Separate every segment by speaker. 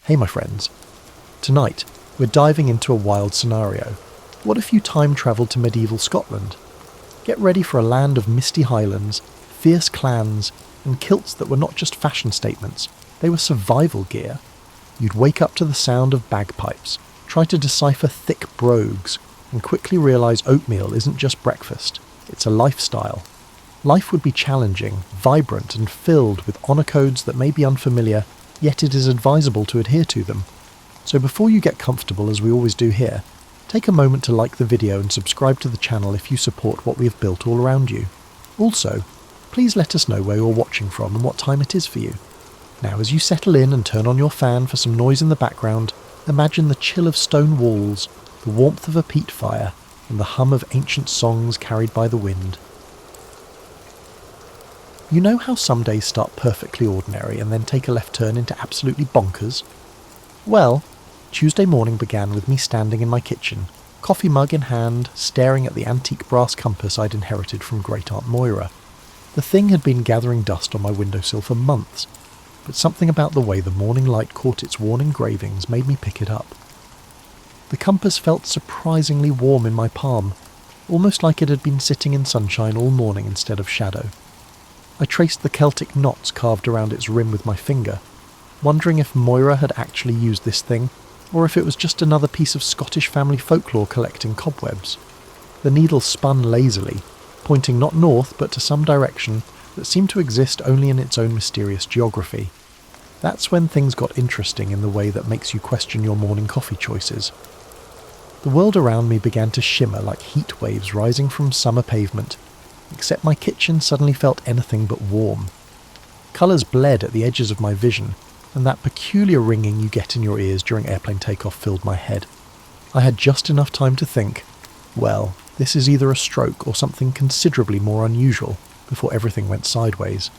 Speaker 1: Hey my friends, tonight we're diving into a wild scenario. What if you time travelled to medieval Scotland? Get ready for a land of misty highlands, fierce clans, and kilts that were not just fashion statements, they were survival gear. You'd wake up to the sound of bagpipes, try to decipher thick brogues, and quickly realise oatmeal isn't just breakfast, it's a lifestyle. Life would be challenging, vibrant, and filled with honour codes that may be unfamiliar, yet it is advisable to adhere to them. So before you get comfortable, as we always do here, take a moment to like the video and subscribe to the channel if you support what we have built all around you. Also, please let us know where you're watching from and what time it is for you. Now as you settle in and turn on your fan for some noise in the background, imagine the chill of stone walls, the warmth of a peat fire, and the hum of ancient songs carried by the wind. You know how some days start perfectly ordinary and then take a left turn into absolutely bonkers? Well, Tuesday morning began with me standing in my kitchen, coffee mug in hand, staring at the antique brass compass I'd inherited from Great Aunt Moira. The thing had been gathering dust on my windowsill for months, but something about the way the morning light caught its worn engravings made me pick it up. The compass felt surprisingly warm in my palm, almost like it had been sitting in sunshine all morning instead of shadow. I traced the Celtic knots carved around its rim with my finger, wondering if Moira had actually used this thing, or if it was just another piece of Scottish family folklore collecting cobwebs. The needle spun lazily, pointing not north but to some direction that seemed to exist only in its own mysterious geography. That's when things got interesting in the way that makes you question your morning coffee choices. The world around me began to shimmer like heat waves rising from summer pavement, except my kitchen suddenly felt anything but warm. Colours bled at the edges of my vision, and that peculiar ringing you get in your ears during airplane takeoff filled my head. I had just enough time to think, well, this is either a stroke or something considerably more unusual, before everything went sideways.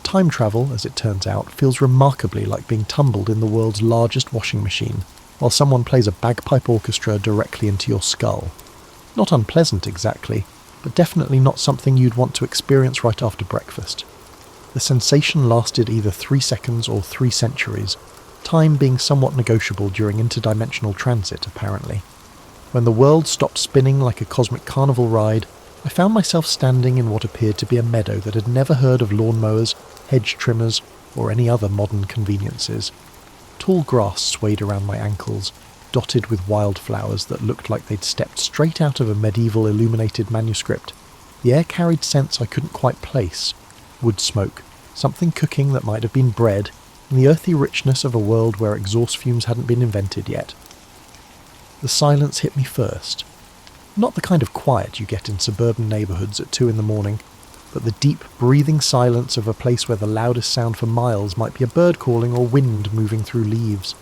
Speaker 1: Time travel, as it turns out, feels remarkably like being tumbled in the world's largest washing machine, while someone plays a bagpipe orchestra directly into your skull. Not unpleasant exactly, but definitely not something you'd want to experience right after breakfast. The sensation lasted either 3 seconds or 3 centuries, time being somewhat negotiable during interdimensional transit, apparently. When the world stopped spinning like a cosmic carnival ride, I found myself standing in what appeared to be a meadow that had never heard of lawnmowers, hedge trimmers, or any other modern conveniences. Tall grass swayed around my ankles, dotted with wildflowers that looked like they'd stepped straight out of a medieval illuminated manuscript. The air carried scents I couldn't quite place. Wood smoke, something cooking that might have been bread, and the earthy richness of a world where exhaust fumes hadn't been invented yet. The silence hit me first. Not the kind of quiet you get in suburban neighbourhoods at 2 a.m, but the deep, breathing silence of a place where the loudest sound for miles might be a bird calling or wind moving through leaves.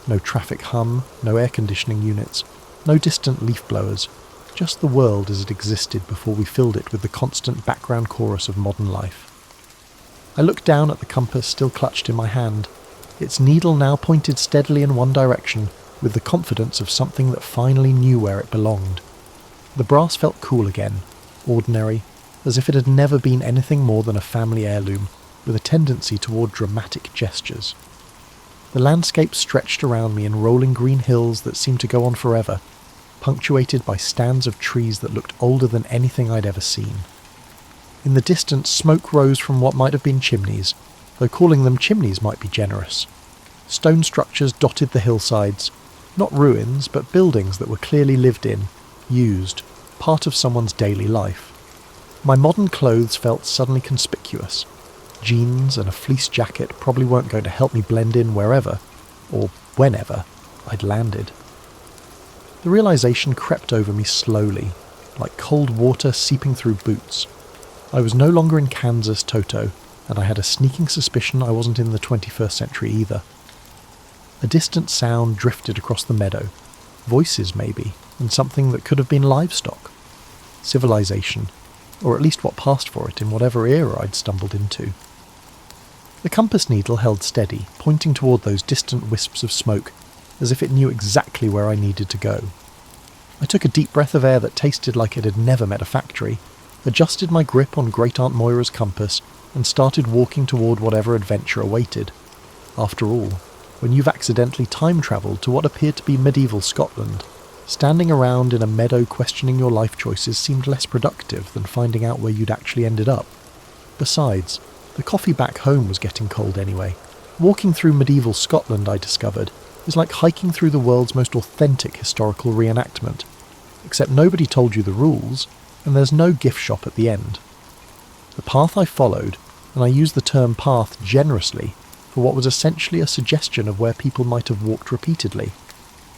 Speaker 1: No traffic hum, no air conditioning units, no distant leaf blowers, just the world as it existed before we filled it with the constant background chorus of modern life. I looked down at the compass still clutched in my hand, its needle now pointed steadily in one direction, with the confidence of something that finally knew where it belonged. The brass felt cool again, ordinary, as if it had never been anything more than a family heirloom, with a tendency toward dramatic gestures. The landscape stretched around me in rolling green hills that seemed to go on forever, punctuated by stands of trees that looked older than anything I'd ever seen. In the distance, smoke rose from what might have been chimneys, though calling them chimneys might be generous. Stone structures dotted the hillsides, not ruins, but buildings that were clearly lived in, used, part of someone's daily life. My modern clothes felt suddenly conspicuous. Jeans and a fleece jacket probably weren't going to help me blend in wherever, or whenever, I'd landed. The realization crept over me slowly, like cold water seeping through boots. I was no longer in Kansas, Toto, and I had a sneaking suspicion I wasn't in the 21st century either. A distant sound drifted across the meadow. Voices, maybe, and something that could have been livestock. Civilization, or at least what passed for it in whatever era I'd stumbled into. The compass needle held steady, pointing toward those distant wisps of smoke, as if it knew exactly where I needed to go. I took a deep breath of air that tasted like it had never met a factory, adjusted my grip on Great Aunt Moira's compass, and started walking toward whatever adventure awaited. After all, when you've accidentally time-travelled to what appeared to be medieval Scotland. Standing around in a meadow questioning your life choices seemed less productive than finding out where you'd actually ended up. Besides, the coffee back home was getting cold anyway. Walking through medieval Scotland, I discovered, is like hiking through the world's most authentic historical reenactment, except nobody told you the rules, and there's no gift shop at the end. The path I followed, and I use the term path generously, for what was essentially a suggestion of where people might have walked repeatedly,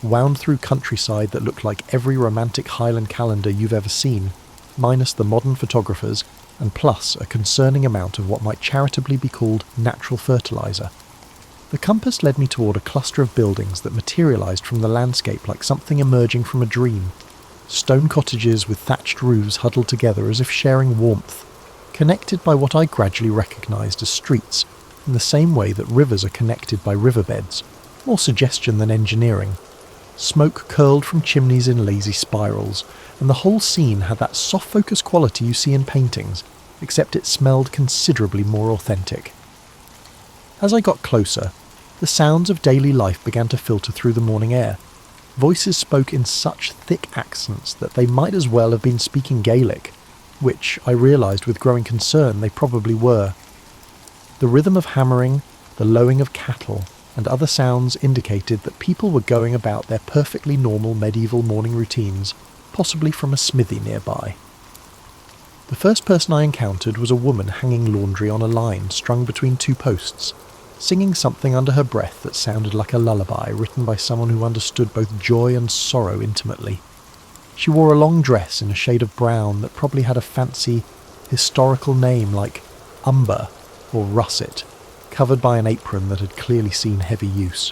Speaker 1: wound through countryside that looked like every romantic Highland calendar you've ever seen, minus the modern photographers, and plus a concerning amount of what might charitably be called natural fertiliser. The compass led me toward a cluster of buildings that materialised from the landscape like something emerging from a dream. Stone cottages with thatched roofs huddled together as if sharing warmth, connected by what I gradually recognised as streets, in the same way that rivers are connected by riverbeds, more suggestion than engineering. Smoke curled from chimneys in lazy spirals, and the whole scene had that soft focus quality you see in paintings, except it smelled considerably more authentic. As I got closer, the sounds of daily life began to filter through the morning air. Voices spoke in such thick accents that they might as well have been speaking Gaelic, which I realised with growing concern they probably were. The rhythm of hammering, the lowing of cattle, and other sounds indicated that people were going about their perfectly normal medieval morning routines, possibly from a smithy nearby. The first person I encountered was a woman hanging laundry on a line strung between two posts, singing something under her breath that sounded like a lullaby written by someone who understood both joy and sorrow intimately. She wore a long dress in a shade of brown that probably had a fancy, historical name like umber or russet, covered by an apron that had clearly seen heavy use.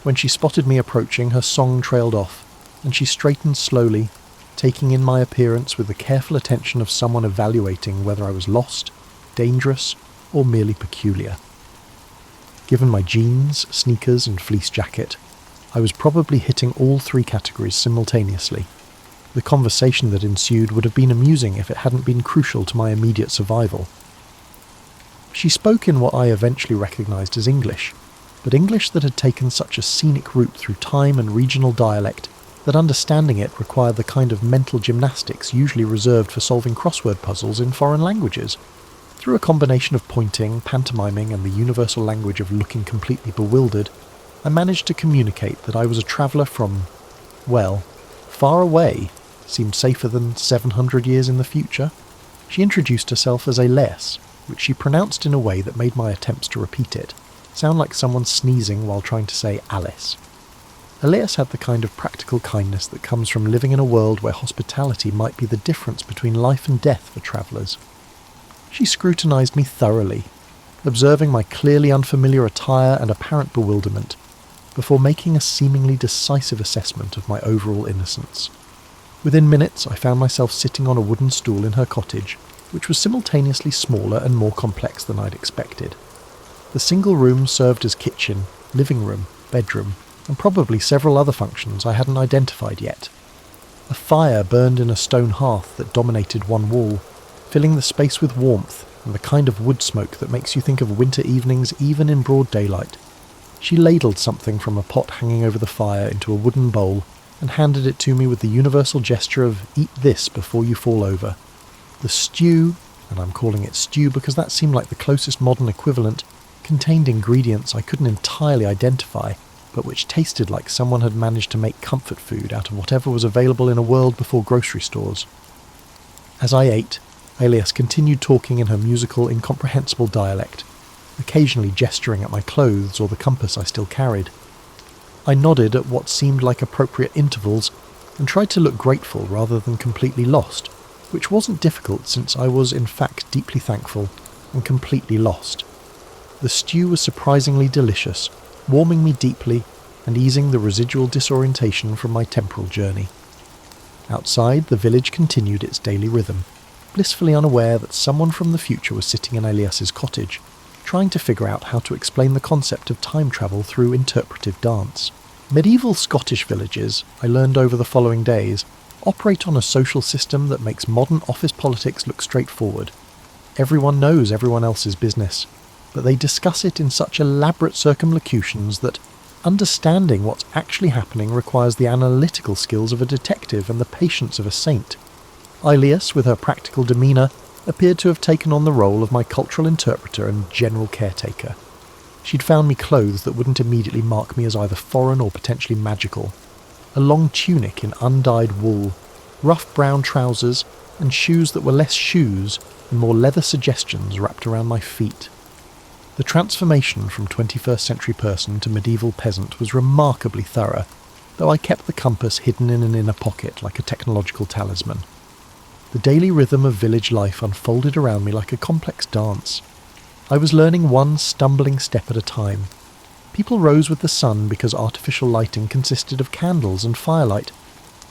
Speaker 1: When she spotted me approaching, her song trailed off, and she straightened slowly, taking in my appearance with the careful attention of someone evaluating whether I was lost, dangerous, or merely peculiar. Given my jeans, sneakers, and fleece jacket, I was probably hitting all three categories simultaneously. The conversation that ensued would have been amusing if it hadn't been crucial to my immediate survival. She spoke in what I eventually recognised as English, but English that had taken such a scenic route through time and regional dialect that understanding it required the kind of mental gymnastics usually reserved for solving crossword puzzles in foreign languages. Through a combination of pointing, pantomiming, and the universal language of looking completely bewildered, I managed to communicate that I was a traveller from, well, far away, seemed safer than 700 years in the future. She introduced herself as Elias, which she pronounced in a way that made my attempts to repeat it sound like someone sneezing while trying to say Alice. Elias had the kind of practical kindness that comes from living in a world where hospitality might be the difference between life and death for travellers. She scrutinised me thoroughly, observing my clearly unfamiliar attire and apparent bewilderment, before making a seemingly decisive assessment of my overall innocence. Within minutes, I found myself sitting on a wooden stool in her cottage, which was simultaneously smaller and more complex than I'd expected. The single room served as kitchen, living room, bedroom, and probably several other functions I hadn't identified yet. A fire burned in a stone hearth that dominated one wall, filling the space with warmth and the kind of wood smoke that makes you think of winter evenings even in broad daylight. She ladled something from a pot hanging over the fire into a wooden bowl and handed it to me with the universal gesture of "eat this before you fall over." The stew, and I'm calling it stew because that seemed like the closest modern equivalent, contained ingredients I couldn't entirely identify, but which tasted like someone had managed to make comfort food out of whatever was available in a world before grocery stores. As I ate, Elias continued talking in her musical, incomprehensible dialect, occasionally gesturing at my clothes or the compass I still carried. I nodded at what seemed like appropriate intervals and tried to look grateful rather than completely lost, which wasn't difficult since I was in fact deeply thankful and completely lost. The stew was surprisingly delicious, warming me deeply and easing the residual disorientation from my temporal journey. Outside, the village continued its daily rhythm, blissfully unaware that someone from the future was sitting in Elias's cottage, trying to figure out how to explain the concept of time travel through interpretive dance. Medieval Scottish villages, I learned over the following days, operate on a social system that makes modern office politics look straightforward. Everyone knows everyone else's business, but they discuss it in such elaborate circumlocutions that understanding what's actually happening requires the analytical skills of a detective and the patience of a saint. Ilias, with her practical demeanour, appeared to have taken on the role of my cultural interpreter and general caretaker. She'd found me clothes that wouldn't immediately mark me as either foreign or potentially magical. A long tunic in undyed wool, rough brown trousers, and shoes that were less shoes and more leather suggestions wrapped around my feet. The transformation from 21st century person to medieval peasant was remarkably thorough, though I kept the compass hidden in an inner pocket like a technological talisman. The daily rhythm of village life unfolded around me like a complex dance. I was learning one stumbling step at a time. People rose with the sun because artificial lighting consisted of candles and firelight,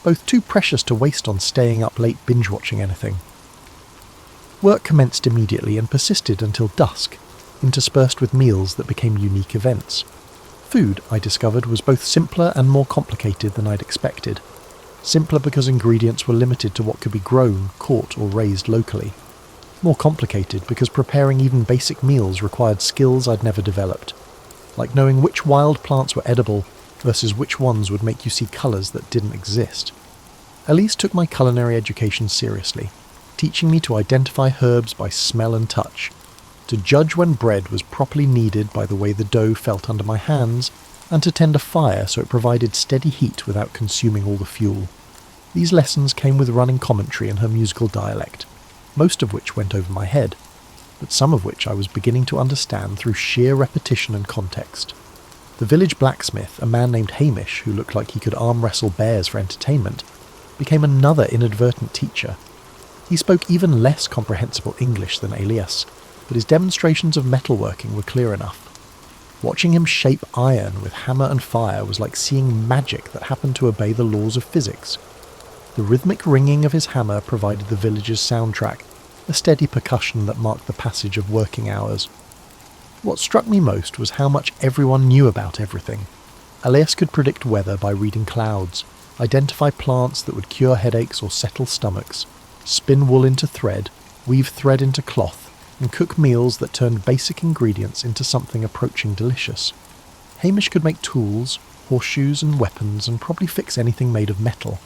Speaker 1: both too precious to waste on staying up late binge-watching anything. Work commenced immediately and persisted until dusk, interspersed with meals that became unique events. Food, I discovered, was both simpler and more complicated than I'd expected. Simpler because ingredients were limited to what could be grown, caught, or raised locally. More complicated because preparing even basic meals required skills I'd never developed, like knowing which wild plants were edible versus which ones would make you see colours that didn't exist. Elise took my culinary education seriously, teaching me to identify herbs by smell and touch, to judge when bread was properly kneaded by the way the dough felt under my hands, and to tend a fire so it provided steady heat without consuming all the fuel. These lessons came with running commentary in her musical dialect, most of which went over my head, but some of which I was beginning to understand through sheer repetition and context. The village blacksmith, a man named Hamish, who looked like he could arm wrestle bears for entertainment, became another inadvertent teacher. He spoke even less comprehensible English than Elias, but his demonstrations of metalworking were clear enough. Watching him shape iron with hammer and fire was like seeing magic that happened to obey the laws of physics. The rhythmic ringing of his hammer provided the village's soundtrack, a steady percussion that marked the passage of working hours. What struck me most was how much everyone knew about everything. Elias could predict weather by reading clouds, identify plants that would cure headaches or settle stomachs, spin wool into thread, weave thread into cloth, and cook meals that turned basic ingredients into something approaching delicious. Hamish could make tools, horseshoes and weapons, and probably fix anything made of metal.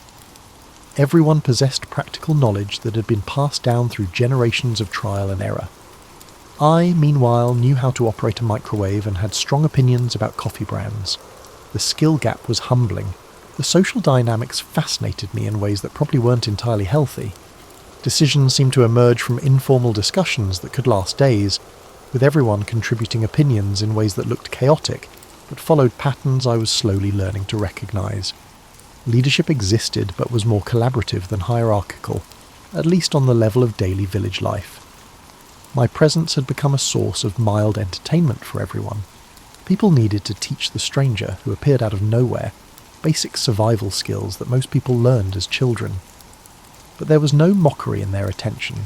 Speaker 1: Everyone possessed practical knowledge that had been passed down through generations of trial and error. I, meanwhile, knew how to operate a microwave and had strong opinions about coffee brands. The skill gap was humbling. The social dynamics fascinated me in ways that probably weren't entirely healthy. Decisions seemed to emerge from informal discussions that could last days, with everyone contributing opinions in ways that looked chaotic, but followed patterns I was slowly learning to recognise. Leadership existed but was more collaborative than hierarchical, at least on the level of daily village life. My presence had become a source of mild entertainment for everyone. People needed to teach the stranger, who appeared out of nowhere, basic survival skills that most people learned as children. But there was no mockery in their attention,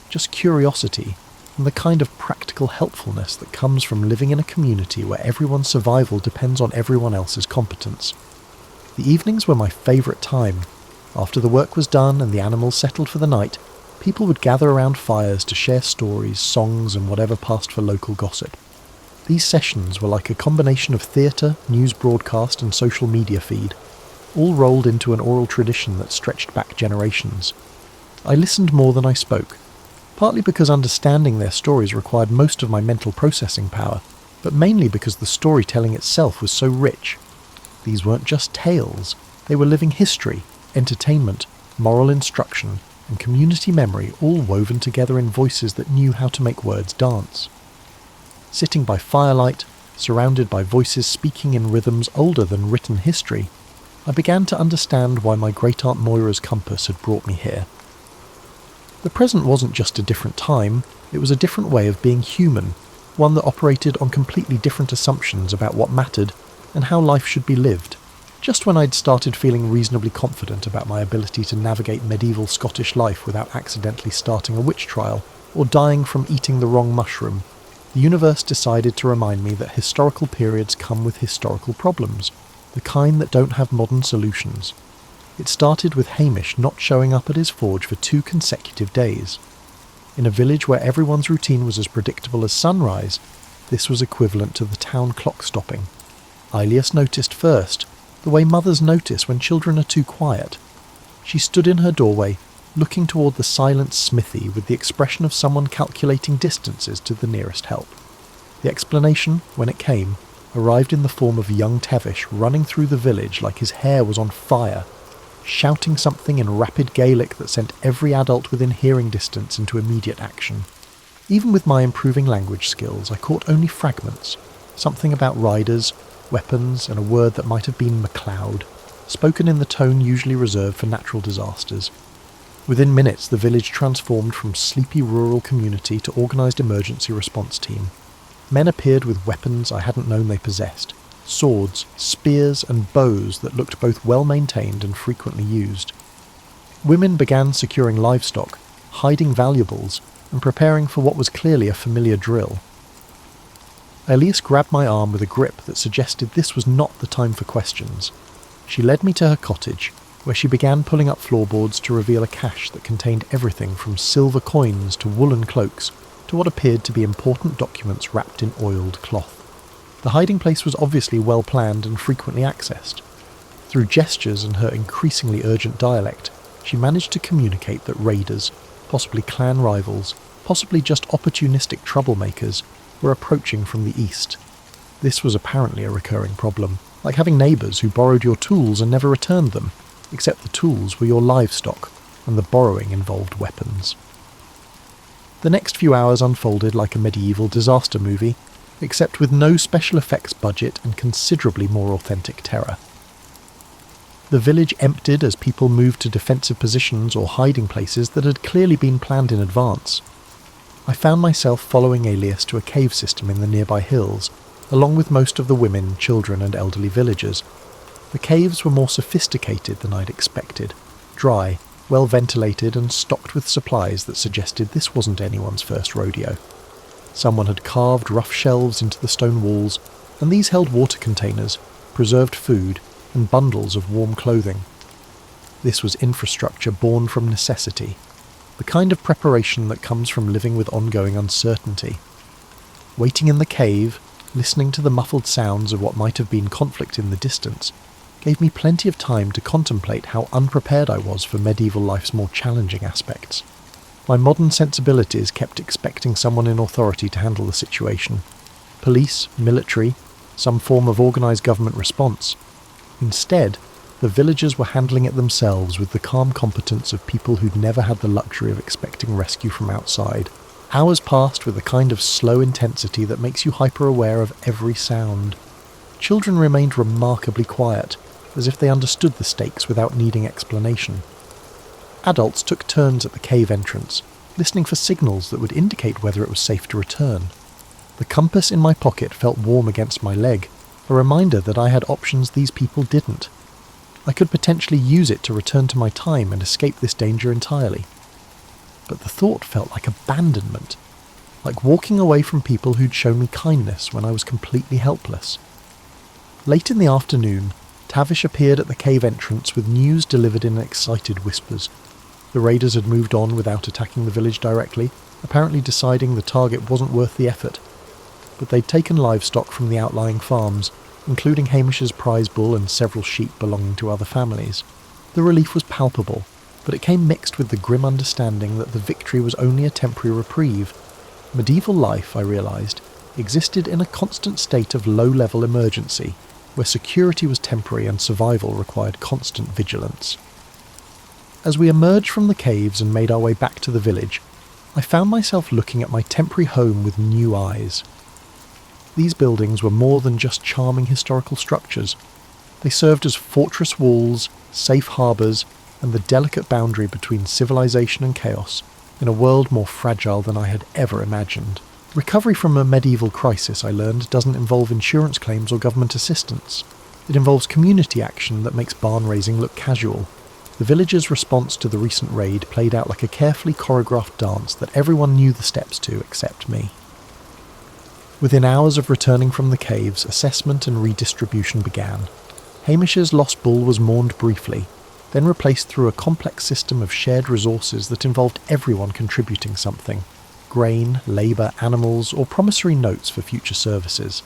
Speaker 1: just curiosity and the kind of practical helpfulness that comes from living in a community where everyone's survival depends on everyone else's competence. The evenings were my favourite time. After the work was done and the animals settled for the night, people would gather around fires to share stories, songs, and whatever passed for local gossip. These sessions were like a combination of theatre, news broadcast, and social media feed, all rolled into an oral tradition that stretched back generations. I listened more than I spoke, partly because understanding their stories required most of my mental processing power, but mainly because the storytelling itself was so rich. These weren't just tales, they were living history, entertainment, moral instruction, and community memory all woven together in voices that knew how to make words dance. Sitting by firelight, surrounded by voices speaking in rhythms older than written history, I began to understand why my great-aunt Moira's compass had brought me here. The present wasn't just a different time, it was a different way of being human, one that operated on completely different assumptions about what mattered and how life should be lived. Just when I'd started feeling reasonably confident about my ability to navigate medieval Scottish life without accidentally starting a witch trial or dying from eating the wrong mushroom, the universe decided to remind me that historical periods come with historical problems, the kind that don't have modern solutions. It started with Hamish not showing up at his forge for 2 consecutive days. In a village where everyone's routine was as predictable as sunrise, This was equivalent to the town clock stopping. Ilias noticed first, the way mothers notice when children are too quiet. She stood in her doorway, looking toward the silent smithy with the expression of someone calculating distances to the nearest help. The explanation, when it came, arrived in the form of young Tevish running through the village like his hair was on fire, shouting something in rapid Gaelic that sent every adult within hearing distance into immediate action. Even with my improving language skills, I caught only fragments, something about riders, weapons, and a word that might have been MacLeod, spoken in the tone usually reserved for natural disasters. Within minutes, the village transformed from sleepy rural community to organised emergency response team. Men appeared with weapons I hadn't known they possessed, swords, spears and bows that looked both well-maintained and frequently used. Women began securing livestock, hiding valuables, and preparing for what was clearly a familiar drill. Elias grabbed my arm with a grip that suggested this was not the time for questions. She led me to her cottage, where she began pulling up floorboards to reveal a cache that contained everything from silver coins to woolen cloaks to what appeared to be important documents wrapped in oiled cloth. The hiding place was obviously well planned and frequently accessed. Through gestures and her increasingly urgent dialect, she managed to communicate that raiders, possibly clan rivals, possibly just opportunistic troublemakers, were approaching from the east. This was apparently a recurring problem, like having neighbours who borrowed your tools and never returned them, except the tools were your livestock, and the borrowing involved weapons. The next few hours unfolded like a medieval disaster movie, except with no special effects budget and considerably more authentic terror. The village emptied as people moved to defensive positions or hiding places that had clearly been planned in advance. I found myself following Elias to a cave system in the nearby hills, along with most of the women, children and elderly villagers. The caves were more sophisticated than I'd expected, dry, well ventilated and stocked with supplies that suggested this wasn't anyone's first rodeo. Someone had carved rough shelves into the stone walls, and these held water containers, preserved food, and bundles of warm clothing. This was infrastructure born from necessity, the kind of preparation that comes from living with ongoing uncertainty. Waiting in the cave, listening to the muffled sounds of what might have been conflict in the distance, gave me plenty of time to contemplate how unprepared I was for medieval life's more challenging aspects. My modern sensibilities kept expecting someone in authority to handle the situation. Police, military, some form of organised government response. Instead, the villagers were handling it themselves with the calm competence of people who'd never had the luxury of expecting rescue from outside. Hours passed with a kind of slow intensity that makes you hyper-aware of every sound. Children remained remarkably quiet, as if they understood the stakes without needing explanation. Adults took turns at the cave entrance, listening for signals that would indicate whether it was safe to return. The compass in my pocket felt warm against my leg, a reminder that I had options these people didn't. I could potentially use it to return to my time and escape this danger entirely. But the thought felt like abandonment, like walking away from people who'd shown me kindness when I was completely helpless. Late in the afternoon, Tavish appeared at the cave entrance with news delivered in excited whispers. The raiders had moved on without attacking the village directly, apparently deciding the target wasn't worth the effort. But they'd taken livestock from the outlying farms, including Hamish's prize bull and several sheep belonging to other families. The relief was palpable, but it came mixed with the grim understanding that the victory was only a temporary reprieve. Medieval life, I realised, existed in a constant state of low-level emergency, where security was temporary and survival required constant vigilance. As we emerged from the caves and made our way back to the village, I found myself looking at my temporary home with new eyes. These buildings were more than just charming historical structures. They served as fortress walls, safe harbours, and the delicate boundary between civilization and chaos, in a world more fragile than I had ever imagined. Recovery from a medieval crisis, I learned, doesn't involve insurance claims or government assistance. It involves community action that makes barn raising look casual. The villagers' response to the recent raid played out like a carefully choreographed dance that everyone knew the steps to except me. Within hours of returning from the caves, assessment and redistribution began. Hamish's lost bull was mourned briefly, then replaced through a complex system of shared resources that involved everyone contributing something. grain, labour, animals, or promissory notes for future services.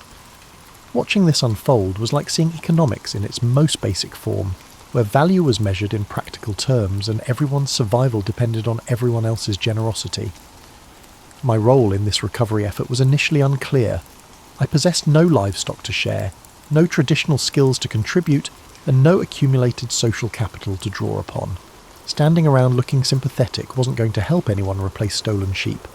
Speaker 1: Watching this unfold was like seeing economics in its most basic form, where value was measured in practical terms and everyone's survival depended on everyone else's generosity. My role in this recovery effort was initially unclear. I possessed no livestock to share, no traditional skills to contribute, and no accumulated social capital to draw upon. Standing around looking sympathetic wasn't going to help anyone replace stolen sheep.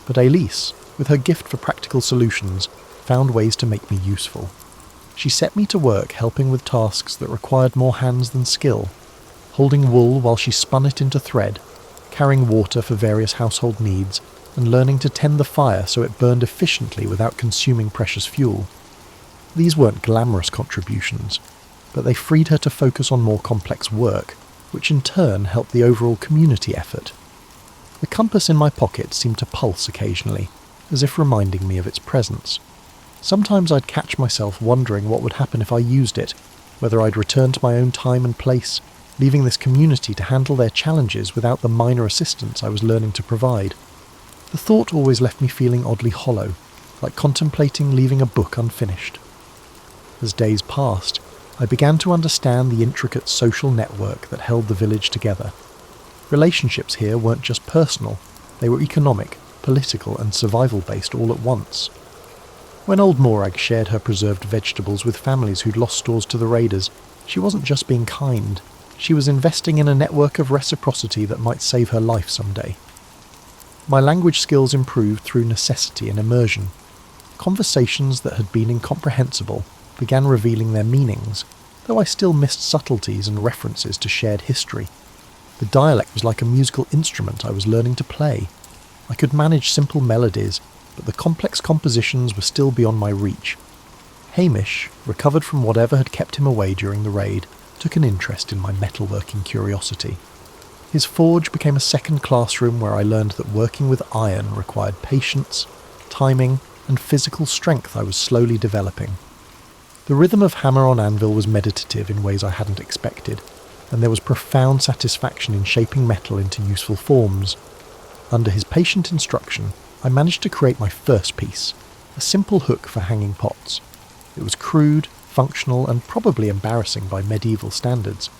Speaker 1: But Elise, with her gift for practical solutions, found ways to make me useful. She set me to work helping with tasks that required more hands than skill, holding wool while she spun it into thread, carrying water for various household needs, and learning to tend the fire so it burned efficiently without consuming precious fuel. These weren't glamorous contributions, but they freed her to focus on more complex work, which in turn helped the overall community effort. The compass in my pocket seemed to pulse occasionally, as if reminding me of its presence. Sometimes I'd catch myself wondering what would happen if I used it, whether I'd return to my own time and place, leaving this community to handle their challenges without the minor assistance I was learning to provide. The thought always left me feeling oddly hollow, like contemplating leaving a book unfinished. As days passed, I began to understand the intricate social network that held the village together. Relationships here weren't just personal, they were economic, political and survival-based all at once. When old Morag shared her preserved vegetables with families who'd lost stores to the raiders, she wasn't just being kind, she was investing in a network of reciprocity that might save her life someday. My language skills improved through necessity and immersion. Conversations that had been incomprehensible began revealing their meanings, though I still missed subtleties and references to shared history. The dialect was like a musical instrument I was learning to play. I could manage simple melodies, but the complex compositions were still beyond my reach. Hamish, recovered from whatever had kept him away during the raid, took an interest in my metalworking curiosity. His forge became a second classroom where I learned that working with iron required patience, timing, and physical strength I was slowly developing. The rhythm of hammer on anvil was meditative in ways I hadn't expected, and there was profound satisfaction in shaping metal into useful forms. Under his patient instruction, I managed to create my first piece, a simple hook for hanging pots. It was crude, functional, and probably embarrassing by medieval standards.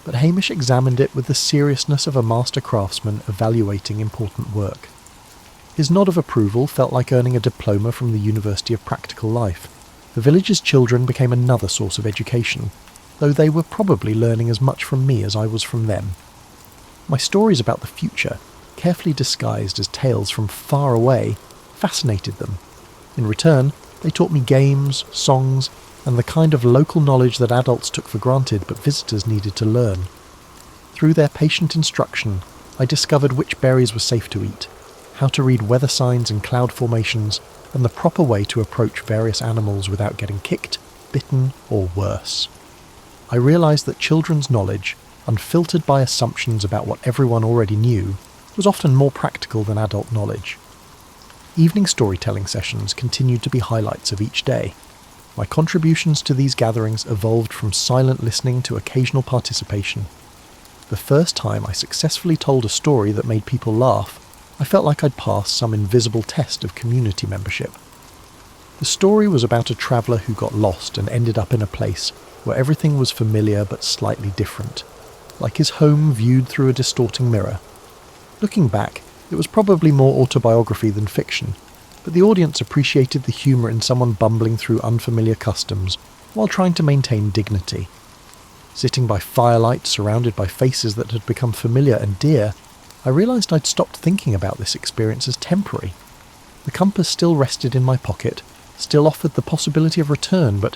Speaker 1: But Hamish examined it with the seriousness of a master craftsman evaluating important work. His nod of approval felt like earning a diploma from the University of Practical Life. The village's children became another source of education, though they were probably learning as much from me as I was from them. My stories about the future, carefully disguised as tales from far away, fascinated them. In return, they taught me games, songs, and the kind of local knowledge that adults took for granted but visitors needed to learn. Through their patient instruction, I discovered which berries were safe to eat, how to read weather signs and cloud formations, and the proper way to approach various animals without getting kicked, bitten, or worse. I realized that children's knowledge, unfiltered by assumptions about what everyone already knew, was often more practical than adult knowledge. Evening storytelling sessions continued to be highlights of each day. My contributions to these gatherings evolved from silent listening to occasional participation. The first time I successfully told a story that made people laugh, I felt like I'd passed some invisible test of community membership. The story was about a traveller who got lost and ended up in a place where everything was familiar but slightly different, like his home viewed through a distorting mirror. Looking back, it was probably more autobiography than fiction, but the audience appreciated the humour in someone bumbling through unfamiliar customs while trying to maintain dignity. Sitting by firelight surrounded by faces that had become familiar and dear, I realised I'd stopped thinking about this experience as temporary. The compass still rested in my pocket, still offered the possibility of return, but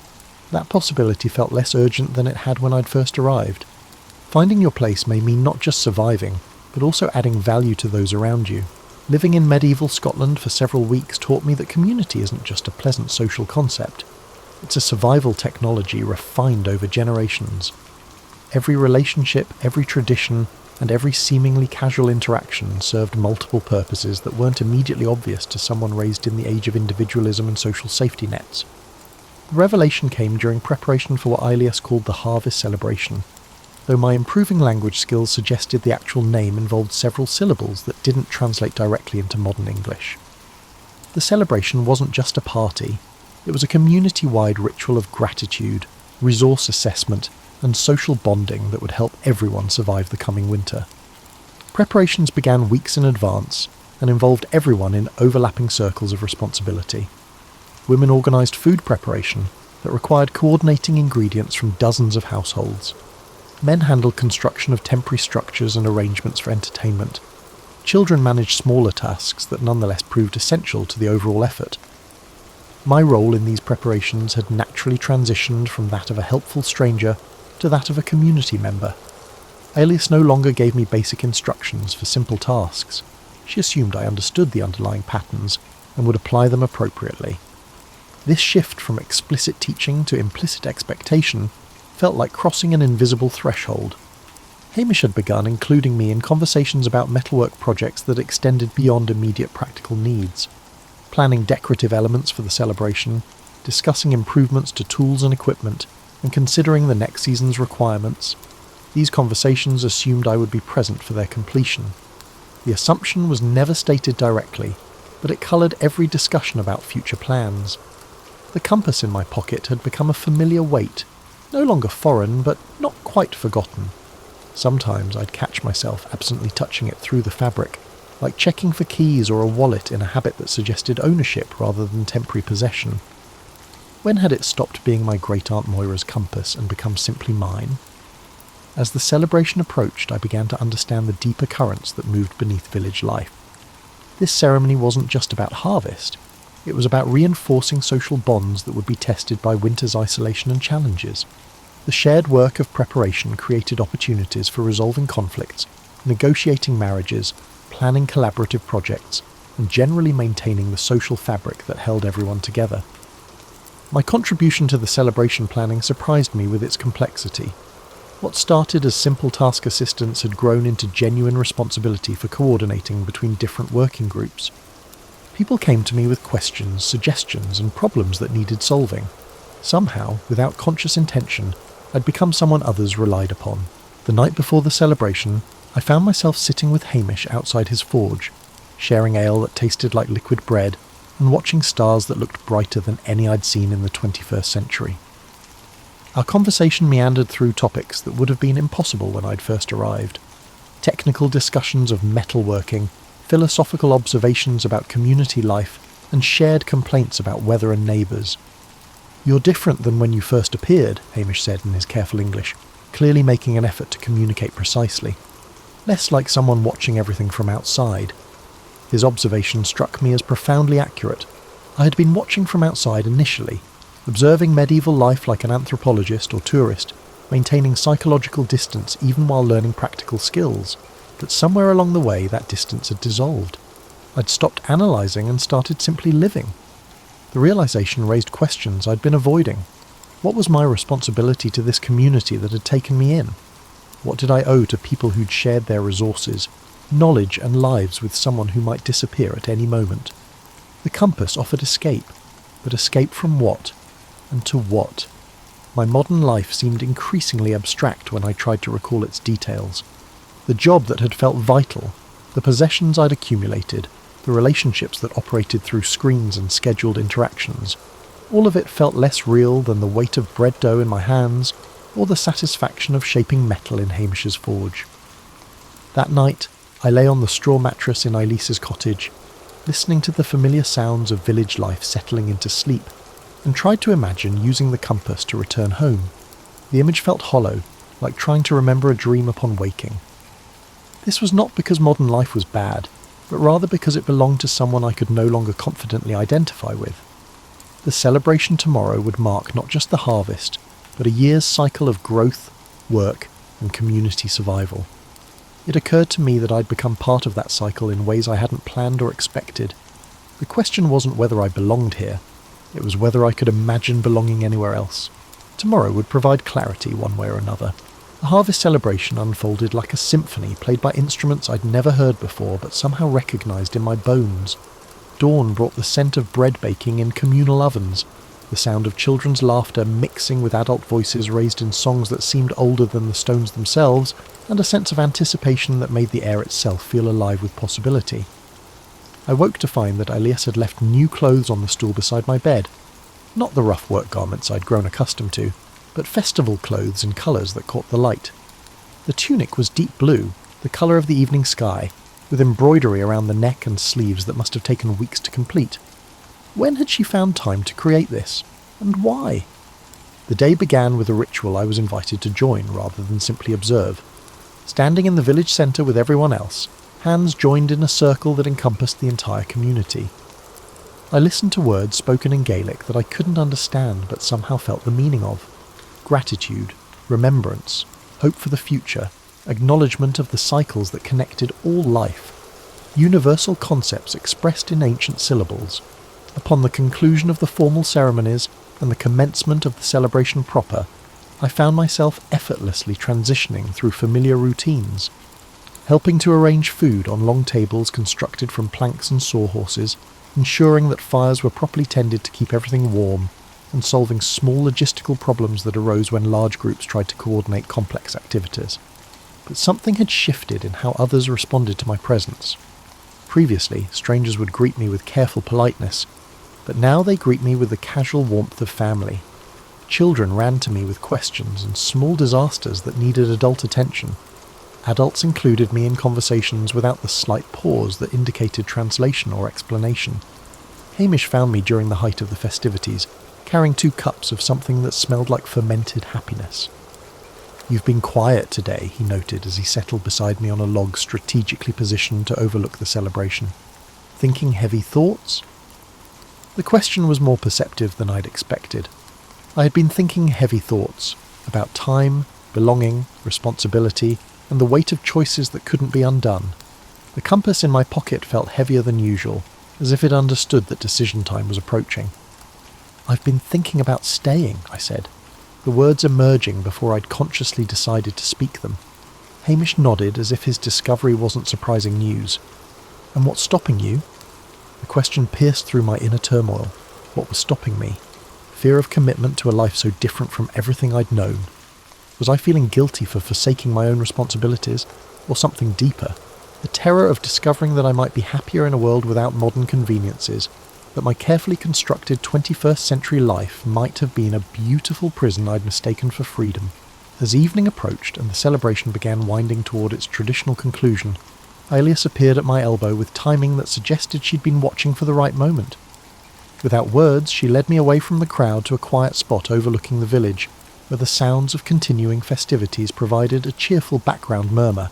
Speaker 1: that possibility felt less urgent than it had when I'd first arrived. Finding your place may mean not just surviving, but also adding value to those around you. Living in medieval Scotland for several weeks taught me that community isn't just a pleasant social concept. It's a survival technology refined over generations. Every relationship, every tradition, and every seemingly casual interaction served multiple purposes that weren't immediately obvious to someone raised in the age of individualism and social safety nets. The revelation came during preparation for what Ilias called the harvest celebration. though my improving language skills suggested the actual name involved several syllables that didn't translate directly into modern English. The celebration wasn't just a party, it was a community-wide ritual of gratitude, resource assessment, and social bonding that would help everyone survive the coming winter. Preparations began weeks in advance and involved everyone in overlapping circles of responsibility. Women organised food preparation that required coordinating ingredients from dozens of households. Men handled construction of temporary structures and arrangements for entertainment. Children managed smaller tasks that nonetheless proved essential to the overall effort. My role in these preparations had naturally transitioned from that of a helpful stranger to that of a community member. Alice no longer gave me basic instructions for simple tasks. She assumed I understood the underlying patterns and would apply them appropriately. This shift from explicit teaching to implicit expectation felt like crossing an invisible threshold. Hamish had begun including me in conversations about metalwork projects that extended beyond immediate practical needs, planning decorative elements for the celebration, discussing improvements to tools and equipment, and considering the next season's requirements. These conversations assumed I would be present for their completion. The assumption was never stated directly, but it coloured every discussion about future plans. The compass in my pocket had become a familiar weight, no longer foreign, but not quite forgotten. Sometimes I'd catch myself absently touching it through the fabric, like checking for keys or a wallet in a habit that suggested ownership rather than temporary possession. When had it stopped being my great-aunt Moira's compass and become simply mine? As the celebration approached, I began to understand the deeper currents that moved beneath village life. This ceremony wasn't just about harvest. It was about reinforcing social bonds that would be tested by winter's isolation and challenges. The shared work of preparation created opportunities for resolving conflicts, negotiating marriages, planning collaborative projects, and generally maintaining the social fabric that held everyone together. My contribution to the celebration planning surprised me with its complexity. What started as simple task assistance had grown into genuine responsibility for coordinating between different working groups. People came to me with questions, suggestions, and problems that needed solving. Somehow, without conscious intention, I'd become someone others relied upon. The night before the celebration, I found myself sitting with Hamish outside his forge, sharing ale that tasted like liquid bread, and watching stars that looked brighter than any I'd seen in the 21st century. Our conversation meandered through topics that would have been impossible when I'd first arrived. Technical discussions of metalworking, philosophical observations about community life, and shared complaints about weather and neighbours. "You're different than when you first appeared," Hamish said in his careful English, clearly making an effort to communicate precisely. Less like someone watching everything from outside. His observation struck me as profoundly accurate. I had been watching from outside initially, observing medieval life like an anthropologist or tourist, maintaining psychological distance even while learning practical skills, but somewhere along the way that distance had dissolved. I'd stopped analysing and started simply living. The realisation raised questions I'd been avoiding. What was my responsibility to this community that had taken me in? What did I owe to people who'd shared their resources, knowledge and lives with someone who might disappear at any moment? The compass offered escape, but escape from what? And to what? My modern life seemed increasingly abstract when I tried to recall its details. The job that had felt vital, the possessions I'd accumulated, the relationships that operated through screens and scheduled interactions, all of it felt less real than the weight of bread dough in my hands or the satisfaction of shaping metal in Hamish's forge. That night, I lay on the straw mattress in Elise's cottage, listening to the familiar sounds of village life settling into sleep, and tried to imagine using the compass to return home. The image felt hollow, like trying to remember a dream upon waking. This was not because modern life was bad, but rather because it belonged to someone I could no longer confidently identify with. The celebration tomorrow would mark not just the harvest, but a year's cycle of growth, work, and community survival. It occurred to me that I'd become part of that cycle in ways I hadn't planned or expected. The question wasn't whether I belonged here, it was whether I could imagine belonging anywhere else. Tomorrow would provide clarity one way or another. The harvest celebration unfolded like a symphony played by instruments I'd never heard before but somehow recognised in my bones. Dawn brought the scent of bread baking in communal ovens. the sound of children's laughter mixing with adult voices raised in songs that seemed older than the stones themselves, and a sense of anticipation that made the air itself feel alive with possibility. I woke to find that Elias had left new clothes on the stool beside my bed. Not the rough work garments I'd grown accustomed to, but festival clothes in colours that caught the light. The tunic was deep blue, the colour of the evening sky, with embroidery around the neck and sleeves that must have taken weeks to complete. When had she found time to create this? And why? The day began with a ritual I was invited to join rather than simply observe. Standing in the village centre with everyone else, hands joined in a circle that encompassed the entire community. I listened to words spoken in Gaelic that I couldn't understand but somehow felt the meaning of. Gratitude, remembrance, hope for the future, acknowledgement of the cycles that connected all life. Universal concepts expressed in ancient syllables. Upon the conclusion of the formal ceremonies and the commencement of the celebration proper, I found myself effortlessly transitioning through familiar routines, helping to arrange food on long tables constructed from planks and sawhorses, ensuring that fires were properly tended to keep everything warm, and solving small logistical problems that arose when large groups tried to coordinate complex activities. But something had shifted in how others responded to my presence. Previously, strangers would greet me with careful politeness, but now they greet me with the casual warmth of family. Children ran to me with questions and small disasters that needed adult attention. Adults included me in conversations without the slight pause that indicated translation or explanation. Hamish found me during the height of the festivities, carrying 2 cups of something that smelled like fermented happiness. "You've been quiet today," he noted as he settled beside me on a log strategically positioned to overlook the celebration. "Thinking heavy thoughts?" The question was more perceptive than I'd expected. I had been thinking heavy thoughts, about time, belonging, responsibility, and the weight of choices that couldn't be undone. The compass in my pocket felt heavier than usual, as if it understood that decision time was approaching. "I've been thinking about staying," I said, the words emerging before I'd consciously decided to speak them. Hamish nodded as if his discovery wasn't surprising news. "And what's stopping you?" The question pierced through my inner turmoil. What was stopping me? Fear of commitment to a life so different from everything I'd known. Was I feeling guilty for forsaking my own responsibilities, or something deeper? The terror of discovering that I might be happier in a world without modern conveniences, that my carefully constructed 21st century life might have been a beautiful prison I'd mistaken for freedom. As evening approached and the celebration began winding toward its traditional conclusion, Elias appeared at my elbow with timing that suggested she'd been watching for the right moment. Without words, she led me away from the crowd to a quiet spot overlooking the village, where the sounds of continuing festivities provided a cheerful background murmur.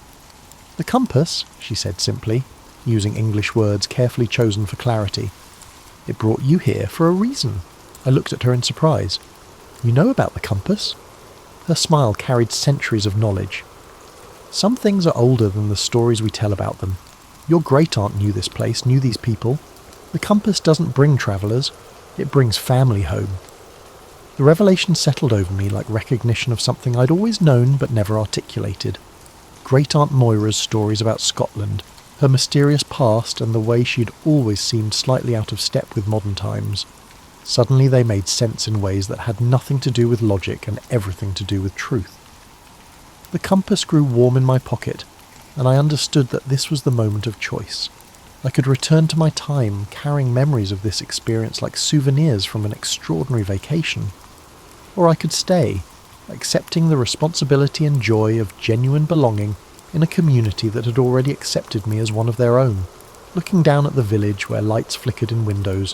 Speaker 1: "The compass," she said simply, using English words carefully chosen for clarity. "It brought you here for a reason." I looked at her in surprise. "You know about the compass?" Her smile carried centuries of knowledge. "Some things are older than the stories we tell about them. Your great-aunt knew this place, knew these people. The compass doesn't bring travellers, it brings family home." The revelation settled over me like recognition of something I'd always known but never articulated. Great-aunt Moira's stories about Scotland, her mysterious past and the way she'd always seemed slightly out of step with modern times. Suddenly they made sense in ways that had nothing to do with logic and everything to do with truth. The compass grew warm in my pocket, and I understood that this was the moment of choice. I could return to my time, carrying memories of this experience like souvenirs from an extraordinary vacation. Or I could stay, accepting the responsibility and joy of genuine belonging in a community that had already accepted me as one of their own, looking down at the village where lights flickered in windows,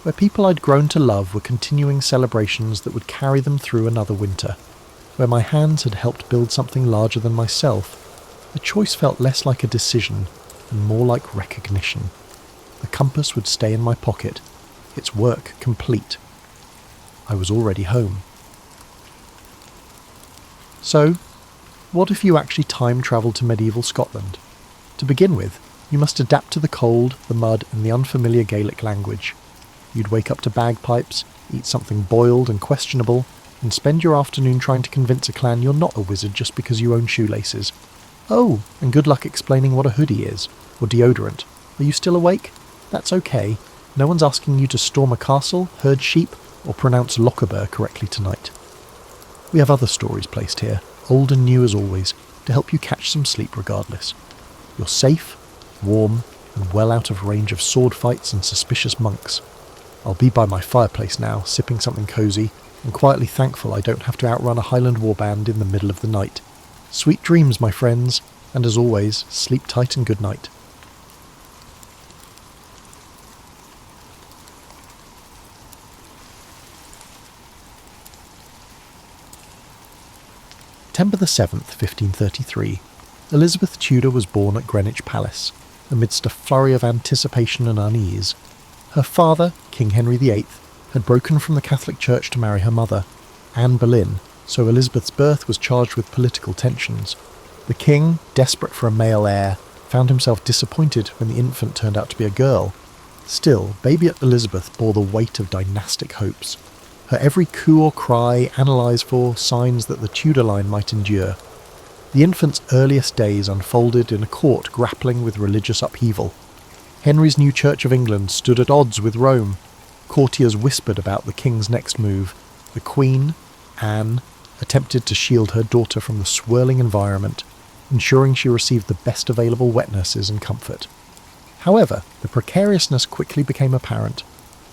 Speaker 1: where people I'd grown to love were continuing celebrations that would carry them through another winter, where my hands had helped build something larger than myself. The choice felt less like a decision and more like recognition. The compass would stay in my pocket, its work complete. I was already home. So, what if you actually time-travelled to medieval Scotland? To begin with, you must adapt to the cold, the mud, and the unfamiliar Gaelic language. You'd wake up to bagpipes, eat something boiled and questionable, and spend your afternoon trying to convince a clan you're not a wizard just because you own shoelaces. Oh, and good luck explaining what a hoodie is, or deodorant. Are you still awake? That's okay. No one's asking you to storm a castle, herd sheep, or pronounce Lochaber correctly tonight. We have other stories placed here, old and new as always, to help you catch some sleep regardless. You're safe, warm, and well out of range of sword fights and suspicious monks. I'll be by my fireplace now, sipping something cosy, and quietly thankful I don't have to outrun a Highland warband in the middle of the night. Sweet dreams, my friends, and as always, sleep tight and good night. September the 7th, 1533, Elizabeth Tudor was born at Greenwich Palace, amidst a flurry of anticipation and unease. Her father, King Henry VIII, had broken from the Catholic Church to marry her mother, Anne Boleyn, so Elizabeth's birth was charged with political tensions. The king, desperate for a male heir, found himself disappointed when the infant turned out to be a girl. Still, baby Elizabeth bore the weight of dynastic hopes. Her every coo or cry analysed for signs that the Tudor line might endure. The infant's earliest days unfolded in a court grappling with religious upheaval. Henry's new Church of England stood at odds with Rome. Courtiers whispered about the king's next move. The Queen, Anne, attempted to shield her daughter from the swirling environment, ensuring she received the best available wet nurses and comfort. However, the precariousness quickly became apparent.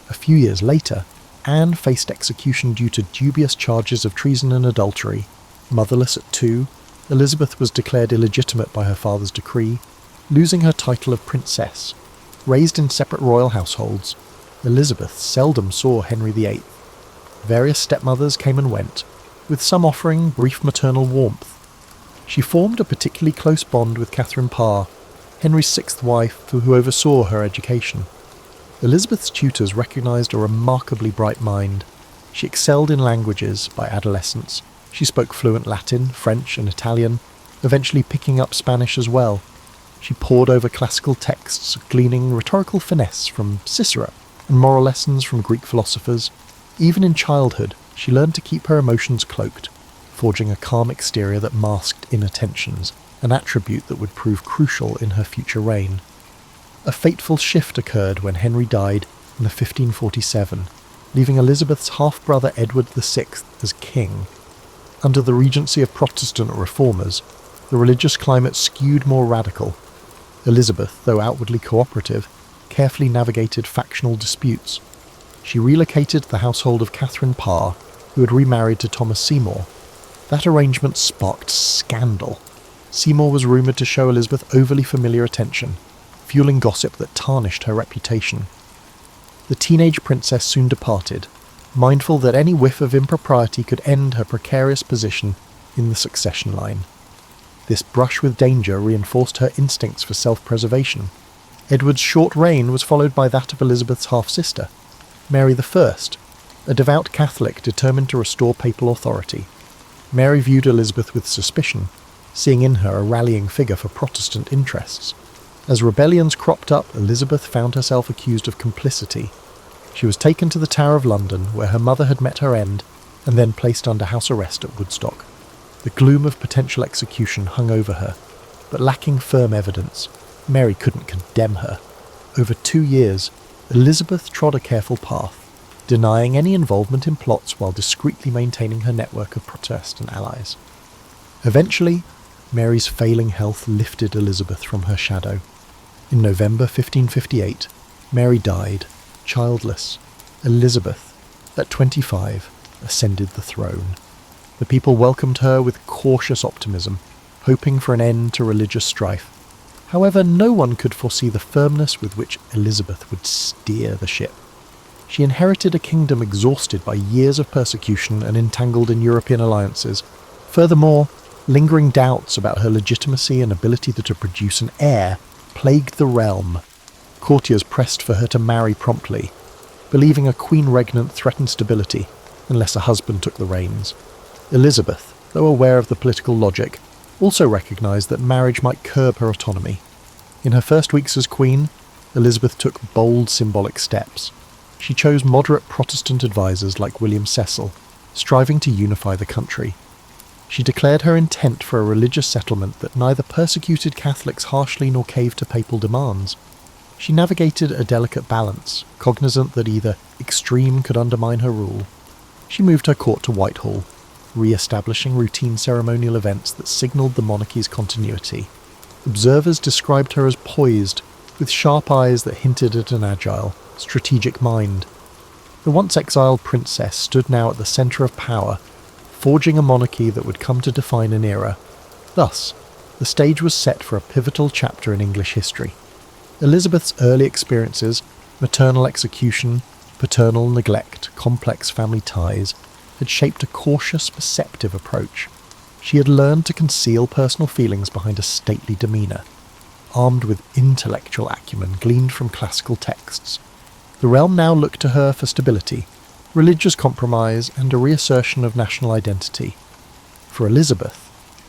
Speaker 1: A few years later, Anne faced execution due to dubious charges of treason and adultery. Motherless at 2, Elizabeth was declared illegitimate by her father's decree, losing her title of princess. Raised in separate royal households, Elizabeth seldom saw Henry VIII. Various stepmothers came and went, with some offering brief maternal warmth. She formed a particularly close bond with Catherine Parr, Henry's 6th wife, who oversaw her education. Elizabeth's tutors recognised a remarkably bright mind. She excelled in languages by adolescence. She spoke fluent Latin, French and Italian, eventually picking up Spanish as well. She pored over classical texts, gleaning rhetorical finesse from Cicero and moral lessons from Greek philosophers. Even in childhood, she learned to keep her emotions cloaked, forging a calm exterior that masked inner tensions, an attribute that would prove crucial in her future reign. A fateful shift occurred when Henry died in 1547, leaving Elizabeth's half-brother Edward VI as king. Under the regency of Protestant reformers, the religious climate skewed more radical. Elizabeth, though outwardly cooperative, carefully navigated factional disputes. She relocated the household of Catherine Parr, who had remarried to Thomas Seymour. That arrangement sparked scandal. Seymour was rumoured to show Elizabeth overly familiar attention, fueling gossip that tarnished her reputation. The teenage princess soon departed, mindful that any whiff of impropriety could end her precarious position in the succession line. This brush with danger reinforced her instincts for self-preservation. Edward's short reign was followed by that of Elizabeth's half-sister, Mary I, a devout Catholic determined to restore papal authority. Mary viewed Elizabeth with suspicion, seeing in her a rallying figure for Protestant interests. As rebellions cropped up, Elizabeth found herself accused of complicity. She was taken to the Tower of London, where her mother had met her end, and then placed under house arrest at Woodstock. The gloom of potential execution hung over her, but lacking firm evidence, Mary couldn't condemn her. Over 2 years, Elizabeth trod a careful path, denying any involvement in plots while discreetly maintaining her network of Protestant allies. Eventually, Mary's failing health lifted Elizabeth from her shadow. In November 1558, Mary died, childless. Elizabeth, at 25, ascended the throne. The people welcomed her with cautious optimism, hoping for an end to religious strife. However, no one could foresee the firmness with which Elizabeth would steer the ship. She inherited a kingdom exhausted by years of persecution and entangled in European alliances. Furthermore, lingering doubts about her legitimacy and ability to produce an heir plagued the realm. Courtiers pressed for her to marry promptly, believing a queen regnant threatened stability unless a husband took the reins. Elizabeth, though aware of the political logic, also recognised that marriage might curb her autonomy. In her first weeks as queen, Elizabeth took bold symbolic steps. She chose moderate Protestant advisers like William Cecil, striving to unify the country. She declared her intent for a religious settlement that neither persecuted Catholics harshly nor caved to papal demands. She navigated a delicate balance, cognizant that either extreme could undermine her rule. She moved her court to Whitehall, re-establishing routine ceremonial events that signalled the monarchy's continuity. Observers described her as poised, with sharp eyes that hinted at an agile, strategic mind. The once exiled princess stood now at the centre of power, forging a monarchy that would come to define an era. Thus, the stage was set for a pivotal chapter in English history. Elizabeth's early experiences, maternal execution, paternal neglect, complex family ties, had shaped a cautious, perceptive approach. She had learned to conceal personal feelings behind a stately demeanour, armed with intellectual acumen gleaned from classical texts. The realm now looked to her for stability, religious compromise, and a reassertion of national identity. For Elizabeth,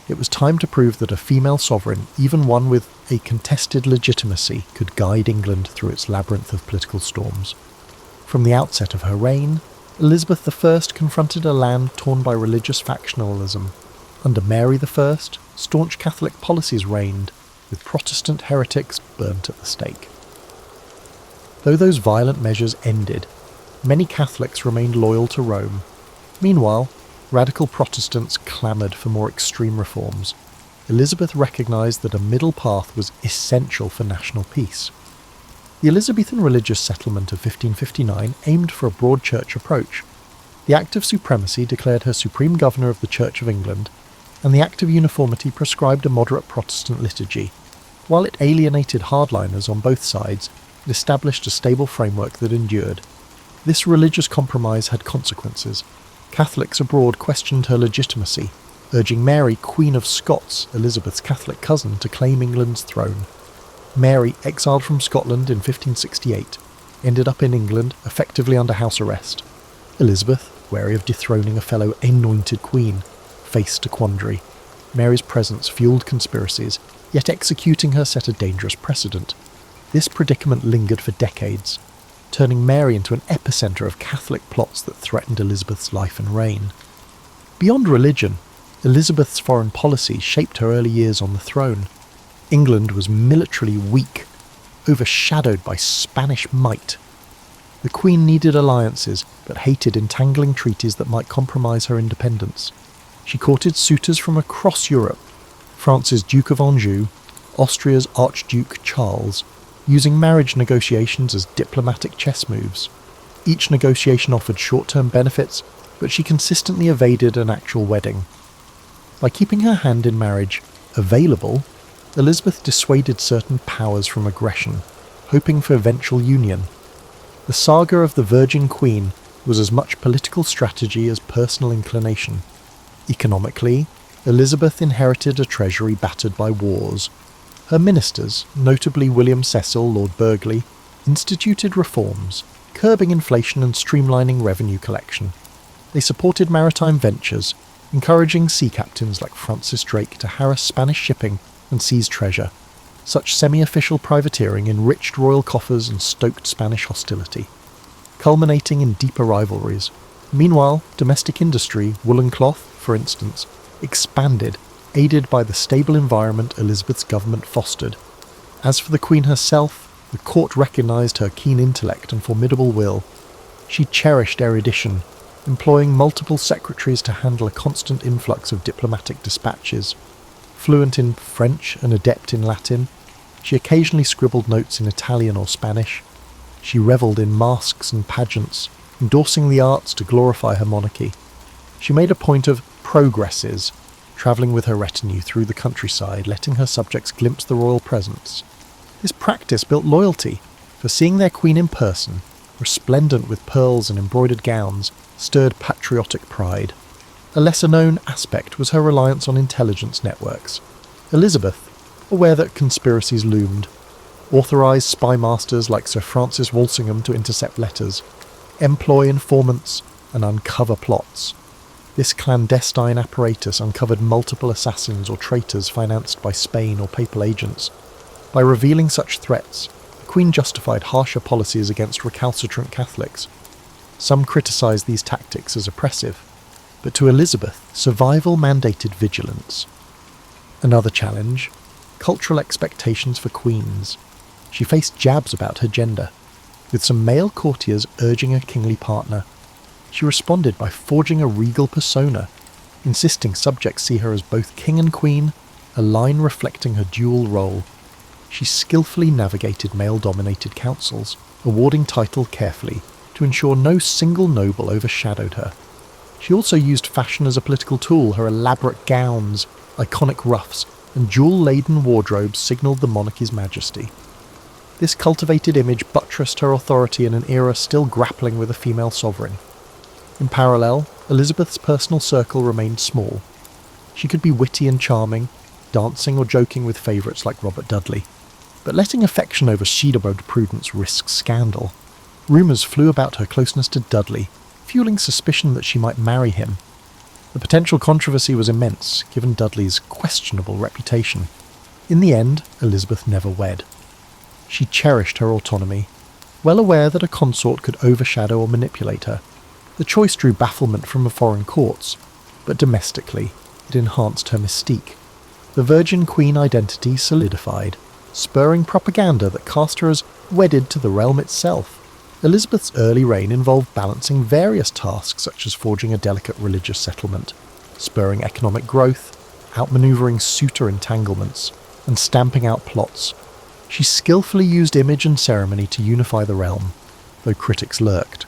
Speaker 1: it was time to prove that a female sovereign, even one with a contested legitimacy, could guide England through its labyrinth of political storms. From the outset of her reign, Elizabeth I confronted a land torn by religious factionalism. Under Mary I, staunch Catholic policies reigned, with Protestant heretics burnt at the stake. Though those violent measures ended, many Catholics remained loyal to Rome. Meanwhile, radical Protestants clamoured for more extreme reforms. Elizabeth recognised that a middle path was essential for national peace. The Elizabethan religious settlement of 1559 aimed for a broad church approach. The Act of Supremacy declared her supreme governor of the Church of England, and the Act of Uniformity prescribed a moderate Protestant liturgy. While it alienated hardliners on both sides, it established a stable framework that endured. This religious compromise had consequences. Catholics abroad questioned her legitimacy, urging Mary, Queen of Scots, Elizabeth's Catholic cousin, to claim England's throne. Mary, exiled from Scotland in 1568, ended up in England, effectively under house arrest. Elizabeth, wary of dethroning a fellow anointed queen, faced a quandary. Mary's presence fueled conspiracies, yet executing her set a dangerous precedent. This predicament lingered for decades, turning Mary into an epicentre of Catholic plots that threatened Elizabeth's life and reign. Beyond religion, Elizabeth's foreign policy shaped her early years on the throne. England was militarily weak, overshadowed by Spanish might. The Queen needed alliances, but hated entangling treaties that might compromise her independence. She courted suitors from across Europe, France's Duke of Anjou, Austria's Archduke Charles, using marriage negotiations as diplomatic chess moves. Each negotiation offered short-term benefits, but she consistently evaded an actual wedding. By keeping her hand in marriage available, Elizabeth dissuaded certain powers from aggression, hoping for eventual union. The saga of the Virgin Queen was as much political strategy as personal inclination. Economically, Elizabeth inherited a treasury battered by wars. Her ministers, notably William Cecil, Lord Burghley, instituted reforms, curbing inflation and streamlining revenue collection. They supported maritime ventures, encouraging sea captains like Francis Drake to harass Spanish shipping and seize treasure. Such semi-official privateering enriched royal coffers and stoked Spanish hostility, culminating in deeper rivalries. Meanwhile, domestic industry, woolen cloth, for instance, expanded, aided by the stable environment Elizabeth's government fostered. As for the Queen herself, the court recognised her keen intellect and formidable will. She cherished erudition, employing multiple secretaries to handle a constant influx of diplomatic dispatches. Fluent in French and adept in Latin, she occasionally scribbled notes in Italian or Spanish. She revelled in masques and pageants, endorsing the arts to glorify her monarchy. She made a point of progresses, travelling with her retinue through the countryside, letting her subjects glimpse the royal presence. This practice built loyalty, for seeing their queen in person, resplendent with pearls and embroidered gowns, stirred patriotic pride. A lesser-known aspect was her reliance on intelligence networks. Elizabeth, aware that conspiracies loomed, authorised spy masters like Sir Francis Walsingham to intercept letters, employ informants, and uncover plots. This clandestine apparatus uncovered multiple assassins or traitors financed by Spain or papal agents. By revealing such threats, the Queen justified harsher policies against recalcitrant Catholics. Some criticised these tactics as oppressive, but to Elizabeth, survival mandated vigilance. Another challenge: cultural expectations for queens. She faced jabs about her gender, with some male courtiers urging a kingly partner. She responded by forging a regal persona, insisting subjects see her as both king and queen, a line reflecting her dual role. She skillfully navigated male-dominated councils, awarding title carefully to ensure no single noble overshadowed her. She also used fashion as a political tool. Her elaborate gowns, iconic ruffs, and jewel-laden wardrobes signalled the monarchy's majesty. This cultivated image buttressed her authority in an era still grappling with a female sovereign. In parallel, Elizabeth's personal circle remained small. She could be witty and charming, dancing or joking with favourites like Robert Dudley. But letting affection overshadow prudence risks scandal. Rumours flew about her closeness to Dudley, fueling suspicion that she might marry him. The potential controversy was immense, given Dudley's questionable reputation. In the end, Elizabeth never wed. She cherished her autonomy, well aware that a consort could overshadow or manipulate her. The choice drew bafflement from the foreign courts, but domestically, it enhanced her mystique. The Virgin Queen identity solidified, spurring propaganda that cast her as wedded to the realm itself. Elizabeth's early reign involved balancing various tasks such as forging a delicate religious settlement, spurring economic growth, outmanoeuvring suitor entanglements, and stamping out plots. She skillfully used image and ceremony to unify the realm, though critics lurked.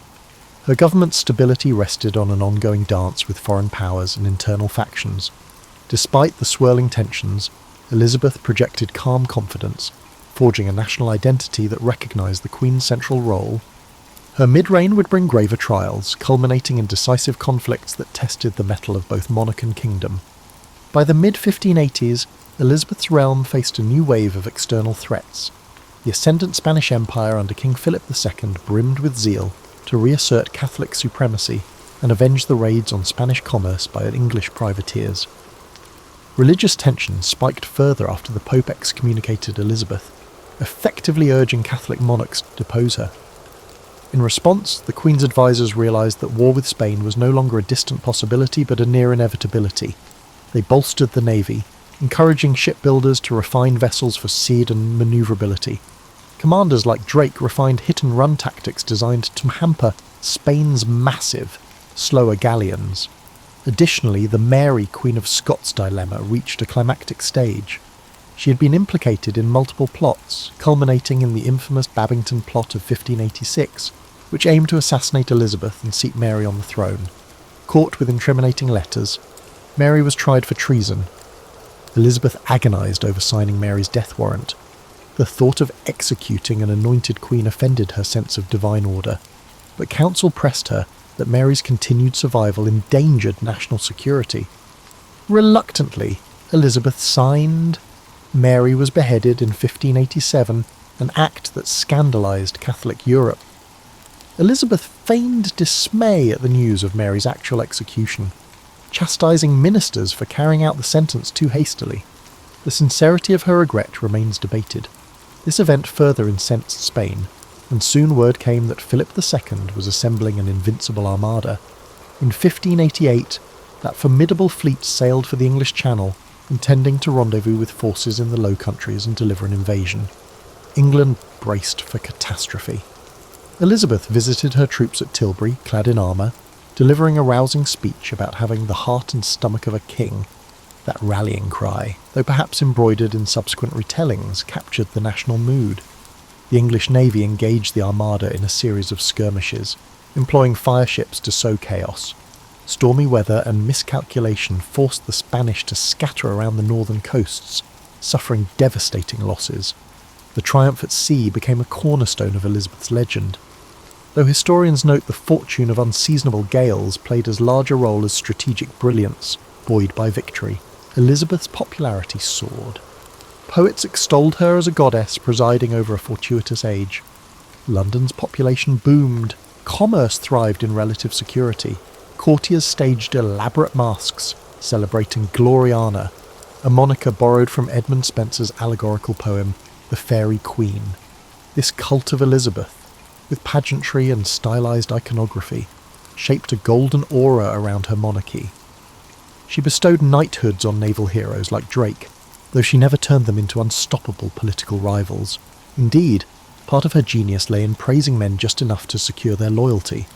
Speaker 1: Her government's stability rested on an ongoing dance with foreign powers and internal factions. Despite the swirling tensions, Elizabeth projected calm confidence, forging a national identity that recognised the Queen's central role. Her mid-reign would bring graver trials, culminating in decisive conflicts that tested the mettle of both monarch and kingdom. By the mid-1580s, Elizabeth's realm faced a new wave of external threats. The ascendant Spanish Empire under King Philip II brimmed with zeal to reassert Catholic supremacy and avenge the raids on Spanish commerce by English privateers. Religious tensions spiked further after the Pope excommunicated Elizabeth, effectively urging Catholic monarchs to depose her. In response, the Queen's advisors realised that war with Spain was no longer a distant possibility but a near inevitability. They bolstered the navy, encouraging shipbuilders to refine vessels for speed and manoeuvrability. Commanders like Drake refined hit-and-run tactics designed to hamper Spain's massive, slower galleons. Additionally, the Mary, Queen of Scots dilemma reached a climactic stage. She had been implicated in multiple plots, culminating in the infamous Babington plot of 1586, which aimed to assassinate Elizabeth and seat Mary on the throne. Caught with incriminating letters, Mary was tried for treason. Elizabeth agonised over signing Mary's death warrant. The thought of executing an anointed queen offended her sense of divine order, but counsel pressed her that Mary's continued survival endangered national security. Reluctantly, Elizabeth signed. Mary was beheaded in 1587, an act that scandalised Catholic Europe. Elizabeth feigned dismay at the news of Mary's actual execution, chastising ministers for carrying out the sentence too hastily. The sincerity of her regret remains debated. This event further incensed Spain, and soon word came that Philip II was assembling an invincible armada. In 1588, that formidable fleet sailed for the English Channel, intending to rendezvous with forces in the Low Countries and deliver an invasion. England braced for catastrophe. Elizabeth visited her troops at Tilbury, clad in armour, delivering a rousing speech about having the heart and stomach of a king. That rallying cry, though perhaps embroidered in subsequent retellings, captured the national mood. The English Navy engaged the Armada in a series of skirmishes, employing fireships to sow chaos. Stormy weather and miscalculation forced the Spanish to scatter around the northern coasts, suffering devastating losses. The triumph at sea became a cornerstone of Elizabeth's legend, though historians note the fortune of unseasonable gales played as large a role as strategic brilliance, buoyed by victory. Elizabeth's popularity soared. Poets extolled her as a goddess presiding over a fortuitous age. London's population boomed. Commerce thrived in relative security. Courtiers staged elaborate masques, celebrating Gloriana, a moniker borrowed from Edmund Spenser's allegorical poem, The Fairy Queen. This cult of Elizabeth, with pageantry and stylized iconography, shaped a golden aura around her monarchy. She bestowed knighthoods on naval heroes like Drake, though she never turned them into unstoppable political rivals. Indeed, part of her genius lay in praising men just enough to secure their loyalty,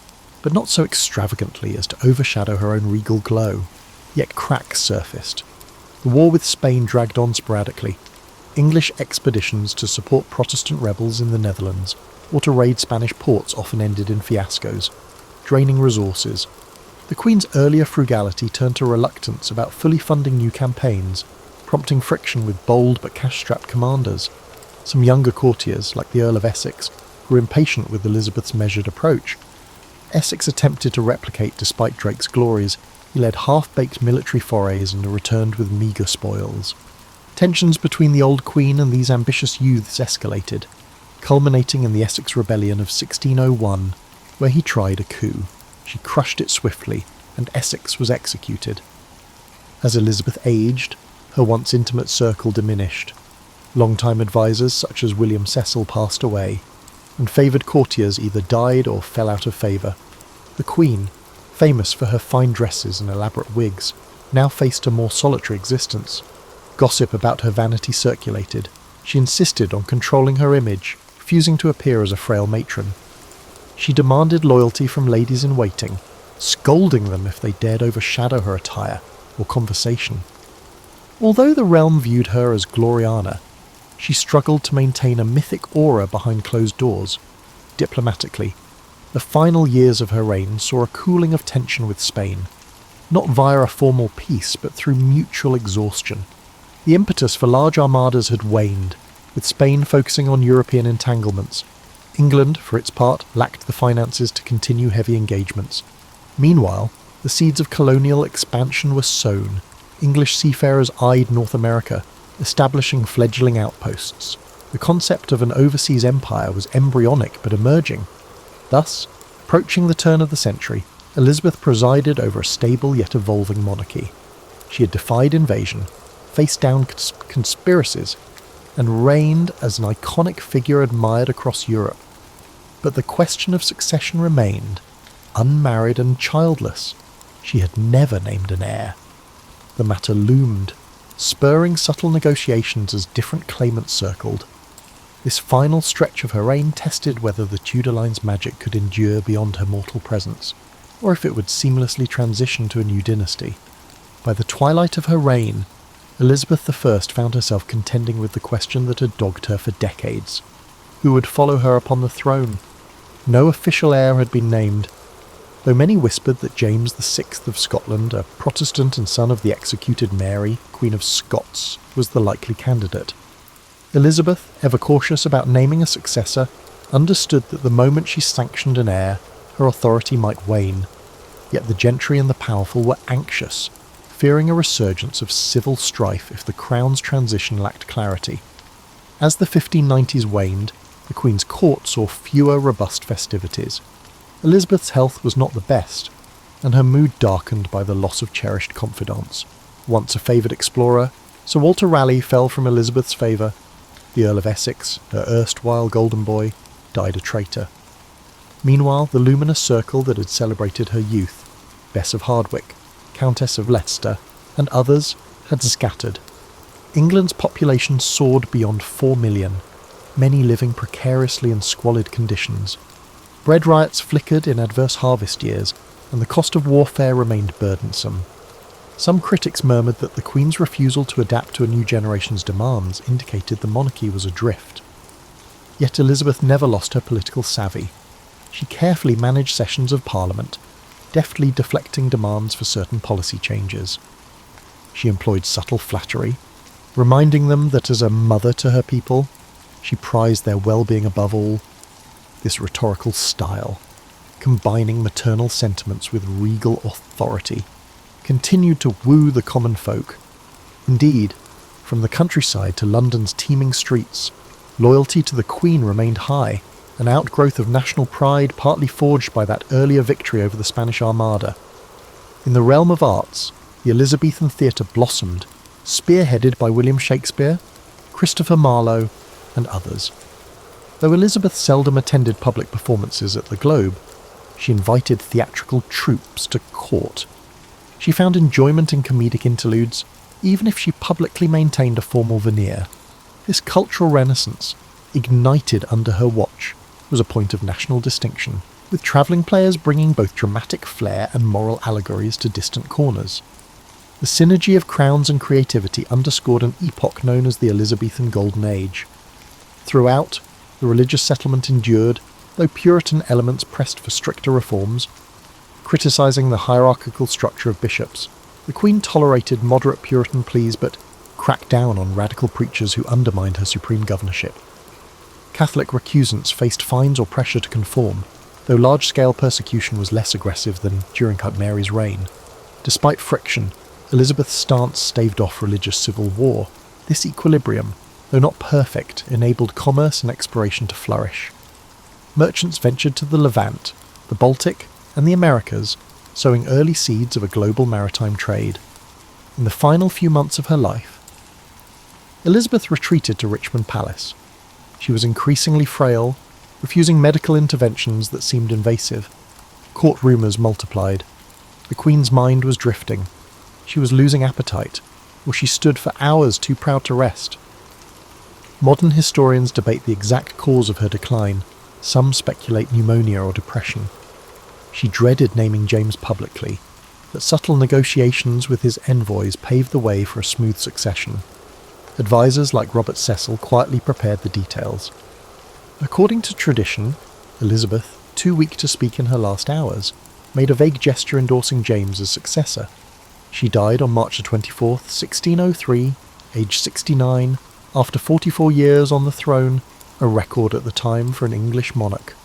Speaker 1: but not so extravagantly as to overshadow her own regal glow. Yet cracks surfaced. The war with Spain dragged on sporadically. English expeditions to support Protestant rebels in the Netherlands or to raid Spanish ports often ended in fiascos, draining resources. The Queen's earlier frugality turned to reluctance about fully funding new campaigns, prompting friction with bold but cash-strapped commanders. Some younger courtiers, like the Earl of Essex, were impatient with Elizabeth's measured approach. Essex attempted to replicate despite Drake's glories. He led half-baked military forays and returned with meagre spoils. Tensions between the old Queen and these ambitious youths escalated, culminating in the Essex Rebellion of 1601, where he tried a coup. She crushed it swiftly, and Essex was executed. As Elizabeth aged, her once intimate circle diminished. Long-time advisers such as William Cecil passed away, and favoured courtiers either died or fell out of favour. The Queen, famous for her fine dresses and elaborate wigs, now faced a more solitary existence. Gossip about her vanity circulated. She insisted on controlling her image, refusing to appear as a frail matron. She demanded loyalty from ladies-in-waiting, scolding them if they dared overshadow her attire or conversation. Although the realm viewed her as Gloriana, she struggled to maintain a mythic aura behind closed doors. Diplomatically, the final years of her reign saw a cooling of tension with Spain, not via a formal peace but through mutual exhaustion. The impetus for large armadas had waned, with Spain focusing on European entanglements. England, for its part, lacked the finances to continue heavy engagements. Meanwhile, the seeds of colonial expansion were sown. English seafarers eyed North America, establishing fledgling outposts. The concept of an overseas empire was embryonic but emerging. Thus, approaching the turn of the century, Elizabeth presided over a stable yet evolving monarchy. She had defied invasion, faced down conspiracies, and reigned as an iconic figure admired across Europe. But the question of succession remained, unmarried and childless. She had never named an heir. The matter loomed, spurring subtle negotiations as different claimants circled. This final stretch of her reign tested whether the Tudor line's magic could endure beyond her mortal presence, or if it would seamlessly transition to a new dynasty. By the twilight of her reign, Elizabeth I found herself contending with the question that had dogged her for decades. Who would follow her upon the throne? No official heir had been named, though many whispered that James VI of Scotland, a Protestant and son of the executed Mary, Queen of Scots, was the likely candidate. Elizabeth, ever cautious about naming a successor, understood that the moment she sanctioned an heir, her authority might wane. Yet the gentry and the powerful were anxious, fearing a resurgence of civil strife if the crown's transition lacked clarity. As the 1590s waned, the Queen's court saw fewer robust festivities. Elizabeth's health was not the best, and her mood darkened by the loss of cherished confidants. Once a favoured explorer, Sir Walter Raleigh fell from Elizabeth's favour. The Earl of Essex, her erstwhile golden boy, died a traitor. Meanwhile, the luminous circle that had celebrated her youth, Bess of Hardwicke, Countess of Leicester, and others, had scattered. England's population soared beyond 4 million, many living precariously in squalid conditions. Bread riots flickered in adverse harvest years, and the cost of warfare remained burdensome. Some critics murmured that the Queen's refusal to adapt to a new generation's demands indicated the monarchy was adrift. Yet Elizabeth never lost her political savvy. She carefully managed sessions of Parliament, deftly deflecting demands for certain policy changes. She employed subtle flattery, reminding them that as a mother to her people, she prized their well-being above all. This rhetorical style, combining maternal sentiments with regal authority, continued to woo the common folk. Indeed, from the countryside to London's teeming streets, loyalty to the Queen remained high, an outgrowth of national pride partly forged by that earlier victory over the Spanish Armada. In the realm of arts, the Elizabethan theatre blossomed, spearheaded by William Shakespeare, Christopher Marlowe, and others. Though Elizabeth seldom attended public performances at the Globe, she invited theatrical troupes to court. She found enjoyment in comedic interludes, even if she publicly maintained a formal veneer. This cultural renaissance, ignited under her watch, was a point of national distinction, with travelling players bringing both dramatic flair and moral allegories to distant corners. The synergy of crowns and creativity underscored an epoch known as the Elizabethan Golden Age. Throughout, the religious settlement endured, though Puritan elements pressed for stricter reforms. Criticising the hierarchical structure of bishops, the Queen tolerated moderate Puritan pleas but cracked down on radical preachers who undermined her supreme governorship. Catholic recusants faced fines or pressure to conform, though large-scale persecution was less aggressive than during Mary's reign. Despite friction, Elizabeth's stance staved off religious civil war. This equilibrium, though not perfect, enabled commerce and exploration to flourish. Merchants ventured to the Levant, the Baltic, and the Americas, sowing early seeds of a global maritime trade. In the final few months of her life, Elizabeth retreated to Richmond Palace. She was increasingly frail, refusing medical interventions that seemed invasive. Court rumours multiplied. The Queen's mind was drifting. She was losing appetite, or she stood for hours too proud to rest. Modern historians debate the exact cause of her decline. Some speculate pneumonia or depression. She dreaded naming James publicly, but subtle negotiations with his envoys paved the way for a smooth succession. Advisors like Robert Cecil quietly prepared the details. According to tradition, Elizabeth, too weak to speak in her last hours, made a vague gesture endorsing James as successor. She died on March 24, 1603, aged 69, after 44 years on the throne, a record at the time for an English monarch.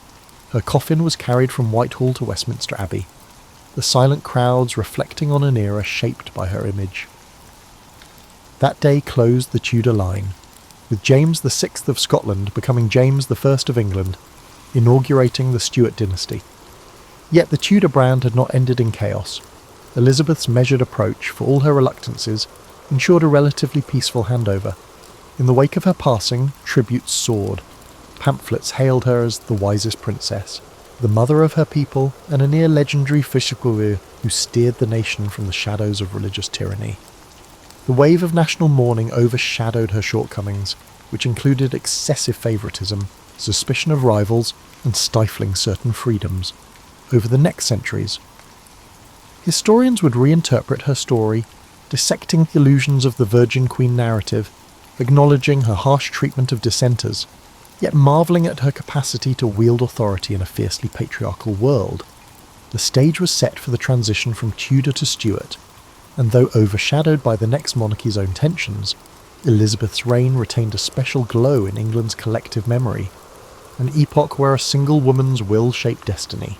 Speaker 1: Her coffin was carried from Whitehall to Westminster Abbey, the silent crowds reflecting on an era shaped by her image. That day closed the Tudor line, with James VI of Scotland becoming James I of England, inaugurating the Stuart dynasty. Yet the Tudor brand had not ended in chaos. Elizabeth's measured approach, for all her reluctances, ensured a relatively peaceful handover. In the wake of her passing, tributes soared. Pamphlets hailed her as the wisest princess, the mother of her people, and a near-legendary figure who steered the nation from the shadows of religious tyranny. The wave of national mourning overshadowed her shortcomings, which included excessive favouritism, suspicion of rivals, and stifling certain freedoms. Over the next centuries, historians would reinterpret her story, dissecting the illusions of the Virgin Queen narrative, acknowledging her harsh treatment of dissenters, yet marvelling at her capacity to wield authority in a fiercely patriarchal world. The stage was set for the transition from Tudor to Stuart, and though overshadowed by the next monarchy's own tensions, Elizabeth's reign retained a special glow in England's collective memory, an epoch where a single woman's will shaped destiny.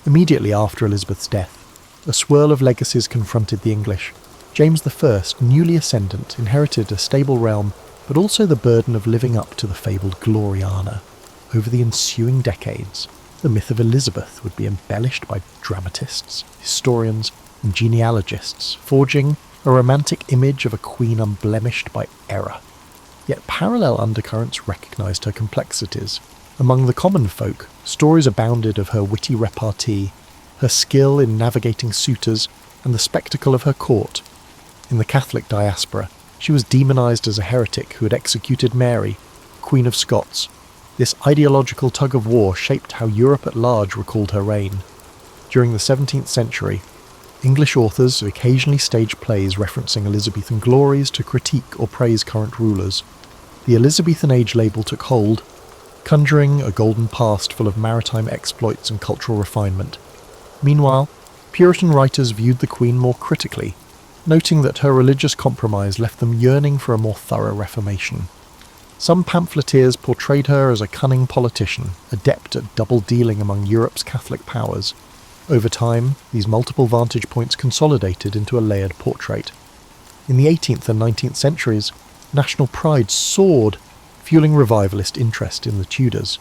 Speaker 1: Immediately after Elizabeth's death, a swirl of legacies confronted the English. James I, newly ascendant, inherited a stable realm, but also the burden of living up to the fabled Gloriana. Over the ensuing decades, the myth of Elizabeth would be embellished by dramatists, historians, and genealogists, forging a romantic image of a queen unblemished by error. Yet parallel undercurrents recognised her complexities. Among the common folk, stories abounded of her witty repartee, her skill in navigating suitors, and the spectacle of her court. In the Catholic diaspora, she was demonised as a heretic who had executed Mary, Queen of Scots. This ideological tug-of-war shaped how Europe at large recalled her reign. During the 17th century, English authors occasionally staged plays referencing Elizabethan glories to critique or praise current rulers. The Elizabethan Age label took hold, conjuring a golden past full of maritime exploits and cultural refinement. Meanwhile, Puritan writers viewed the Queen more critically, noting that her religious compromise left them yearning for a more thorough reformation. Some pamphleteers portrayed her as a cunning politician, adept at double-dealing among Europe's Catholic powers. Over time, these multiple vantage points consolidated into a layered portrait. In the 18th and 19th centuries, national pride soared, fueling revivalist interest in the Tudors.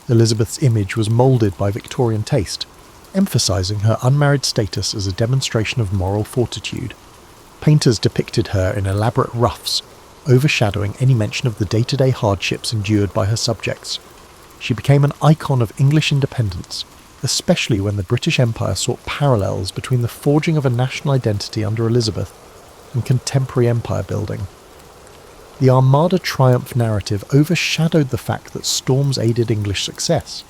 Speaker 1: Elizabeth's image was moulded by Victorian taste, emphasising her unmarried status as a demonstration of moral fortitude. Painters depicted her in elaborate ruffs, overshadowing any mention of the day-to-day hardships endured by her subjects. She became an icon of English independence, especially when the British Empire sought parallels between the forging of a national identity under Elizabeth and contemporary empire building. The Armada triumph narrative overshadowed the fact that storms aided English success.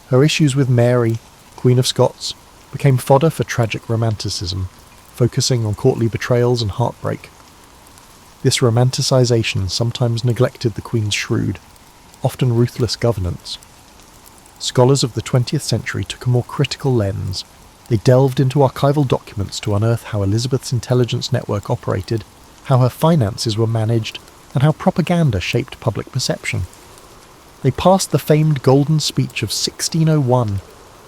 Speaker 1: Her issues with Mary, Queen of Scots, became fodder for tragic romanticism, focusing on courtly betrayals and heartbreak. This romanticisation sometimes neglected the Queen's shrewd, often ruthless governance. Scholars of the 20th century took a more critical lens. They delved into archival documents to unearth how Elizabeth's intelligence network operated, how her finances were managed, and how propaganda shaped public perception. They passed the famed Golden Speech of 1601,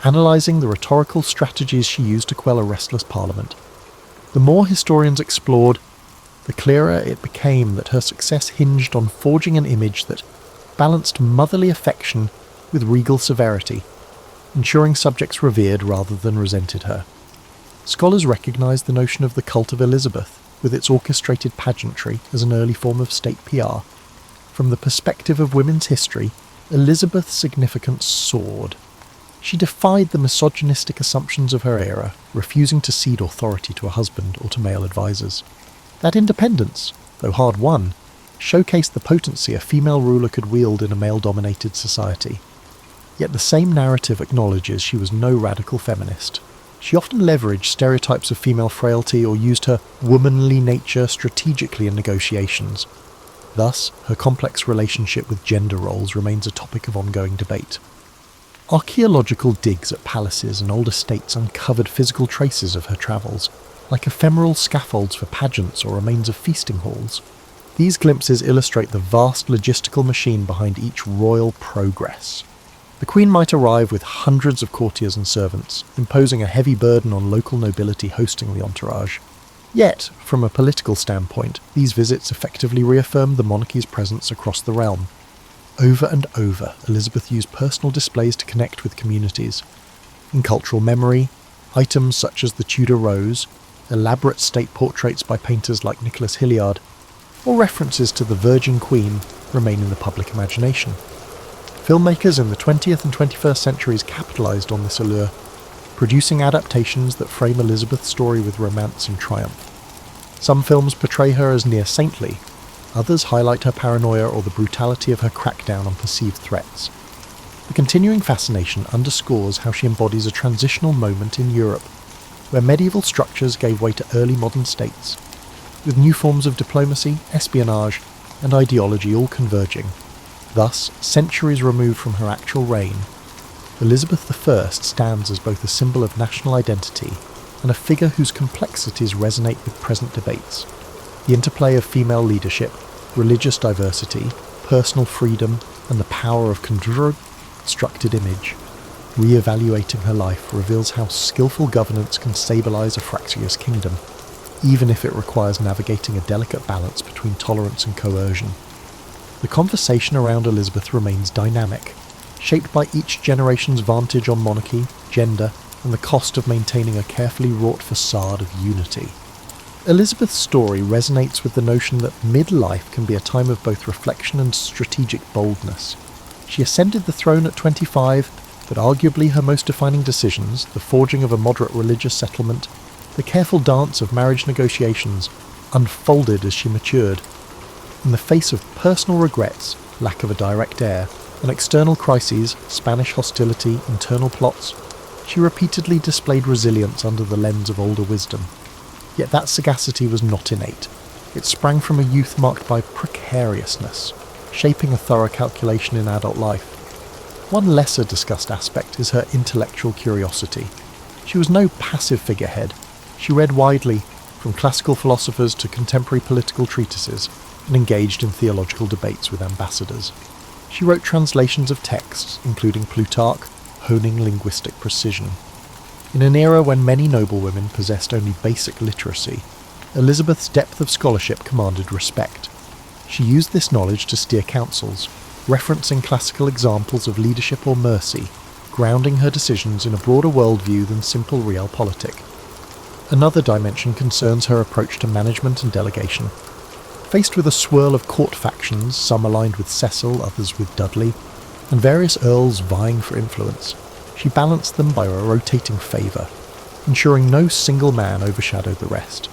Speaker 1: analysing the rhetorical strategies she used to quell a restless parliament. The more historians explored, the clearer it became that her success hinged on forging an image that balanced motherly affection with regal severity, ensuring subjects revered rather than resented her. Scholars recognise the notion of the cult of Elizabeth, with its orchestrated pageantry, as an early form of state PR. From the perspective of women's history, Elizabeth's significance soared. She defied the misogynistic assumptions of her era, refusing to cede authority to a husband or to male advisors. That independence, though hard won, showcased the potency a female ruler could wield in a male-dominated society. Yet the same narrative acknowledges she was no radical feminist. She often leveraged stereotypes of female frailty or used her womanly nature strategically in negotiations. Thus, her complex relationship with gender roles remains a topic of ongoing debate. Archaeological digs at palaces and old estates uncovered physical traces of her travels, like ephemeral scaffolds for pageants or remains of feasting halls. These glimpses illustrate the vast logistical machine behind each royal progress. The Queen might arrive with hundreds of courtiers and servants, imposing a heavy burden on local nobility hosting the entourage. Yet, from a political standpoint, these visits effectively reaffirmed the monarchy's presence across the realm. Over and over, Elizabeth used personal displays to connect with communities. In cultural memory, items such as the Tudor Rose, elaborate state portraits by painters like Nicholas Hilliard, or references to the Virgin Queen remain in the public imagination. Filmmakers in the 20th and 21st centuries capitalised on this allure, producing adaptations that frame Elizabeth's story with romance and triumph. Some films portray her as near saintly, others highlight her paranoia or the brutality of her crackdown on perceived threats. The continuing fascination underscores how she embodies a transitional moment in Europe, where medieval structures gave way to early modern states, with new forms of diplomacy, espionage, and ideology all converging. Thus, centuries removed from her actual reign, Elizabeth I stands as both a symbol of national identity and a figure whose complexities resonate with present debates. The interplay of female leadership, religious diversity, personal freedom, and the power of constructed image. Re-evaluating her life reveals how skillful governance can stabilise a fractious kingdom, even if it requires navigating a delicate balance between tolerance and coercion. The conversation around Elizabeth remains dynamic, shaped by each generation's vantage on monarchy, gender, and the cost of maintaining a carefully wrought facade of unity. Elizabeth's story resonates with the notion that midlife can be a time of both reflection and strategic boldness. She ascended the throne at 25, but arguably her most defining decisions, the forging of a moderate religious settlement, the careful dance of marriage negotiations, unfolded as she matured. In the face of personal regrets, lack of a direct heir, and external crises, Spanish hostility, internal plots, she repeatedly displayed resilience under the lens of older wisdom. Yet that sagacity was not innate. It sprang from a youth marked by precariousness, shaping a thorough calculation in adult life. One lesser discussed aspect is her intellectual curiosity. She was no passive figurehead. She read widely, from classical philosophers to contemporary political treatises, and engaged in theological debates with ambassadors. She wrote translations of texts, including Plutarch, honing linguistic precision. In an era when many noblewomen possessed only basic literacy, Elizabeth's depth of scholarship commanded respect. She used this knowledge to steer councils, referencing classical examples of leadership or mercy, grounding her decisions in a broader worldview than simple realpolitik. Another dimension concerns her approach to management and delegation. Faced with a swirl of court factions, some aligned with Cecil, others with Dudley, and various earls vying for influence, she balanced them by a rotating favour, ensuring no single man overshadowed the rest.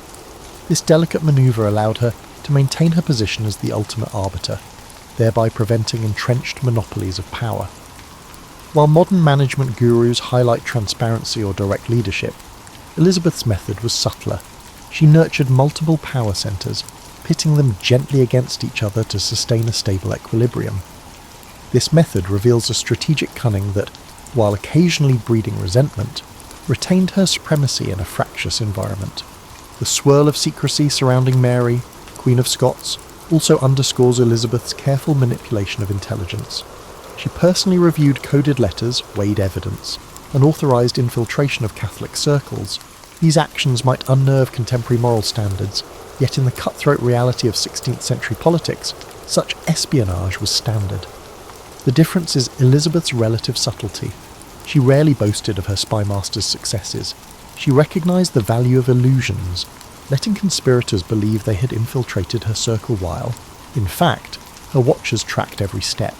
Speaker 1: This delicate manoeuvre allowed her to maintain her position as the ultimate arbiter, thereby preventing entrenched monopolies of power. While modern management gurus highlight transparency or direct leadership, Elizabeth's method was subtler. She nurtured multiple power centres, pitting them gently against each other to sustain a stable equilibrium. This method reveals a strategic cunning that, while occasionally breeding resentment, retained her supremacy in a fractious environment. The swirl of secrecy surrounding Mary, Queen of Scots, also underscores Elizabeth's careful manipulation of intelligence. She personally reviewed coded letters, weighed evidence, and authorised infiltration of Catholic circles. These actions might unnerve contemporary moral standards, yet in the cutthroat reality of 16th century politics, such espionage was standard. The difference is Elizabeth's relative subtlety. She rarely boasted of her spymaster's successes. She recognised the value of illusions, letting conspirators believe they had infiltrated her circle while, in fact, her watchers tracked every step.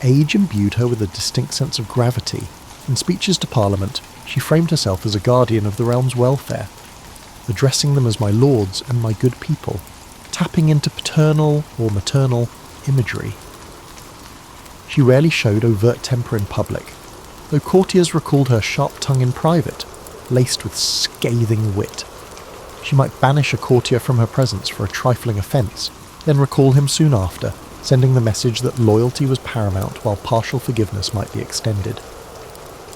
Speaker 1: Age imbued her with a distinct sense of gravity. In speeches to Parliament, she framed herself as a guardian of the realm's welfare, addressing them as my lords and my good people, tapping into paternal or maternal imagery. She rarely showed overt temper in public, though courtiers recalled her sharp tongue in private, laced with scathing wit. She might banish a courtier from her presence for a trifling offence, then recall him soon after, sending the message that loyalty was paramount while partial forgiveness might be extended.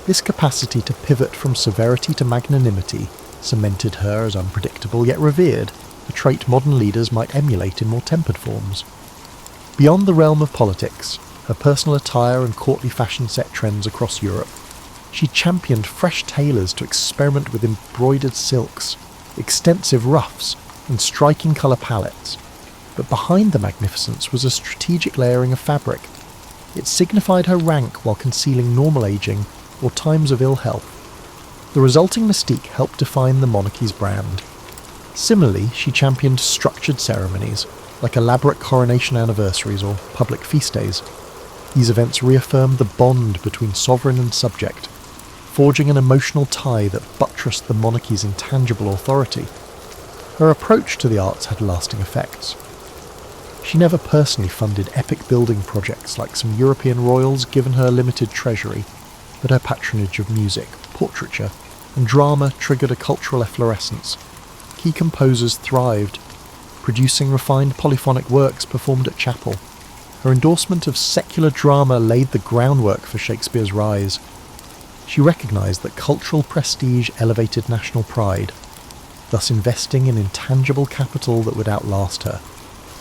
Speaker 1: This capacity to pivot from severity to magnanimity cemented her as unpredictable yet revered, a trait modern leaders might emulate in more tempered forms. Beyond the realm of politics, her personal attire and courtly fashion set trends across Europe. She championed fresh tailors to experiment with embroidered silks, extensive ruffs, and striking colour palettes. But behind the magnificence was a strategic layering of fabric. It signified her rank while concealing normal ageing or times of ill health. The resulting mystique helped define the monarchy's brand. Similarly, she championed structured ceremonies, like elaborate coronation anniversaries or public feast days. These events reaffirmed the bond between sovereign and subject, forging an emotional tie that buttressed the monarchy's intangible authority. Her approach to the arts had lasting effects. She never personally funded epic building projects like some European royals given her limited treasury, but her patronage of music, portraiture, and drama triggered a cultural efflorescence. Key composers thrived, producing refined polyphonic works performed at chapel. Her endorsement of secular drama laid the groundwork for Shakespeare's rise. She recognised that cultural prestige elevated national pride, thus investing in intangible capital that would outlast her.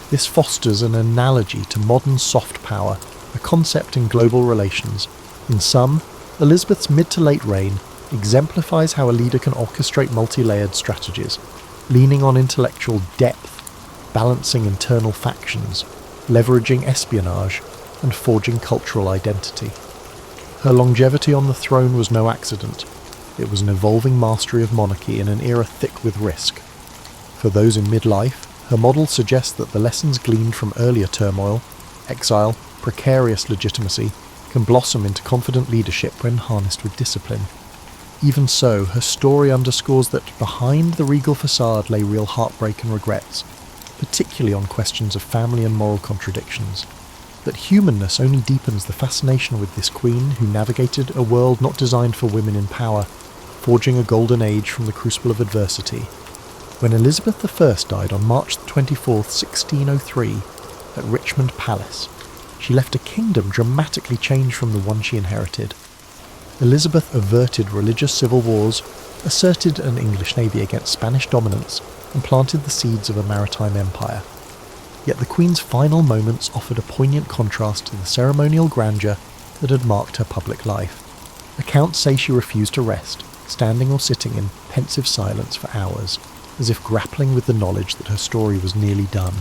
Speaker 1: This fosters an analogy to modern soft power, a concept in global relations. In sum, Elizabeth's mid to late reign exemplifies how a leader can orchestrate multi-layered strategies, leaning on intellectual depth, balancing internal factions, leveraging espionage, and forging cultural identity. Her longevity on the throne was no accident. It was an evolving mastery of monarchy in an era thick with risk. For those in midlife, her model suggests that the lessons gleaned from earlier turmoil, exile, precarious legitimacy, can blossom into confident leadership when harnessed with discipline. Even so, her story underscores that behind the regal facade lay real heartbreak and regrets, particularly on questions of family and moral contradictions. That humanness only deepens the fascination with this queen who navigated a world not designed for women in power, forging a golden age from the crucible of adversity. When Elizabeth I died on March 24, 1603, at Richmond Palace, she left a kingdom dramatically changed from the one she inherited. Elizabeth averted religious civil wars, asserted an English navy against Spanish dominance, and planted the seeds of a maritime empire. Yet the Queen's final moments offered a poignant contrast to the ceremonial grandeur that had marked her public life. Accounts say she refused to rest, standing or sitting in pensive silence for hours, as if grappling with the knowledge that her story was nearly done.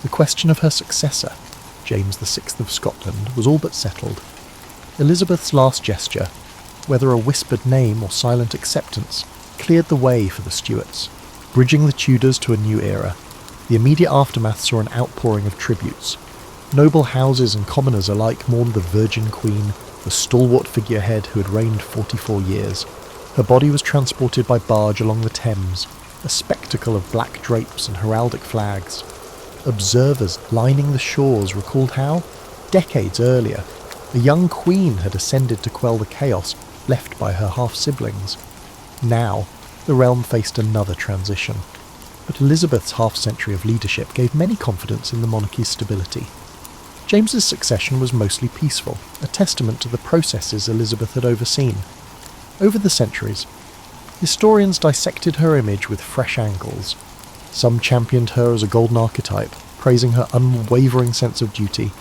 Speaker 1: The question of her successor, James VI of Scotland, was all but settled. Elizabeth's last gesture, whether a whispered name or silent acceptance, cleared the way for the Stuarts, bridging the Tudors to a new era. The immediate aftermath saw an outpouring of tributes. Noble houses and commoners alike mourned the Virgin Queen, the stalwart figurehead who had reigned 44 years. Her body was transported by barge along the Thames, a spectacle of black drapes and heraldic flags. observers lining the shores recalled how, decades earlier, a young queen had ascended to quell the chaos left by her half-siblings. Now, the realm faced another transition, but Elizabeth's half-century of leadership gave many confidence in the monarchy's stability. James's succession was mostly peaceful, a testament to the processes Elizabeth had overseen. Over the centuries, historians dissected her image with fresh angles. Some championed her as a golden archetype, praising her unwavering sense of duty.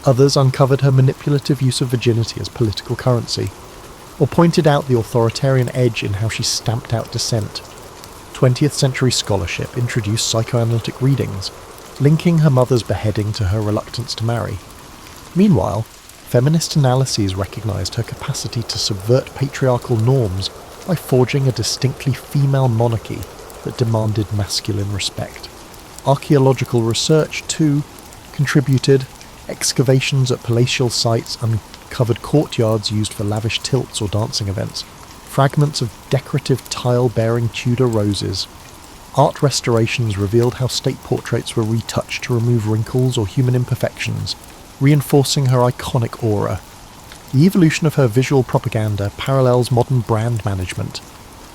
Speaker 1: Others uncovered her manipulative use of virginity as political currency, or pointed out the authoritarian edge in how she stamped out dissent. 20th century scholarship introduced psychoanalytic readings, linking her mother's beheading to her reluctance to marry. Meanwhile, feminist analyses recognised her capacity to subvert patriarchal norms by forging a distinctly female monarchy that demanded masculine respect. Archaeological research, too, contributed. Excavations at palatial sites uncovered courtyards used for lavish tilts or dancing events, fragments of decorative tile-bearing Tudor roses. Art restorations revealed how state portraits were retouched to remove wrinkles or human imperfections, reinforcing her iconic aura. The evolution of her visual propaganda parallels modern brand management,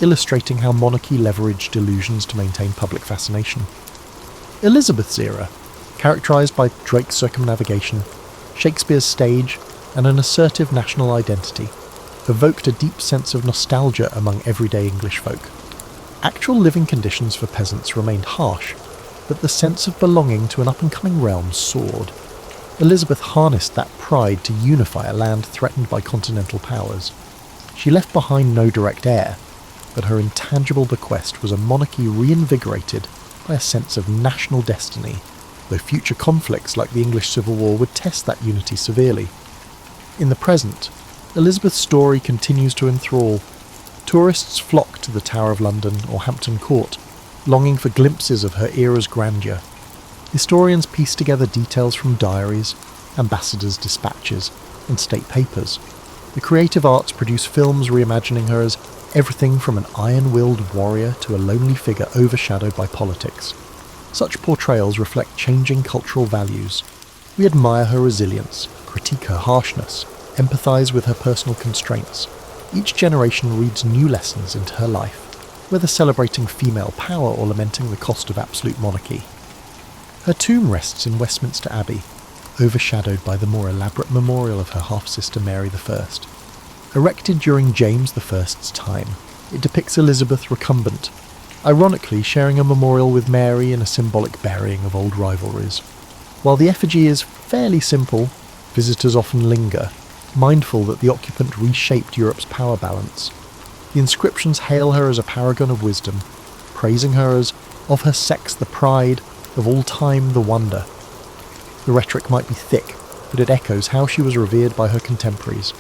Speaker 1: illustrating how monarchy leveraged illusions to maintain public fascination. Elizabeth's era, characterised by Drake's circumnavigation, Shakespeare's stage, and an assertive national identity, evoked a deep sense of nostalgia among everyday English folk. Actual living conditions for peasants remained harsh, but the sense of belonging to an up-and-coming realm soared. Elizabeth harnessed that pride to unify a land threatened by continental powers. She left behind no direct heir, but her intangible bequest was a monarchy reinvigorated by a sense of national destiny, though future conflicts like the English Civil War would test that unity severely. In the present, Elizabeth's story continues to enthrall. Tourists flock to the Tower of London or Hampton Court, longing for glimpses of her era's grandeur. Historians piece together details from diaries, ambassadors' dispatches, and state papers. The creative arts produce films reimagining her as everything from an iron-willed warrior to a lonely figure overshadowed by politics. Such portrayals reflect changing cultural values. We admire her resilience, critique her harshness, empathise with her personal constraints. Each generation reads new lessons into her life, whether celebrating female power or lamenting the cost of absolute monarchy. Her tomb rests in Westminster Abbey, overshadowed by the more elaborate memorial of her half-sister Mary I. Erected during James I's time, it depicts Elizabeth recumbent, ironically sharing a memorial with Mary in a symbolic burying of old rivalries. While the effigy is fairly simple, visitors often linger, mindful that the occupant reshaped Europe's power balance. The inscriptions hail her as a paragon of wisdom, praising her as, of her sex the pride, of all time the wonder. The rhetoric might be thick, but it echoes how she was revered by her contemporaries.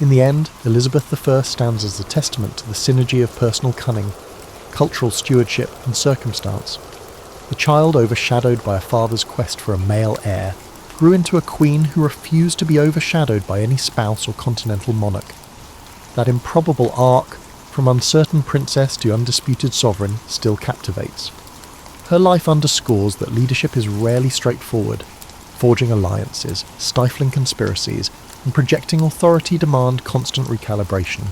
Speaker 1: In the end, Elizabeth I stands as a testament to the synergy of personal cunning, cultural stewardship, and circumstance. The child overshadowed by a father's quest for a male heir grew into a queen who refused to be overshadowed by any spouse or continental monarch. That improbable arc, from uncertain princess to undisputed sovereign, still captivates. Her life underscores that leadership is rarely straightforward, forging alliances, stifling conspiracies, and projecting authority demand constant recalibration.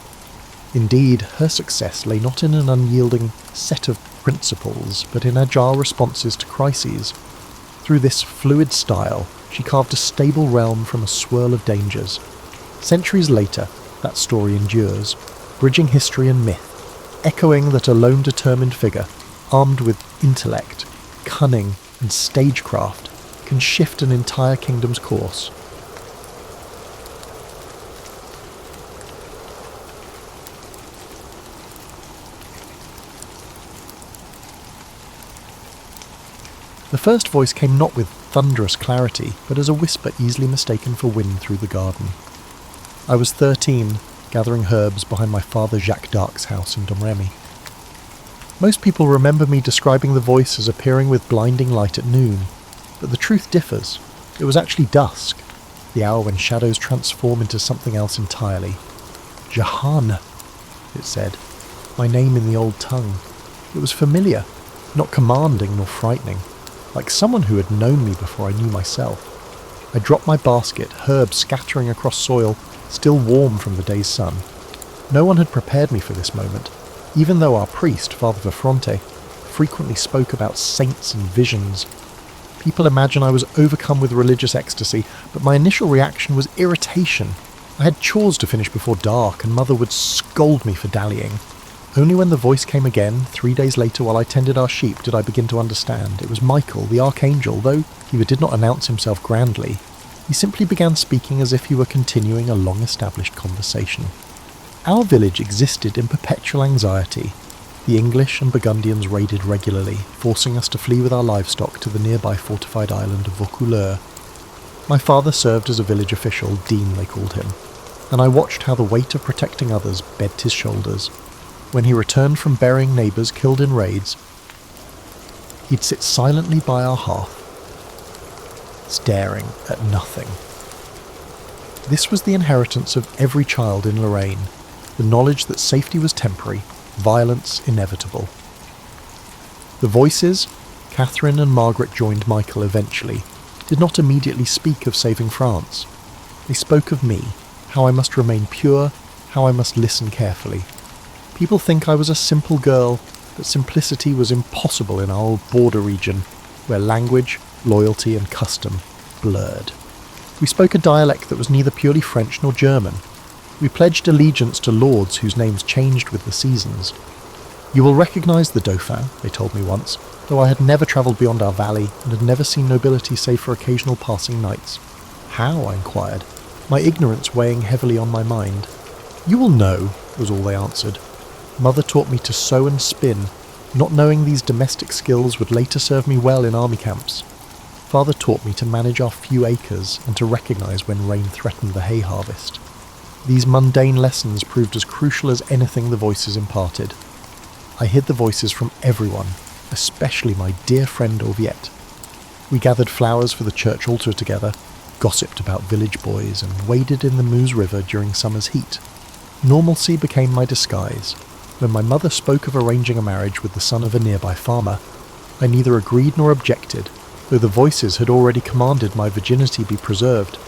Speaker 1: Indeed, her success lay not in an unyielding set of principles, but in agile responses to crises. Through this fluid style, she carved a stable realm from a swirl of dangers. Centuries later, that story endures, bridging history and myth, echoing that a lone determined figure, armed with intellect, cunning, and stagecraft, can shift an entire kingdom's course. The first voice came not with thunderous clarity, but as a whisper easily mistaken for wind through the garden. I was 13, gathering herbs behind my father Jacques d'Arc's house in Domremy. Most people remember me describing the voice as appearing with blinding light at noon, but the truth differs. It was actually dusk, the hour when shadows transform into something else entirely. Jahan, it said, my name in the old tongue. It was familiar, not commanding nor frightening. like someone who had known me before I knew myself. I dropped my basket, herbs scattering across soil, still warm from the day's sun. No one had prepared me for this moment, even though our priest, Father Verfronte, frequently spoke about saints and visions. People imagine I was overcome with religious ecstasy, but my initial reaction was irritation. I had chores to finish before dark, and Mother would scold me for dallying. Only when the voice came again, 3 days later while I tended our sheep, did I begin to understand. It was Michael, the archangel, though he did not announce himself grandly. He simply began speaking as if he were continuing a long-established conversation. Our village existed in perpetual anxiety. The English and Burgundians raided regularly, forcing us to flee with our livestock to the nearby fortified island of Vaucouleurs. My father served as a village official, Dean they called him, and I watched how the weight of protecting others bent his shoulders. When he returned from burying neighbours killed in raids, he'd sit silently by our hearth, staring at nothing. This was the inheritance of every child in Lorraine, the knowledge that safety was temporary, violence inevitable. The voices, Catherine and Margaret joined Michael eventually, did not immediately speak of saving France. They spoke of me, how I must remain pure, how I must listen carefully. People think I was a simple girl, but simplicity was impossible in our old border region, where language, loyalty and custom blurred. We spoke a dialect that was neither purely French nor German. We pledged allegiance to lords whose names changed with the seasons. You will recognise the Dauphin, they told me once, though I had never travelled beyond our valley and had never seen nobility save for occasional passing knights. How? I inquired, my ignorance weighing heavily on my mind. You will know, was all they answered. Mother taught me to sew and spin, not knowing these domestic skills would later serve me well in army camps. Father taught me to manage our few acres and to recognise when rain threatened the hay harvest. These mundane lessons proved as crucial as anything the voices imparted. I hid the voices from everyone, especially my dear friend Orviette. We gathered flowers for the church altar together, gossiped about village boys, and waded in the Meuse River during summer's heat. Normalcy became my disguise. When my mother spoke of arranging a marriage with the son of a nearby farmer, I neither agreed nor objected, though the voices had already commanded my virginity be preserved.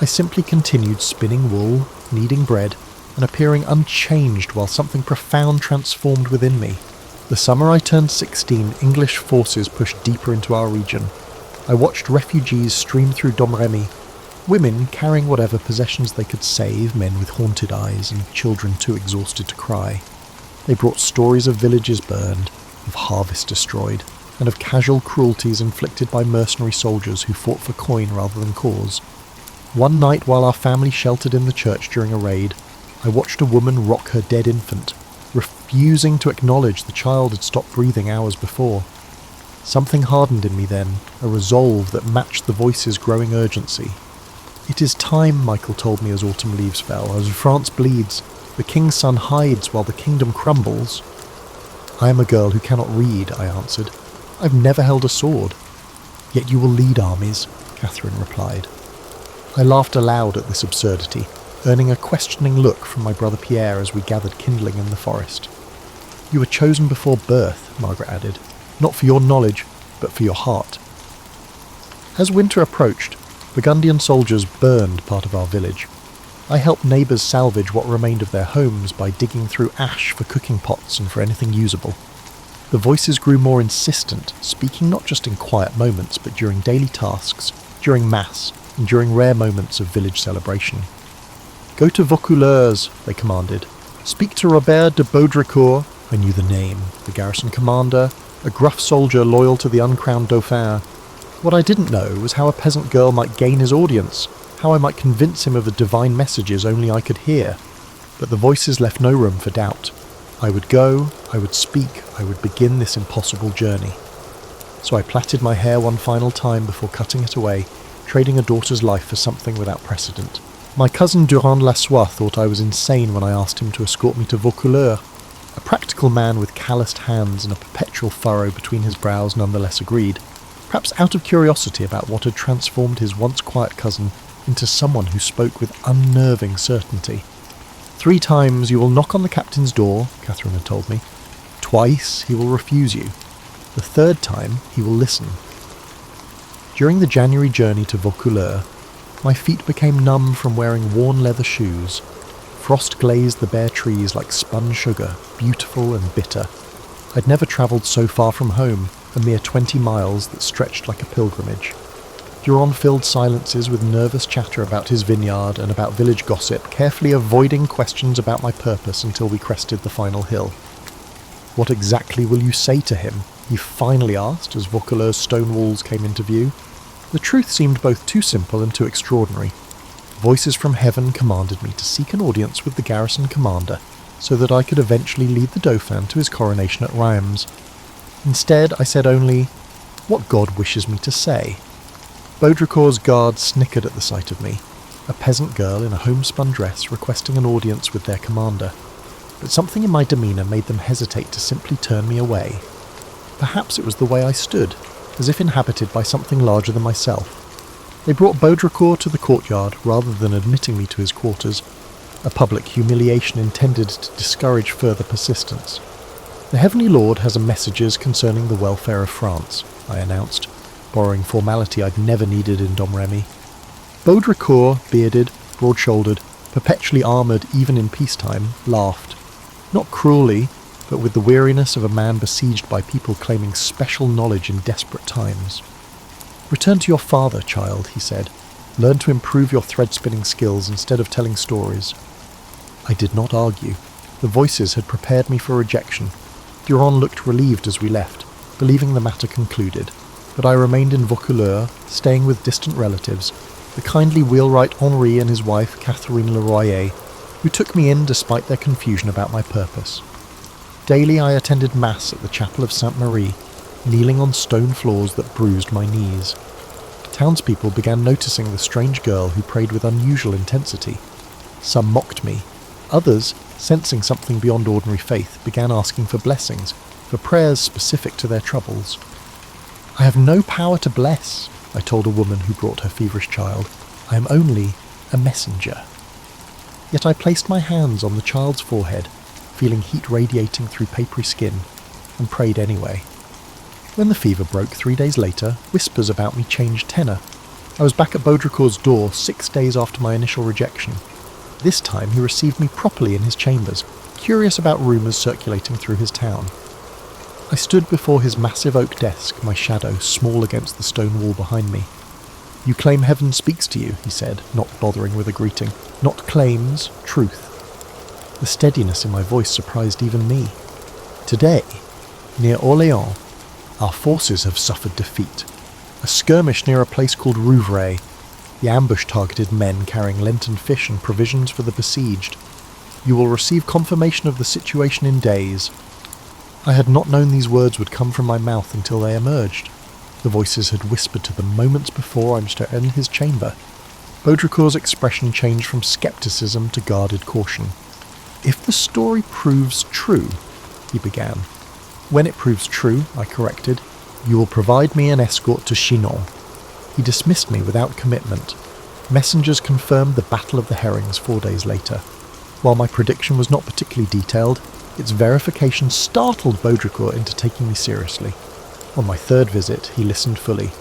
Speaker 1: I simply continued spinning wool, kneading bread, and appearing unchanged while something profound transformed within me. The summer I turned 16, English forces pushed deeper into our region. I watched refugees stream through Domremy, women carrying whatever possessions they could save, men with haunted eyes and children too exhausted to cry. They brought stories of villages burned, of harvests destroyed, and of casual cruelties inflicted by mercenary soldiers who fought for coin rather than cause. One night while our family sheltered in the church during a raid, I watched a woman rock her dead infant, refusing to acknowledge the child had stopped breathing hours before. Something hardened in me then, a resolve that matched the voice's growing urgency. It is time, Michael told me as autumn leaves fell, as France bleeds, the king's son hides while the kingdom crumbles. I am a girl who cannot read, I answered. I've never held a sword. Yet you will lead armies, Catherine replied. I laughed aloud at this absurdity, earning a questioning look from my brother Pierre as we gathered kindling in the forest. You were chosen before birth, Margaret added, not for your knowledge, but for your heart. As winter approached, Burgundian soldiers burned part of our village. I helped neighbours salvage what remained of their homes by digging through ash for cooking pots and for anything usable. The voices grew more insistent, speaking not just in quiet moments, but during daily tasks, during mass, and during rare moments of village celebration. Go to Vaucouleurs, they commanded. Speak to Robert de Baudricourt, I knew the name, the garrison commander, a gruff soldier loyal to the uncrowned Dauphin. What I didn't know was how a peasant girl might gain his audience, how I might convince him of the divine messages only I could hear. But the voices left no room for doubt. I would go, I would speak, I would begin this impossible journey. So I plaited my hair one final time before cutting it away, trading a daughter's life for something without precedent. My cousin Durand Lassois thought I was insane when I asked him to escort me to Vaucouleurs. A practical man with calloused hands and a perpetual furrow between his brows nonetheless agreed, perhaps out of curiosity about what had transformed his once quiet cousin into someone who spoke with unnerving certainty. 3 times you will knock on the captain's door, Catherine had told me. Twice he will refuse you. The 3rd time he will listen. During the January journey to Vaucouleurs, my feet became numb from wearing worn leather shoes. Frost glazed the bare trees like spun sugar, beautiful and bitter. I'd never travelled so far from home, a mere 20 miles that stretched like a pilgrimage. Joan filled silences with nervous chatter about his vineyard and about village gossip, carefully avoiding questions about my purpose until we crested the final hill. "What exactly will you say to him?" he finally asked as Vaucouleurs' stone walls came into view. The truth seemed both too simple and too extraordinary. Voices from heaven commanded me to seek an audience with the garrison commander, so that I could eventually lead the Dauphin to his coronation at Reims. Instead, I said only, "What God wishes me to say." Baudricourt's guards snickered at the sight of me, a peasant girl in a homespun dress requesting an audience with their commander. But something in my demeanour made them hesitate to simply turn me away. Perhaps it was the way I stood, as if inhabited by something larger than myself. They brought Baudricourt to the courtyard rather than admitting me to his quarters, a public humiliation intended to discourage further persistence. "The Heavenly Lord has messages concerning the welfare of France," I announced, borrowing formality I'd never needed in Domremy. Baudricourt, bearded, broad-shouldered, perpetually armoured even in peacetime, laughed. Not cruelly, but with the weariness of a man besieged by people claiming special knowledge in desperate times. "Return to your father, child," he said. "Learn to improve your thread-spinning skills instead of telling stories." I did not argue. The voices had prepared me for rejection. Joan looked relieved as we left, believing the matter concluded. But I remained in Vaucouleurs, staying with distant relatives, the kindly wheelwright Henri and his wife Catherine Leroyer, who took me in despite their confusion about my purpose. Daily I attended Mass at the chapel of Sainte Marie, kneeling on stone floors that bruised my knees. Townspeople began noticing the strange girl who prayed with unusual intensity. Some mocked me. Others, sensing something beyond ordinary faith, began asking for blessings, for prayers specific to their troubles. "I have no power to bless," I told a woman who brought her feverish child. "I am only a messenger." Yet I placed my hands on the child's forehead, feeling heat radiating through papery skin, and prayed anyway. When the fever broke 3 days later, whispers about me changed tenor. I was back at Baudricourt's door 6 days after my initial rejection. This time he received me properly in his chambers, curious about rumours circulating through his town. I stood before his massive oak desk, my shadow small against the stone wall behind me. "You claim heaven speaks to you," he said, not bothering with a greeting. "Not claims, truth." The steadiness in my voice surprised even me. "Today, near Orléans, our forces have suffered defeat. A skirmish near a place called Rouvray. The ambush targeted men carrying Lenten fish and provisions for the besieged. You will receive confirmation of the situation in days." I had not known these words would come from my mouth until they emerged. The voices had whispered to them moments before I was to enter his chamber. Baudricourt's expression changed from scepticism to guarded caution. "If the story proves true," he began. "When it proves true," I corrected, "you will provide me an escort to Chinon." He dismissed me without commitment. Messengers confirmed the Battle of the Herrings 4 days later. While my prediction was not particularly detailed, its verification startled Baudricourt into taking me seriously. On my third visit, he listened fully.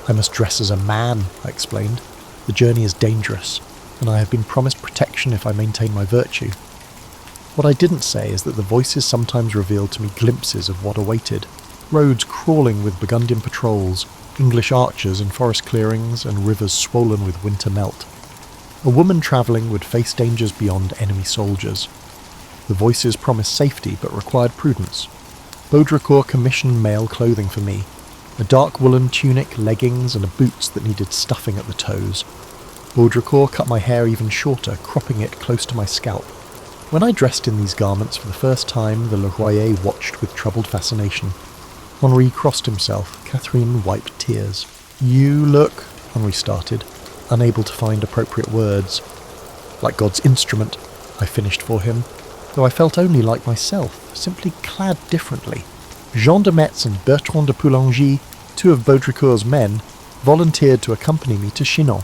Speaker 1: "I must dress as a man," I explained. "The journey is dangerous, and I have been promised protection if I maintain my virtue." What I didn't say is that the voices sometimes revealed to me glimpses of what awaited. Roads crawling with Burgundian patrols, English archers in forest clearings, and rivers swollen with winter melt. A woman travelling would face dangers beyond enemy soldiers. The voices promised safety but required prudence. Baudricourt commissioned male clothing for me, a dark woolen tunic, leggings, and boots that needed stuffing at the toes. Baudricourt cut my hair even shorter, cropping it close to my scalp. When I dressed in these garments for the first time, the Leroyer watched with troubled fascination. Henri crossed himself. Catherine wiped tears. "You look," Henri started, unable to find appropriate words. "Like God's instrument," I finished for him, though I felt only like myself, simply clad differently. Jean de Metz and Bertrand de Poulengy, 2 of Baudricourt's men, volunteered to accompany me to Chinon.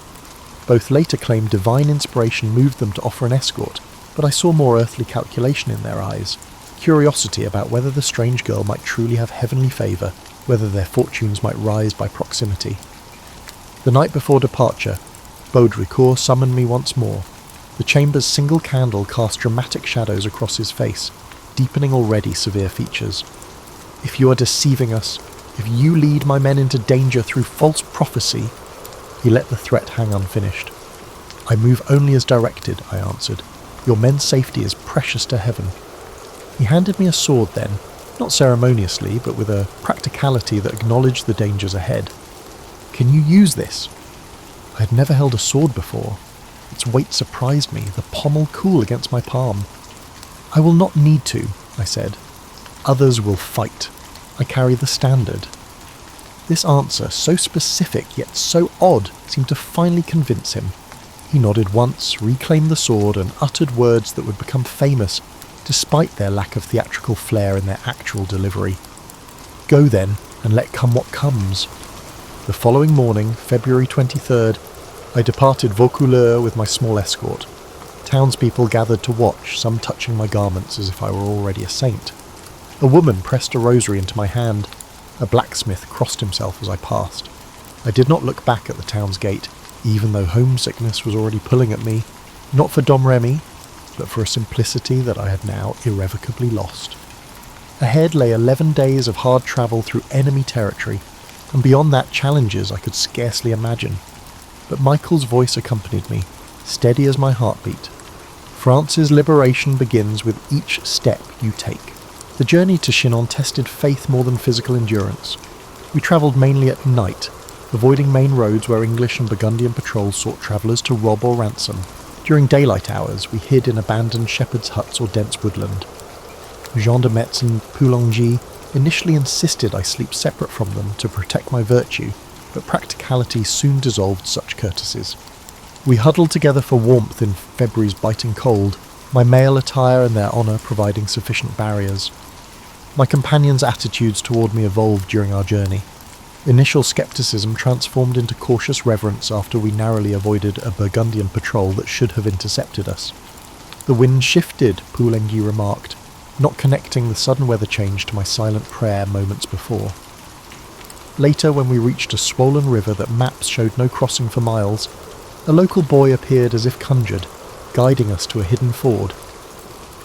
Speaker 1: Both later claimed divine inspiration moved them to offer an escort, but I saw more earthly calculation in their eyes, curiosity about whether the strange girl might truly have heavenly favour, whether their fortunes might rise by proximity. The night before departure, Baudricourt summoned me once more. The chamber's single candle cast dramatic shadows across his face, deepening already severe features. "If you are deceiving us, if you lead my men into danger through false prophecy..." He let the threat hang unfinished. "I move only as directed," I answered. "Your men's safety is precious to heaven." He handed me a sword then, not ceremoniously, but with a practicality that acknowledged the dangers ahead. "Can you use this?" I had never held a sword before. Its weight surprised me, the pommel cool against my palm. "I will not need to," I said. "Others will fight. I carry the standard." This answer, so specific yet so odd, seemed to finally convince him. He nodded once, reclaimed the sword, and uttered words that would become famous, despite their lack of theatrical flair in their actual delivery. "Go then, and let come what comes." The following morning, February 23rd, I departed Vaucouleurs with my small escort. Townspeople gathered to watch, some touching my garments as if I were already a saint. A woman pressed a rosary into my hand. A blacksmith crossed himself as I passed. I did not look back at the town's gate, even though homesickness was already pulling at me, not for Domremy, but for a simplicity that I had now irrevocably lost. Ahead lay 11 days of hard travel through enemy territory, and beyond that challenges I could scarcely imagine. But Michael's voice accompanied me, steady as my heartbeat. "France's liberation begins with each step you take." The journey to Chinon tested faith more than physical endurance. We travelled mainly at night, avoiding main roads where English and Burgundian patrols sought travellers to rob or ransom. During daylight hours, we hid in abandoned shepherds' huts or dense woodland. Jean de Metz and Poulengy initially insisted I sleep separate from them to protect my virtue, but practicality soon dissolved such courtesies. We huddled together for warmth in February's biting cold, my male attire and their honour providing sufficient barriers. My companions' attitudes toward me evolved during our journey. Initial scepticism transformed into cautious reverence after we narrowly avoided a Burgundian patrol that should have intercepted us. "The wind shifted," Poulengy remarked, not connecting the sudden weather change to my silent prayer moments before. Later, when we reached a swollen river that maps showed no crossing for miles, a local boy appeared as if conjured, guiding us to a hidden ford.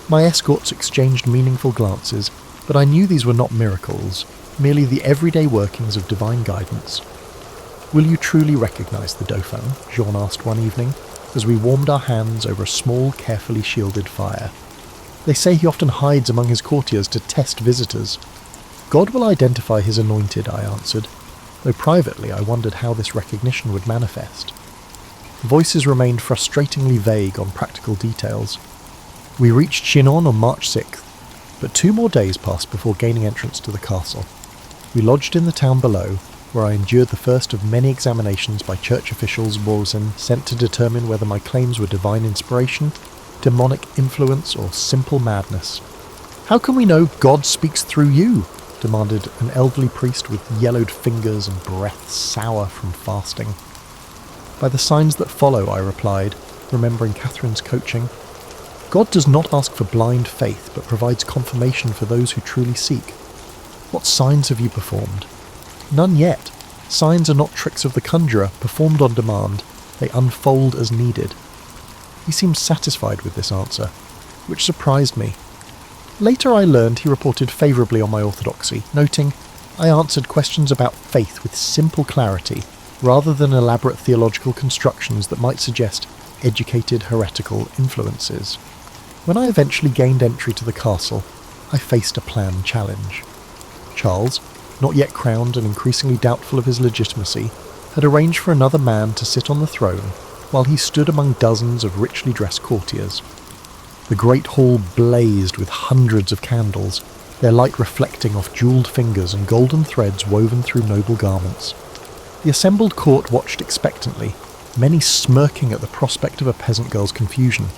Speaker 1: My escorts exchanged meaningful glances, but I knew these were not miracles, merely the everyday workings of divine guidance. "Will you truly recognise the Dauphin?" Joan asked one evening, as we warmed our hands over a small, carefully shielded fire. "They say he often hides among his courtiers to test visitors." "God will identify his anointed," I answered, though privately I wondered how this recognition would manifest. Voices remained frustratingly vague on practical details. We reached Chinon on March 6th, but 2 more days passed before gaining entrance to the castle. We lodged in the town below, where I endured the first of many examinations by church officials Wolsey sent to determine whether my claims were divine inspiration, demonic influence, or simple madness. "How can we know God speaks through you?" demanded an elderly priest with yellowed fingers and breath sour from fasting. "By the signs that follow," I replied, remembering Catherine's coaching. "God does not ask for blind faith, but provides confirmation for those who truly seek. What signs have you performed?" "None yet. Signs are not tricks of the conjurer, performed on demand. They unfold as needed." He seemed satisfied with this answer, which surprised me. Later I learned he reported favourably on my orthodoxy, noting, "I answered questions about faith with simple clarity, rather than elaborate theological constructions that might suggest educated heretical influences." When I eventually gained entry to the castle, I faced a planned challenge. Charles, not yet crowned and increasingly doubtful of his legitimacy, had arranged for another man to sit on the throne while he stood among dozens of richly dressed courtiers. The great hall blazed with hundreds of candles, their light reflecting off jewelled fingers and golden threads woven through noble garments. The assembled court watched expectantly, many smirking at the prospect of a peasant girl's confusion.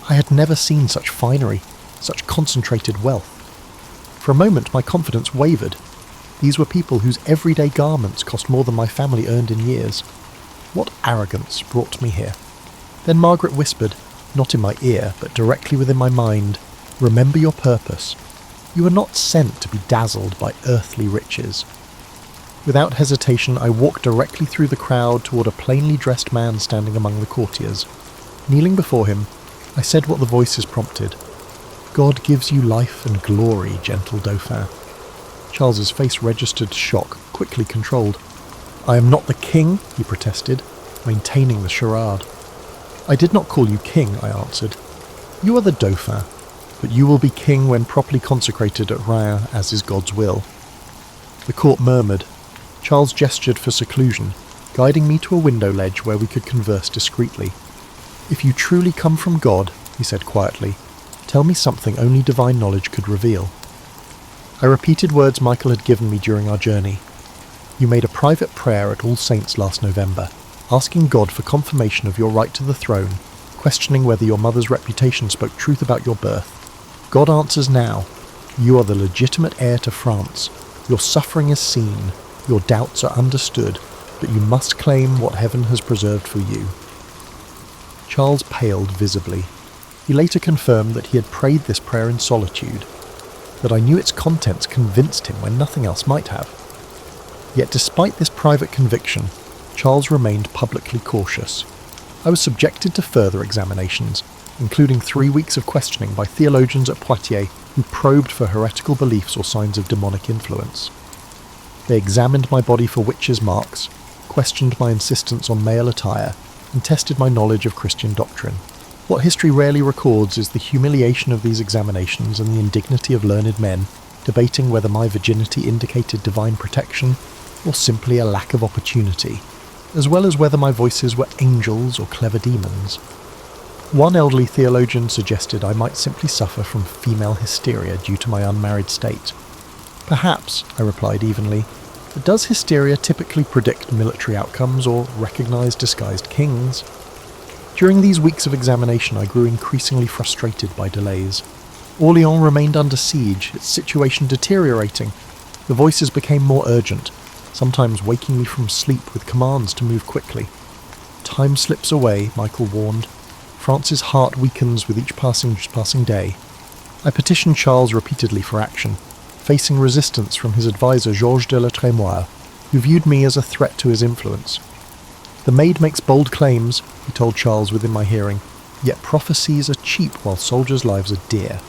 Speaker 1: I had never seen such finery, such concentrated wealth. For a moment my confidence wavered. These were people whose everyday garments cost more than my family earned in years. What arrogance brought me here? Then Margaret whispered, not in my ear, but directly within my mind, "Remember your purpose. You are not sent to be dazzled by earthly riches." Without hesitation, I walked directly through the crowd toward a plainly dressed man standing among the courtiers. Kneeling before him, I said what the voices prompted. "God gives you life and glory, gentle Dauphin." Charles's face registered shock, quickly controlled. "I am not the king," he protested, maintaining the charade. "I did not call you king," I answered. "You are the Dauphin, but you will be king when properly consecrated at Reims, as is God's will." The court murmured. Charles gestured for seclusion, guiding me to a window ledge where we could converse discreetly. "If you truly come from God," he said quietly, "tell me something only divine knowledge could reveal." I repeated words Michael had given me during our journey. "You made a private prayer at All Saints last November, asking God for confirmation of your right to the throne, questioning whether your mother's reputation spoke truth about your birth. God answers now. You are the legitimate heir to France. Your suffering is seen, your doubts are understood, but you must claim what heaven has preserved for you." Charles paled visibly. He later confirmed that he had prayed this prayer in solitude, that I knew its contents convinced him when nothing else might have. Yet despite this private conviction, Charles remained publicly cautious. I was subjected to further examinations, including 3 weeks of questioning by theologians at Poitiers who probed for heretical beliefs or signs of demonic influence. They examined my body for witches' marks, questioned my insistence on male attire, and tested my knowledge of Christian doctrine. What history rarely records is the humiliation of these examinations and the indignity of learned men, debating whether my virginity indicated divine protection or simply a lack of opportunity, as well as whether my voices were angels or clever demons. One elderly theologian suggested I might simply suffer from female hysteria due to my unmarried state. "Perhaps," I replied evenly, "but does hysteria typically predict military outcomes or recognize disguised kings?" During these weeks of examination, I grew increasingly frustrated by delays. Orléans remained under siege, its situation deteriorating. The voices became more urgent, sometimes waking me from sleep with commands to move quickly. "Time slips away," Michael warned. "France's heart weakens with each passing day." I petitioned Charles repeatedly for action, facing resistance from his advisor Georges de la Trémoille, who viewed me as a threat to his influence. "The maid makes bold claims," he told Charles within my hearing, "yet prophecies are cheap while soldiers' lives are dear."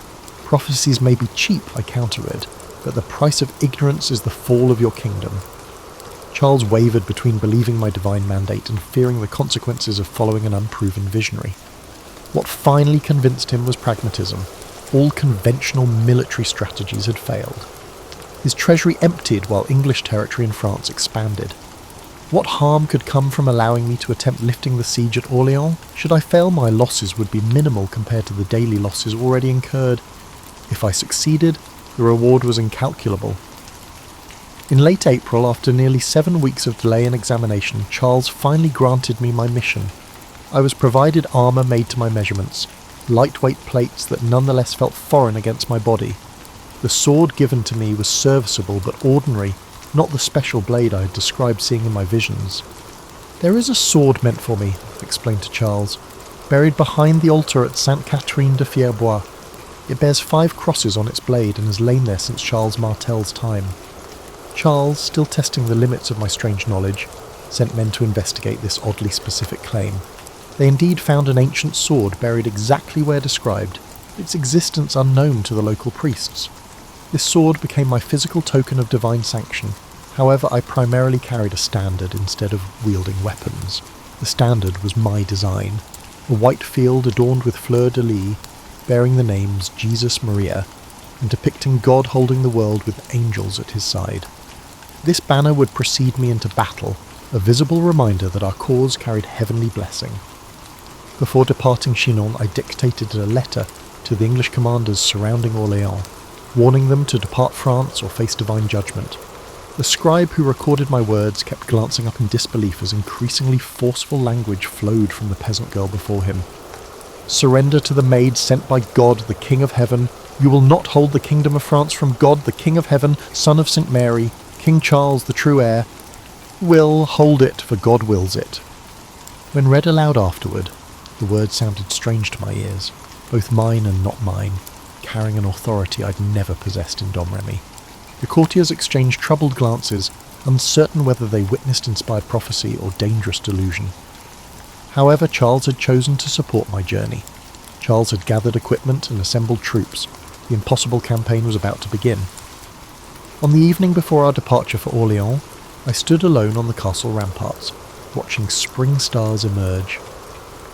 Speaker 1: "Prophecies may be cheap," I countered, "but the price of ignorance is the fall of your kingdom." Charles wavered between believing my divine mandate and fearing the consequences of following an unproven visionary. What finally convinced him was pragmatism. All conventional military strategies had failed. His treasury emptied while English territory in France expanded. What harm could come from allowing me to attempt lifting the siege at Orléans? Should I fail, my losses would be minimal compared to the daily losses already incurred. If I succeeded, the reward was incalculable. In late April, after nearly 7 weeks of delay and examination, Charles finally granted me my mission. I was provided armour made to my measurements, lightweight plates that nonetheless felt foreign against my body. The sword given to me was serviceable but ordinary, not the special blade I had described seeing in my visions. "There is a sword meant for me," I explained to Charles, "buried behind the altar at Sainte Catherine de Fierbois. It bears 5 crosses on its blade and has lain there since Charles Martel's time." Charles, still testing the limits of my strange knowledge, sent men to investigate this oddly specific claim. They indeed found an ancient sword buried exactly where described, its existence unknown to the local priests. This sword became my physical token of divine sanction. However, I primarily carried a standard instead of wielding weapons. The standard was my design, a white field adorned with fleur-de-lis, bearing the names Jesus Maria, and depicting God holding the world with angels at his side. This banner would precede me into battle, a visible reminder that our cause carried heavenly blessing. Before departing Chinon, I dictated a letter to the English commanders surrounding Orléans, warning them to depart France or face divine judgment. The scribe who recorded my words kept glancing up in disbelief as increasingly forceful language flowed from the peasant girl before him. "Surrender to the maid sent by God, the King of Heaven. You will not hold the kingdom of France from God, the King of Heaven, Son of St. Mary, King Charles, the true heir. Will hold it, for God wills it." When read aloud afterward, the words sounded strange to my ears, both mine and not mine, carrying an authority I'd never possessed in Domremy. The courtiers exchanged troubled glances, uncertain whether they witnessed inspired prophecy or dangerous delusion. However, Charles had chosen to support my journey. Charles had gathered equipment and assembled troops. The impossible campaign was about to begin. On the evening before our departure for Orléans, I stood alone on the castle ramparts, watching spring stars emerge.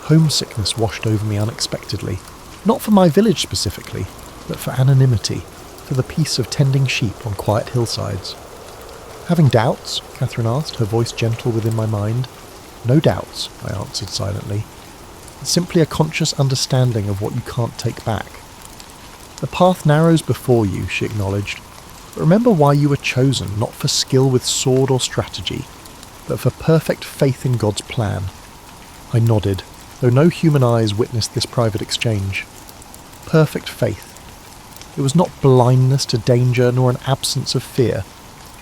Speaker 1: Homesickness washed over me unexpectedly, not for my village specifically, but for anonymity, for the peace of tending sheep on quiet hillsides. "Having doubts?" Catherine asked, her voice gentle within my mind. "No doubts," I answered silently. "It's simply a conscious understanding of what you can't take back." "The path narrows before you," she acknowledged. "But remember why you were chosen, not for skill with sword or strategy, but for perfect faith in God's plan." I nodded, though no human eyes witnessed this private exchange. Perfect faith. It was not blindness to danger nor an absence of fear,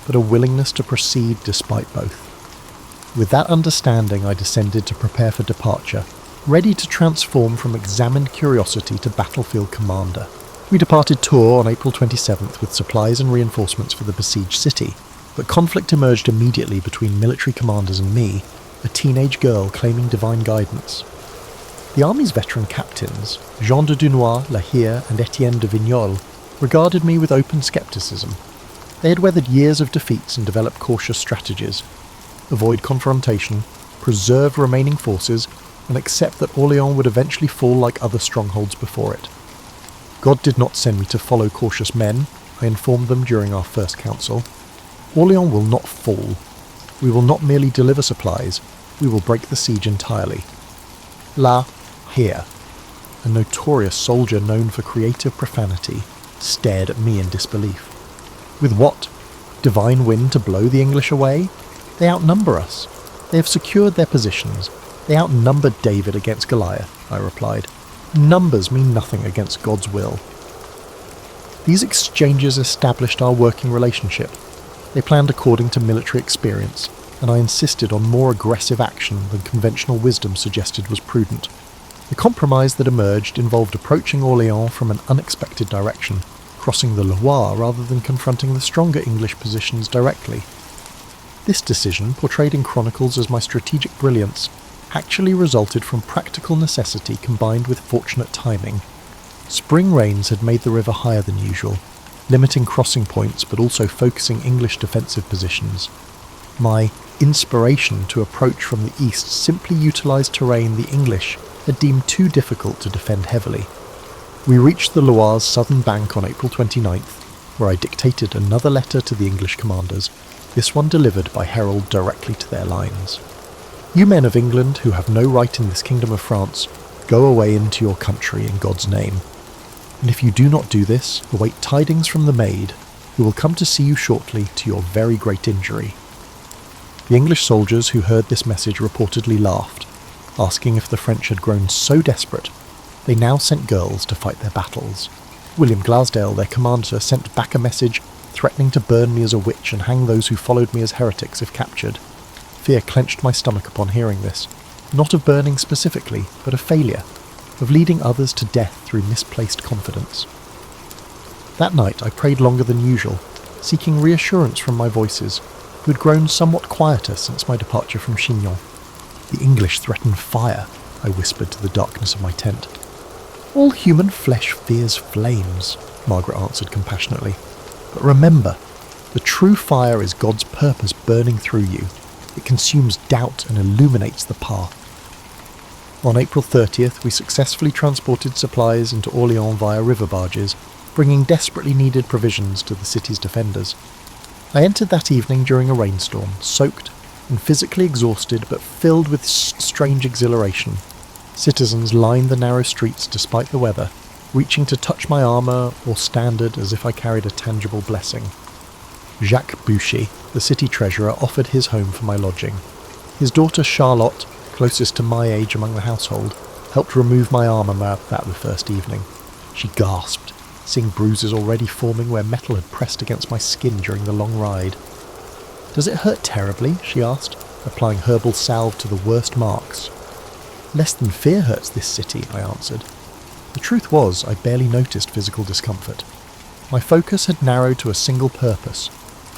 Speaker 1: but a willingness to proceed despite both. With that understanding, I descended to prepare for departure, ready to transform from examined curiosity to battlefield commander. We departed Tours on April 27th with supplies and reinforcements for the besieged city, but conflict emerged immediately between military commanders and me, a teenage girl claiming divine guidance. The army's veteran captains, Jean de Dunois, La Hire and Etienne de Vignoles, regarded me with open scepticism. They had weathered years of defeats and developed cautious strategies. Avoid confrontation, preserve remaining forces, and accept that Orléans would eventually fall like other strongholds before it. God did not send me to follow cautious men, I informed them during our first council. Orléans will not fall. We will not merely deliver supplies, we will break the siege entirely. La Hire, a notorious soldier known for creative profanity, stared at me in disbelief. With what? Divine wind to blow the English away? They outnumber us. They have secured their positions. They outnumbered David against Goliath, I replied. Numbers mean nothing against God's will. These exchanges established our working relationship. They planned according to military experience, and I insisted on more aggressive action than conventional wisdom suggested was prudent. The compromise that emerged involved approaching Orléans from an unexpected direction, crossing the Loire rather than confronting the stronger English positions directly. This decision, portrayed in chronicles as my strategic brilliance, actually resulted from practical necessity combined with fortunate timing. Spring rains had made the river higher than usual, limiting crossing points but also focusing English defensive positions. My inspiration to approach from the east simply utilised terrain the English had deemed too difficult to defend heavily. We reached the Loire's southern bank on April 29th, where I dictated another letter to the English commanders, this one delivered by herald directly to their lines. "You men of England who have no right in this kingdom of France, go away into your country in God's name. And if you do not do this, await tidings from the maid, who will come to see you shortly to your very great injury." The English soldiers who heard this message reportedly laughed, asking if the French had grown so desperate they now sent girls to fight their battles. William Glasdale, their commander, sent back a message threatening to burn me as a witch and hang those who followed me as heretics if captured. Fear clenched my stomach upon hearing this, not of burning specifically, but of failure, of leading others to death through misplaced confidence. That night I prayed longer than usual, seeking reassurance from my voices, who had grown somewhat quieter since my departure from Chinon. "The English threaten fire," I whispered to the darkness of my tent. "All human flesh fears flames," Margaret answered compassionately. "But remember, the true fire is God's purpose burning through you. It consumes doubt and illuminates the path." On April 30th, we successfully transported supplies into Orléans via river barges, bringing desperately needed provisions to the city's defenders. I entered that evening during a rainstorm, soaked and physically exhausted but filled with strange exhilaration. Citizens lined the narrow streets despite the weather, reaching to touch my armour or standard as if I carried a tangible blessing. Jacques Boucher, the city treasurer, offered his home for my lodging. His daughter Charlotte, closest to my age among the household, helped remove my armour that the first evening. She gasped, seeing bruises already forming where metal had pressed against my skin during the long ride. "Does it hurt terribly?" she asked, applying herbal salve to the worst marks. "Less than fear hurts this city," I answered. The truth was, I barely noticed physical discomfort. My focus had narrowed to a single purpose: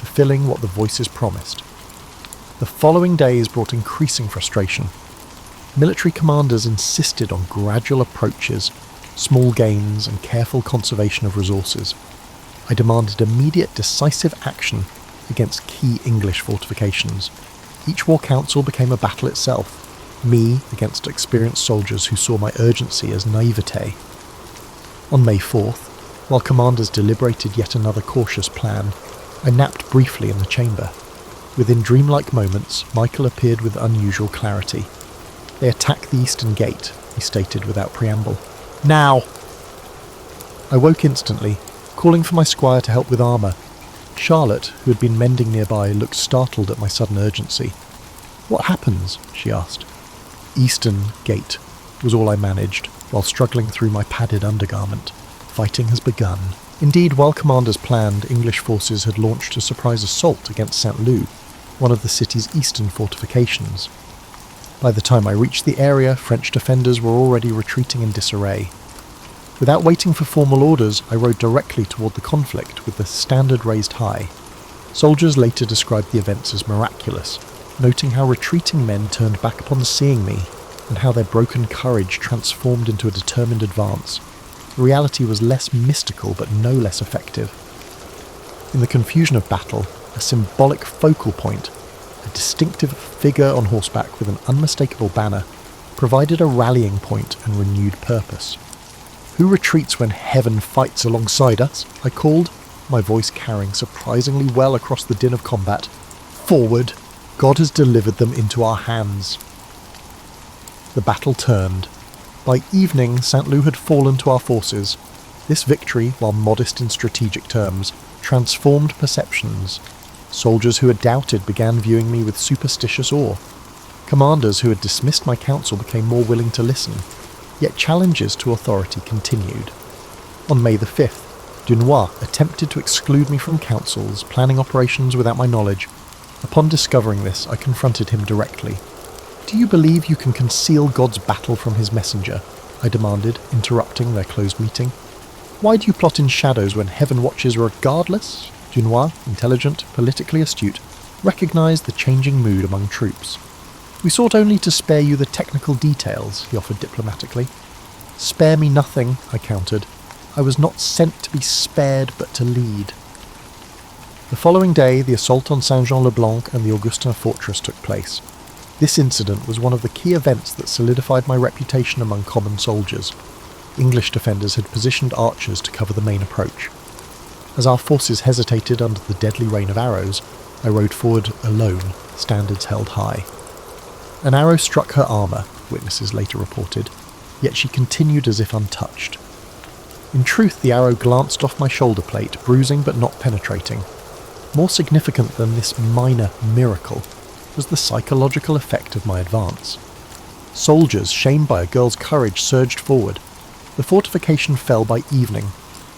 Speaker 1: fulfilling what the voices promised. The following days brought increasing frustration. Military commanders insisted on gradual approaches, small gains, and careful conservation of resources. I demanded immediate, decisive action against key English fortifications. Each war council became a battle itself, me against experienced soldiers who saw my urgency as naivete. On May 4th, while commanders deliberated yet another cautious plan, I napped briefly in the chamber. Within dreamlike moments, Michael appeared with unusual clarity. "They attack the eastern gate," he stated without preamble. "Now!" I woke instantly, calling for my squire to help with armour. Charlotte, who had been mending nearby, looked startled at my sudden urgency. "What happens?" she asked. "Eastern gate," was all I managed, while struggling through my padded undergarment. Fighting has begun. Indeed, while commanders planned, English forces had launched a surprise assault against St. Loup, one of the city's eastern fortifications. By the time I reached the area, French defenders were already retreating in disarray. Without waiting for formal orders, I rode directly toward the conflict with the standard raised high. Soldiers later described the events as miraculous, noting how retreating men turned back upon seeing me, and how their broken courage transformed into a determined advance. The reality was less mystical but no less effective. In the confusion of battle, a symbolic focal point, a distinctive figure on horseback with an unmistakable banner, provided a rallying point and renewed purpose. "Who retreats when heaven fights alongside us?" I called, my voice carrying surprisingly well across the din of combat. "Forward! God has delivered them into our hands." The battle turned. By evening, St. Loup had fallen to our forces. This victory, while modest in strategic terms, transformed perceptions. Soldiers who had doubted began viewing me with superstitious awe. Commanders who had dismissed my counsel became more willing to listen. Yet challenges to authority continued. On May the 5th, Dunois attempted to exclude me from councils, planning operations without my knowledge. Upon discovering this, I confronted him directly. "Do you believe you can conceal God's battle from his messenger?" I demanded, interrupting their closed meeting. "Why do you plot in shadows when heaven watches regardless?" Dunois, intelligent, politically astute, recognised the changing mood among troops. "We sought only to spare you the technical details," he offered diplomatically. "Spare me nothing," I countered. "I was not sent to be spared, but to lead." The following day, the assault on Saint-Jean-le-Blanc and the Augustin fortress took place. This incident was one of the key events that solidified my reputation among common soldiers. English defenders had positioned archers to cover the main approach. As our forces hesitated under the deadly rain of arrows, I rode forward alone, standards held high. An arrow struck her armour, witnesses later reported, yet she continued as if untouched. In truth, the arrow glanced off my shoulder plate, bruising but not penetrating. More significant than this minor miracle was the psychological effect of my advance. Soldiers, shamed by a girl's courage, surged forward. The fortification fell by evening.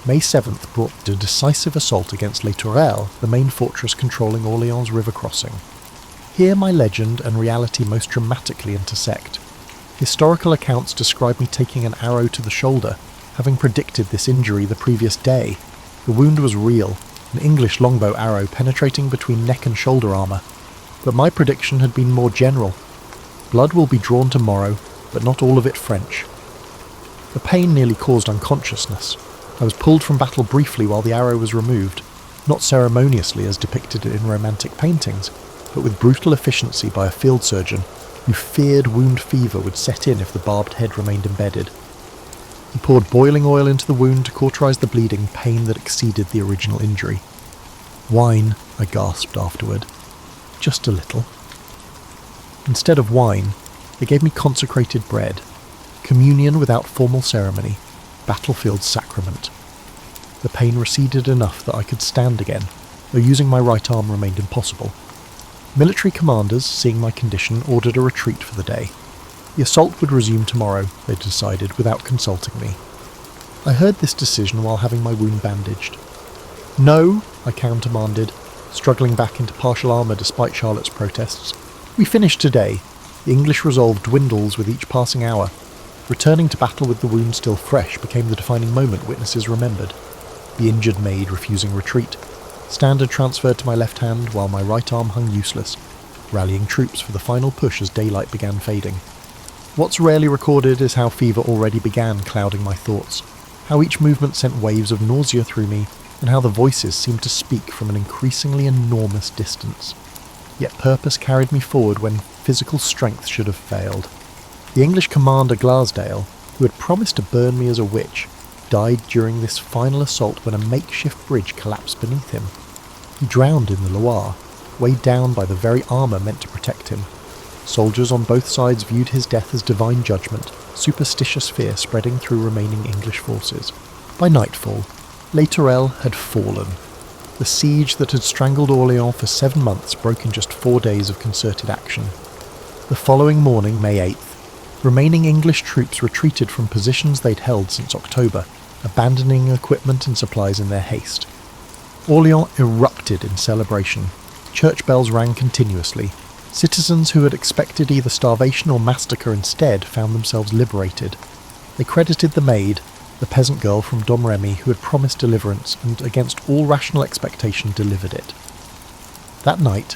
Speaker 1: May 7th brought a decisive assault against Les Tourelles, the main fortress controlling Orléans' river crossing. Here my legend and reality most dramatically intersect. Historical accounts describe me taking an arrow to the shoulder, having predicted this injury the previous day. The wound was real, an English longbow arrow penetrating between neck and shoulder armour. But my prediction had been more general. Blood will be drawn tomorrow, but not all of it French. The pain nearly caused unconsciousness. I was pulled from battle briefly while the arrow was removed, not ceremoniously as depicted in romantic paintings, but with brutal efficiency by a field surgeon who feared wound fever would set in if the barbed head remained embedded. He poured boiling oil into the wound to cauterize the bleeding, pain that exceeded the original injury. "Wine," I gasped afterward. "Just a little." Instead of wine, they gave me consecrated bread, communion without formal ceremony, battlefield sacrament. The pain receded enough that I could stand again, though using my right arm remained impossible. Military commanders, seeing my condition, ordered a retreat for the day. The assault would resume tomorrow, they decided, without consulting me. I heard this decision while having my wound bandaged. "No," I countermanded, struggling back into partial armour despite Charlotte's protests. "We finish today. The English resolve dwindles with each passing hour." Returning to battle with the wound still fresh became the defining moment witnesses remembered. The injured maid refusing retreat, Standard transferred to my left hand while my right arm hung useless, rallying troops for the final push as daylight began fading. What's rarely recorded is how fever already began clouding my thoughts, how each movement sent waves of nausea through me, and how the voices seemed to speak from an increasingly enormous distance. Yet purpose carried me forward when physical strength should have failed. The English commander Glassdale, who had promised to burn me as a witch, died during this final assault when a makeshift bridge collapsed beneath him. He drowned in the Loire, weighed down by the very armour meant to protect him. Soldiers on both sides viewed his death as divine judgment, superstitious fear spreading through remaining English forces. By nightfall, Les Tourelles had fallen. The siege that had strangled Orléans for 7 months broke in just 4 days of concerted action. The following morning, May 8th, remaining English troops retreated from positions they'd held since October, abandoning equipment and supplies in their haste. Orléans erupted in celebration. Church bells rang continuously. Citizens who had expected either starvation or massacre instead found themselves liberated. They credited the maid, the peasant girl from Domremy who had promised deliverance and, against all rational expectation, delivered it. That night,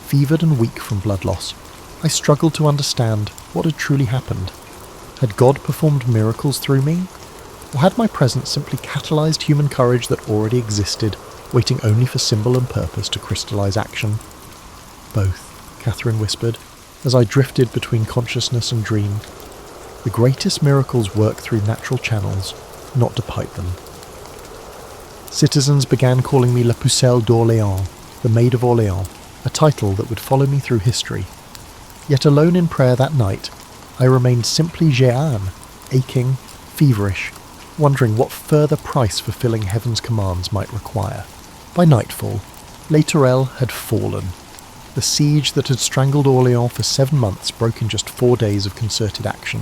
Speaker 1: fevered and weak from blood loss, I struggled to understand what had truly happened. Had God performed miracles through me? Or had my presence simply catalysed human courage that already existed, waiting only for symbol and purpose to crystallise action? Both, Catherine whispered, as I drifted between consciousness and dream. The greatest miracles work through natural channels, not to pipe them. Citizens began calling me La Pucelle d'Orléans, the Maid of Orléans, a title that would follow me through history. Yet alone in prayer that night, I remained simply Jeanne, aching, feverish, wondering what further price fulfilling heaven's commands might require. By nightfall, Les Tourelles had fallen. The siege that had strangled Orléans for 7 months broke in just 4 days of concerted action.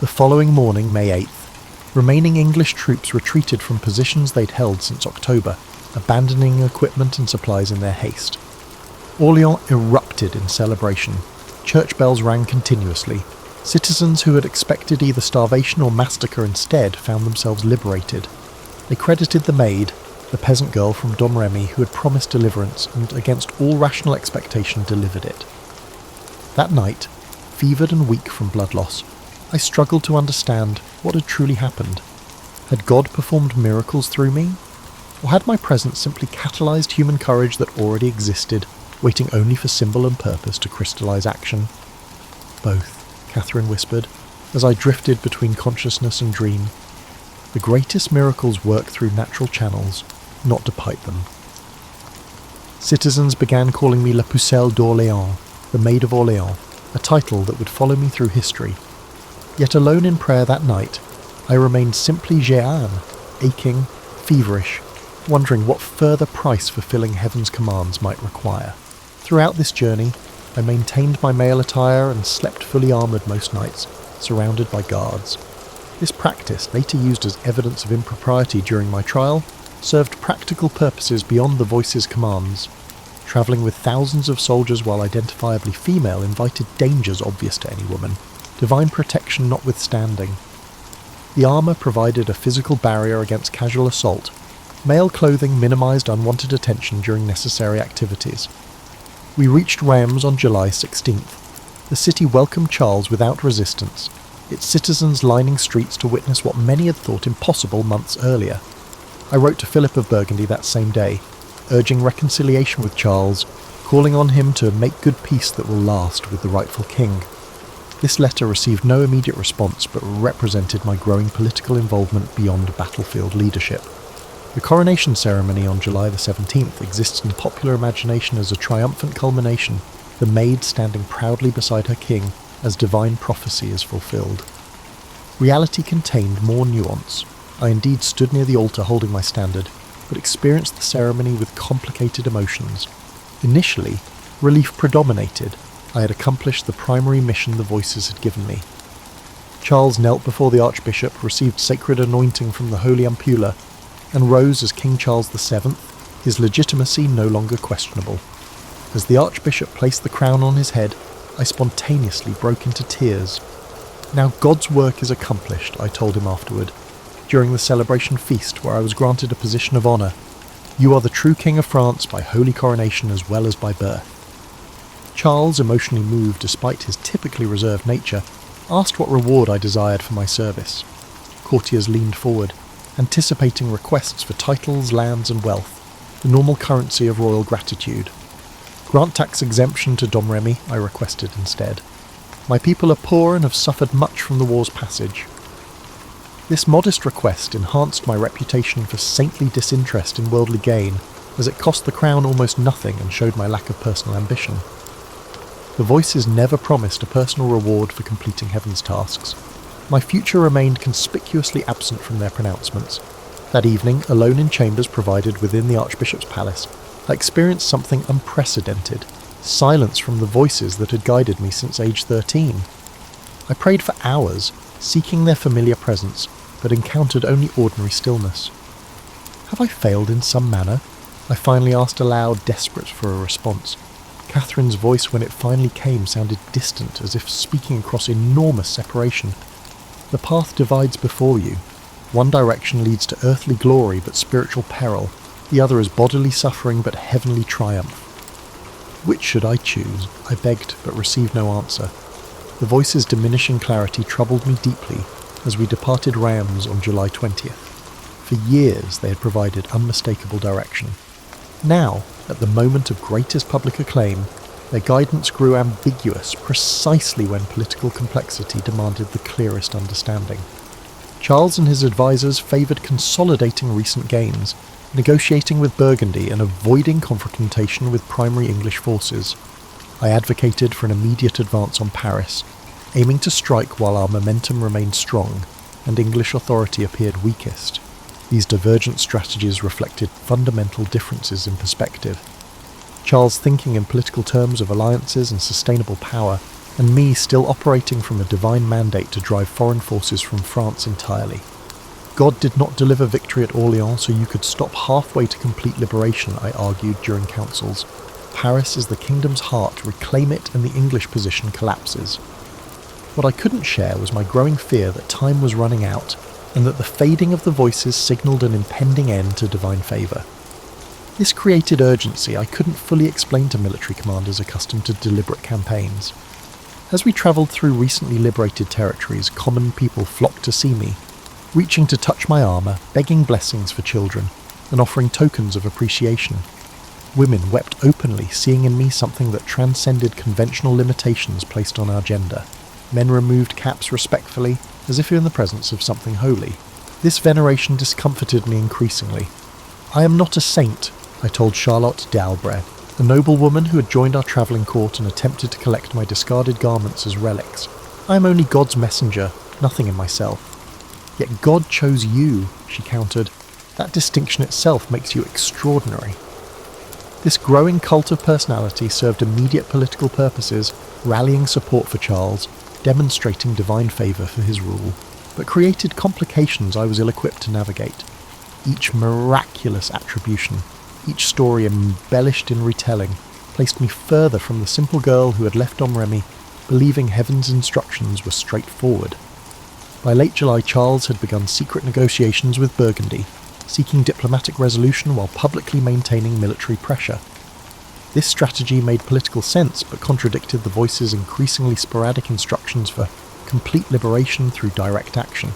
Speaker 1: The following morning, May 8th, remaining English troops retreated from positions they'd held since October, abandoning equipment and supplies in their haste. Orléans erupted in celebration. Church bells rang continuously. Citizens who had expected either starvation or massacre instead found themselves liberated. They credited the maid, the peasant girl from Domremy who had promised deliverance and, against all rational expectation, delivered it. That night, fevered and weak from blood loss, I struggled to understand what had truly happened. Had God performed miracles through me? Or had my presence simply catalysed human courage that already existed, waiting only for symbol and purpose to crystallise action? Both, Catherine whispered, as I drifted between consciousness and dream. The greatest miracles work through natural channels, not to pipe them. Citizens began calling me La Pucelle d'Orléans, the Maid of Orléans, a title that would follow me through history. Yet alone in prayer that night, I remained simply Jeanne, aching, feverish, wondering what further price fulfilling heaven's commands might require. Throughout this journey, I maintained my male attire and slept fully armoured most nights, surrounded by guards. This practice, later used as evidence of impropriety during my trial, served practical purposes beyond the voice's commands. Travelling with thousands of soldiers while identifiably female invited dangers obvious to any woman, divine protection notwithstanding. The armour provided a physical barrier against casual assault. Male clothing minimised unwanted attention during necessary activities. We reached Reims on July 16th. The city welcomed Charles without resistance, its citizens lining streets to witness what many had thought impossible months earlier. I wrote to Philip of Burgundy that same day, urging reconciliation with Charles, calling on him to make good peace that will last with the rightful king. This letter received no immediate response but represented my growing political involvement beyond battlefield leadership. The coronation ceremony on July the 17th exists in popular imagination as a triumphant culmination, the maid standing proudly beside her king as divine prophecy is fulfilled. Reality contained more nuance. I indeed stood near the altar holding my standard, but experienced the ceremony with complicated emotions. Initially, relief predominated. I had accomplished the primary mission the voices had given me. Charles knelt before the Archbishop, received sacred anointing from the Holy Ampulla, and rose as King Charles VII, his legitimacy no longer questionable. As the Archbishop placed the crown on his head, I spontaneously broke into tears. Now God's work is accomplished, I told him afterward, during the celebration feast where I was granted a position of honour. You are the true King of France by holy coronation as well as by birth. Charles, emotionally moved despite his typically reserved nature, asked what reward I desired for my service. Courtiers leaned forward, anticipating requests for titles, lands and wealth, the normal currency of royal gratitude. Grant tax exemption to Domremy, I requested instead. My people are poor and have suffered much from the war's passage. This modest request enhanced my reputation for saintly disinterest in worldly gain, as it cost the crown almost nothing and showed my lack of personal ambition. The voices never promised a personal reward for completing heaven's tasks. My future remained conspicuously absent from their pronouncements. That evening, alone in chambers provided within the Archbishop's palace, I experienced something unprecedented. Silence from the voices that had guided me since age 13. I prayed for hours, seeking their familiar presence, but encountered only ordinary stillness. Have I failed in some manner? I finally asked aloud, desperate for a response. Catherine's voice, when it finally came, sounded distant, as if speaking across enormous separation. The path divides before you. One direction leads to earthly glory but spiritual peril. The other is bodily suffering but heavenly triumph. Which should I choose? I begged, but received no answer. The voice's diminishing clarity troubled me deeply as we departed Reims on July 20th. For years they had provided unmistakable direction. Now, at the moment of greatest public acclaim, their guidance grew ambiguous precisely when political complexity demanded the clearest understanding. Charles and his advisers favoured consolidating recent gains, negotiating with Burgundy and avoiding confrontation with primary English forces. I advocated for an immediate advance on Paris, aiming to strike while our momentum remained strong and English authority appeared weakest. These divergent strategies reflected fundamental differences in perspective. Charles thinking in political terms of alliances and sustainable power, and me still operating from a divine mandate to drive foreign forces from France entirely. God did not deliver victory at Orleans so you could stop halfway to complete liberation, I argued during councils. Paris is the kingdom's heart, reclaim it and the English position collapses. What I couldn't share was my growing fear that time was running out, and that the fading of the voices signalled an impending end to divine favour. This created urgency I couldn't fully explain to military commanders accustomed to deliberate campaigns. As we travelled through recently liberated territories, common people flocked to see me, reaching to touch my armour, begging blessings for children, and offering tokens of appreciation. Women wept openly, seeing in me something that transcended conventional limitations placed on our gender. Men removed caps respectfully, as if in the presence of something holy. This veneration discomforted me increasingly. I am not a saint, I told Charlotte d'Albret, a noblewoman who had joined our travelling court and attempted to collect my discarded garments as relics. I am only God's messenger, nothing in myself. Yet God chose you, she countered. That distinction itself makes you extraordinary. This growing cult of personality served immediate political purposes, rallying support for Charles, demonstrating divine favour for his rule, but created complications I was ill-equipped to navigate. Each miraculous attribution, each story embellished in retelling, placed me further from the simple girl who had left Domremy, believing heaven's instructions were straightforward. By late July, Charles had begun secret negotiations with Burgundy, seeking diplomatic resolution while publicly maintaining military pressure. This strategy made political sense, but contradicted the voice's increasingly sporadic instructions for complete liberation through direct action.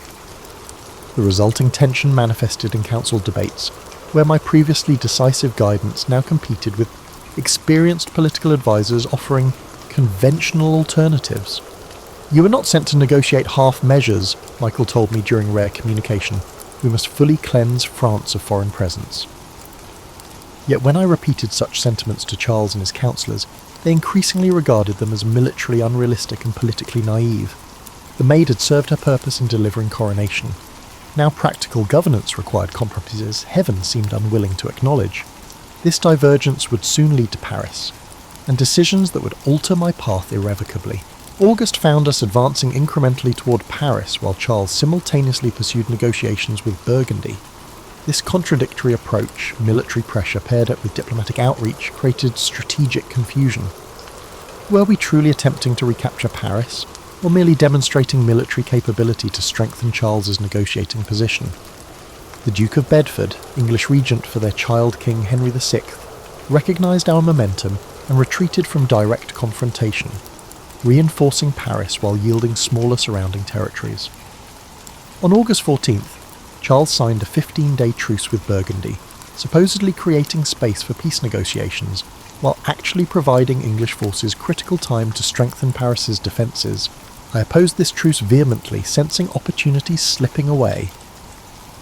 Speaker 1: The resulting tension manifested in council debates, where my previously decisive guidance now competed with experienced political advisors offering conventional alternatives. "You were not sent to negotiate half measures," Michael told me during rare communication. "We must fully cleanse France of foreign presence." Yet when I repeated such sentiments to Charles and his councillors, they increasingly regarded them as militarily unrealistic and politically naive. The Maid had served her purpose in delivering coronation. Now practical governance required compromises heaven seemed unwilling to acknowledge. This divergence would soon lead to Paris, and decisions that would alter my path irrevocably. August found us advancing incrementally toward Paris while Charles simultaneously pursued negotiations with Burgundy. This contradictory approach, military pressure paired up with diplomatic outreach, created strategic confusion. Were we truly attempting to recapture Paris, or merely demonstrating military capability to strengthen Charles's negotiating position? The Duke of Bedford, English regent for their child King Henry VI, recognised our momentum and retreated from direct confrontation, reinforcing Paris while yielding smaller surrounding territories. On August 14th, Charles signed a 15-day truce with Burgundy, supposedly creating space for peace negotiations, while actually providing English forces critical time to strengthen Paris's defences. I opposed this truce vehemently, sensing opportunities slipping away.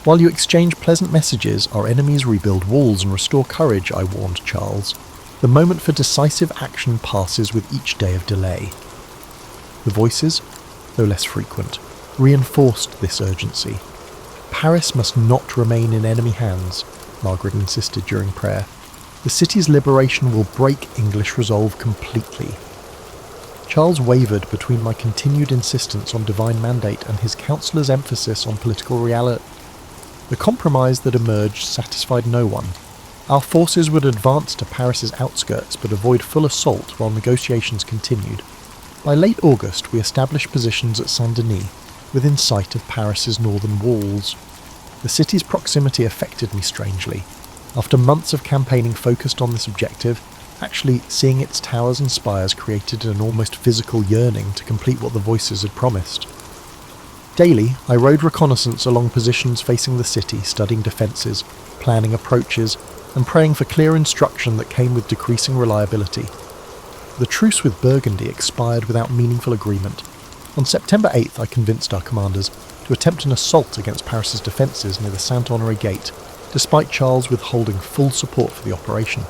Speaker 1: While you exchange pleasant messages, our enemies rebuild walls and restore courage, I warned Charles. The moment for decisive action passes with each day of delay. The voices, though less frequent, reinforced this urgency. Paris must not remain in enemy hands, Margaret insisted during prayer. The city's liberation will break English resolve completely. Charles wavered between my continued insistence on divine mandate and his counsellor's emphasis on political reality. The compromise that emerged satisfied no one. Our forces would advance to Paris's outskirts but avoid full assault while negotiations continued. By late August, we established positions at Saint-Denis, within sight of Paris's northern walls. The city's proximity affected me strangely. After months of campaigning focused on this objective, actually seeing its towers and spires created an almost physical yearning to complete what the voices had promised. Daily, I rode reconnaissance along positions facing the city, studying defences, planning approaches, and praying for clear instruction that came with decreasing reliability. The truce with Burgundy expired without meaningful agreement. On September 8th, I convinced our commanders to attempt an assault against Paris's defences near the Saint-Honoré Gate, despite Charles withholding full support for the operation.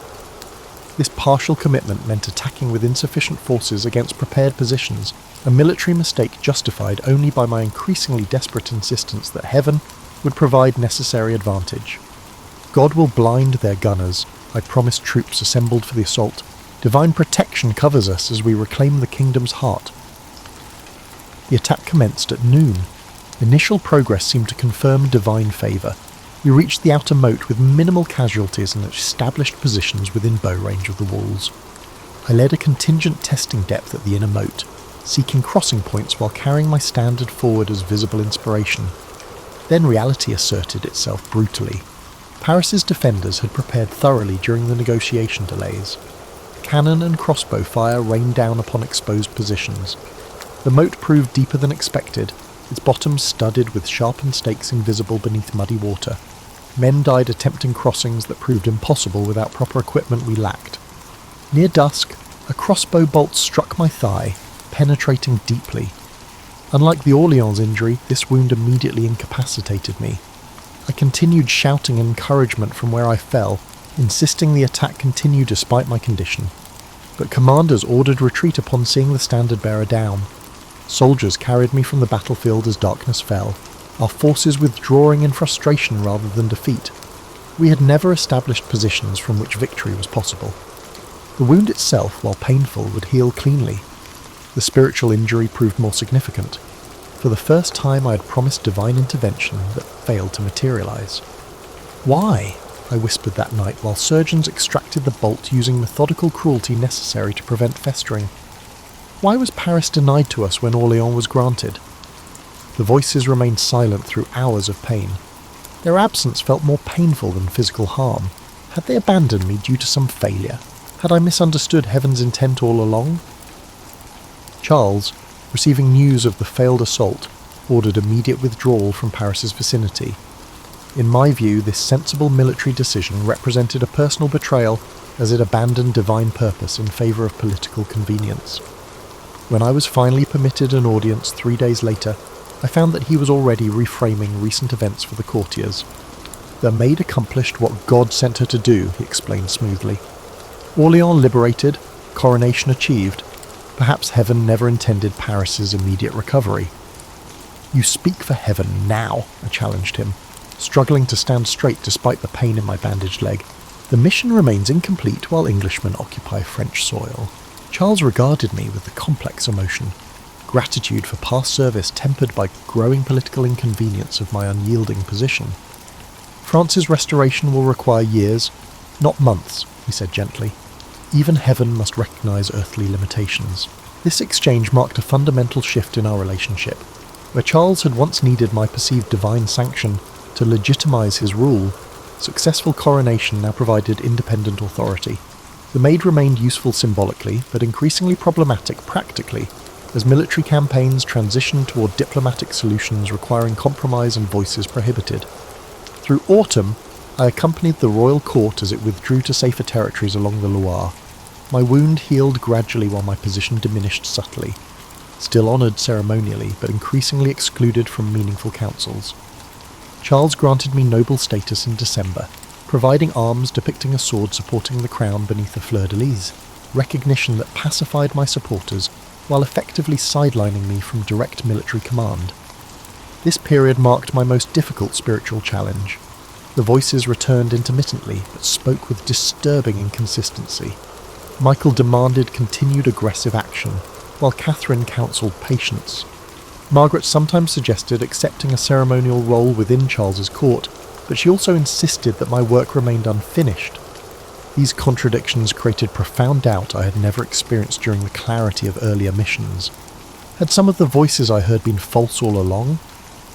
Speaker 1: This partial commitment meant attacking with insufficient forces against prepared positions, a military mistake justified only by my increasingly desperate insistence that heaven would provide necessary advantage. God will blind their gunners, I promised troops assembled for the assault. Divine protection covers us as we reclaim the kingdom's heart. The attack commenced at noon. Initial progress seemed to confirm divine favour. We reached the outer moat with minimal casualties and established positions within bow range of the walls. I led a contingent testing depth at the inner moat, seeking crossing points while carrying my standard forward as visible inspiration. Then reality asserted itself brutally. Paris's defenders had prepared thoroughly during the negotiation delays. Cannon and crossbow fire rained down upon exposed positions. The moat proved deeper than expected, its bottom studded with sharpened stakes invisible beneath muddy water. Men died attempting crossings that proved impossible without proper equipment we lacked. Near dusk, a crossbow bolt struck my thigh, penetrating deeply. Unlike the Orleans injury, this wound immediately incapacitated me. I continued shouting encouragement from where I fell, insisting the attack continue despite my condition. But commanders ordered retreat upon seeing the standard-bearer down. Soldiers carried me from the battlefield as darkness fell, our forces withdrawing in frustration rather than defeat. We had never established positions from which victory was possible. The wound itself, while painful, would heal cleanly. The spiritual injury proved more significant. For the first time I had promised divine intervention that failed to materialise. Why? I whispered that night while surgeons extracted the bolt using methodical cruelty necessary to prevent festering. Why was Paris denied to us when Orleans was granted? The voices remained silent through hours of pain. Their absence felt more painful than physical harm. Had they abandoned me due to some failure? Had I misunderstood heaven's intent all along? Charles, receiving news of the failed assault, ordered immediate withdrawal from Paris's vicinity. In my view, this sensible military decision represented a personal betrayal as it abandoned divine purpose in favour of political convenience. When I was finally permitted an audience 3 days later, I found that he was already reframing recent events for the courtiers. The maid accomplished what God sent her to do, he explained smoothly. Orleans liberated, coronation achieved. Perhaps heaven never intended Paris's immediate recovery. You speak for heaven now, I challenged him, struggling to stand straight despite the pain in my bandaged leg. The mission remains incomplete while Englishmen occupy French soil. Charles regarded me with the complex emotion, gratitude for past service tempered by growing political inconvenience of my unyielding position. France's restoration will require years, not months, he said gently. Even heaven must recognise earthly limitations. This exchange marked a fundamental shift in our relationship. Where Charles had once needed my perceived divine sanction, To legitimize his rule, successful coronation now provided independent authority. The Maid remained useful symbolically, but increasingly problematic practically, as military campaigns transitioned toward diplomatic solutions requiring compromise and voices prohibited. Through autumn, I accompanied the royal court as it withdrew to safer territories along the Loire. My wound healed gradually while my position diminished subtly, still honoured ceremonially, but increasingly excluded from meaningful councils. Charles granted me noble status in December, providing arms depicting a sword supporting the crown beneath a fleur-de-lis, recognition that pacified my supporters while effectively sidelining me from direct military command. This period marked my most difficult spiritual challenge. The voices returned intermittently, but spoke with disturbing inconsistency. Michael demanded continued aggressive action, while Catherine counselled patience. Margaret sometimes suggested accepting a ceremonial role within Charles's court, but she also insisted that my work remained unfinished. These contradictions created profound doubt I had never experienced during the clarity of earlier missions. Had some of the voices I heard been false all along?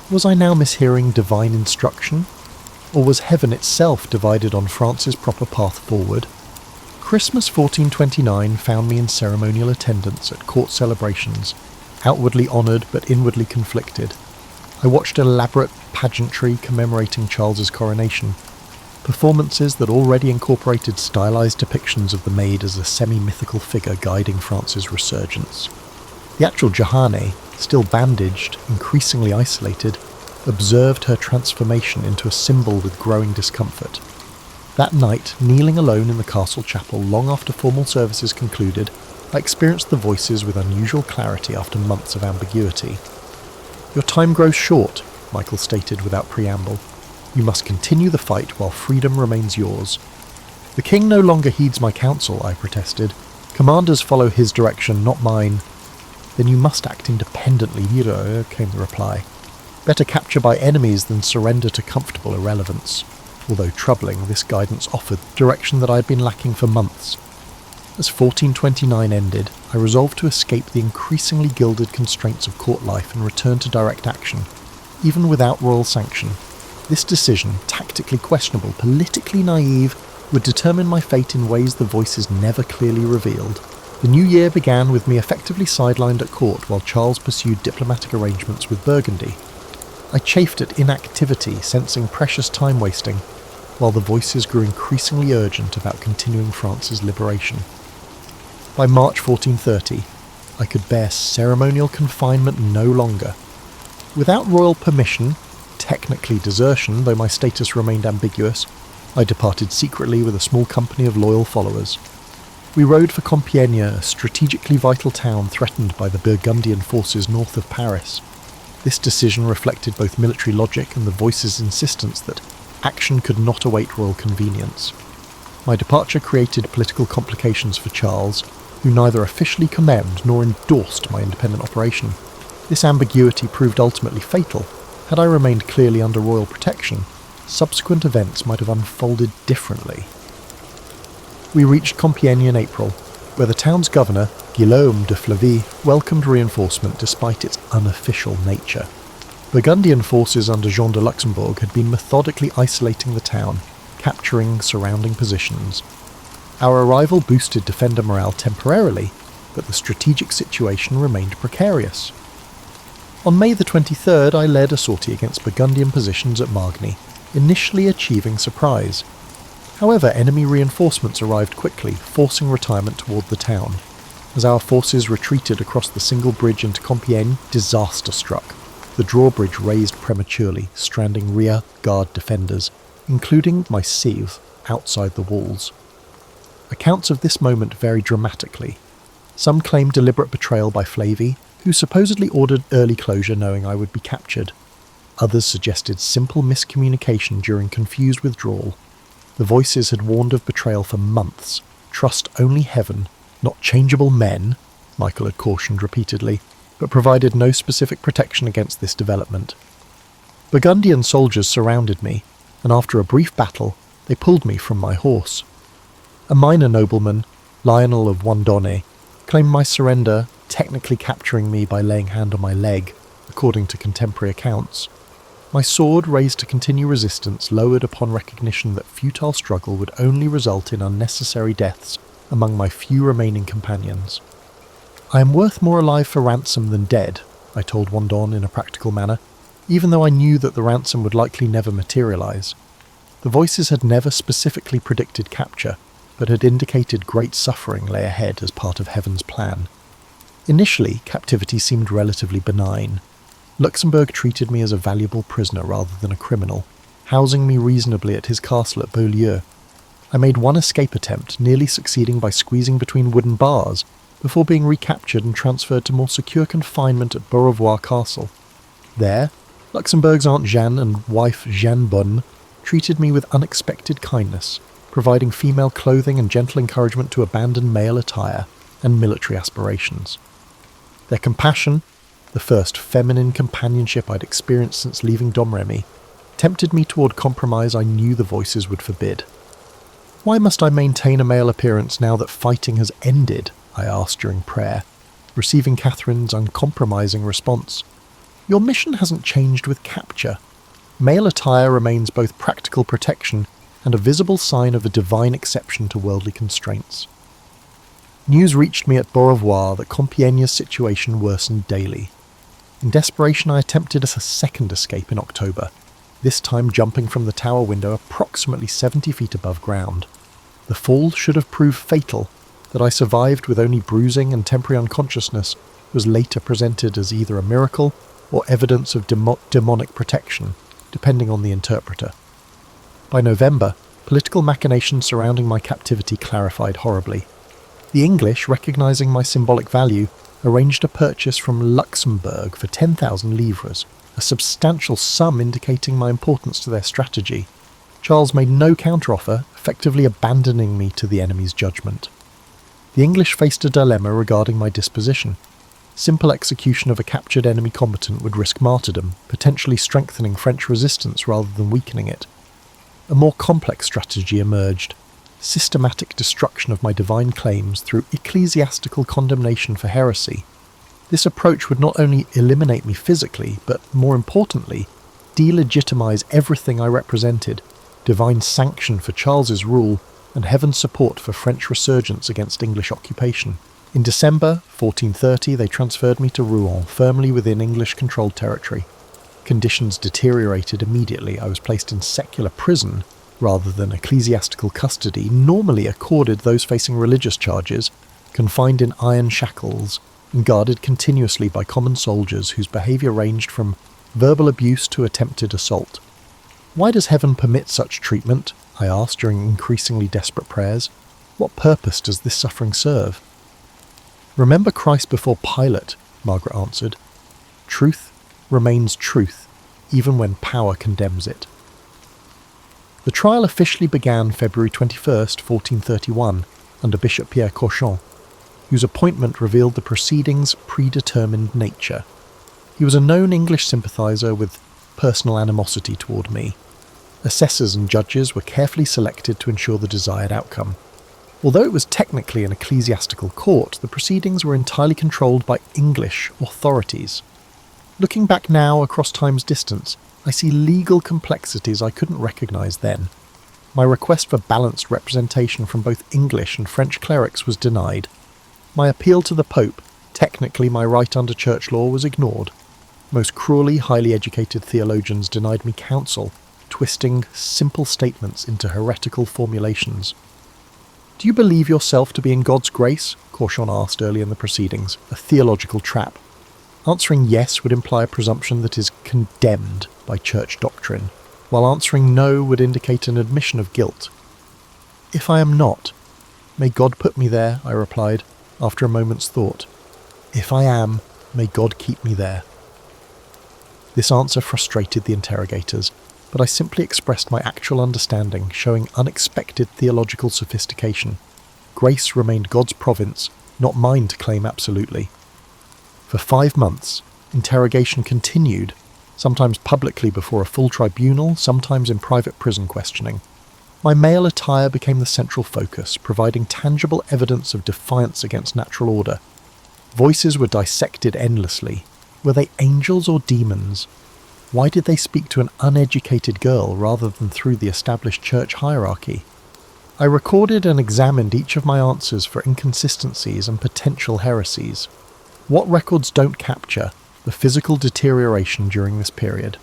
Speaker 1: Was I now mishearing divine instruction? Or was heaven itself divided on France's proper path forward? Christmas 1429 found me in ceremonial attendance at court celebrations, outwardly honoured but inwardly conflicted. I watched elaborate pageantry commemorating Charles's coronation, performances that already incorporated stylized depictions of the Maid as a semi-mythical figure guiding France's resurgence. The actual Johanne, still bandaged, increasingly isolated, observed her transformation into a symbol with growing discomfort. That night, kneeling alone in the castle chapel long after formal services concluded, I experienced the voices with unusual clarity after months of ambiguity. "Your time grows short," Michael stated without preamble. "You must continue the fight while freedom remains yours." "The king no longer heeds my counsel," I protested. "Commanders follow his direction, not mine." "Then you must act independently, Miro," came the reply. "Better capture by enemies than surrender to comfortable irrelevance." Although troubling, this guidance offered direction that I had been lacking for months. As 1429 ended, I resolved to escape the increasingly gilded constraints of court life and return to direct action, even without royal sanction. This decision, tactically questionable, politically naive, would determine my fate in ways the voices never clearly revealed. The new year began with me effectively sidelined at court while Charles pursued diplomatic arrangements with Burgundy. I chafed at inactivity, sensing precious time wasting, while the voices grew increasingly urgent about continuing France's liberation. By March 1430, I could bear ceremonial confinement no longer. Without royal permission, technically desertion, though my status remained ambiguous, I departed secretly with a small company of loyal followers. We rode for Compiègne, a strategically vital town threatened by the Burgundian forces north of Paris. This decision reflected both military logic and the voices' insistence that action could not await royal convenience. My departure created political complications for Charles, who neither officially condemned nor endorsed my independent operation. This ambiguity proved ultimately fatal. Had I remained clearly under royal protection, subsequent events might have unfolded differently. We reached Compiègne in April, where the town's governor, Guillaume de Flavy, welcomed reinforcement despite its unofficial nature. Burgundian forces under Jean de Luxembourg had been methodically isolating the town, capturing surrounding positions. Our arrival boosted defender morale temporarily, but the strategic situation remained precarious. On May the 23rd, I led a sortie against Burgundian positions at Margny, initially achieving surprise. However, enemy reinforcements arrived quickly, forcing retirement toward the town. As our forces retreated across the single bridge into Compiègne, disaster struck. The drawbridge raised prematurely, stranding rear guard defenders, including my cives, outside the walls. Accounts of this moment vary dramatically. Some claim deliberate betrayal by Flavy, who supposedly ordered early closure knowing I would be captured. Others suggested simple miscommunication during confused withdrawal. The voices had warned of betrayal for months. "Trust only heaven, not changeable men," Michael had cautioned repeatedly, but provided no specific protection against this development. Burgundian soldiers surrounded me, and after a brief battle, they pulled me from my horse. A minor nobleman, Lionel of Wandonne, claimed my surrender, technically capturing me by laying hand on my leg, according to contemporary accounts. My sword, raised to continue resistance, lowered upon recognition that futile struggle would only result in unnecessary deaths among my few remaining companions. "I am worth more alive for ransom than dead," I told Wandon in a practical manner, even though I knew that the ransom would likely never materialize. The voices had never specifically predicted capture, but had indicated great suffering lay ahead as part of Heaven's plan. Initially, captivity seemed relatively benign. Luxembourg treated me as a valuable prisoner rather than a criminal, housing me reasonably at his castle at Beaulieu. I made one escape attempt, nearly succeeding by squeezing between wooden bars, before being recaptured and transferred to more secure confinement at Beaurevoir Castle. There, Luxembourg's Aunt Jeanne and wife Jeanne Bonne treated me with unexpected kindness, providing female clothing and gentle encouragement to abandon male attire and military aspirations. Their compassion, the first feminine companionship I'd experienced since leaving Domremy, tempted me toward compromise I knew the voices would forbid. "Why must I maintain a male appearance now that fighting has ended?" I asked during prayer, receiving Catherine's uncompromising response. "Your mission hasn't changed with capture. Male attire remains both practical protection and a visible sign of a divine exception to worldly constraints." News reached me at Beaurevoir that Compiègne's situation worsened daily. In desperation, I attempted a second escape in October, this time jumping from the tower window approximately 70 feet above ground. The fall should have proved fatal. That I survived with only bruising and temporary unconsciousness was later presented as either a miracle or evidence of demonic protection, depending on the interpreter. By November, political machinations surrounding my captivity clarified horribly. The English, recognizing my symbolic value, arranged a purchase from Luxembourg for 10,000 livres, a substantial sum indicating my importance to their strategy. Charles made no counteroffer, effectively abandoning me to the enemy's judgment. The English faced a dilemma regarding my disposition. Simple execution of a captured enemy combatant would risk martyrdom, potentially strengthening French resistance rather than weakening it. A more complex strategy emerged: systematic destruction of my divine claims through ecclesiastical condemnation for heresy. This approach would not only eliminate me physically, but, more importantly, delegitimize everything I represented: divine sanction for Charles's rule, and heaven's support for French resurgence against English occupation. In December 1430, they transferred me to Rouen, firmly within English-controlled territory. Conditions deteriorated immediately. I was placed in secular prison, rather than ecclesiastical custody, normally accorded those facing religious charges, confined in iron shackles, and guarded continuously by common soldiers whose behaviour ranged from verbal abuse to attempted assault. "Why does heaven permit such treatment?" I asked during increasingly desperate prayers. "What purpose does this suffering serve?" "Remember Christ before Pilate," Margaret answered. "Truth remains truth, even when power condemns it." The trial officially began February 21st, 1431, under Bishop Pierre Cauchon, whose appointment revealed the proceedings' predetermined nature. He was a known English sympathiser with personal animosity toward me. Assessors and judges were carefully selected to ensure the desired outcome. Although it was technically an ecclesiastical court, the proceedings were entirely controlled by English authorities. Looking back now across time's distance, I see legal complexities I couldn't recognise then. My request for balanced representation from both English and French clerics was denied. My appeal to the Pope, technically my right under church law, was ignored. Most cruelly, highly educated theologians denied me counsel, twisting simple statements into heretical formulations. "Do you believe yourself to be in God's grace?" Cauchon asked early in the proceedings, a theological trap. Answering yes would imply a presumption that is condemned by church doctrine, while answering no would indicate an admission of guilt. "If I am not, may God put me there," I replied, after a moment's thought. "If I am, may God keep me there." This answer frustrated the interrogators, but I simply expressed my actual understanding, showing unexpected theological sophistication. Grace remained God's province, not mine to claim absolutely. For 5 months, interrogation continued, sometimes publicly before a full tribunal, sometimes in private prison questioning. My male attire became the central focus, providing tangible evidence of defiance against natural order. Voices were dissected endlessly. Were they angels or demons? Why did they speak to an uneducated girl rather than through the established church hierarchy? I recorded and examined each of my answers for inconsistencies and potential heresies. What records don't capture the physical deterioration during this period?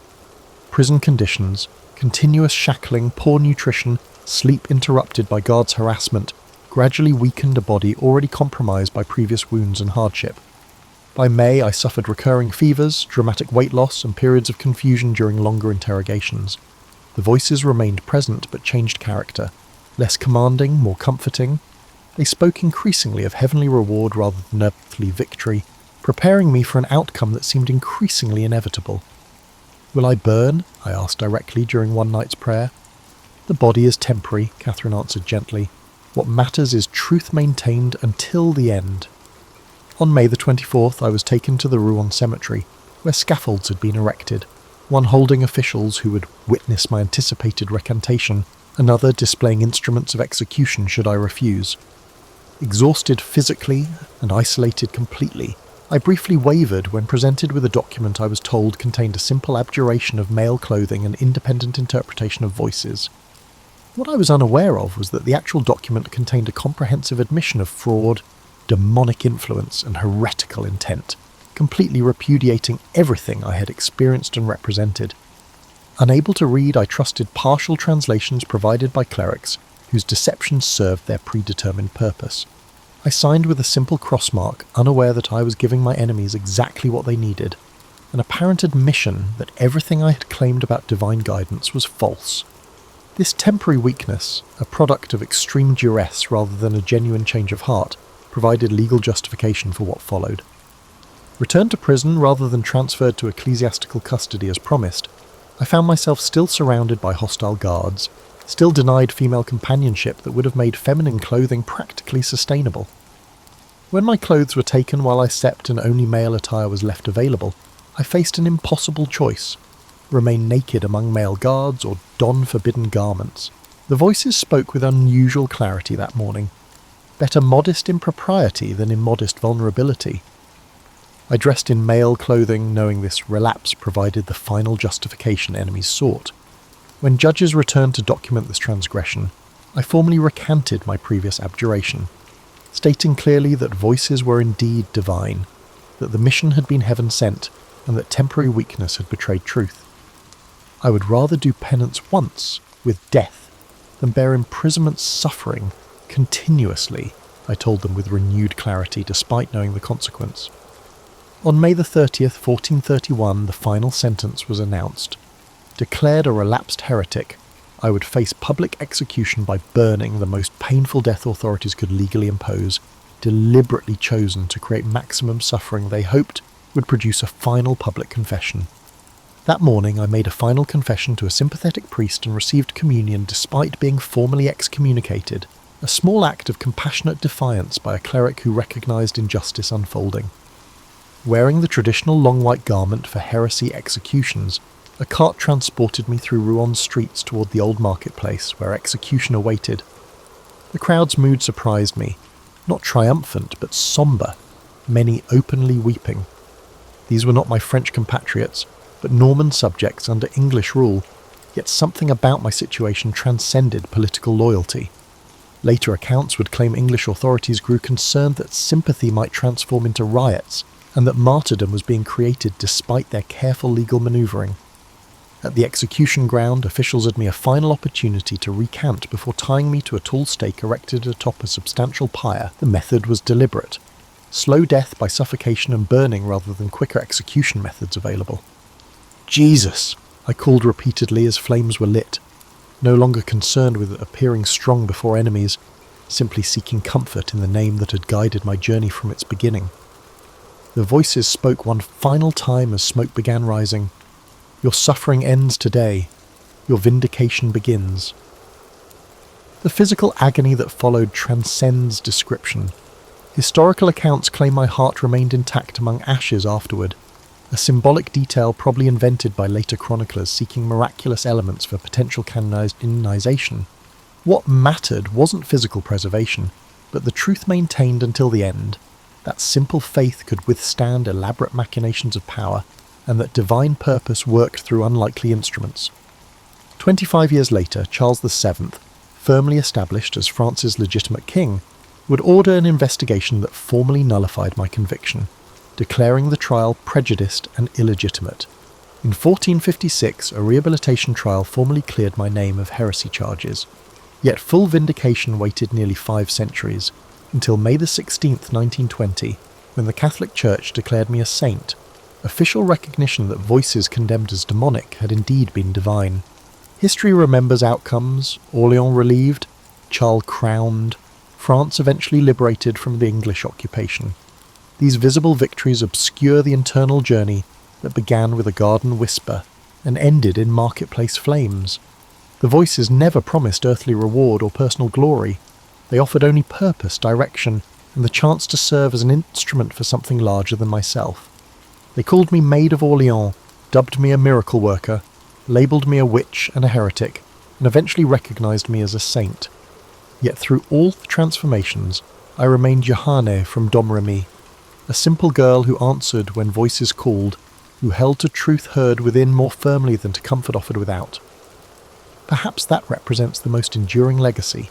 Speaker 1: Prison conditions, continuous shackling, poor nutrition, sleep interrupted by guards' harassment, gradually weakened a body already compromised by previous wounds and hardship. By May, I suffered recurring fevers, dramatic weight loss, and periods of confusion during longer interrogations. The voices remained present but changed character. Less commanding, more comforting. They spoke increasingly of heavenly reward rather than earthly victory, preparing me for an outcome that seemed increasingly inevitable. "Will I burn?" I asked directly during one night's prayer. "The body is temporary," Catherine answered gently. "What matters is truth maintained until the end." On May the 24th, I was taken to the Rouen cemetery, where scaffolds had been erected, one holding officials who would witness my anticipated recantation, another displaying instruments of execution should I refuse. Exhausted physically and isolated completely, I briefly wavered when presented with a document I was told contained a simple abjuration of male clothing and independent interpretation of voices. What I was unaware of was that the actual document contained a comprehensive admission of fraud, demonic influence, and heretical intent, completely repudiating everything I had experienced and represented. Unable to read, I trusted partial translations provided by clerics, whose deceptions served their predetermined purpose. I signed with a simple crossmark, unaware that I was giving my enemies exactly what they needed, an apparent admission that everything I had claimed about divine guidance was false. This temporary weakness, a product of extreme duress rather than a genuine change of heart, provided legal justification for what followed. Returned to prison rather than transferred to ecclesiastical custody as promised, I found myself still surrounded by hostile guards, still denied female companionship that would have made feminine clothing practically sustainable. When my clothes were taken while I slept and only male attire was left available, I faced an impossible choice: remain naked among male guards or don forbidden garments. The voices spoke with unusual clarity that morning. Better modest impropriety than immodest vulnerability. I dressed in male clothing, knowing this relapse provided the final justification enemies sought. When judges returned to document this transgression, I formally recanted my previous abjuration, stating clearly that voices were indeed divine, that the mission had been heaven-sent, and that temporary weakness had betrayed truth. I would rather do penance once, with death, than bear imprisonment suffering continuously, I told them with renewed clarity, despite knowing the consequence. On May the 30th, 1431, the final sentence was announced. Declared a relapsed heretic, I would face public execution by burning, the most painful death authorities could legally impose, deliberately chosen to create maximum suffering they hoped would produce a final public confession. That morning I made a final confession to a sympathetic priest and received communion despite being formally excommunicated, a small act of compassionate defiance by a cleric who recognised injustice unfolding. Wearing the traditional long white garment for heresy executions, a cart transported me through Rouen's streets toward the old marketplace, where execution awaited. The crowd's mood surprised me, not triumphant but sombre, many openly weeping. These were not my French compatriots, but Norman subjects under English rule, yet something about my situation transcended political loyalty. Later accounts would claim English authorities grew concerned that sympathy might transform into riots, and that martyrdom was being created despite their careful legal manoeuvring. At the execution ground, officials had me a final opportunity to recant before tying me to a tall stake erected atop a substantial pyre. The method was deliberate. Slow death by suffocation and burning rather than quicker execution methods available. "Jesus!" I called repeatedly as flames were lit, no longer concerned with appearing strong before enemies, simply seeking comfort in the name that had guided my journey from its beginning. The voices spoke one final time as smoke began rising. "Your suffering ends today. Your vindication begins." The physical agony that followed transcends description. Historical accounts claim my heart remained intact among ashes afterward, a symbolic detail probably invented by later chroniclers seeking miraculous elements for potential canonization. What mattered wasn't physical preservation, but the truth maintained until the end. That simple faith could withstand elaborate machinations of power, and that divine purpose worked through unlikely instruments. 25 years later, Charles VII, firmly established as France's legitimate king, would order an investigation that formally nullified my conviction, declaring the trial prejudiced and illegitimate. In 1456, a rehabilitation trial formally cleared my name of heresy charges, yet full vindication waited nearly 5 centuries, until May 16, 1920, when the Catholic Church declared me a saint, official recognition that voices condemned as demonic had indeed been divine. History remembers outcomes: Orléans relieved, Charles crowned, France eventually liberated from the English occupation. These visible victories obscure the internal journey that began with a garden whisper and ended in marketplace flames. The voices never promised earthly reward or personal glory. They offered only purpose, direction, and the chance to serve as an instrument for something larger than myself. They called me Maid of Orléans, dubbed me a miracle worker, labelled me a witch and a heretic, and eventually recognised me as a saint. Yet through all the transformations, I remained Johanne from Domremy, a simple girl who answered when voices called, who held to truth heard within more firmly than to comfort offered without. Perhaps that represents the most enduring legacy,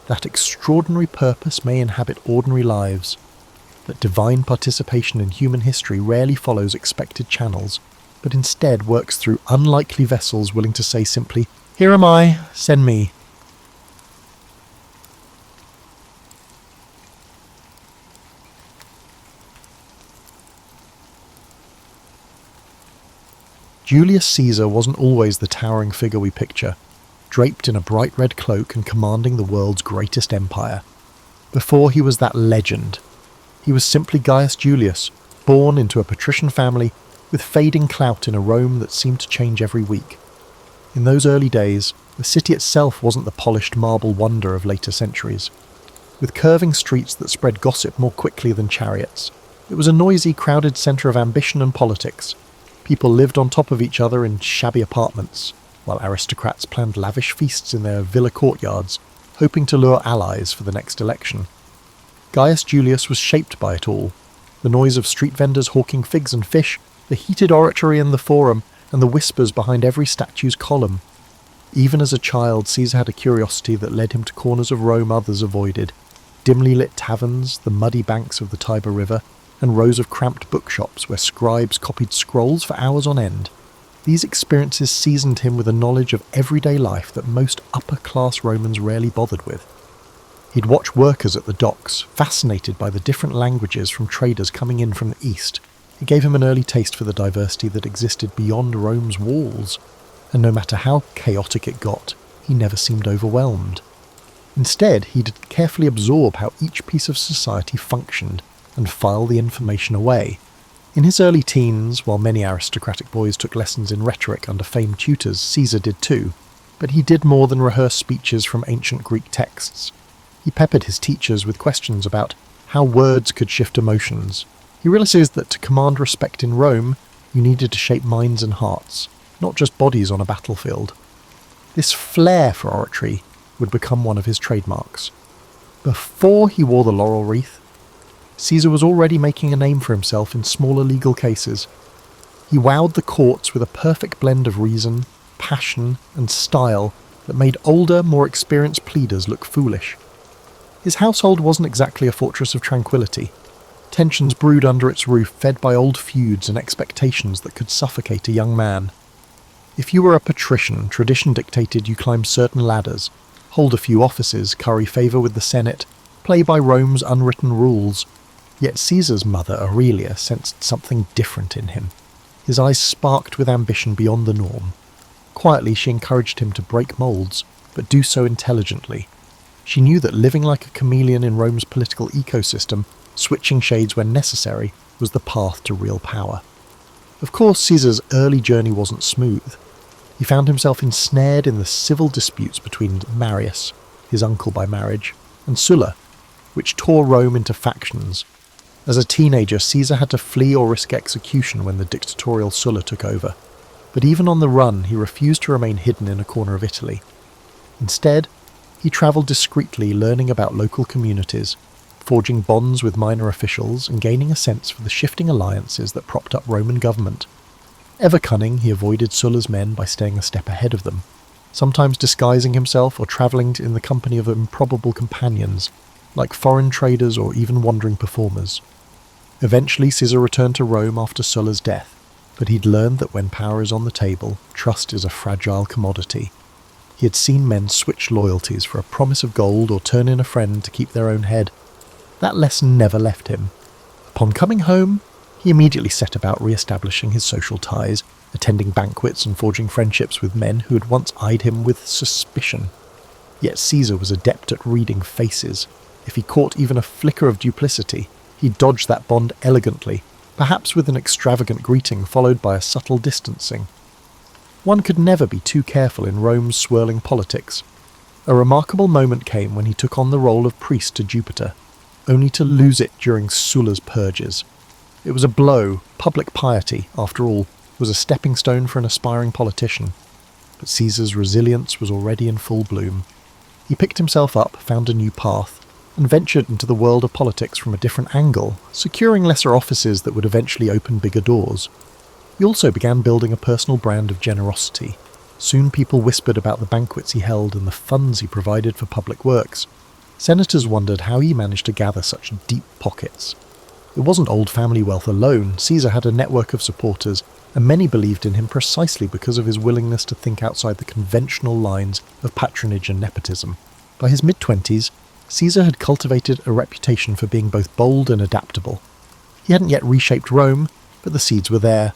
Speaker 1: that extraordinary purpose may inhabit ordinary lives, that divine participation in human history rarely follows expected channels, but instead works through unlikely vessels willing to say simply, "Here am I, send me." Julius Caesar wasn't always the towering figure we picture, draped in a bright red cloak and commanding the world's greatest empire. Before he was that legend, he was simply Gaius Julius, born into a patrician family with fading clout in a Rome that seemed to change every week. In those early days, the city itself wasn't the polished marble wonder of later centuries. With curving streets that spread gossip more quickly than chariots, it was a noisy, crowded centre of ambition and politics. People lived on top of each other in shabby apartments, while aristocrats planned lavish feasts in their villa courtyards, hoping to lure allies for the next election. Gaius Julius was shaped by it all: the noise of street vendors hawking figs and fish, the heated oratory in the forum, and the whispers behind every statue's column. Even as a child, Caesar had a curiosity that led him to corners of Rome others avoided: dimly lit taverns, the muddy banks of the Tiber River, and rows of cramped bookshops where scribes copied scrolls for hours on end. These experiences seasoned him with a knowledge of everyday life that most upper-class Romans rarely bothered with. He'd watch workers at the docks, fascinated by the different languages from traders coming in from the east. It gave him an early taste for the diversity that existed beyond Rome's walls, and no matter how chaotic it got, he never seemed overwhelmed. Instead, he'd carefully absorb how each piece of society functioned and file the information away. In his early teens, while many aristocratic boys took lessons in rhetoric under famed tutors, Caesar did too, but he did more than rehearse speeches from ancient Greek texts. He peppered his teachers with questions about how words could shift emotions. He realized that to command respect in Rome, you needed to shape minds and hearts, not just bodies on a battlefield. This flair for oratory would become one of his trademarks. Before he wore the laurel wreath, Caesar was already making a name for himself in smaller legal cases. He wowed the courts with a perfect blend of reason, passion, and style that made older, more experienced pleaders look foolish. His household wasn't exactly a fortress of tranquility. Tensions brewed under its roof, fed by old feuds and expectations that could suffocate a young man. If you were a patrician, tradition dictated you climb certain ladders, hold a few offices, curry favour with the Senate, play by Rome's unwritten rules. Yet Caesar's mother, Aurelia, sensed something different in him. His eyes sparked with ambition beyond the norm. Quietly, she encouraged him to break moulds, but do so intelligently. She knew that living like a chameleon in Rome's political ecosystem, switching shades when necessary, was the path to real power. Of course, Caesar's early journey wasn't smooth. He found himself ensnared in the civil disputes between Marius, his uncle by marriage, and Sulla, which tore Rome into factions. As a teenager, Caesar had to flee or risk execution when the dictatorial Sulla took over. But even on the run, he refused to remain hidden in a corner of Italy. Instead, he travelled discreetly, learning about local communities, forging bonds with minor officials and gaining a sense for the shifting alliances that propped up Roman government. Ever cunning, he avoided Sulla's men by staying a step ahead of them, sometimes disguising himself or travelling in the company of improbable companions, like foreign traders or even wandering performers. Eventually, Caesar returned to Rome after Sulla's death, but he'd learned that when power is on the table, trust is a fragile commodity. He had seen men switch loyalties for a promise of gold or turn in a friend to keep their own head. That lesson never left him. Upon coming home, he immediately set about re-establishing his social ties, attending banquets and forging friendships with men who had once eyed him with suspicion. Yet Caesar was adept at reading faces. If he caught even a flicker of duplicity, he dodged that bond elegantly, perhaps with an extravagant greeting followed by a subtle distancing. One could never be too careful in Rome's swirling politics. A remarkable moment came when he took on the role of priest to Jupiter, only to lose it during Sulla's purges. It was a blow. Public piety, after all, was a stepping stone for an aspiring politician. But Caesar's resilience was already in full bloom. He picked himself up, found a new path, and ventured into the world of politics from a different angle, securing lesser offices that would eventually open bigger doors. He also began building a personal brand of generosity. Soon people whispered about the banquets he held and the funds he provided for public works. Senators wondered how he managed to gather such deep pockets. It wasn't old family wealth alone. Caesar had a network of supporters, and many believed in him precisely because of his willingness to think outside the conventional lines of patronage and nepotism. By his mid-20s, Caesar had cultivated a reputation for being both bold and adaptable. He hadn't yet reshaped Rome, but the seeds were there.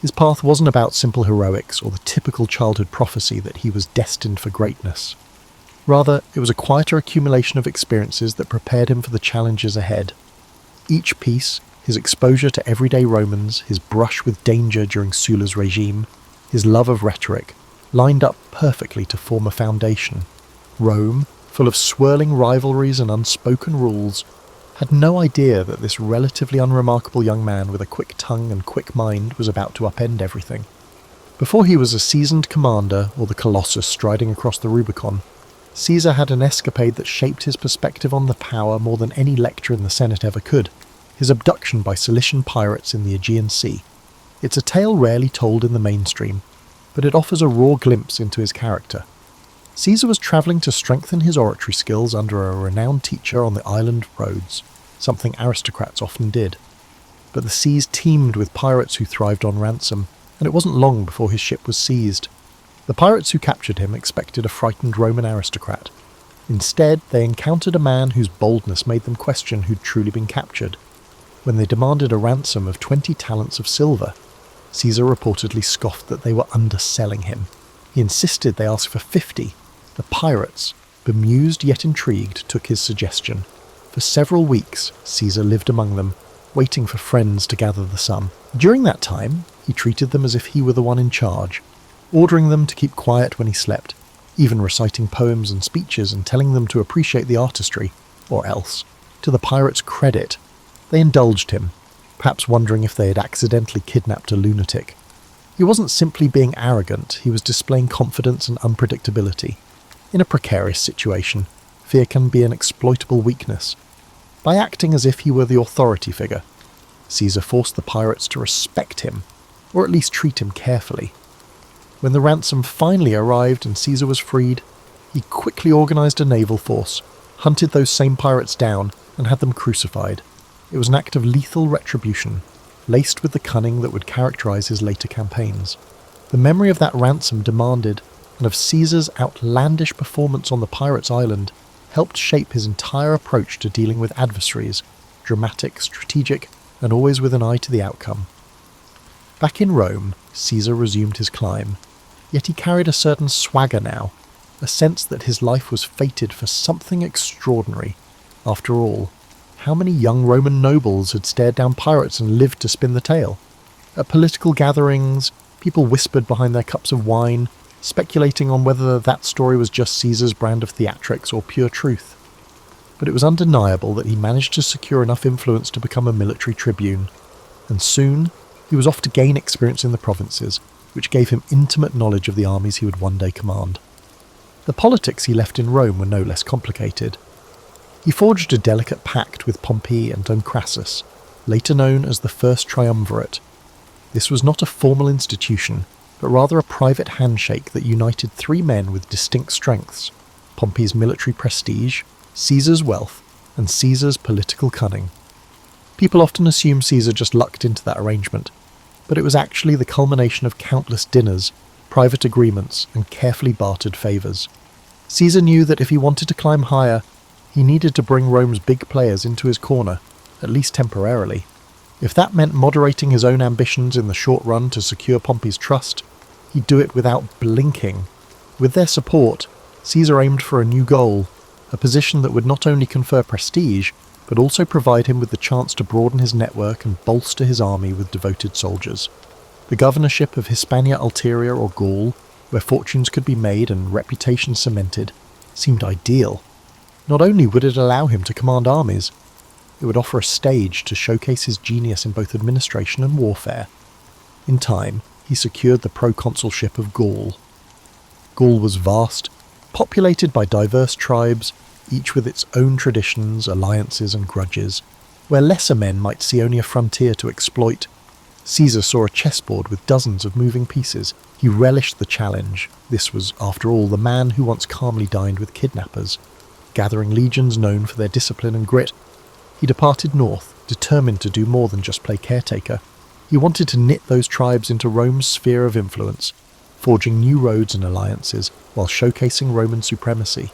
Speaker 1: His path wasn't about simple heroics or the typical childhood prophecy that he was destined for greatness. Rather, it was a quieter accumulation of experiences that prepared him for the challenges ahead. Each piece, his exposure to everyday Romans, his brush with danger during Sulla's regime, his love of rhetoric, lined up perfectly to form a foundation. Rome, full of swirling rivalries and unspoken rules, had no idea that this relatively unremarkable young man with a quick tongue and quick mind was about to upend everything. Before he was a seasoned commander or the Colossus striding across the Rubicon, Caesar had an escapade that shaped his perspective on the power more than any lecture in the Senate ever could: his abduction by Cilician pirates in the Aegean Sea. It's a tale rarely told in the mainstream, but it offers a raw glimpse into his character. Caesar was travelling to strengthen his oratory skills under a renowned teacher on the island of Rhodes, something aristocrats often did. But the seas teemed with pirates who thrived on ransom, and it wasn't long before his ship was seized. The pirates who captured him expected a frightened Roman aristocrat. Instead, they encountered a man whose boldness made them question who'd truly been captured. When they demanded a ransom of 20 talents of silver, Caesar reportedly scoffed that they were underselling him. He insisted they ask for 50. The pirates, bemused yet intrigued, took his suggestion. For several weeks, Caesar lived among them, waiting for friends to gather the sum. During that time, he treated them as if he were the one in charge, ordering them to keep quiet when he slept, even reciting poems and speeches and telling them to appreciate the artistry, or else. To the pirates' credit, they indulged him, perhaps wondering if they had accidentally kidnapped a lunatic. He wasn't simply being arrogant, he was displaying confidence and unpredictability. In a precarious situation, fear can be an exploitable weakness. By acting as if he were the authority figure, Caesar forced the pirates to respect him, or at least treat him carefully. When the ransom finally arrived and Caesar was freed, he quickly organised a naval force, hunted those same pirates down, and had them crucified. It was an act of lethal retribution, laced with the cunning that would characterise his later campaigns. The memory of that ransom demanded, and of Caesar's outlandish performance on the pirates' island, helped shape his entire approach to dealing with adversaries, dramatic, strategic, and always with an eye to the outcome. Back in Rome, Caesar resumed his climb, yet he carried a certain swagger now, a sense that his life was fated for something extraordinary. After all, how many young Roman nobles had stared down pirates and lived to spin the tale? At political gatherings, people whispered behind their cups of wine, speculating on whether that story was just Caesar's brand of theatrics or pure truth. But it was undeniable that he managed to secure enough influence to become a military tribune, and soon he was off to gain experience in the provinces, which gave him intimate knowledge of the armies he would one day command. The politics he left in Rome were no less complicated. He forged a delicate pact with Pompey and Crassus, later known as the First Triumvirate. This was not a formal institution, but rather a private handshake that united three men with distinct strengths: Pompey's military prestige, Caesar's wealth, and Caesar's political cunning. People often assume Caesar just lucked into that arrangement, but it was actually the culmination of countless dinners, private agreements, and carefully bartered favours. Caesar knew that if he wanted to climb higher, he needed to bring Rome's big players into his corner, at least temporarily. If that meant moderating his own ambitions in the short run to secure Pompey's trust, he'd do it without blinking. With their support, Caesar aimed for a new goal, a position that would not only confer prestige, but also provide him with the chance to broaden his network and bolster his army with devoted soldiers. The governorship of Hispania Ulterior or Gaul, where fortunes could be made and reputations cemented, seemed ideal. Not only would it allow him to command armies, it would offer a stage to showcase his genius in both administration and warfare. In time, he secured the proconsulship of Gaul. Gaul was vast, populated by diverse tribes, each with its own traditions, alliances and grudges. Where lesser men might see only a frontier to exploit, Caesar saw a chessboard with dozens of moving pieces. He relished the challenge. This was, after all, the man who once calmly dined with kidnappers. Gathering legions known for their discipline and grit, he departed north, determined to do more than just play caretaker. He wanted to knit those tribes into Rome's sphere of influence, forging new roads and alliances while showcasing Roman supremacy.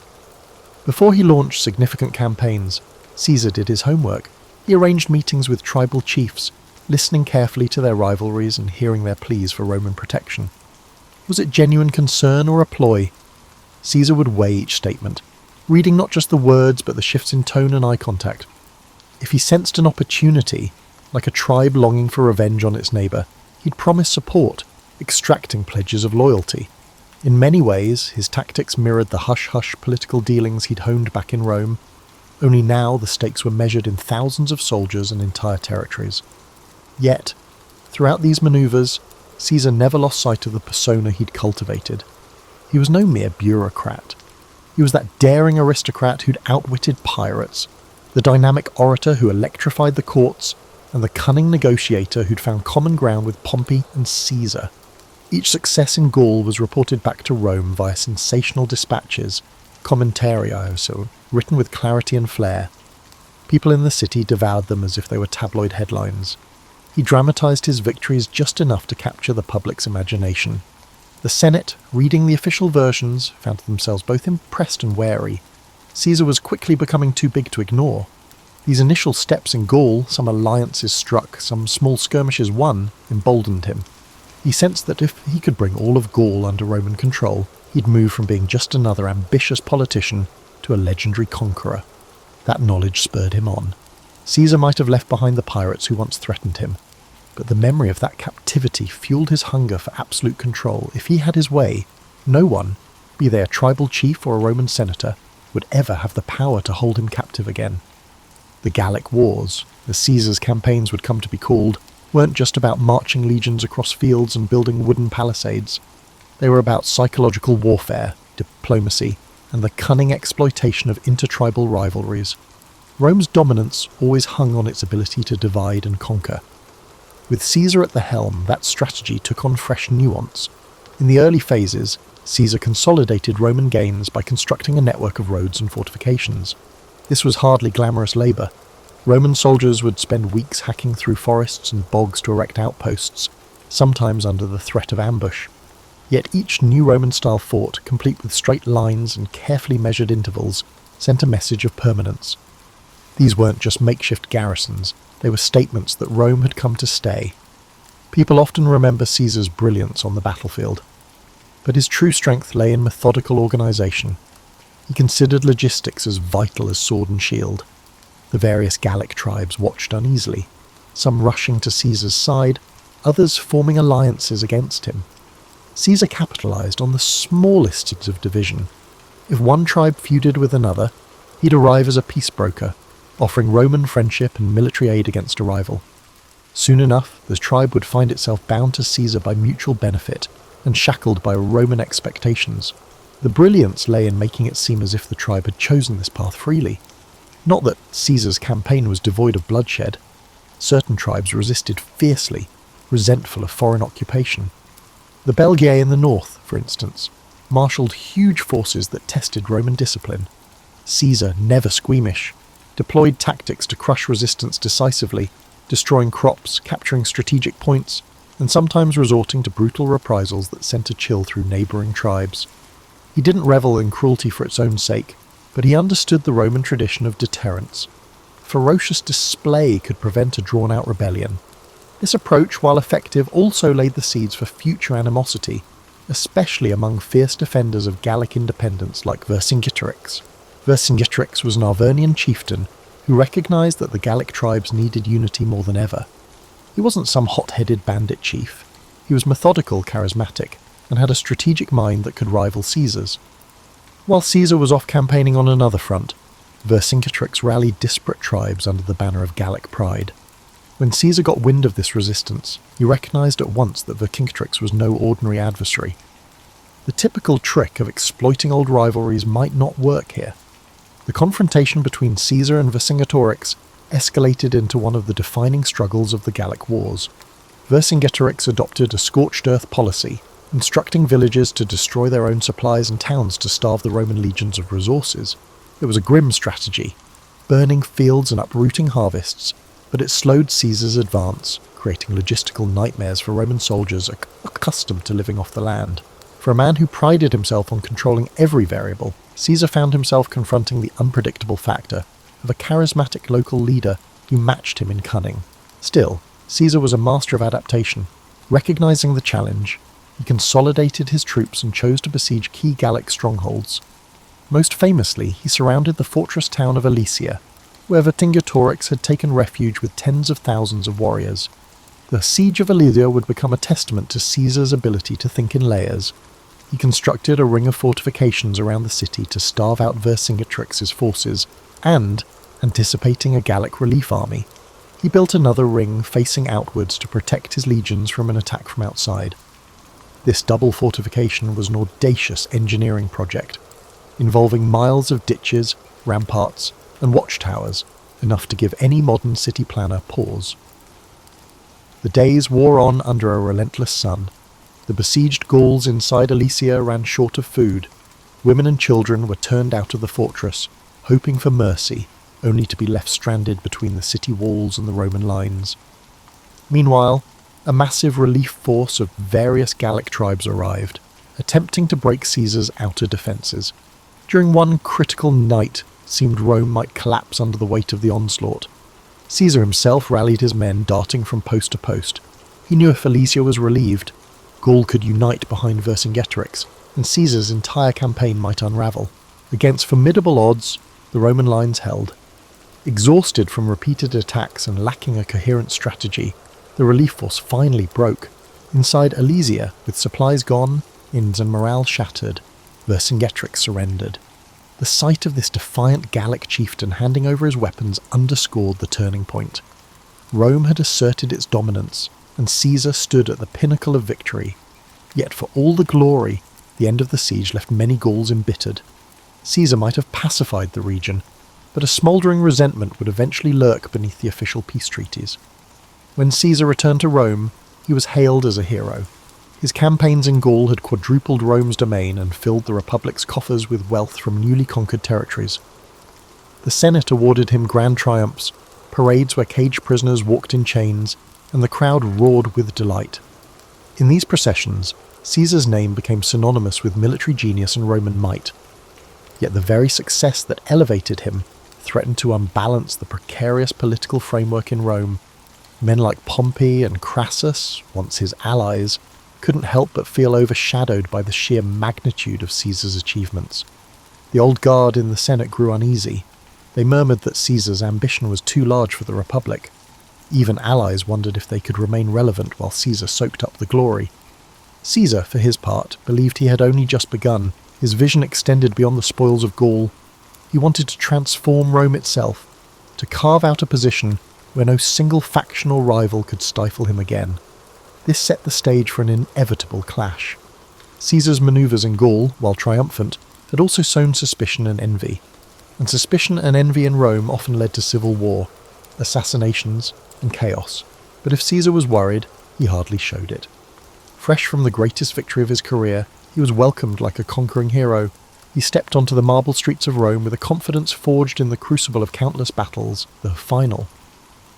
Speaker 1: Before he launched significant campaigns, Caesar did his homework. He arranged meetings with tribal chiefs, listening carefully to their rivalries and hearing their pleas for Roman protection. Was it genuine concern or a ploy? Caesar would weigh each statement, reading not just the words but the shifts in tone and eye contact. If he sensed an opportunity, like a tribe longing for revenge on its neighbour, he'd promise support, extracting pledges of loyalty. In many ways, his tactics mirrored the hush-hush political dealings he'd honed back in Rome, only now the stakes were measured in thousands of soldiers and entire territories. Yet, throughout these manoeuvres, Caesar never lost sight of the persona he'd cultivated. He was no mere bureaucrat. He was that daring aristocrat who'd outwitted pirates, the dynamic orator who electrified the courts, and the cunning negotiator who'd found common ground with Pompey and Caesar. Each success in Gaul was reported back to Rome via sensational dispatches, commentarii, so written with clarity and flair. People in the city devoured them as if they were tabloid headlines. He dramatized his victories just enough to capture the public's imagination. The Senate, reading the official versions, found themselves both impressed and wary. Caesar was quickly becoming too big to ignore. These initial steps in Gaul, some alliances struck, some small skirmishes won, emboldened him. He sensed that if he could bring all of Gaul under Roman control, he'd move from being just another ambitious politician to a legendary conqueror. That knowledge spurred him on. Caesar might have left behind the pirates who once threatened him, but the memory of that captivity fueled his hunger for absolute control. If he had his way, no one, be they a tribal chief or a Roman senator, would ever have the power to hold him captive again. The Gallic Wars, as Caesar's campaigns would come to be called, weren't just about marching legions across fields and building wooden palisades. They were about psychological warfare, diplomacy, and the cunning exploitation of intertribal rivalries. Rome's dominance always hung on its ability to divide and conquer. With Caesar at the helm, that strategy took on fresh nuance. In the early phases, Caesar consolidated Roman gains by constructing a network of roads and fortifications. This was hardly glamorous labour. Roman soldiers would spend weeks hacking through forests and bogs to erect outposts, sometimes under the threat of ambush. Yet each new Roman-style fort, complete with straight lines and carefully measured intervals, sent a message of permanence. These weren't just makeshift garrisons, they were statements that Rome had come to stay. People often remember Caesar's brilliance on the battlefield, but his true strength lay in methodical organisation. He considered logistics as vital as sword and shield. The various Gallic tribes watched uneasily, some rushing to Caesar's side, others forming alliances against him. Caesar capitalised on the smallest seeds of division. If one tribe feuded with another, he'd arrive as a peace broker, offering Roman friendship and military aid against a rival. Soon enough, the tribe would find itself bound to Caesar by mutual benefit and shackled by Roman expectations. The brilliance lay in making it seem as if the tribe had chosen this path freely. Not that Caesar's campaign was devoid of bloodshed. Certain tribes resisted fiercely, resentful of foreign occupation. The Belgae in the north, for instance, marshalled huge forces that tested Roman discipline. Caesar, never squeamish, deployed tactics to crush resistance decisively, destroying crops, capturing strategic points, and sometimes resorting to brutal reprisals that sent a chill through neighbouring tribes. He didn't revel in cruelty for its own sake, but he understood the Roman tradition of deterrence. Ferocious display could prevent a drawn-out rebellion. This approach, while effective, also laid the seeds for future animosity, especially among fierce defenders of Gallic independence like Vercingetorix. Vercingetorix was an Arvernian chieftain who recognised that the Gallic tribes needed unity more than ever. He wasn't some hot-headed bandit chief. He was methodical, charismatic, and had a strategic mind that could rival Caesar's. While Caesar was off campaigning on another front, Vercingetorix rallied disparate tribes under the banner of Gallic pride. When Caesar got wind of this resistance, he recognised at once that Vercingetorix was no ordinary adversary. The typical trick of exploiting old rivalries might not work here. The confrontation between Caesar and Vercingetorix escalated into one of the defining struggles of the Gallic Wars. Vercingetorix adopted a scorched earth policy, instructing villagers to destroy their own supplies and towns to starve the Roman legions of resources. It was a grim strategy, burning fields and uprooting harvests, but it slowed Caesar's advance, creating logistical nightmares for Roman soldiers accustomed to living off the land. For a man who prided himself on controlling every variable, Caesar found himself confronting the unpredictable factor of a charismatic local leader who matched him in cunning. Still, Caesar was a master of adaptation. Recognizing the challenge, he consolidated his troops and chose to besiege key Gallic strongholds. Most famously, he surrounded the fortress town of Alesia, where Vercingetorix had taken refuge with tens of thousands of warriors. The siege of Alesia would become a testament to Caesar's ability to think in layers. He constructed a ring of fortifications around the city to starve out Vercingetorix's forces, and, anticipating a Gallic relief army, he built another ring facing outwards to protect his legions from an attack from outside. This double fortification was an audacious engineering project, involving miles of ditches, ramparts, and watchtowers, enough to give any modern city planner pause. The days wore on under a relentless sun. The besieged Gauls inside Alesia ran short of food. Women and children were turned out of the fortress, hoping for mercy, only to be left stranded between the city walls and the Roman lines. Meanwhile, a massive relief force of various Gallic tribes arrived, attempting to break Caesar's outer defences. During one critical night, it seemed Rome might collapse under the weight of the onslaught. Caesar himself rallied his men, darting from post to post. He knew if Alesia was relieved, Gaul could unite behind Vercingetorix, and Caesar's entire campaign might unravel. Against formidable odds, the Roman lines held. Exhausted from repeated attacks and lacking a coherent strategy, the relief force finally broke. Inside Alesia, with supplies gone, inns and morale shattered, Vercingetorix surrendered. The sight of this defiant Gallic chieftain handing over his weapons underscored the turning point. Rome had asserted its dominance, and Caesar stood at the pinnacle of victory. Yet for all the glory, the end of the siege left many Gauls embittered. Caesar might have pacified the region, but a smouldering resentment would eventually lurk beneath the official peace treaties. When Caesar returned to Rome, he was hailed as a hero. His campaigns in Gaul had quadrupled Rome's domain and filled the Republic's coffers with wealth from newly conquered territories. The Senate awarded him grand triumphs, parades where caged prisoners walked in chains, and the crowd roared with delight. In these processions, Caesar's name became synonymous with military genius and Roman might. Yet the very success that elevated him threatened to unbalance the precarious political framework in Rome. Men like Pompey and Crassus, once his allies, couldn't help but feel overshadowed by the sheer magnitude of Caesar's achievements. The old guard in the Senate grew uneasy. They murmured that Caesar's ambition was too large for the Republic. Even allies wondered if they could remain relevant while Caesar soaked up the glory. Caesar, for his part, believed he had only just begun. His vision extended beyond the spoils of Gaul. He wanted to transform Rome itself, to carve out a position where no single factional rival could stifle him again. This set the stage for an inevitable clash. Caesar's manoeuvres in Gaul, while triumphant, had also sown suspicion and envy. And suspicion and envy in Rome often led to civil war, assassinations, and chaos. But if Caesar was worried, he hardly showed it. Fresh from the greatest victory of his career, he was welcomed like a conquering hero. He stepped onto the marble streets of Rome with a confidence forged in the crucible of countless battles, the final.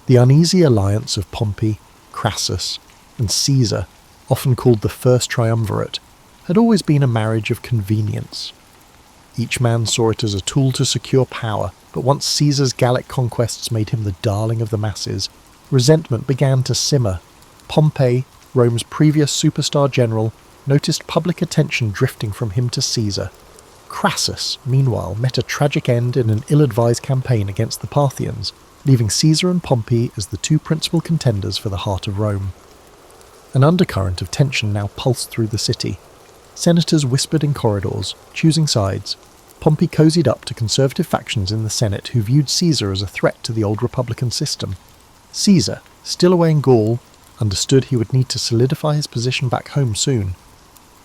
Speaker 1: The uneasy alliance of Pompey, Crassus, and Caesar, often called the First Triumvirate, had always been a marriage of convenience. Each man saw it as a tool to secure power, but once Caesar's Gallic conquests made him the darling of the masses, resentment began to simmer. Pompey, Rome's previous superstar general, noticed public attention drifting from him to Caesar. Crassus, meanwhile, met a tragic end in an ill-advised campaign against the Parthians, leaving Caesar and Pompey as the two principal contenders for the heart of Rome. An undercurrent of tension now pulsed through the city. Senators whispered in corridors, choosing sides. Pompey cozied up to conservative factions in the Senate who viewed Caesar as a threat to the old republican system. Caesar, still away in Gaul, understood he would need to solidify his position back home soon.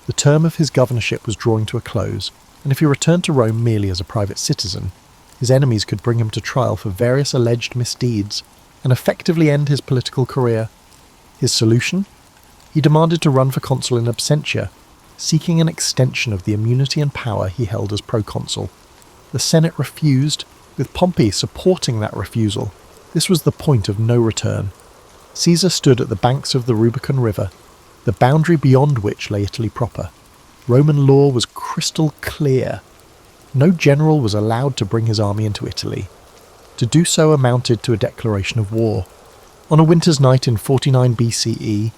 Speaker 1: The term of his governorship was drawing to a close, and if he returned to Rome merely as a private citizen, his enemies could bring him to trial for various alleged misdeeds and effectively end his political career. His solution? He demanded to run for consul in absentia, seeking an extension of the immunity and power he held as proconsul. The Senate refused, with Pompey supporting that refusal. This was the point of no return. Caesar stood at the banks of the Rubicon River, the boundary beyond which lay Italy proper. Roman law was crystal clear. No general was allowed to bring his army into Italy. To do so amounted to a declaration of war. On a winter's night in 49 BCE,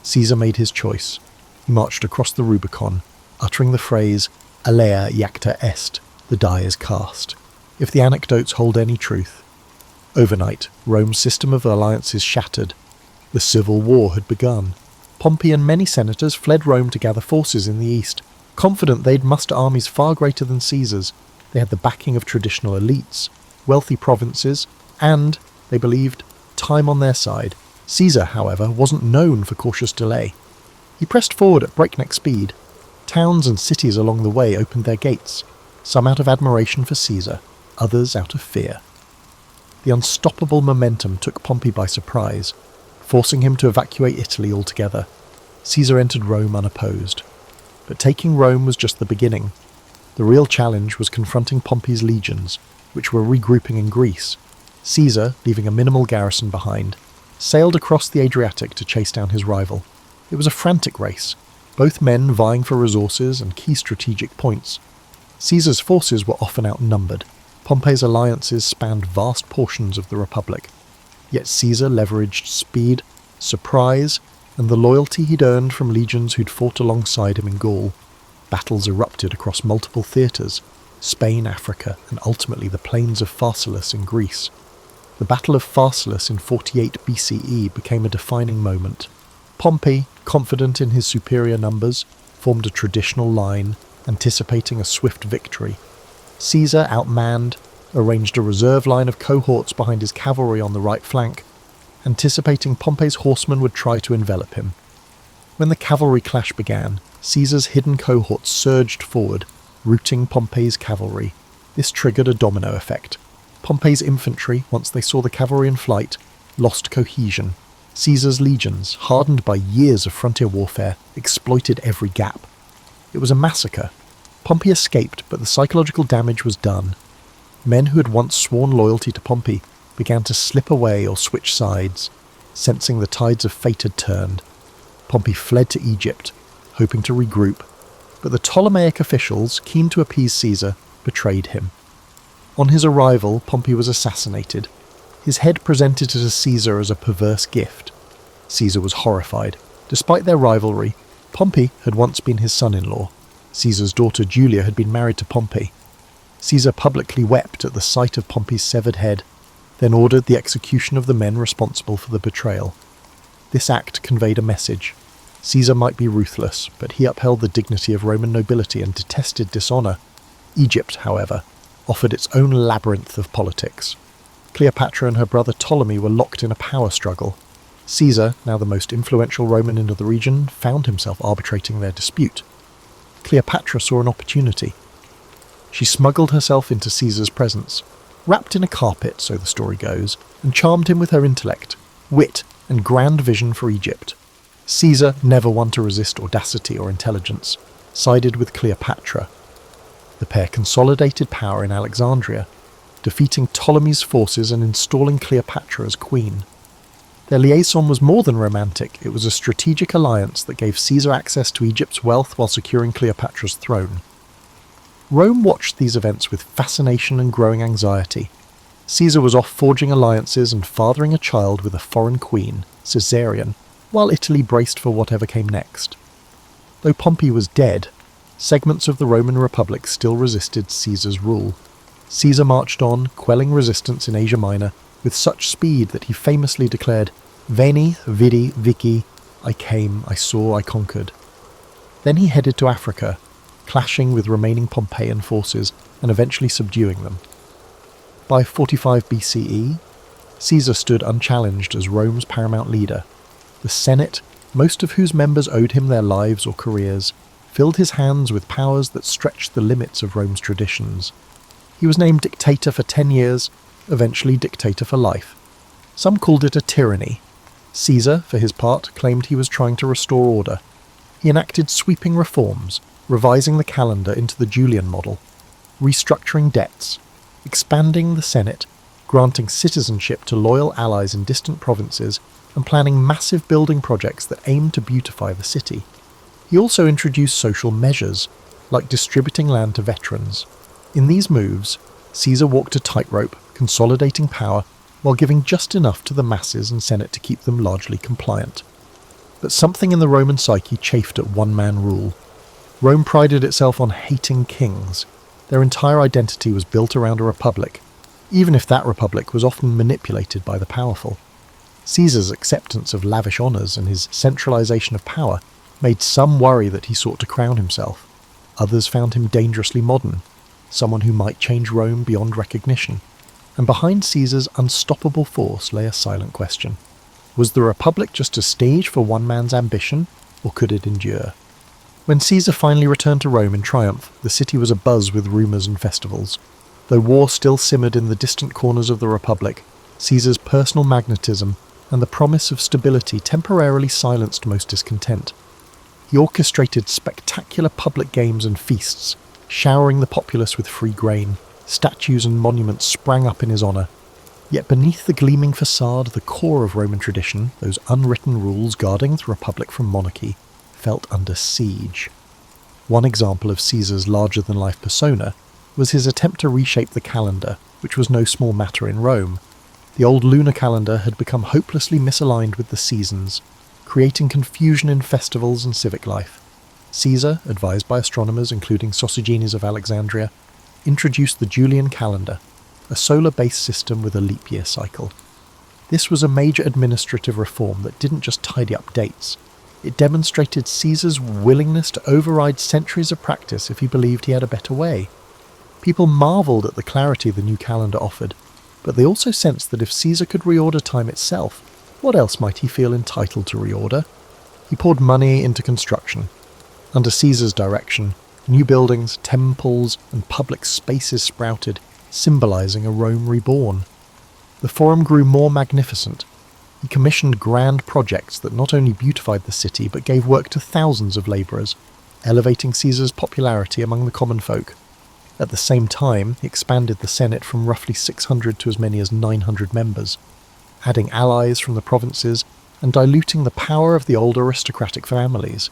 Speaker 1: Caesar made his choice. He marched across the Rubicon, uttering the phrase, "Alea iacta est," the die is cast, if the anecdotes hold any truth. Overnight, Rome's system of alliances shattered. The civil war had begun. Pompey and many senators fled Rome to gather forces in the east, confident they'd muster armies far greater than Caesar's. They had the backing of traditional elites, wealthy provinces, and, they believed, time on their side. Caesar, however, wasn't known for cautious delay. He pressed forward at breakneck speed. Towns and cities along the way opened their gates, some out of admiration for Caesar, others out of fear. The unstoppable momentum took Pompey by surprise, forcing him to evacuate Italy altogether. Caesar entered Rome unopposed. But taking Rome was just the beginning. The real challenge was confronting Pompey's legions, which were regrouping in Greece. Caesar, leaving a minimal garrison behind, sailed across the Adriatic to chase down his rival. It was a frantic race, both men vying for resources and key strategic points. Caesar's forces were often outnumbered. Pompey's alliances spanned vast portions of the Republic. Yet Caesar leveraged speed, surprise, and the loyalty he'd earned from legions who'd fought alongside him in Gaul. Battles erupted across multiple theatres, Spain, Africa, and ultimately the plains of Pharsalus in Greece. The Battle of Pharsalus in 48 BCE became a defining moment. Pompey, confident in his superior numbers, formed a traditional line, anticipating a swift victory. Caesar, outmanned, arranged a reserve line of cohorts behind his cavalry on the right flank, anticipating Pompey's horsemen would try to envelop him. When the cavalry clash began, Caesar's hidden cohorts surged forward, routing Pompey's cavalry. This triggered a domino effect. Pompey's infantry, once they saw the cavalry in flight, lost cohesion. Caesar's legions, hardened by years of frontier warfare, exploited every gap. It was a massacre. Pompey escaped, but the psychological damage was done. Men who had once sworn loyalty to Pompey began to slip away or switch sides, sensing the tides of fate had turned. Pompey fled to Egypt, hoping to regroup, but the Ptolemaic officials, keen to appease Caesar, betrayed him. On his arrival, Pompey was assassinated. His head presented to Caesar as a perverse gift. Caesar was horrified. Despite their rivalry, Pompey had once been his son-in-law. Caesar's daughter Julia had been married to Pompey. Caesar publicly wept at the sight of Pompey's severed head, then ordered the execution of the men responsible for the betrayal. This act conveyed a message. Caesar might be ruthless, but he upheld the dignity of Roman nobility and detested dishonour. Egypt, however, offered its own labyrinth of politics. Cleopatra and her brother Ptolemy were locked in a power struggle. Caesar, now the most influential Roman in the region, found himself arbitrating their dispute. Cleopatra saw an opportunity. She smuggled herself into Caesar's presence, wrapped in a carpet, so the story goes, and charmed him with her intellect, wit, and grand vision for Egypt. Caesar, never one to resist audacity or intelligence, sided with Cleopatra. The pair consolidated power in Alexandria, defeating Ptolemy's forces and installing Cleopatra as queen. Their liaison was more than romantic, it was a strategic alliance that gave Caesar access to Egypt's wealth while securing Cleopatra's throne. Rome watched these events with fascination and growing anxiety. Caesar was off forging alliances and fathering a child with a foreign queen, Caesarion, while Italy braced for whatever came next. Though Pompey was dead, segments of the Roman Republic still resisted Caesar's rule. Caesar marched on, quelling resistance in Asia Minor, with such speed that he famously declared, "Veni, vidi, vici, I came, I saw, I conquered." Then he headed to Africa, clashing with remaining Pompeian forces and eventually subduing them. By 45 BCE, Caesar stood unchallenged as Rome's paramount leader. The Senate, most of whose members owed him their lives or careers, filled his hands with powers that stretched the limits of Rome's traditions. He was named dictator for 10 years, eventually dictator for life. Some called it a tyranny. Caesar, for his part, claimed he was trying to restore order. He enacted sweeping reforms, revising the calendar into the Julian model, restructuring debts, expanding the Senate, granting citizenship to loyal allies in distant provinces, and planning massive building projects that aimed to beautify the city. He also introduced social measures, like distributing land to veterans. In these moves, Caesar walked a tightrope, consolidating power, while giving just enough to the masses and Senate to keep them largely compliant. But something in the Roman psyche chafed at one-man rule. Rome prided itself on hating kings. Their entire identity was built around a republic, even if that republic was often manipulated by the powerful. Caesar's acceptance of lavish honours and his centralisation of power made some worry that he sought to crown himself. Others found him dangerously modern, someone who might change Rome beyond recognition. And behind Caesar's unstoppable force lay a silent question. Was the Republic just a stage for one man's ambition, or could it endure? When Caesar finally returned to Rome in triumph, the city was abuzz with rumours and festivals. Though war still simmered in the distant corners of the Republic, Caesar's personal magnetism and the promise of stability temporarily silenced most discontent. He orchestrated spectacular public games and feasts, showering the populace with free grain. Statues and monuments sprang up in his honour. Yet beneath the gleaming facade, the core of Roman tradition, those unwritten rules guarding the Republic from monarchy, felt under siege. One example of Caesar's larger-than-life persona was his attempt to reshape the calendar, which was no small matter in Rome. The old lunar calendar had become hopelessly misaligned with the seasons, creating confusion in festivals and civic life. Caesar, advised by astronomers including Sosigenes of Alexandria, introduced the Julian calendar, a solar-based system with a leap year cycle. This was a major administrative reform that didn't just tidy up dates. It demonstrated Caesar's willingness to override centuries of practice if he believed he had a better way. People marvelled at the clarity the new calendar offered, but they also sensed that if Caesar could reorder time itself, what else might he feel entitled to reorder? He poured money into construction. Under Caesar's direction, new buildings, temples, and public spaces sprouted, symbolising a Rome reborn. The Forum grew more magnificent. He commissioned grand projects that not only beautified the city but gave work to thousands of labourers, elevating Caesar's popularity among the common folk. At the same time, he expanded the Senate from roughly 600 to as many as 900 members, adding allies from the provinces and diluting the power of the old aristocratic families.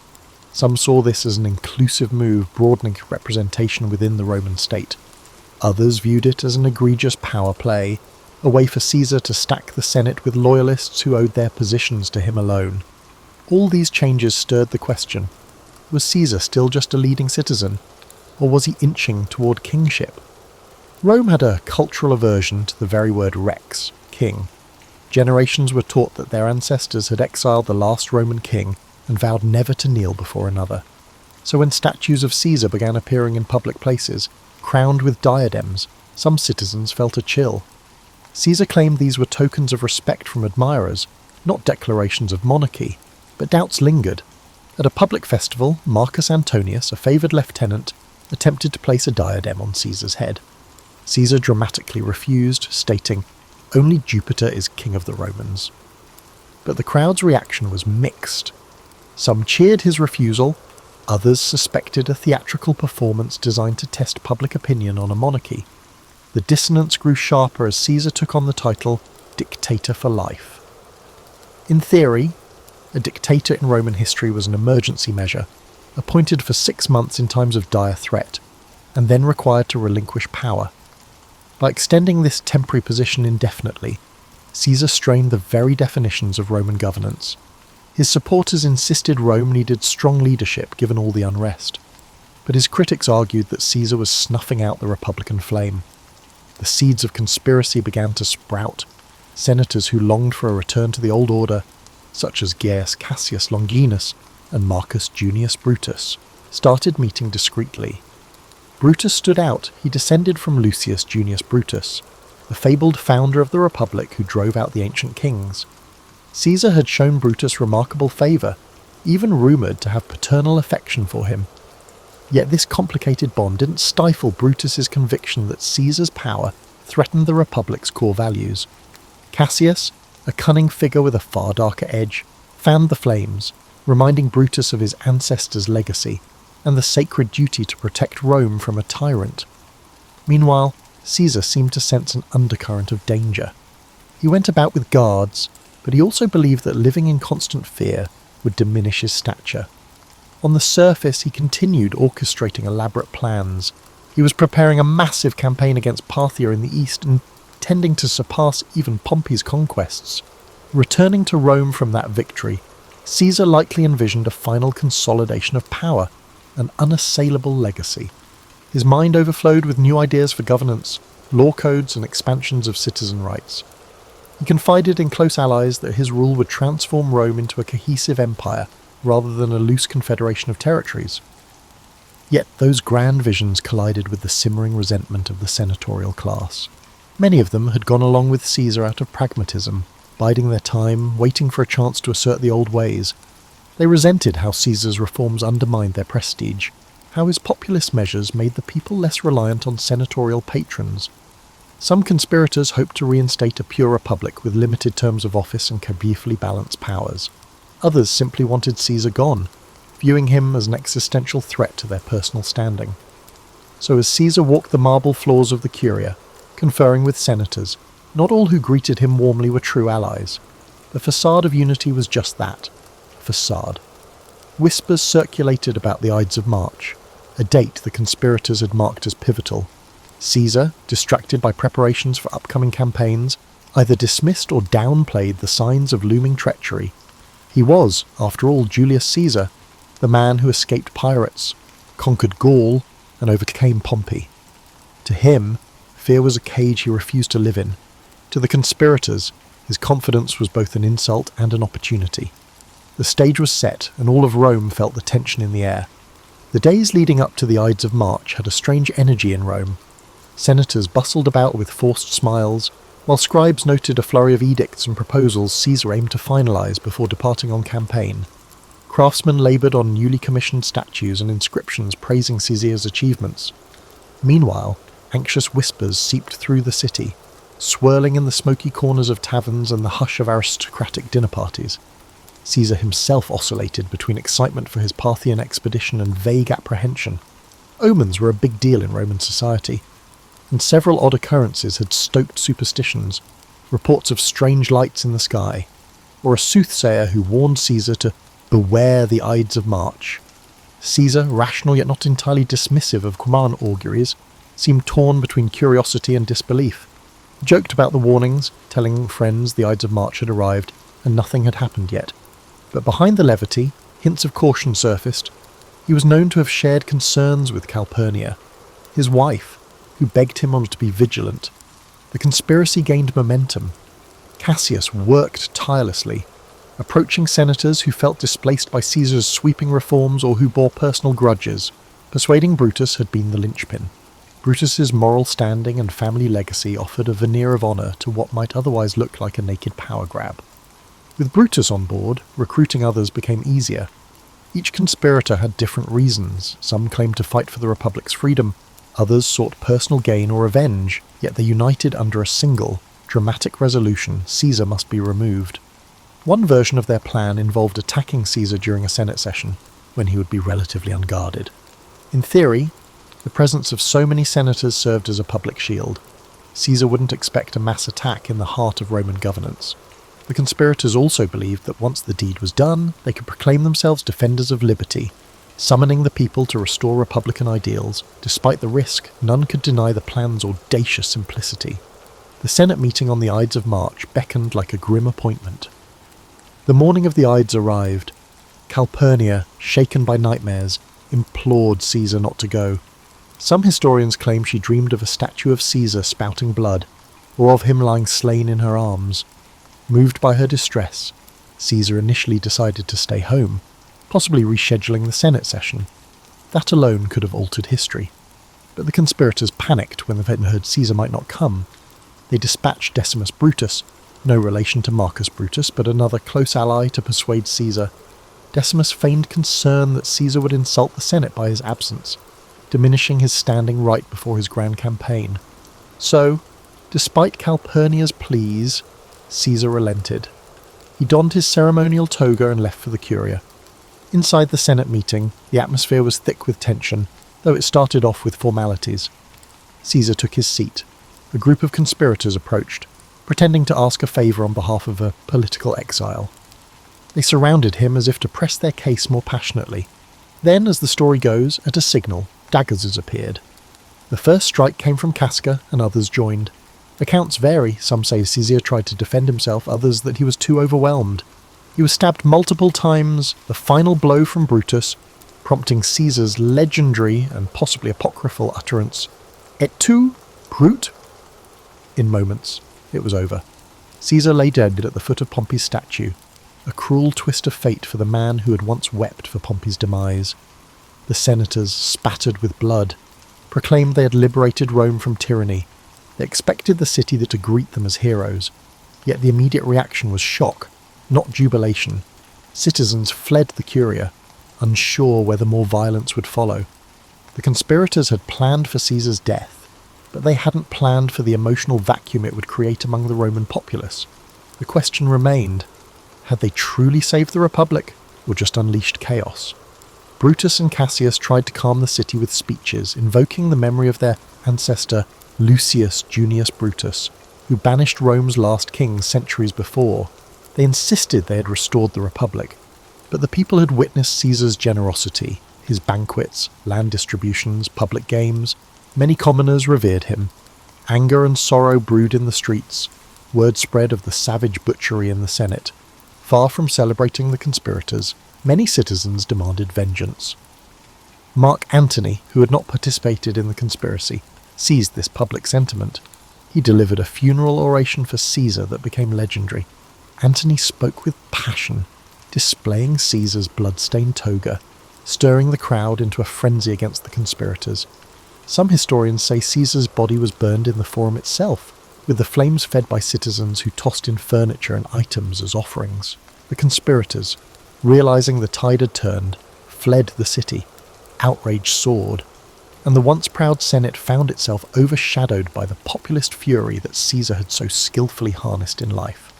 Speaker 1: Some saw this as an inclusive move broadening representation within the Roman state. Others viewed it as an egregious power play, a way for Caesar to stack the Senate with loyalists who owed their positions to him alone. All these changes stirred the question, was Caesar still just a leading citizen, or was he inching toward kingship? Rome had a cultural aversion to the very word rex, king. Generations were taught that their ancestors had exiled the last Roman king and vowed never to kneel before another. So when statues of Caesar began appearing in public places, crowned with diadems, some citizens felt a chill. Caesar claimed these were tokens of respect from admirers, not declarations of monarchy, but doubts lingered. At a public festival, Marcus Antonius, a favoured lieutenant, attempted to place a diadem on Caesar's head. Caesar dramatically refused, stating, "Only Jupiter is king of the Romans." But the crowd's reaction was mixed. Some cheered his refusal, others suspected a theatrical performance designed to test public opinion on a monarchy. The dissonance grew sharper as Caesar took on the title dictator for life. In theory, a dictator in Roman history was an emergency measure, appointed for 6 months in times of dire threat, and then required to relinquish power. By extending this temporary position indefinitely, Caesar strained the very definitions of Roman governance. His supporters insisted Rome needed strong leadership given all the unrest, but his critics argued that Caesar was snuffing out the Republican flame. The seeds of conspiracy began to sprout. Senators who longed for a return to the old order, such as Gaius Cassius Longinus and Marcus Junius Brutus, started meeting discreetly. Brutus stood out. He descended from Lucius Junius Brutus, the fabled founder of the Republic who drove out the ancient kings. Caesar had shown Brutus remarkable favour, even rumoured to have paternal affection for him. Yet this complicated bond didn't stifle Brutus's conviction that Caesar's power threatened the Republic's core values. Cassius, a cunning figure with a far darker edge, fanned the flames, reminding Brutus of his ancestors' legacy and the sacred duty to protect Rome from a tyrant. Meanwhile, Caesar seemed to sense an undercurrent of danger. He went about with guards, but he also believed that living in constant fear would diminish his stature. On the surface, he continued orchestrating elaborate plans. He was preparing a massive campaign against Parthia in the east and intending to surpass even Pompey's conquests. Returning to Rome from that victory, Caesar likely envisioned a final consolidation of power, an unassailable legacy. His mind overflowed with new ideas for governance, law codes and expansions of citizen rights. He confided in close allies that his rule would transform Rome into a cohesive empire rather than a loose confederation of territories. Yet those grand visions collided with the simmering resentment of the senatorial class. Many of them had gone along with Caesar out of pragmatism, biding their time, waiting for a chance to assert the old ways. They resented how Caesar's reforms undermined their prestige, how his populist measures made the people less reliant on senatorial patrons. Some conspirators hoped to reinstate a pure republic with limited terms of office and carefully balanced powers. Others simply wanted Caesar gone, viewing him as an existential threat to their personal standing. So as Caesar walked the marble floors of the Curia, conferring with senators, not all who greeted him warmly were true allies. The facade of unity was just that, a facade. Whispers circulated about the Ides of March, a date the conspirators had marked as pivotal. Caesar, distracted by preparations for upcoming campaigns, either dismissed or downplayed the signs of looming treachery. He was, after all, Julius Caesar, the man who escaped pirates, conquered Gaul, and overcame Pompey. To him, fear was a cage he refused to live in. To the conspirators, his confidence was both an insult and an opportunity. The stage was set, and all of Rome felt the tension in the air. The days leading up to the Ides of March had a strange energy in Rome. Senators bustled about with forced smiles, while scribes noted a flurry of edicts and proposals Caesar aimed to finalise before departing on campaign. Craftsmen laboured on newly commissioned statues and inscriptions praising Caesar's achievements. Meanwhile, anxious whispers seeped through the city, swirling in the smoky corners of taverns and the hush of aristocratic dinner parties. Caesar himself oscillated between excitement for his Parthian expedition and vague apprehension. Omens were a big deal in Roman society, and several odd occurrences had stoked superstitions, reports of strange lights in the sky, or a soothsayer who warned Caesar to beware the Ides of March. Caesar, rational yet not entirely dismissive of Quran auguries, seemed torn between curiosity and disbelief. He joked about the warnings, telling friends the Ides of March had arrived and nothing had happened yet. But behind the levity, hints of caution surfaced. He was known to have shared concerns with Calpurnia, his wife, who begged him on to be vigilant. The conspiracy gained momentum. Cassius worked tirelessly, approaching senators who felt displaced by Caesar's sweeping reforms or who bore personal grudges. Persuading Brutus had been the linchpin. Brutus's moral standing and family legacy offered a veneer of honour to what might otherwise look like a naked power grab. With Brutus on board, recruiting others became easier. Each conspirator had different reasons. Some claimed to fight for the Republic's freedom, others sought personal gain or revenge, yet they united under a single, dramatic resolution: Caesar must be removed. One version of their plan involved attacking Caesar during a Senate session, when he would be relatively unguarded. In theory, the presence of so many senators served as a public shield. Caesar wouldn't expect a mass attack in the heart of Roman governance. The conspirators also believed that once the deed was done, they could proclaim themselves defenders of liberty, summoning the people to restore republican ideals. Despite the risk, none could deny the plan's audacious simplicity. The Senate meeting on the Ides of March beckoned like a grim appointment. The morning of the Ides arrived. Calpurnia, shaken by nightmares, implored Caesar not to go. Some historians claim she dreamed of a statue of Caesar spouting blood, or of him lying slain in her arms. Moved by her distress, Caesar initially decided to stay home, possibly rescheduling the Senate session. That alone could have altered history. But the conspirators panicked when they heard Caesar might not come. They dispatched Decimus Brutus, no relation to Marcus Brutus, but another close ally, to persuade Caesar. Decimus feigned concern that Caesar would insult the Senate by his absence, diminishing his standing right before his grand campaign. So, despite Calpurnia's pleas, Caesar relented. He donned his ceremonial toga and left for the Curia. Inside the Senate meeting, the atmosphere was thick with tension, though it started off with formalities. Caesar took his seat. A group of conspirators approached, pretending to ask a favour on behalf of a political exile. They surrounded him as if to press their case more passionately. Then, as the story goes, at a signal, daggers appeared. The first strike came from Casca, and others joined. Accounts vary. Some say Caesar tried to defend himself, others that he was too overwhelmed. He was stabbed multiple times, the final blow from Brutus, prompting Caesar's legendary and possibly apocryphal utterance, "Et tu, Brute?" In moments, it was over. Caesar lay dead at the foot of Pompey's statue, a cruel twist of fate for the man who had once wept for Pompey's demise. The senators, spattered with blood, proclaimed they had liberated Rome from tyranny. They expected the city to greet them as heroes, yet the immediate reaction was shock, not jubilation. Citizens fled the Curia, unsure whether more violence would follow. The conspirators had planned for Caesar's death, but they hadn't planned for the emotional vacuum it would create among the Roman populace. The question remained, had they truly saved the Republic, or just unleashed chaos? Brutus and Cassius tried to calm the city with speeches, invoking the memory of their ancestor Lucius Junius Brutus, who banished Rome's last king centuries before. They insisted they had restored the Republic, but the people had witnessed Caesar's generosity, his banquets, land distributions, public games. Many commoners revered him. Anger and sorrow brewed in the streets. Word spread of the savage butchery in the Senate. Far from celebrating the conspirators, many citizens demanded vengeance. Mark Antony, who had not participated in the conspiracy, seized this public sentiment. He delivered a funeral oration for Caesar that became legendary. Antony spoke with passion, displaying Caesar's blood-stained toga, stirring the crowd into a frenzy against the conspirators. Some historians say Caesar's body was burned in the forum itself, with the flames fed by citizens who tossed in furniture and items as offerings. The conspirators, realizing the tide had turned, fled the city. Outrage soared, and the once proud Senate found itself overshadowed by the populist fury that Caesar had so skillfully harnessed in life.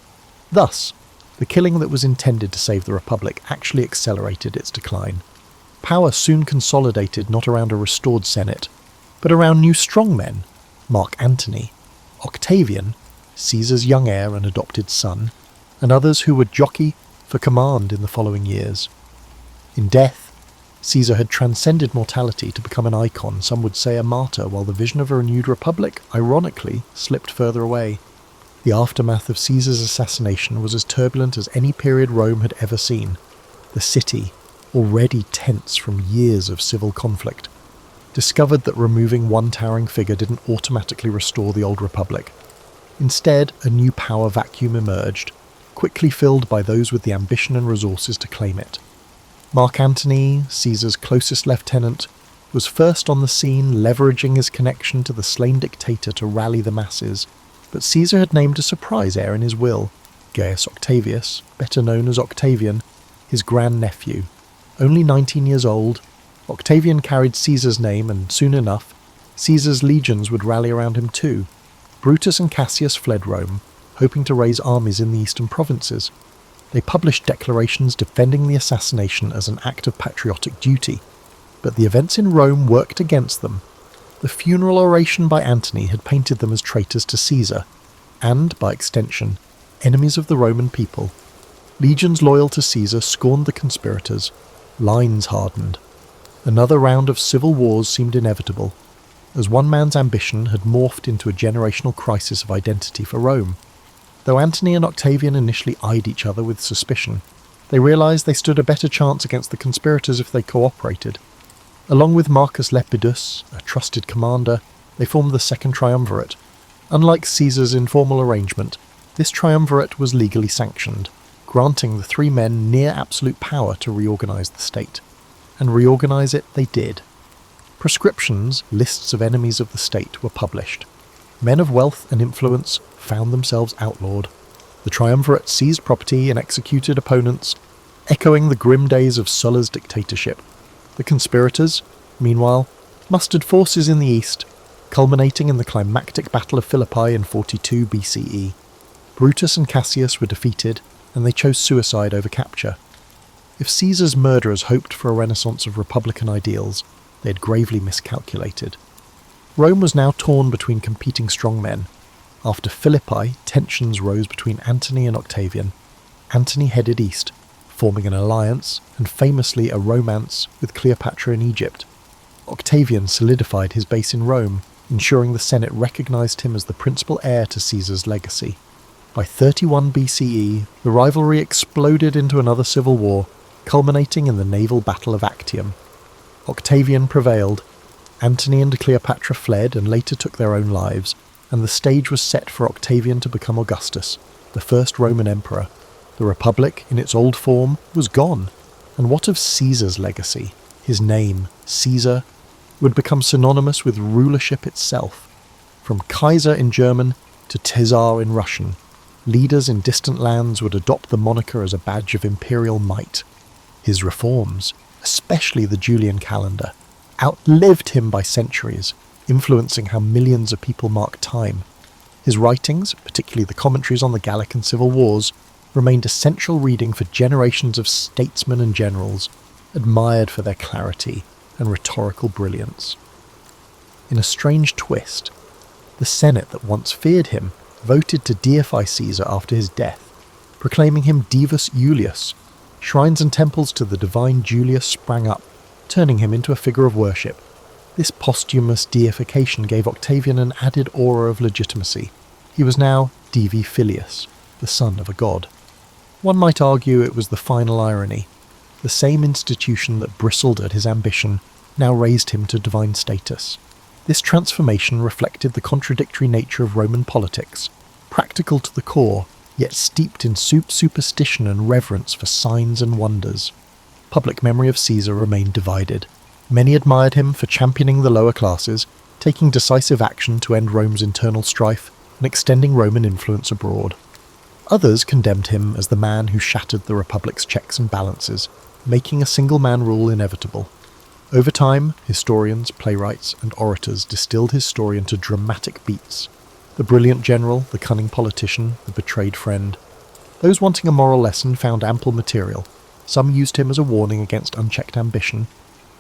Speaker 1: Thus, the killing that was intended to save the Republic actually accelerated its decline. Power soon consolidated not around a restored Senate, but around new strongmen, Mark Antony, Octavian, Caesar's young heir and adopted son, and others who would jockey for command in the following years. In death, Caesar had transcended mortality to become an icon, some would say a martyr, while the vision of a renewed republic, ironically, slipped further away. The aftermath of Caesar's assassination was as turbulent as any period Rome had ever seen. The city, already tense from years of civil conflict, discovered that removing one towering figure didn't automatically restore the old republic. Instead, a new power vacuum emerged, quickly filled by those with the ambition and resources to claim it. Mark Antony, Caesar's closest lieutenant, was first on the scene, leveraging his connection to the slain dictator to rally the masses, but Caesar had named a surprise heir in his will, Gaius Octavius, better known as Octavian, his grandnephew. Only 19 years old, Octavian carried Caesar's name, and soon enough, Caesar's legions would rally around him too. Brutus and Cassius fled Rome, hoping to raise armies in the eastern provinces. They published declarations defending the assassination as an act of patriotic duty, but the events in Rome worked against them. The funeral oration by Antony had painted them as traitors to Caesar, and, by extension, enemies of the Roman people. Legions loyal to Caesar scorned the conspirators. Lines hardened. Another round of civil wars seemed inevitable, as one man's ambition had morphed into a generational crisis of identity for Rome. Though Antony and Octavian initially eyed each other with suspicion, they realised they stood a better chance against the conspirators if they cooperated. Along with Marcus Lepidus, a trusted commander, they formed the Second Triumvirate. Unlike Caesar's informal arrangement, this triumvirate was legally sanctioned, granting the three men near absolute power to reorganise the state. And reorganise it they did. Prescriptions, lists of enemies of the state, were published. Men of wealth and influence found themselves outlawed. The triumvirate seized property and executed opponents, echoing the grim days of Sulla's dictatorship. The conspirators, meanwhile, mustered forces in the east, culminating in the climactic Battle of Philippi in 42 BCE. Brutus and Cassius were defeated, and they chose suicide over capture. If Caesar's murderers hoped for a renaissance of republican ideals, they had gravely miscalculated. Rome was now torn between competing strongmen. After Philippi, tensions rose between Antony and Octavian. Antony headed east, forming an alliance, and famously a romance, with Cleopatra in Egypt. Octavian solidified his base in Rome, ensuring the Senate recognised him as the principal heir to Caesar's legacy. By 31 BCE, the rivalry exploded into another civil war, culminating in the naval battle of Actium. Octavian prevailed. Antony and Cleopatra fled and later took their own lives, and the stage was set for Octavian to become Augustus, the first Roman emperor. The Republic, in its old form, was gone. And what of Caesar's legacy? His name, Caesar, would become synonymous with rulership itself. From Kaiser in German to Caesar in Russian, leaders in distant lands would adopt the moniker as a badge of imperial might. His reforms, especially the Julian calendar, outlived him by centuries, influencing how millions of people mark time. His writings, particularly the commentaries on the Gallic and Civil Wars, remained essential reading for generations of statesmen and generals, admired for their clarity and rhetorical brilliance. In a strange twist, the Senate that once feared him voted to deify Caesar after his death, proclaiming him Divus Iulius. Shrines and temples to the divine Julius sprang up, turning him into a figure of worship. This posthumous deification gave Octavian an added aura of legitimacy. He was now Divi Filius, the son of a god. One might argue it was the final irony. The same institution that bristled at his ambition now raised him to divine status. This transformation reflected the contradictory nature of Roman politics, practical to the core, yet steeped in superstition and reverence for signs and wonders. Public memory of Caesar remained divided. Many admired him for championing the lower classes, taking decisive action to end Rome's internal strife, and extending Roman influence abroad. Others condemned him as the man who shattered the Republic's checks and balances, making a single-man rule inevitable. Over time, historians, playwrights, and orators distilled his story into dramatic beats. The brilliant general, the cunning politician, the betrayed friend. Those wanting a moral lesson found ample material. Some used him as a warning against unchecked ambition,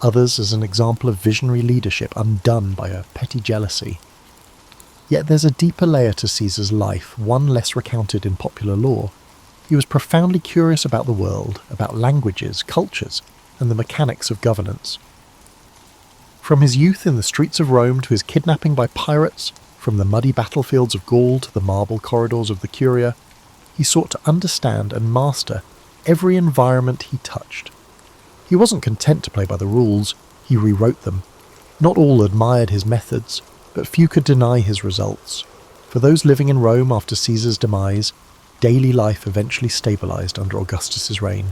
Speaker 1: others as an example of visionary leadership undone by a petty jealousy. Yet there's a deeper layer to Caesar's life, one less recounted in popular lore. He was profoundly curious about the world, about languages, cultures, and the mechanics of governance. From his youth in the streets of Rome to his kidnapping by pirates, from the muddy battlefields of Gaul to the marble corridors of the Curia, he sought to understand and master every environment he touched. He wasn't content to play by the rules, he rewrote them. Not all admired his methods, but few could deny his results. For those living in Rome after Caesar's demise, daily life eventually stabilized under Augustus's reign.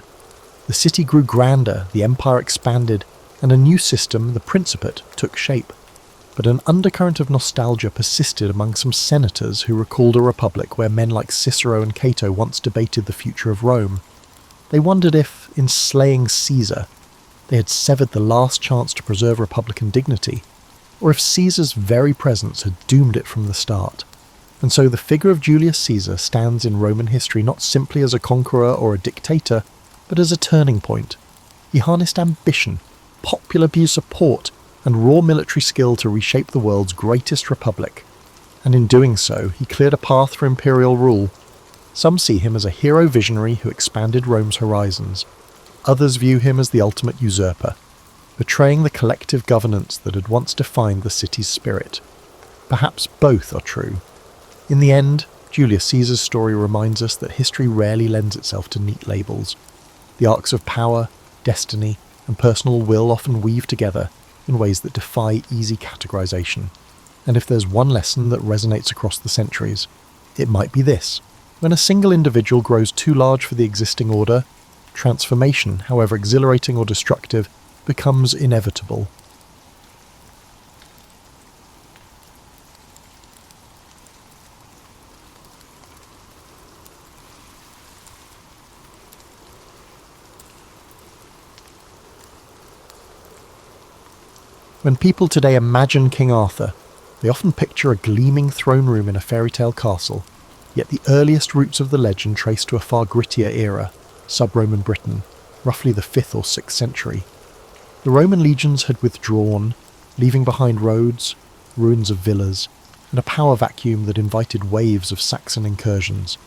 Speaker 1: The city grew grander, the empire expanded, and a new system, the Principate, took shape. But an undercurrent of nostalgia persisted among some senators who recalled a republic where men like Cicero and Cato once debated the future of Rome. They wondered if, in slaying Caesar, they had severed the last chance to preserve republican dignity, or if Caesar's very presence had doomed it from the start. And so the figure of Julius Caesar stands in Roman history not simply as a conqueror or a dictator, but as a turning point. He harnessed ambition, popular support, and raw military skill to reshape the world's greatest republic. And in doing so, he cleared a path for imperial rule. Some see him as a hero visionary who expanded Rome's horizons. Others view him as the ultimate usurper, betraying the collective governance that had once defined the city's spirit. Perhaps both are true. In the end, Julius Caesar's story reminds us that history rarely lends itself to neat labels. The arcs of power, destiny, and personal will often weave together in ways that defy easy categorization. And if there's one lesson that resonates across the centuries, it might be this. When a single individual grows too large for the existing order, transformation, however exhilarating or destructive, becomes inevitable. When people today imagine King Arthur, they often picture a gleaming throne room in a fairy tale castle, yet the earliest roots of the legend trace to a far grittier era, sub-Roman Britain, roughly the 5th or 6th century. The Roman legions had withdrawn, leaving behind roads, ruins of villas, and a power vacuum that invited waves of Saxon incursions.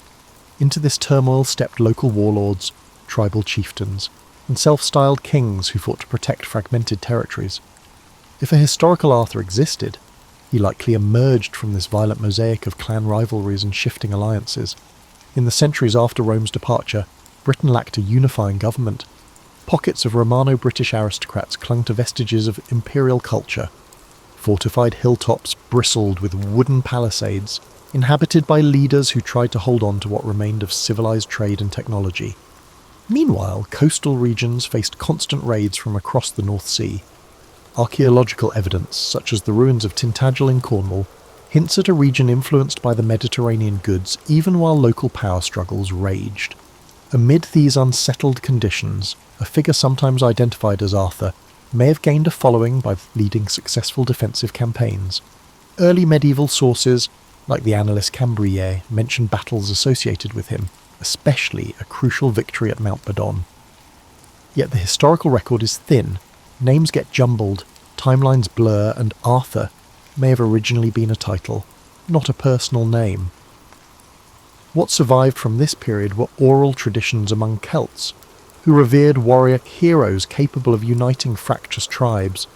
Speaker 1: Into this turmoil stepped local warlords, tribal chieftains, and self-styled kings who fought to protect fragmented territories. If a historical Arthur existed, he likely emerged from this violent mosaic of clan rivalries and shifting alliances. In the centuries after Rome's departure, Britain lacked a unifying government. Pockets of Romano-British aristocrats clung to vestiges of imperial culture. Fortified hilltops bristled with wooden palisades, inhabited by leaders who tried to hold on to what remained of civilized trade and technology. Meanwhile, coastal regions faced constant raids from across the North Sea. Archaeological evidence, such as the ruins of Tintagel in Cornwall, hints at a region influenced by the Mediterranean goods even while local power struggles raged. Amid these unsettled conditions, a figure sometimes identified as Arthur may have gained a following by leading successful defensive campaigns. Early medieval sources, like the Annales Cambriae, mention battles associated with him, especially a crucial victory at Mount Badon. Yet the historical record is thin. Names get jumbled, timelines blur, and Arthur may have originally been a title, not a personal name. What survived from this period were oral traditions among Celts, who revered warrior heroes capable of uniting fractious tribes.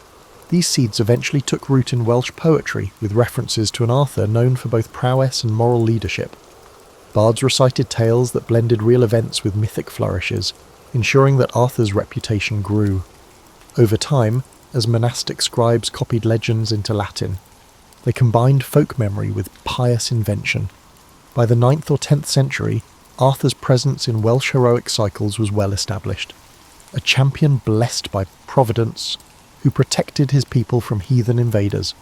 Speaker 1: These seeds eventually took root in Welsh poetry, with references to an Arthur known for both prowess and moral leadership. Bards recited tales that blended real events with mythic flourishes, ensuring that Arthur's reputation grew. Over time, as monastic scribes copied legends into Latin, they combined folk memory with pious invention. By the 9th or 10th century, Arthur's presence in Welsh heroic cycles was well established. A champion blessed by Providence, who protected his people from heathen invaders.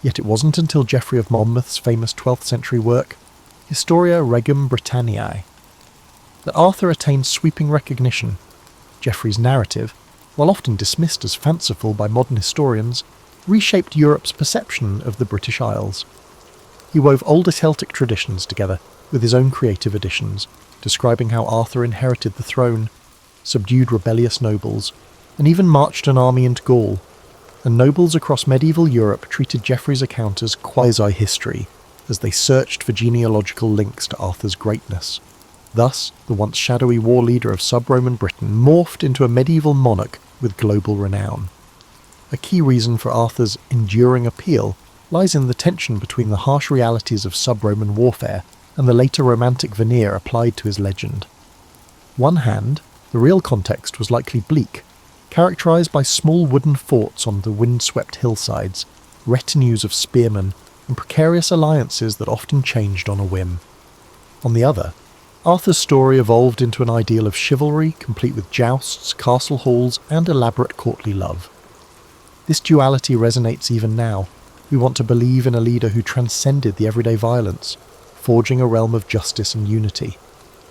Speaker 1: Yet it wasn't until Geoffrey of Monmouth's famous 12th century work, Historia Regum Britanniae, that Arthur attained sweeping recognition. Geoffrey's narrative, while often dismissed as fanciful by modern historians, reshaped Europe's perception of the British Isles. He wove older Celtic traditions together with his own creative additions, describing how Arthur inherited the throne, subdued rebellious nobles, and even marched an army into Gaul. And nobles across medieval Europe treated Geoffrey's account as quasi-history, as they searched for genealogical links to Arthur's greatness. Thus, the once shadowy war leader of sub-Roman Britain morphed into a medieval monarch with global renown. A key reason for Arthur's enduring appeal lies in the tension between the harsh realities of sub-Roman warfare and the later romantic veneer applied to his legend. One hand, the real context was likely bleak, characterized by small wooden forts on the wind-swept hillsides, retinues of spearmen, and precarious alliances that often changed on a whim. On the other, Arthur's story evolved into an ideal of chivalry, complete with jousts, castle halls, and elaborate courtly love. This duality resonates even now. We want to believe in a leader who transcended the everyday violence, forging a realm of justice and unity.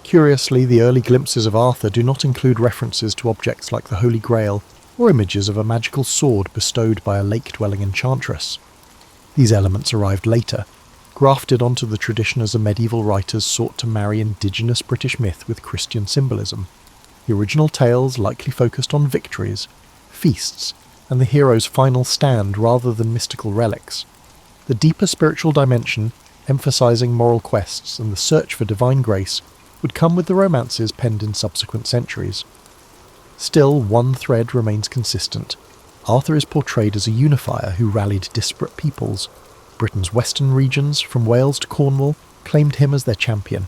Speaker 1: Curiously, the early glimpses of Arthur do not include references to objects like the Holy Grail or images of a magical sword bestowed by a lake-dwelling enchantress. These elements arrived later, grafted onto the tradition as the medieval writers sought to marry indigenous British myth with Christian symbolism. The original tales likely focused on victories, feasts, and the hero's final stand rather than mystical relics. The deeper spiritual dimension, emphasising moral quests and the search for divine grace, would come with the romances penned in subsequent centuries. Still, one thread remains consistent. Arthur is portrayed as a unifier who rallied disparate peoples. Britain's western regions, from Wales to Cornwall, claimed him as their champion.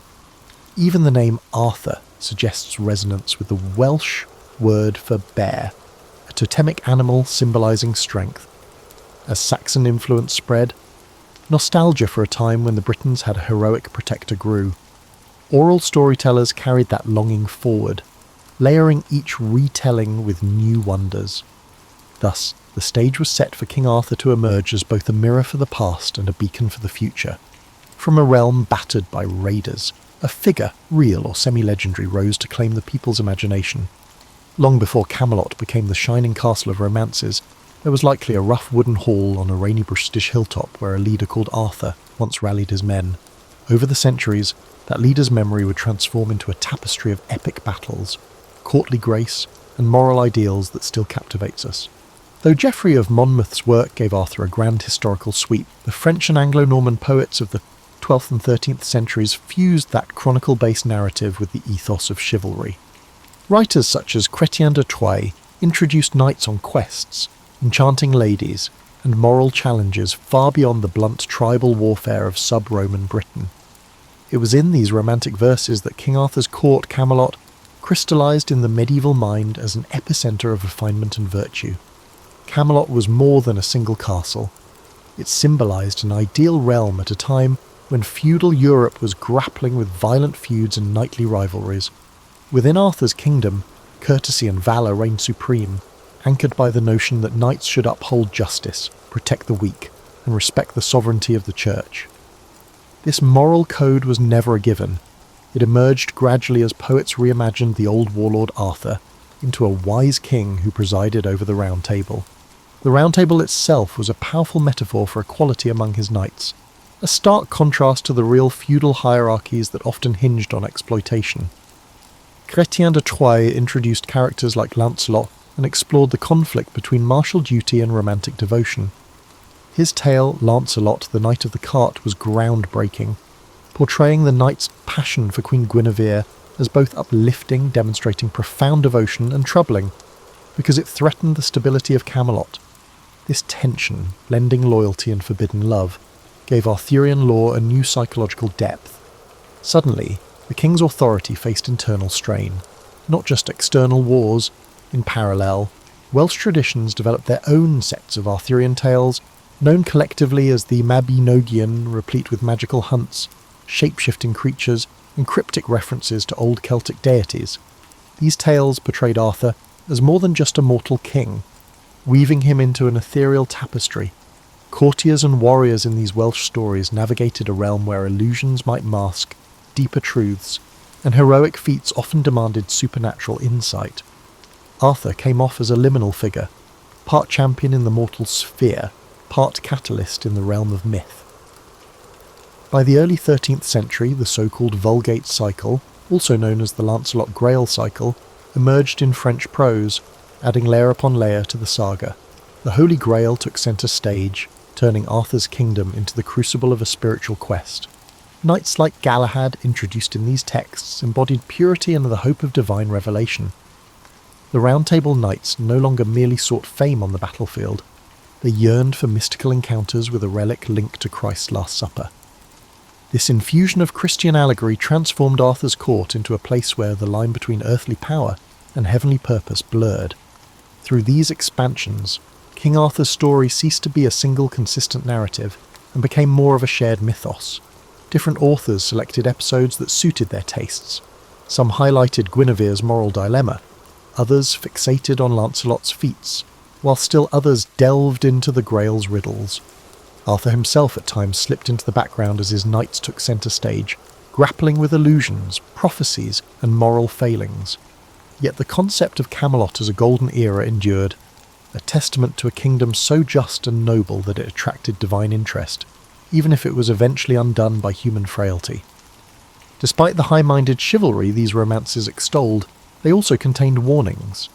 Speaker 1: Even the name Arthur suggests resonance with the Welsh word for bear, a totemic animal symbolising strength. As Saxon influence spread, nostalgia for a time when the Britons had a heroic protector grew. Oral storytellers carried that longing forward, layering each retelling with new wonders. Thus, the stage was set for King Arthur to emerge as both a mirror for the past and a beacon for the future. From a realm battered by raiders, a figure, real or semi-legendary, rose to claim the people's imagination. Long before Camelot became the shining castle of romances, there was likely a rough wooden hall on a rainy British hilltop where a leader called Arthur once rallied his men. Over the centuries, that leader's memory would transform into a tapestry of epic battles, courtly grace, and moral ideals that still captivates us. Though Geoffrey of Monmouth's work gave Arthur a grand historical sweep, the French and Anglo-Norman poets of the 12th and 13th centuries fused that chronicle-based narrative with the ethos of chivalry. Writers such as Chrétien de Troyes introduced knights on quests, enchanting ladies, and moral challenges far beyond the blunt tribal warfare of sub-Roman Britain. It was in these romantic verses that King Arthur's court, Camelot, crystallised in the medieval mind as an epicentre of refinement and virtue. Camelot was more than a single castle. It symbolised an ideal realm at a time when feudal Europe was grappling with violent feuds and knightly rivalries. Within Arthur's kingdom, courtesy and valour reigned supreme, anchored by the notion that knights should uphold justice, protect the weak, and respect the sovereignty of the church. This moral code was never a given. It emerged gradually as poets reimagined the old warlord Arthur into a wise king who presided over the Round Table. The Round Table itself was a powerful metaphor for equality among his knights, a stark contrast to the real feudal hierarchies that often hinged on exploitation. Chrétien de Troyes introduced characters like Lancelot and explored the conflict between martial duty and romantic devotion. His tale, Lancelot, the Knight of the Cart, was groundbreaking, portraying the knight's passion for Queen Guinevere as both uplifting, demonstrating profound devotion, and troubling, because it threatened the stability of Camelot. This tension, blending loyalty and forbidden love, gave Arthurian lore a new psychological depth. Suddenly, the king's authority faced internal strain, not just external wars. In parallel, Welsh traditions developed their own sets of Arthurian tales, known collectively as the Mabinogion, replete with magical hunts, shape-shifting creatures, and cryptic references to old Celtic deities. These tales portrayed Arthur as more than just a mortal king, weaving him into an ethereal tapestry. Courtiers and warriors in these Welsh stories navigated a realm where illusions might mask deeper truths, and heroic feats often demanded supernatural insight. Arthur came off as a liminal figure, part champion in the mortal sphere, part catalyst in the realm of myth. By the early 13th century, the so-called Vulgate cycle, also known as the Lancelot Grail cycle, emerged in French prose, adding layer upon layer to the saga. The Holy Grail took centre stage, turning Arthur's kingdom into the crucible of a spiritual quest. Knights like Galahad, introduced in these texts, embodied purity and the hope of divine revelation. The Round Table knights no longer merely sought fame on the battlefield. They yearned for mystical encounters with a relic linked to Christ's Last Supper. This infusion of Christian allegory transformed Arthur's court into a place where the line between earthly power and heavenly purpose blurred. Through these expansions, King Arthur's story ceased to be a single consistent narrative and became more of a shared mythos. Different authors selected episodes that suited their tastes. Some highlighted Guinevere's moral dilemma, others fixated on Lancelot's feats, while still others delved into the Grail's riddles. Arthur himself at times slipped into the background as his knights took centre stage, grappling with illusions, prophecies, and moral failings. Yet the concept of Camelot as a golden era endured, a testament to a kingdom so just and noble that it attracted divine interest, even if it was eventually undone by human frailty. Despite the high-minded chivalry these romances extolled, they also contained warnings.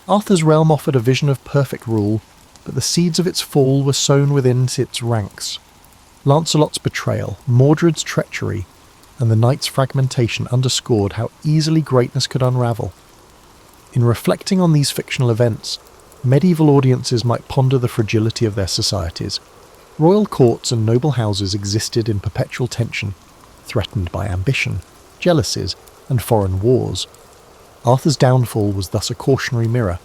Speaker 1: Arthur's realm offered a vision of perfect rule, but the seeds of its fall were sown within its ranks. Lancelot's betrayal, Mordred's treachery, and the knight's fragmentation underscored how easily greatness could unravel. In reflecting on these fictional events, medieval audiences might ponder the fragility of their societies. Royal courts and noble houses existed in perpetual tension, threatened by ambition, jealousies, and foreign wars. Arthur's downfall was thus a cautionary mirror,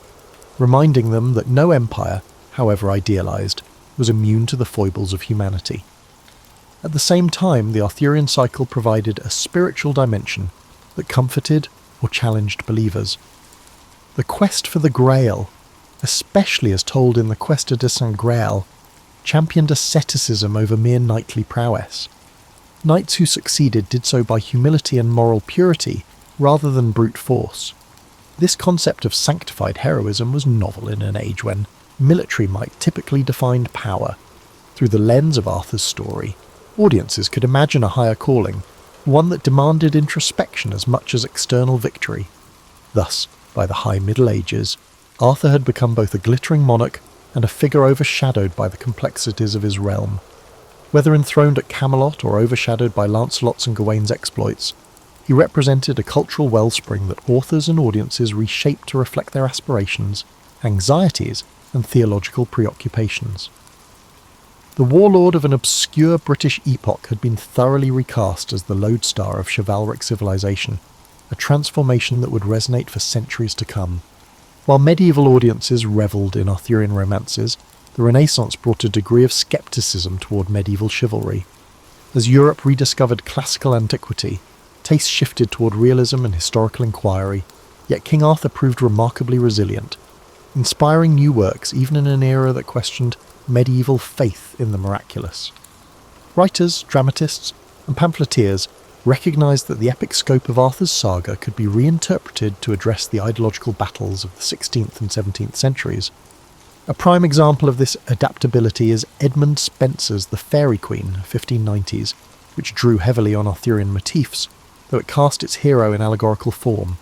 Speaker 1: reminding them that no empire, however idealized, was immune to the foibles of humanity. At the same time, the Arthurian cycle provided a spiritual dimension that comforted or challenged believers. The quest for the Grail, especially as told in the Questa de Saint Graal, championed asceticism over mere knightly prowess. Knights who succeeded did so by humility and moral purity rather than brute force. This concept of sanctified heroism was novel in an age when military might typically defined power. Through the lens of Arthur's story, audiences could imagine a higher calling, one that demanded introspection as much as external victory. Thus, by the High Middle Ages, Arthur had become both a glittering monarch and a figure overshadowed by the complexities of his realm. Whether enthroned at Camelot or overshadowed by Lancelot's and Gawain's exploits, he represented a cultural wellspring that authors and audiences reshaped to reflect their aspirations, anxieties, and theological preoccupations. The warlord of an obscure British epoch had been thoroughly recast as the lodestar of chivalric civilization, a transformation that would resonate for centuries to come. While medieval audiences revelled in Arthurian romances, the Renaissance brought a degree of scepticism toward medieval chivalry. As Europe rediscovered classical antiquity, tastes shifted toward realism and historical inquiry, yet King Arthur proved remarkably resilient, inspiring new works even in an era that questioned medieval faith in the miraculous. Writers, dramatists, and pamphleteers recognised that the epic scope of Arthur's saga could be reinterpreted to address the ideological battles of the 16th and 17th centuries. A prime example of this adaptability is Edmund Spenser's The Fairy Queen, 1590s, which drew heavily on Arthurian motifs, though it cast its hero in allegorical form.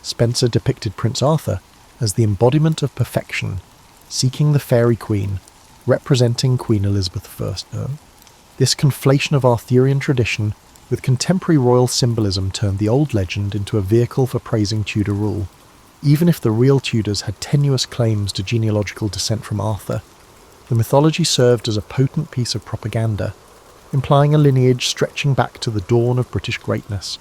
Speaker 1: Spenser depicted Prince Arthur as the embodiment of perfection, seeking the Fairy Queen, representing Queen Elizabeth I. This conflation of Arthurian tradition with contemporary royal symbolism turned the old legend into a vehicle for praising Tudor rule. Even if the real Tudors had tenuous claims to genealogical descent from Arthur, the mythology served as a potent piece of propaganda, implying a lineage stretching back to the dawn of British greatness.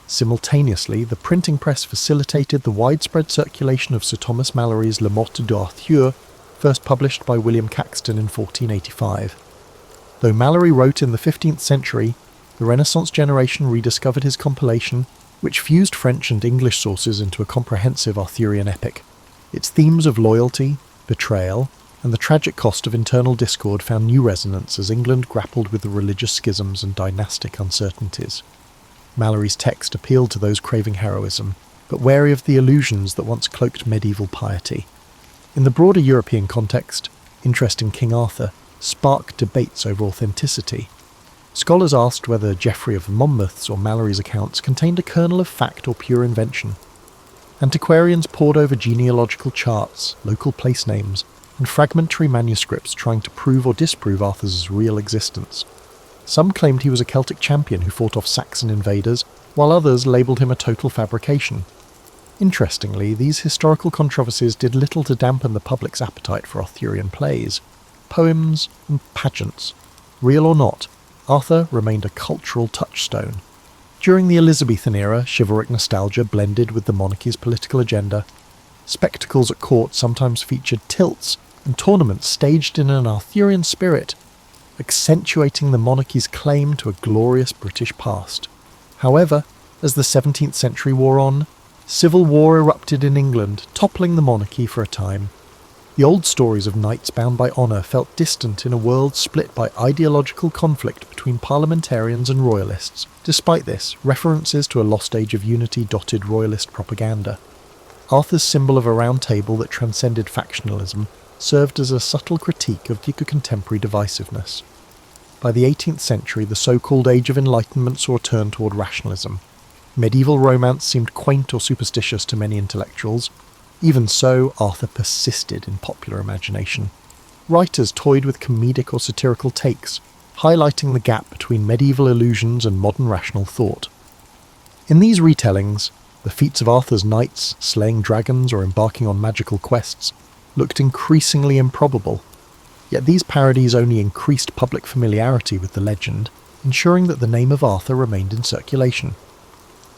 Speaker 1: Simultaneously, the printing press facilitated the widespread circulation of Sir Thomas Malory's Le Morte d'Arthur, first published by William Caxton in 1485. Though Malory wrote in the 15th century, the Renaissance generation rediscovered his compilation, which fused French and English sources into a comprehensive Arthurian epic. Its themes of loyalty, betrayal, and the tragic cost of internal discord found new resonance as England grappled with the religious schisms and dynastic uncertainties. Malory's text appealed to those craving heroism, but wary of the illusions that once cloaked medieval piety. In the broader European context, interest in King Arthur sparked debates over authenticity. Scholars asked whether Geoffrey of Monmouth's or Malory's accounts contained a kernel of fact or pure invention. Antiquarians pored over genealogical charts, local place names, and fragmentary manuscripts trying to prove or disprove Arthur's real existence. Some claimed he was a Celtic champion who fought off Saxon invaders, while others labelled him a total fabrication. Interestingly, these historical controversies did little to dampen the public's appetite for Arthurian plays, poems, and pageants. Real or not, Arthur remained a cultural touchstone. During the Elizabethan era, chivalric nostalgia blended with the monarchy's political agenda. Spectacles at court sometimes featured tilts and tournaments staged in an Arthurian spirit, accentuating the monarchy's claim to a glorious British past. However, as the 17th century wore on, civil war erupted in England, toppling the monarchy for a time. The old stories of knights bound by honour felt distant in a world split by ideological conflict between parliamentarians and royalists. Despite this, references to a lost age of unity dotted royalist propaganda. Arthur's symbol of a round table that transcended factionalism served as a subtle critique of contemporary divisiveness. By the 18th century, the so-called Age of Enlightenment saw a turn toward rationalism. Medieval romance seemed quaint or superstitious to many intellectuals. Even so, Arthur persisted in popular imagination. Writers toyed with comedic or satirical takes, highlighting the gap between medieval illusions and modern rational thought. In these retellings, the feats of Arthur's knights, slaying dragons or embarking on magical quests, looked increasingly improbable. Yet these parodies only increased public familiarity with the legend, ensuring that the name of Arthur remained in circulation.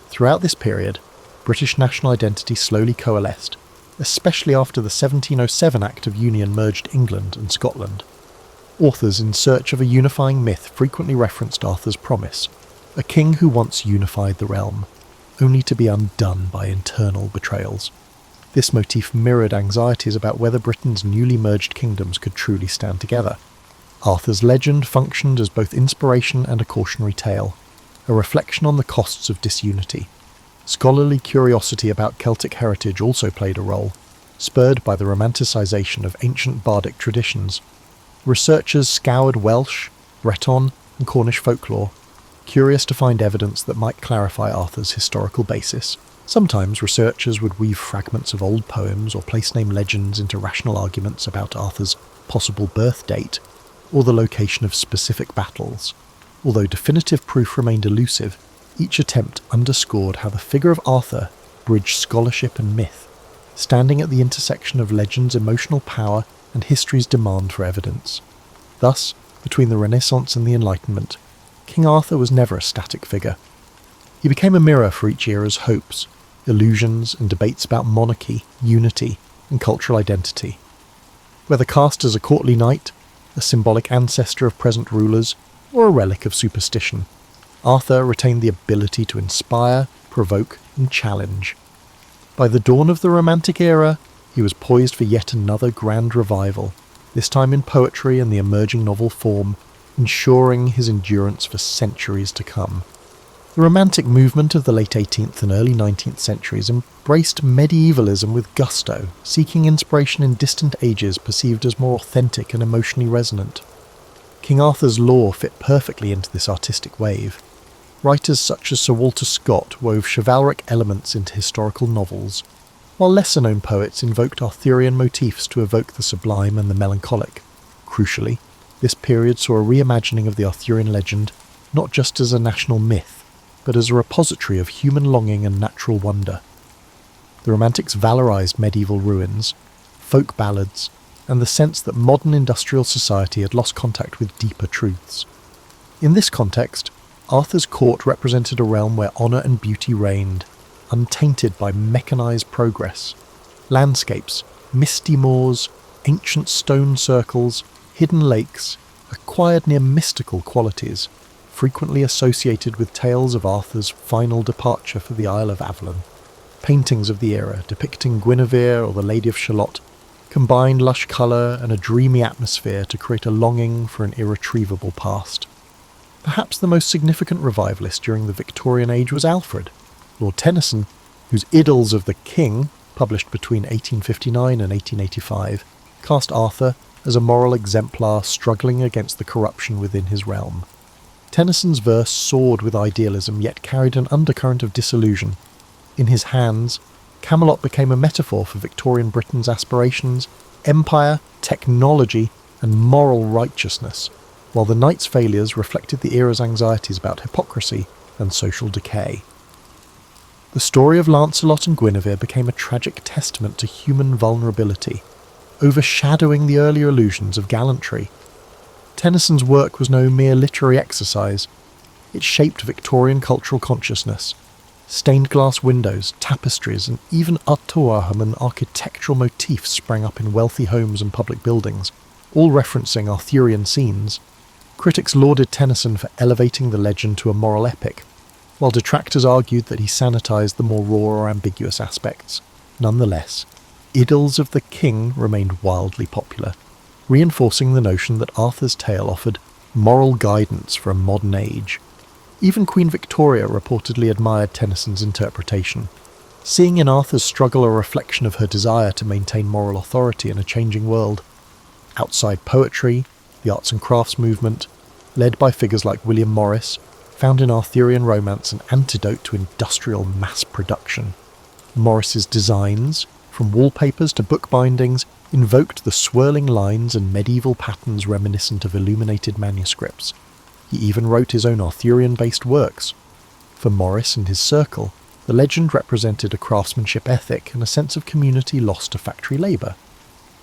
Speaker 1: Throughout this period, British national identity slowly coalesced, especially after the 1707 Act of Union merged England and Scotland. Authors in search of a unifying myth frequently referenced Arthur's promise, a king who once unified the realm, only to be undone by internal betrayals. This motif mirrored anxieties about whether Britain's newly merged kingdoms could truly stand together. Arthur's legend functioned as both inspiration and a cautionary tale, a reflection on the costs of disunity. Scholarly curiosity about Celtic heritage also played a role, spurred by the romanticisation of ancient bardic traditions. Researchers scoured Welsh, Breton, and Cornish folklore, curious to find evidence that might clarify Arthur's historical basis. Sometimes researchers would weave fragments of old poems or place-name legends into rational arguments about Arthur's possible birth date, or the location of specific battles. Although definitive proof remained elusive, each attempt underscored how the figure of Arthur bridged scholarship and myth, standing at the intersection of legend's emotional power and history's demand for evidence. Thus, between the Renaissance and the Enlightenment, King Arthur was never a static figure. He became a mirror for each era's hopes, illusions, and debates about monarchy, unity, and cultural identity. Whether cast as a courtly knight, a symbolic ancestor of present rulers, or a relic of superstition, Arthur retained the ability to inspire, provoke, and challenge. By the dawn of the Romantic era, he was poised for yet another grand revival, this time in poetry and the emerging novel form, ensuring his endurance for centuries to come. The Romantic movement of the late 18th and early 19th centuries embraced medievalism with gusto, seeking inspiration in distant ages perceived as more authentic and emotionally resonant. King Arthur's lore fit perfectly into this artistic wave. Writers such as Sir Walter Scott wove chivalric elements into historical novels, while lesser-known poets invoked Arthurian motifs to evoke the sublime and the melancholic. Crucially, this period saw a reimagining of the Arthurian legend not just as a national myth, but as a repository of human longing and natural wonder. The Romantics valorized medieval ruins, folk ballads, and the sense that modern industrial society had lost contact with deeper truths. In this context, Arthur's court represented a realm where honour and beauty reigned, untainted by mechanized progress. Landscapes, misty moors, ancient stone circles, hidden lakes, acquired near mystical qualities, frequently associated with tales of Arthur's final departure for the Isle of Avalon. Paintings of the era depicting Guinevere or the Lady of Shalott combined lush colour and a dreamy atmosphere to create a longing for an irretrievable past. Perhaps the most significant revivalist during the Victorian age was Alfred. Lord Tennyson, whose Idylls of the King, published between 1859 and 1885, cast Arthur as a moral exemplar struggling against the corruption within his realm. Tennyson's verse soared with idealism yet carried an undercurrent of disillusion. In his hands, Camelot became a metaphor for Victorian Britain's aspirations, empire, technology, and moral righteousness, while the knight's failures reflected the era's anxieties about hypocrisy and social decay. The story of Lancelot and Guinevere became a tragic testament to human vulnerability, overshadowing the earlier illusions of gallantry. Tennyson's work was no mere literary exercise. It shaped Victorian cultural consciousness. Stained glass windows, tapestries, and even Artois-Haman architectural motifs sprang up in wealthy homes and public buildings, all referencing Arthurian scenes. Critics lauded Tennyson for elevating the legend to a moral epic, while detractors argued that he sanitized the more raw or ambiguous aspects. Nonetheless, Idylls of the King remained wildly popular, reinforcing the notion that Arthur's tale offered moral guidance for a modern age. Even Queen Victoria reportedly admired Tennyson's interpretation, seeing in Arthur's struggle a reflection of her desire to maintain moral authority in a changing world. Outside poetry, the arts and crafts movement, led by figures like William Morris, found in Arthurian romance an antidote to industrial mass production. Morris's designs, from wallpapers to bookbindings, invoked the swirling lines and medieval patterns reminiscent of illuminated manuscripts. He even wrote his own Arthurian-based works. For Morris and his circle, the legend represented a craftsmanship ethic and a sense of community lost to factory labour.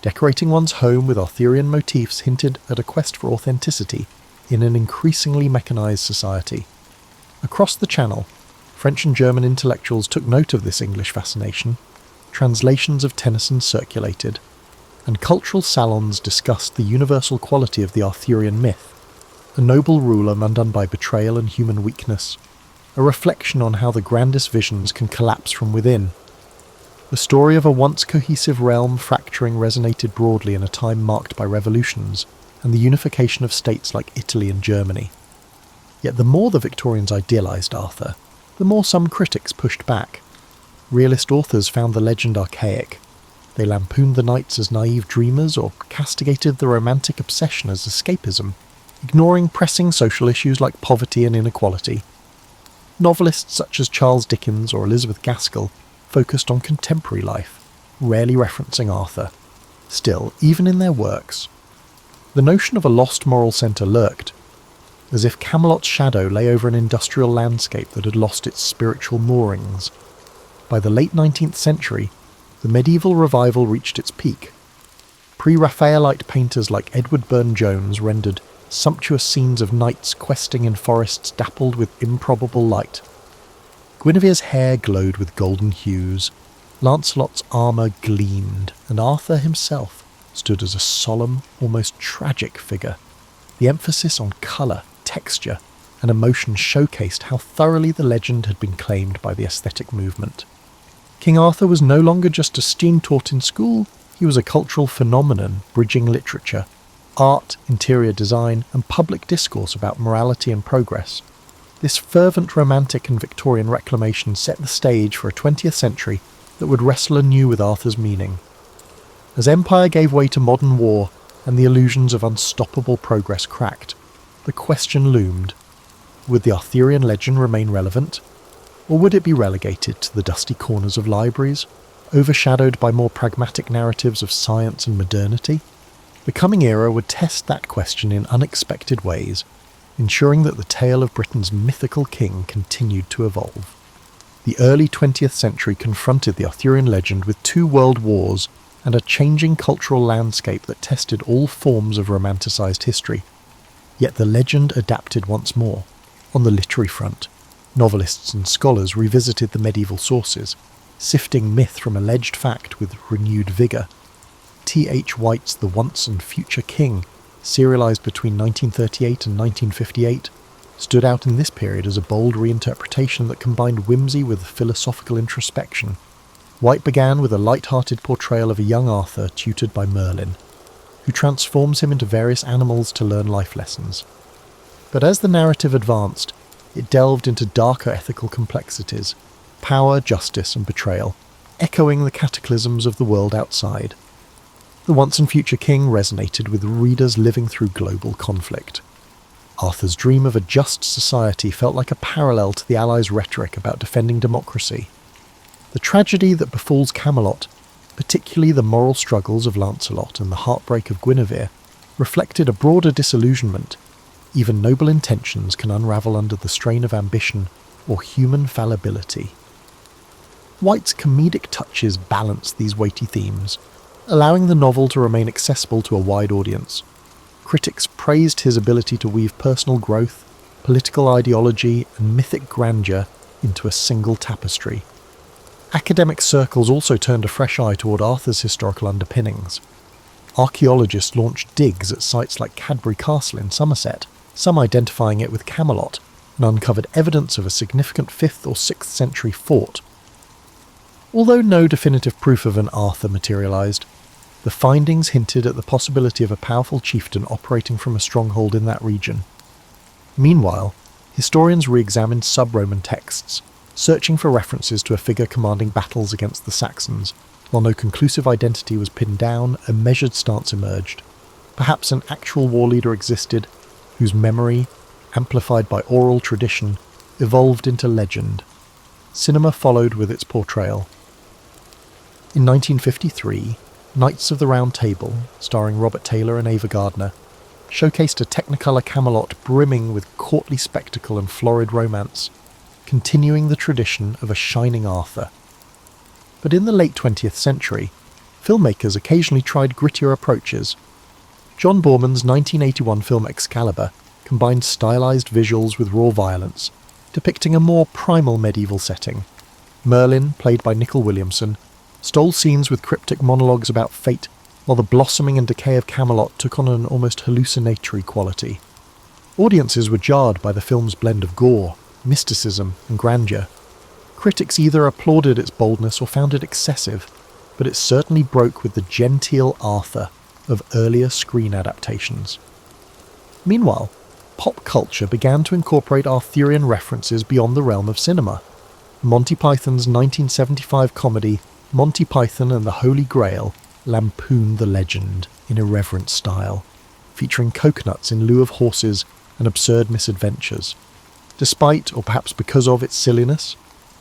Speaker 1: Decorating one's home with Arthurian motifs hinted at a quest for authenticity in an increasingly mechanised society. Across the Channel, French and German intellectuals took note of this English fascination. Translations of Tennyson circulated, and cultural salons discussed the universal quality of the Arthurian myth, a noble ruler undone by betrayal and human weakness, a reflection on how the grandest visions can collapse from within. The story of a once cohesive realm fracturing resonated broadly in a time marked by revolutions and the unification of states like Italy and Germany. Yet the more the Victorians idealised Arthur, the more some critics pushed back. Realist authors found the legend archaic. They lampooned the knights as naive dreamers or castigated the romantic obsession as escapism, ignoring pressing social issues like poverty and inequality. Novelists such as Charles Dickens or Elizabeth Gaskell focused on contemporary life, rarely referencing Arthur. Still, even in their works, the notion of a lost moral centre lurked, as if Camelot's shadow lay over an industrial landscape that had lost its spiritual moorings. By the late 19th century, the medieval revival reached its peak. Pre-Raphaelite painters like Edward Burne-Jones rendered sumptuous scenes of knights questing in forests dappled with improbable light. Guinevere's hair glowed with golden hues, Lancelot's armour gleamed, and Arthur himself stood as a solemn, almost tragic figure. The emphasis on colour, texture, and emotion showcased how thoroughly the legend had been claimed by the aesthetic movement. King Arthur was no longer just a steam taught in school, he was a cultural phenomenon bridging literature, art, interior design, and public discourse about morality and progress. This fervent romantic and Victorian reclamation set the stage for a 20th century that would wrestle anew with Arthur's meaning. As empire gave way to modern war and the illusions of unstoppable progress cracked, the question loomed: would the Arthurian legend remain relevant, or would it be relegated to the dusty corners of libraries, overshadowed by more pragmatic narratives of science and modernity? The coming era would test that question in unexpected ways, ensuring that the tale of Britain's mythical king continued to evolve. The early 20th century confronted the Arthurian legend with 2 world wars and a changing cultural landscape that tested all forms of romanticised history. Yet the legend adapted once more. On the literary front, novelists and scholars revisited the medieval sources, sifting myth from alleged fact with renewed vigour. T.H. White's The Once and Future King, serialised between 1938 and 1958, stood out in this period as a bold reinterpretation that combined whimsy with philosophical introspection. White began with a light-hearted portrayal of a young Arthur tutored by Merlin, who transforms him into various animals to learn life lessons. But as the narrative advanced, it delved into darker ethical complexities, power, justice, and betrayal, echoing the cataclysms of the world outside. The Once and Future King resonated with readers living through global conflict. Arthur's dream of a just society felt like a parallel to the Allies' rhetoric about defending democracy. The tragedy that befalls Camelot, particularly the moral struggles of Lancelot and the heartbreak of Guinevere, reflected a broader disillusionment. Even noble intentions can unravel under the strain of ambition or human fallibility. White's comedic touches balanced these weighty themes, allowing the novel to remain accessible to a wide audience. Critics praised his ability to weave personal growth, political ideology, and mythic grandeur into a single tapestry. Academic circles also turned a fresh eye toward Arthur's historical underpinnings. Archaeologists launched digs at sites like Cadbury Castle in Somerset, some identifying it with Camelot, and uncovered evidence of a significant 5th or 6th century fort. Although no definitive proof of an Arthur materialised, the findings hinted at the possibility of a powerful chieftain operating from a stronghold in that region. Meanwhile, historians re-examined sub-Roman texts, searching for references to a figure commanding battles against the Saxons. While no conclusive identity was pinned down, a measured stance emerged. Perhaps an actual war leader existed, whose memory, amplified by oral tradition, evolved into legend. Cinema followed with its portrayal. In 1953, Knights of the Round Table, starring Robert Taylor and Ava Gardner, showcased a Technicolor Camelot brimming with courtly spectacle and florid romance, continuing the tradition of a shining Arthur. But in the late 20th century, filmmakers occasionally tried grittier approaches. John Boorman's 1981 film Excalibur combined stylized visuals with raw violence, depicting a more primal medieval setting. Merlin, played by Nicol Williamson, stole scenes with cryptic monologues about fate, while the blossoming and decay of Camelot took on an almost hallucinatory quality. Audiences were jarred by the film's blend of gore, mysticism, and grandeur. Critics either applauded its boldness or found it excessive, but it certainly broke with the genteel Arthur of earlier screen adaptations. Meanwhile, pop culture began to incorporate Arthurian references beyond the realm of cinema. Monty Python's 1975 comedy Monty Python and the Holy Grail lampooned the legend in irreverent style, featuring coconuts in lieu of horses and absurd misadventures. Despite, or perhaps because of, its silliness,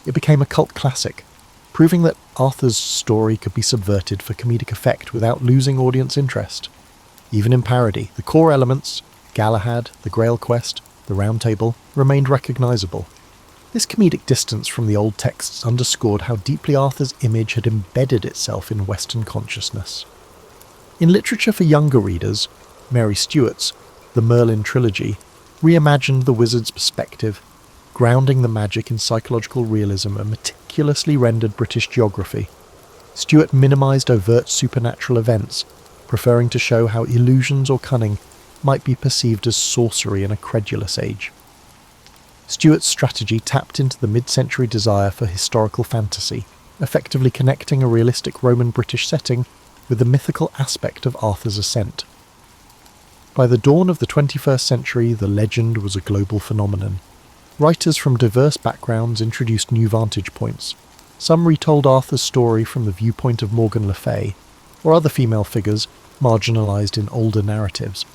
Speaker 1: it became a cult classic, proving that Arthur's story could be subverted for comedic effect without losing audience interest. Even in parody, the core elements, Galahad, the Grail Quest, the Round Table, remained recognisable. This comedic distance from the old texts underscored how deeply Arthur's image had embedded itself in Western consciousness. In literature for younger readers, Mary Stewart's The Merlin Trilogy reimagined the wizard's perspective, grounding the magic in psychological realism and meticulously rendered British geography. Stewart minimised overt supernatural events, preferring to show how illusions or cunning might be perceived as sorcery in a credulous age. Stewart's strategy tapped into the mid-century desire for historical fantasy, effectively connecting a realistic Roman-British setting with the mythical aspect of Arthur's ascent. By the dawn of the 21st century, the legend was a global phenomenon. Writers from diverse backgrounds introduced new vantage points. Some retold Arthur's story from the viewpoint of Morgan Le Fay, or other female figures marginalised in older narratives.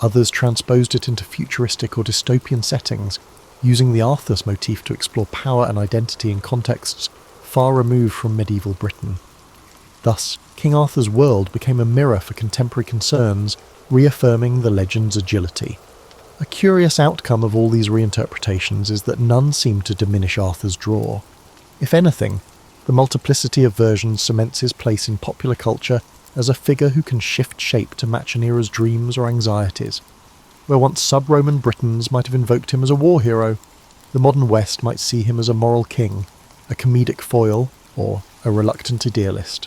Speaker 1: Others transposed it into futuristic or dystopian settings, using the Arthur's motif to explore power and identity in contexts far removed from medieval Britain. Thus, King Arthur's world became a mirror for contemporary concerns, reaffirming the legend's agility. A curious outcome of all these reinterpretations is that none seem to diminish Arthur's draw. If anything, the multiplicity of versions cements his place in popular culture as a figure who can shift shape to match an era's dreams or anxieties. Where once sub-Roman Britons might have invoked him as a war hero, the modern West might see him as a moral king, a comedic foil, or a reluctant idealist.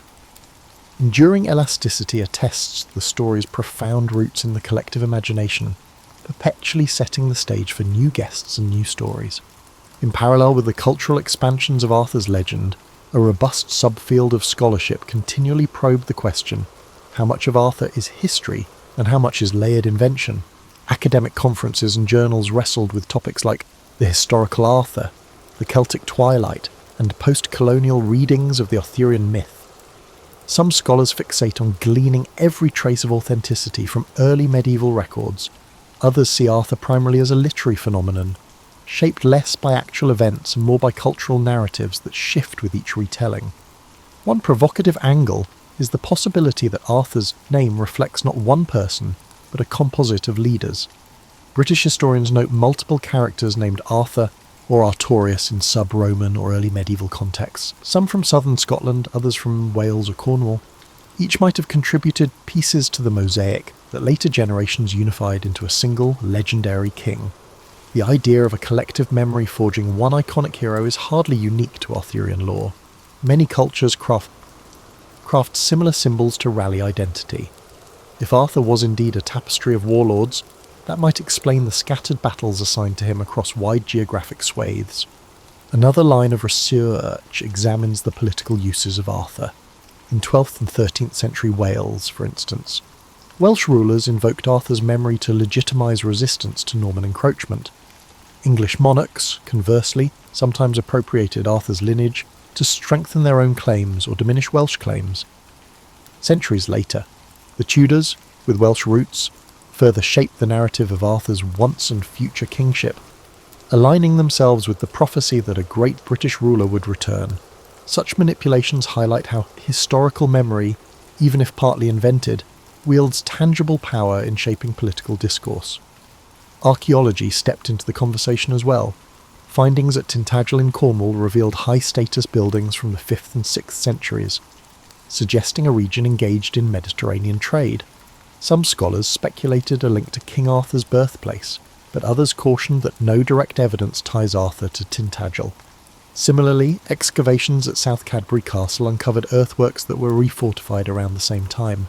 Speaker 1: Enduring elasticity attests the story's profound roots in the collective imagination, perpetually setting the stage for new guests and new stories. In parallel with the cultural expansions of Arthur's legend, a robust subfield of scholarship continually probed the question, how much of Arthur is history and how much is layered invention? Academic conferences and journals wrestled with topics like the historical Arthur, the Celtic Twilight, and post-colonial readings of the Arthurian myth. Some scholars fixate on gleaning every trace of authenticity from early medieval records. Others see Arthur primarily as a literary phenomenon, shaped less by actual events and more by cultural narratives that shift with each retelling. One provocative angle is the possibility that Arthur's name reflects not one person, but a composite of leaders. British historians note multiple characters named Arthur or Artorius in sub-Roman or early medieval contexts, some from southern Scotland, others from Wales or Cornwall. Each might have contributed pieces to the mosaic that later generations unified into a single, legendary king. The idea of a collective memory forging one iconic hero is hardly unique to Arthurian lore. Many cultures craft similar symbols to rally identity. If Arthur was indeed a tapestry of warlords, that might explain the scattered battles assigned to him across wide geographic swathes. Another line of research examines the political uses of Arthur. In 12th and 13th century Wales, for instance, Welsh rulers invoked Arthur's memory to legitimise resistance to Norman encroachment. English monarchs, conversely, sometimes appropriated Arthur's lineage to strengthen their own claims or diminish Welsh claims. Centuries later, the Tudors, with Welsh roots, further shape the narrative of Arthur's once and future kingship, aligning themselves with the prophecy that a great British ruler would return. Such manipulations highlight how historical memory, even if partly invented, wields tangible power in shaping political discourse. Archaeology stepped into the conversation as well. Findings at Tintagel in Cornwall revealed high-status buildings from the 5th and 6th centuries, suggesting a region engaged in Mediterranean trade. Some scholars speculated a link to King Arthur's birthplace, but others cautioned that no direct evidence ties Arthur to Tintagel. Similarly, excavations at South Cadbury Castle uncovered earthworks that were refortified around the same time,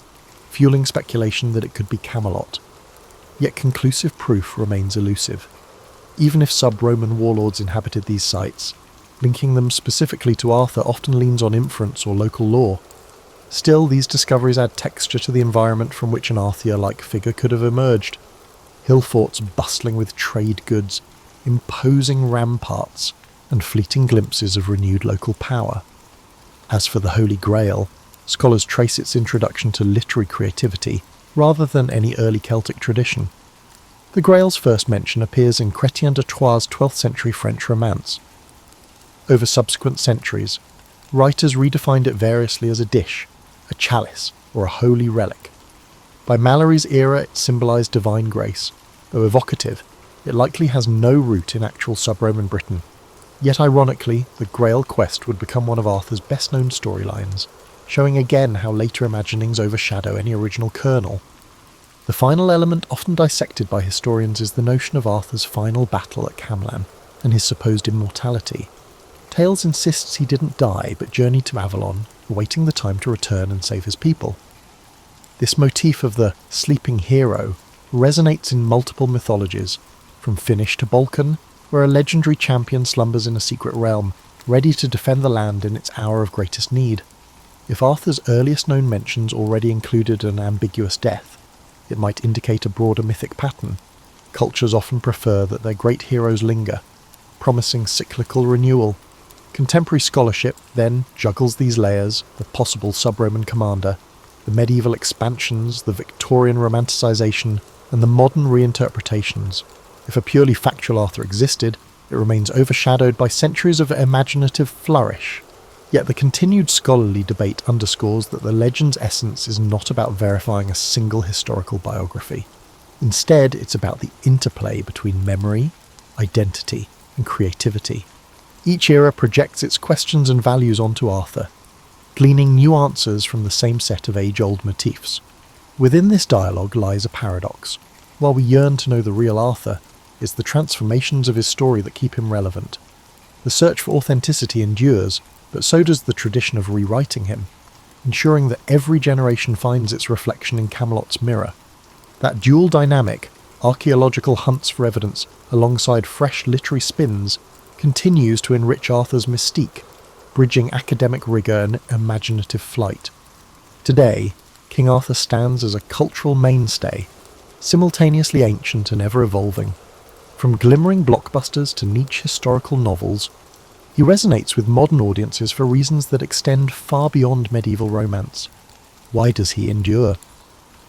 Speaker 1: fueling speculation that it could be Camelot. Yet conclusive proof remains elusive. Even if sub-Roman warlords inhabited these sites, linking them specifically to Arthur often leans on inference or local lore. Still, these discoveries add texture to the environment from which an Arthur-like figure could have emerged. Hill forts bustling with trade goods, imposing ramparts, and fleeting glimpses of renewed local power. As for the Holy Grail, scholars trace its introduction to literary creativity rather than any early Celtic tradition. The Grail's first mention appears in Chrétien de Troyes' 12th century French romance. Over subsequent centuries, writers redefined it variously as a dish, a chalice, or a holy relic. By Malory's era, it symbolised divine grace. Though evocative, it likely has no root in actual sub-Roman Britain. Yet ironically, the Grail quest would become one of Arthur's best-known storylines, showing again how later imaginings overshadow any original kernel. The final element often dissected by historians is the notion of Arthur's final battle at Camlan and his supposed immortality. Tales insists he didn't die but journeyed to Avalon, awaiting the time to return and save his people. This motif of the sleeping hero resonates in multiple mythologies, from Finnish to Balkan, where a legendary champion slumbers in a secret realm, ready to defend the land in its hour of greatest need. If Arthur's earliest known mentions already included an ambiguous death, it might indicate a broader mythic pattern. Cultures often prefer that their great heroes linger, promising cyclical renewal. Contemporary scholarship then juggles these layers: the possible sub-Roman commander, the medieval expansions, the Victorian romanticisation, and the modern reinterpretations. If a purely factual Arthur existed, it remains overshadowed by centuries of imaginative flourish. Yet the continued scholarly debate underscores that the legend's essence is not about verifying a single historical biography. Instead, it's about the interplay between memory, identity, and creativity. Each era projects its questions and values onto Arthur, gleaning new answers from the same set of age-old motifs. Within this dialogue lies a paradox. While we yearn to know the real Arthur, it's the transformations of his story that keep him relevant. The search for authenticity endures, but so does the tradition of rewriting him, ensuring that every generation finds its reflection in Camelot's mirror. That dual dynamic, archaeological hunts for evidence alongside fresh literary spins, continues to enrich Arthur's mystique, bridging academic rigour and imaginative flight. Today, King Arthur stands as a cultural mainstay, simultaneously ancient and ever-evolving. From glimmering blockbusters to niche historical novels, he resonates with modern audiences for reasons that extend far beyond medieval romance. Why does he endure?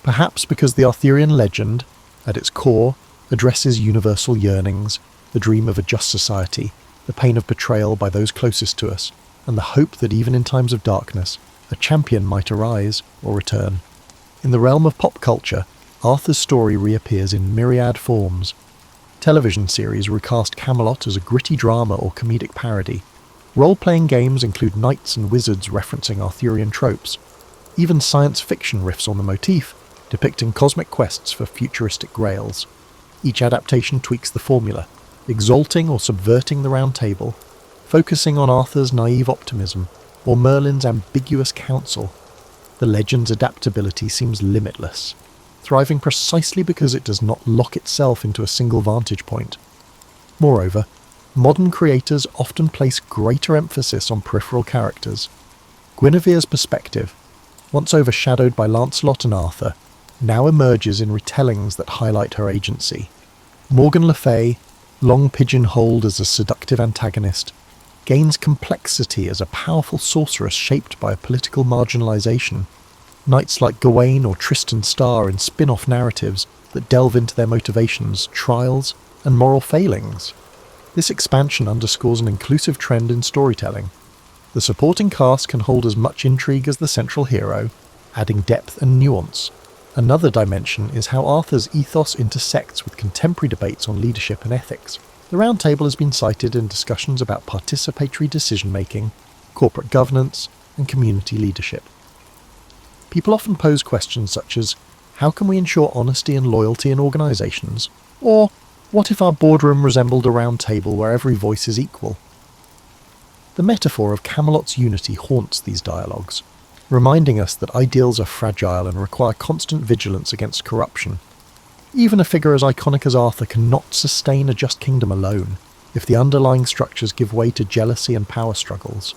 Speaker 1: Perhaps because the Arthurian legend, at its core, addresses universal yearnings, the dream of a just society, the pain of betrayal by those closest to us, and the hope that even in times of darkness, a champion might arise or return. In the realm of pop culture, Arthur's story reappears in myriad forms. Television series recast Camelot as a gritty drama or comedic parody. Role-playing games include knights and wizards referencing Arthurian tropes. Even science fiction riffs on the motif, depicting cosmic quests for futuristic grails. Each adaptation tweaks the formula, exalting or subverting the Round Table, focusing on Arthur's naive optimism or Merlin's ambiguous counsel. The legend's adaptability seems limitless, thriving precisely because it does not lock itself into a single vantage point. Moreover, modern creators often place greater emphasis on peripheral characters. Guinevere's perspective, once overshadowed by Lancelot and Arthur, now emerges in retellings that highlight her agency. Morgan Le Fay, long pigeonholed as a seductive antagonist, gains complexity as a powerful sorceress shaped by a political marginalisation. Knights like Gawain or Tristan star in spin-off narratives, that delve into their motivations, trials, and moral failings. This expansion underscores an inclusive trend in storytelling. The supporting cast can hold as much intrigue as the central hero, adding depth and nuance. Another dimension is how Arthur's ethos intersects with contemporary debates on leadership and ethics. The Round Table has been cited in discussions about participatory decision-making, corporate governance, and community leadership. People often pose questions such as, how can we ensure honesty and loyalty in organisations? Or, what if our boardroom resembled a round table where every voice is equal? The metaphor of Camelot's unity haunts these dialogues, reminding us that ideals are fragile and require constant vigilance against corruption. Even a figure as iconic as Arthur cannot sustain a just kingdom alone, if the underlying structures give way to jealousy and power struggles.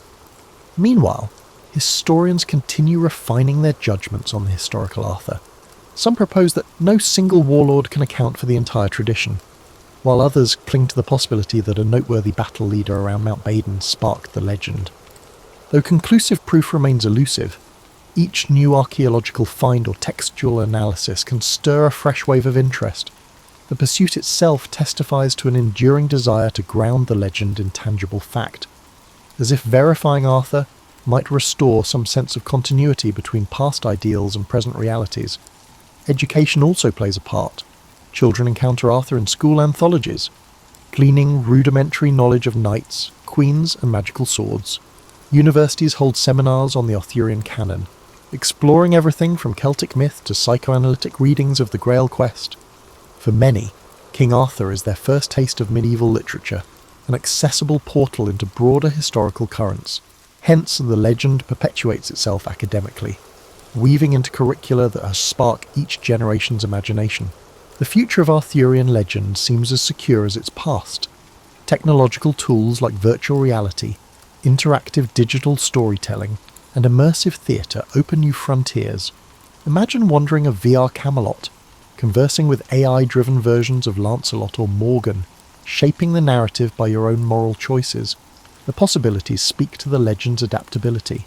Speaker 1: Meanwhile, historians continue refining their judgments on the historical Arthur. Some propose that no single warlord can account for the entire tradition, while others cling to the possibility that a noteworthy battle leader around Mount Baden sparked the legend. Though conclusive proof remains elusive, each new archaeological find or textual analysis can stir a fresh wave of interest. The pursuit itself testifies to an enduring desire to ground the legend in tangible fact, as if verifying Arthur might restore some sense of continuity between past ideals and present realities. Education also plays a part. Children encounter Arthur in school anthologies, gleaning rudimentary knowledge of knights, queens, and magical swords. Universities hold seminars on the Arthurian canon, exploring everything from Celtic myth to psychoanalytic readings of the Grail quest. For many, King Arthur is their first taste of medieval literature, an accessible portal into broader historical currents. Hence, the legend perpetuates itself academically, weaving into curricula that spark each generation's imagination. The future of Arthurian legend seems as secure as its past. Technological tools like virtual reality, interactive digital storytelling, and immersive theatre open new frontiers. Imagine wandering a VR Camelot, conversing with AI-driven versions of Lancelot or Morgan, shaping the narrative by your own moral choices. The possibilities speak to the legend's adaptability.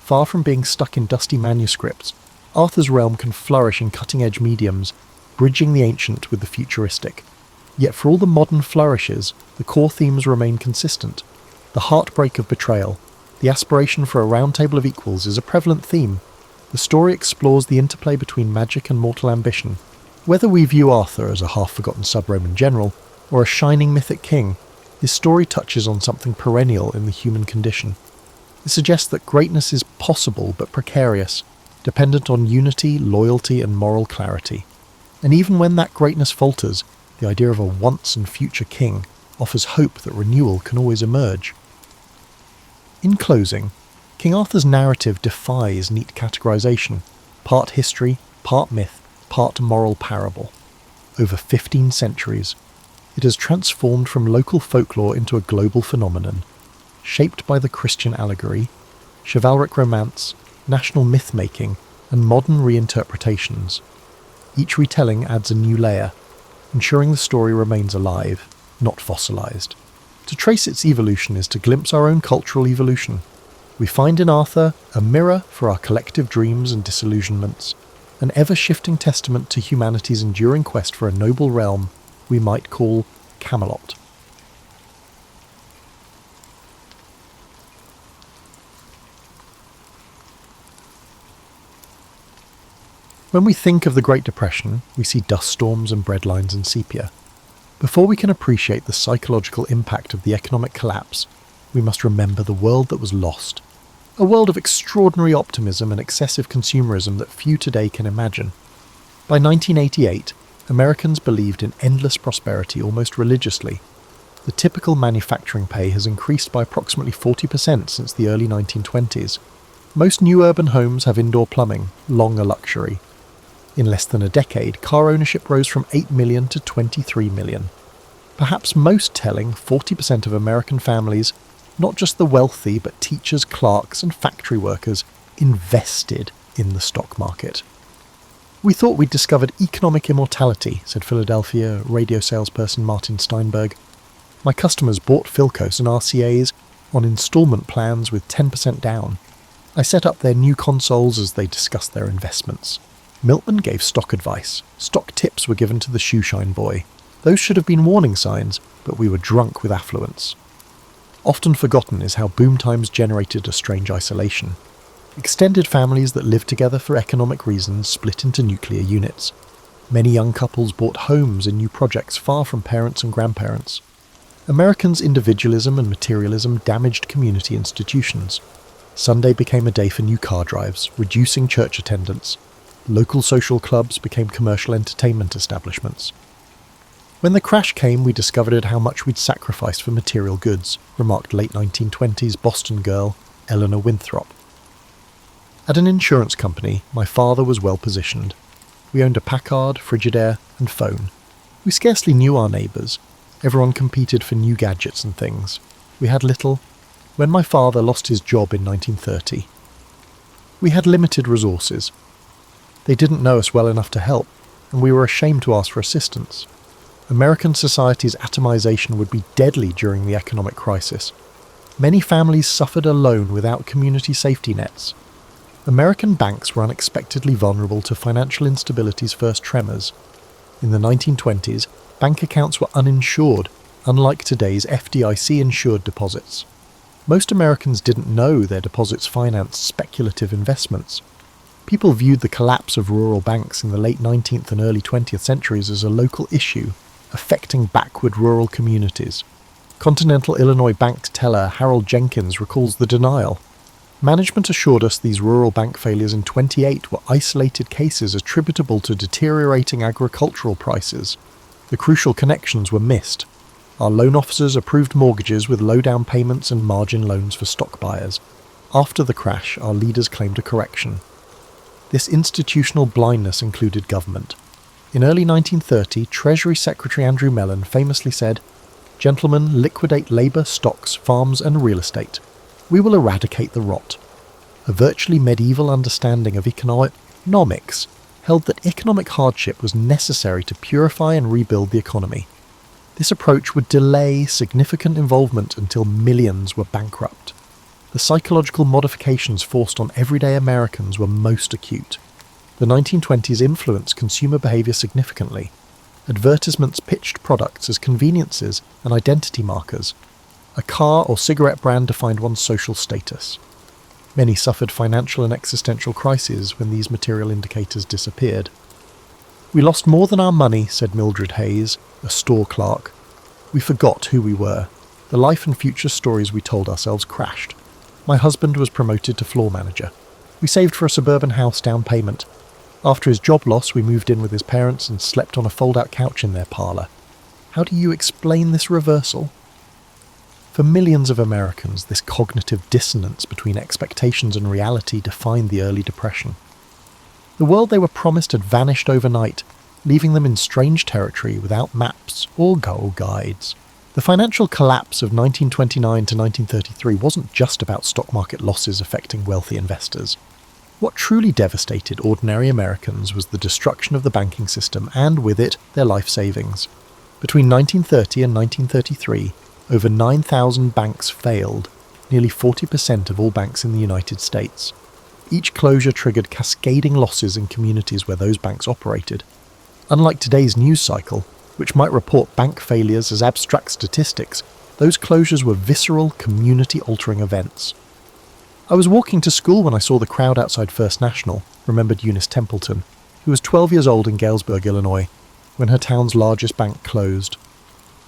Speaker 1: Far from being stuck in dusty manuscripts, Arthur's realm can flourish in cutting-edge mediums, bridging the ancient with the futuristic. Yet for all the modern flourishes, the core themes remain consistent. The heartbreak of betrayal, the aspiration for a round table of equals is a prevalent theme. The story explores the interplay between magic and mortal ambition. Whether we view Arthur as a half-forgotten sub-Roman general, or a shining mythic king, his story touches on something perennial in the human condition. It suggests that greatness is possible but precarious, dependent on unity, loyalty, and moral clarity. And even when that greatness falters, the idea of a once and future king offers hope that renewal can always emerge. In closing, King Arthur's narrative defies neat categorization, part history, part myth, part moral parable. Over 15 centuries, it has transformed from local folklore into a global phenomenon, shaped by the Christian allegory, chivalric romance, national myth-making, and modern reinterpretations. Each retelling adds a new layer, ensuring the story remains alive, not fossilized. To trace its evolution is to glimpse our own cultural evolution. We find in Arthur a mirror for our collective dreams and disillusionments, an ever-shifting testament to humanity's enduring quest for a noble realm we might call Camelot. When we think of the Great Depression, we see dust storms and breadlines and sepia. Before we can appreciate the psychological impact of the economic collapse, we must remember the world that was lost. A world of extraordinary optimism and excessive consumerism that few today can imagine. By 1988, Americans believed in endless prosperity almost religiously. The typical manufacturing pay has increased by approximately 40% since the early 1920s. Most new urban homes have indoor plumbing, long a luxury. In less than a decade, car ownership rose from 8 million to 23 million. Perhaps most telling, 40% of American families, not just the wealthy but teachers, clerks and factory workers, invested in the stock market. "We thought we'd discovered economic immortality," said Philadelphia radio salesperson Martin Steinberg. "My customers bought Philcos and RCAs on installment plans with 10% down. I set up their new consoles as they discussed their investments. Milkman gave stock advice. Stock tips were given to the shoeshine boy. Those should have been warning signs, but we were drunk with affluence. Often forgotten is how boom times generated a strange isolation. Extended families that lived together for economic reasons split into nuclear units. Many young couples bought homes in new projects far from parents and grandparents. Americans' individualism and materialism damaged community institutions. Sunday became a day for new car drives, reducing church attendance. Local social clubs became commercial entertainment establishments. When the crash came, we discovered how much we'd sacrificed for material goods, remarked late 1920s Boston girl Eleanor Winthrop. At an insurance company, my father was well positioned. We owned a Packard, Frigidaire, and phone. We scarcely knew our neighbours. Everyone competed for new gadgets and things. We had little. When my father lost his job in 1930, we had limited resources. They didn't know us well enough to help, and we were ashamed to ask for assistance. American society's atomization would be deadly during the economic crisis. Many families suffered alone without community safety nets. American banks were unexpectedly vulnerable to financial instability's first tremors. In the 1920s, bank accounts were uninsured, unlike today's FDIC-insured deposits. Most Americans didn't know their deposits financed speculative investments. People viewed the collapse of rural banks in the late 19th and early 20th centuries as a local issue, affecting backward rural communities. Continental Illinois bank teller Harold Jenkins recalls the denial. Management assured us these rural bank failures in 28 were isolated cases attributable to deteriorating agricultural prices. The crucial connections were missed. Our loan officers approved mortgages with low down payments and margin loans for stock buyers. After the crash, our leaders claimed a correction. This institutional blindness included government. In early 1930, Treasury Secretary Andrew Mellon famously said, "Gentlemen, liquidate labour, stocks, farms and real estate. We will eradicate the rot." A virtually medieval understanding of economics held that economic hardship was necessary to purify and rebuild the economy. This approach would delay significant involvement until millions were bankrupt. The psychological modifications forced on everyday Americans were most acute. The 1920s influenced consumer behaviour significantly. Advertisements pitched products as conveniences and identity markers. A car or cigarette brand defined one's social status. Many suffered financial and existential crises when these material indicators disappeared. "We lost more than our money," said Mildred Hayes, a store clerk. "We forgot who we were. The life and future stories we told ourselves crashed. My husband was promoted to floor manager. We saved for a suburban house down payment. After his job loss, we moved in with his parents and slept on a fold-out couch in their parlour. How do you explain this reversal?" For millions of Americans, this cognitive dissonance between expectations and reality defined the early Depression. The world they were promised had vanished overnight, leaving them in strange territory without maps or goal guides. The financial collapse of 1929 to 1933 wasn't just about stock market losses affecting wealthy investors. What truly devastated ordinary Americans was the destruction of the banking system and, with it, their life savings. Between 1930 and 1933, over 9,000 banks failed, nearly 40% of all banks in the United States. Each closure triggered cascading losses in communities where those banks operated. Unlike today's news cycle, which might report bank failures as abstract statistics, those closures were visceral, community-altering events. "I was walking to school when I saw the crowd outside First National," remembered Eunice Templeton, who was 12 years old in Galesburg, Illinois, when her town's largest bank closed.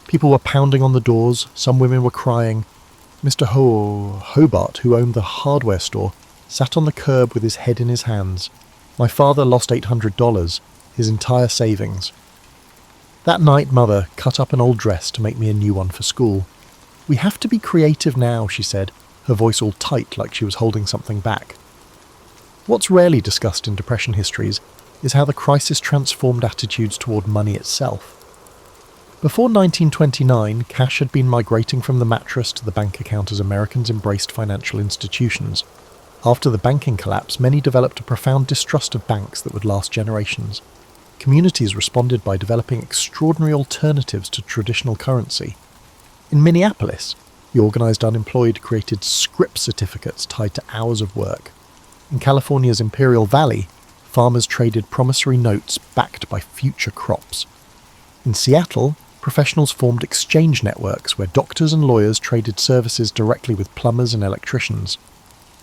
Speaker 1: People were pounding on the doors, some women were crying. Mr. Hobart, who owned the hardware store, sat on the curb with his head in his hands. My father lost $800, his entire savings. That night, Mother cut up an old dress to make me a new one for school. "We have to be creative now," she said, her voice all tight like she was holding something back. What's rarely discussed in Depression histories is how the crisis transformed attitudes toward money itself. Before 1929, cash had been migrating from the mattress to the bank account as Americans embraced financial institutions. After the banking collapse, many developed a profound distrust of banks that would last generations. Communities responded by developing extraordinary alternatives to traditional currency. In Minneapolis, the organized unemployed created script certificates tied to hours of work. In California's Imperial Valley, Farmers traded promissory notes backed by future crops. In Seattle, professionals formed exchange networks where doctors and lawyers traded services directly with plumbers and electricians.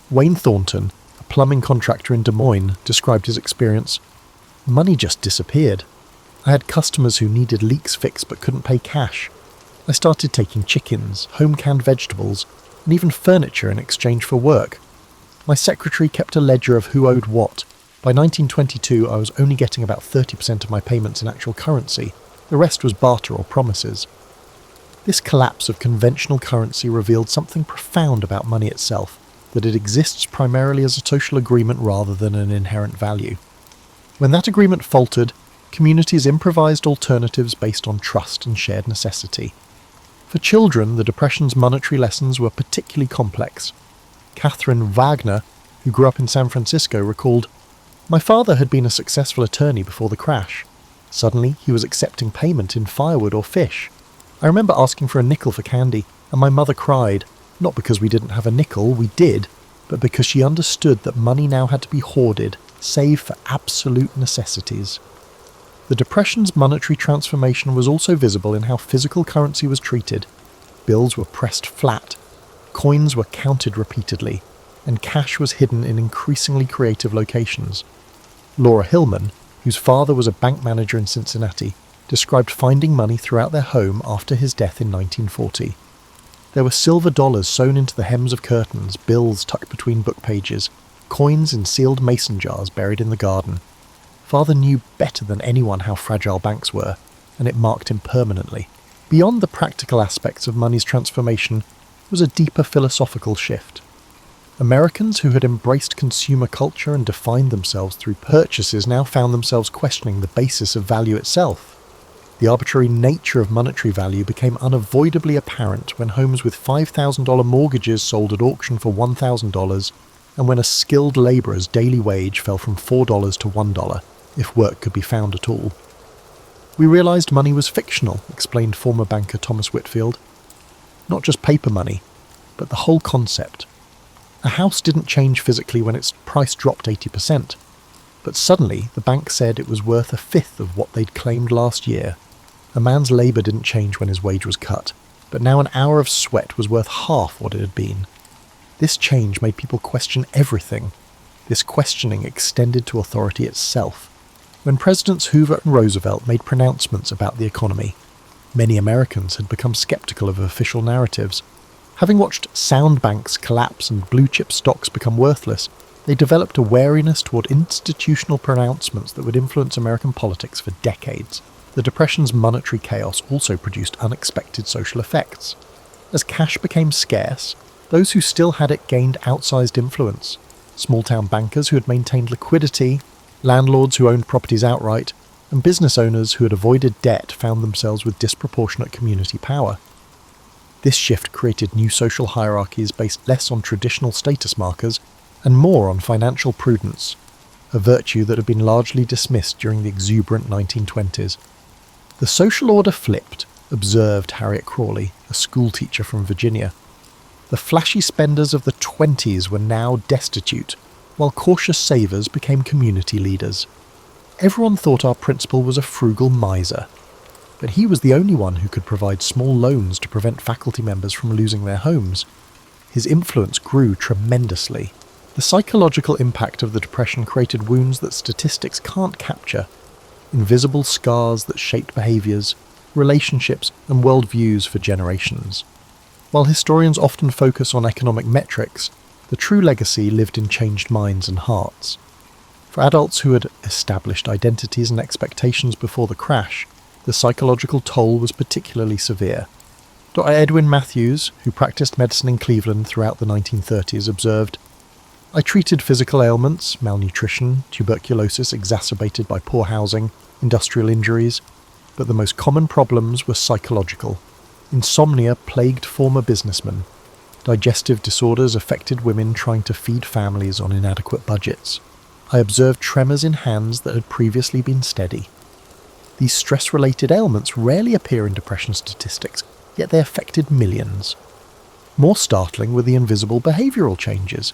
Speaker 1: Wayne Thornton, a plumbing contractor in Des Moines, described his experience. Money just disappeared. I had customers who needed leaks fixed but couldn't pay cash. I started taking chickens, home-canned vegetables, and even furniture in exchange for work. My secretary kept a ledger of who owed what. By 1922, I was only getting about 30% of my payments in actual currency. The rest was barter or promises. This collapse of conventional currency revealed something profound about money itself, that it exists primarily as a social agreement rather than an inherent value. When that agreement faltered, communities improvised alternatives based on trust and shared necessity. For children, the Depression's monetary lessons were particularly complex. Catherine Wagner, who grew up in San Francisco, recalled, "My father had been a successful attorney before the crash. Suddenly, he was accepting payment in firewood or fish. I remember asking for a nickel for candy, and my mother cried, not because we didn't have a nickel, we did, but because she understood that money now had to be hoarded, save for absolute necessities." The Depression's monetary transformation was also visible in how physical currency was treated. Bills were pressed flat, coins were counted repeatedly, and cash was hidden in increasingly creative locations. Laura Hillman, whose father was a bank manager in Cincinnati, described finding money throughout their home after his death in 1940. There were silver dollars sewn into the hems of curtains, bills tucked between book pages, coins in sealed mason jars buried in the garden. Father knew better than anyone how fragile banks were, and it marked him permanently. Beyond the practical aspects of money's transformation was a deeper philosophical shift. Americans who had embraced consumer culture and defined themselves through purchases now found themselves questioning the basis of value itself. The arbitrary nature of monetary value became unavoidably apparent when homes with $5,000 mortgages sold at auction for $1,000, and when a skilled labourer's daily wage fell from $4 to $1, if work could be found at all. "We realised money was fictional," explained former banker Thomas Whitfield. "Not just paper money, but the whole concept. A house didn't change physically when its price dropped 80%, but suddenly the bank said it was worth a fifth of what they'd claimed last year. A man's labour didn't change when his wage was cut, but now an hour of sweat was worth half what it had been. This change made people question everything. This questioning extended to authority itself. When Presidents Hoover and Roosevelt made pronouncements about the economy, many Americans had become skeptical of official narratives. Having watched sound banks collapse and blue-chip stocks become worthless, they developed a wariness toward institutional pronouncements that would influence American politics for decades. The Depression's monetary chaos also produced unexpected social effects. As cash became scarce, those who still had it gained outsized influence. Small-town bankers who had maintained liquidity, landlords who owned properties outright, and business owners who had avoided debt found themselves with disproportionate community power. This shift created new social hierarchies based less on traditional status markers and more on financial prudence, a virtue that had been largely dismissed during the exuberant 1920s. "The social order flipped," observed Harriet Crawley, a schoolteacher from Virginia. The flashy spenders of the 20s were now destitute, while cautious savers became community leaders. Everyone thought our principal was a frugal miser, but he was the only one who could provide small loans to prevent faculty members from losing their homes. His influence grew tremendously. The psychological impact of the Depression created wounds that statistics can't capture, invisible scars that shaped behaviours, relationships, and worldviews for generations. While historians often focus on economic metrics, the true legacy lived in changed minds and hearts. For adults who had established identities and expectations before the crash, the psychological toll was particularly severe. Dr. Edwin Matthews, who practiced medicine in Cleveland throughout the 1930s, observed, "I treated physical ailments, malnutrition, tuberculosis exacerbated by poor housing, industrial injuries, but the most common problems were psychological. Insomnia plagued former businessmen. Digestive disorders affected women trying to feed families on inadequate budgets. I observed tremors in hands that had previously been steady. These stress-related ailments rarely appear in depression statistics, yet they affected millions. More startling were the invisible behavioural changes.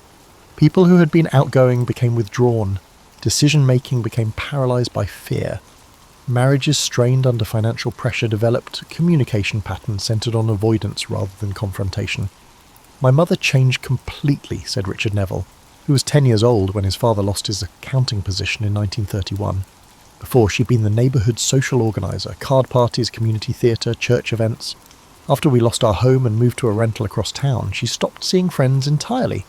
Speaker 1: People who had been outgoing became withdrawn. Decision-making became paralysed by fear. Marriages strained under financial pressure developed communication patterns centred on avoidance rather than confrontation. "My mother changed completely," said Richard Neville, who was 10 years old when his father lost his accounting position in 1931. Before, she'd been the neighbourhood social organiser, card parties, community theatre, church events. After we lost our home and moved to a rental across town, she stopped seeing friends entirely.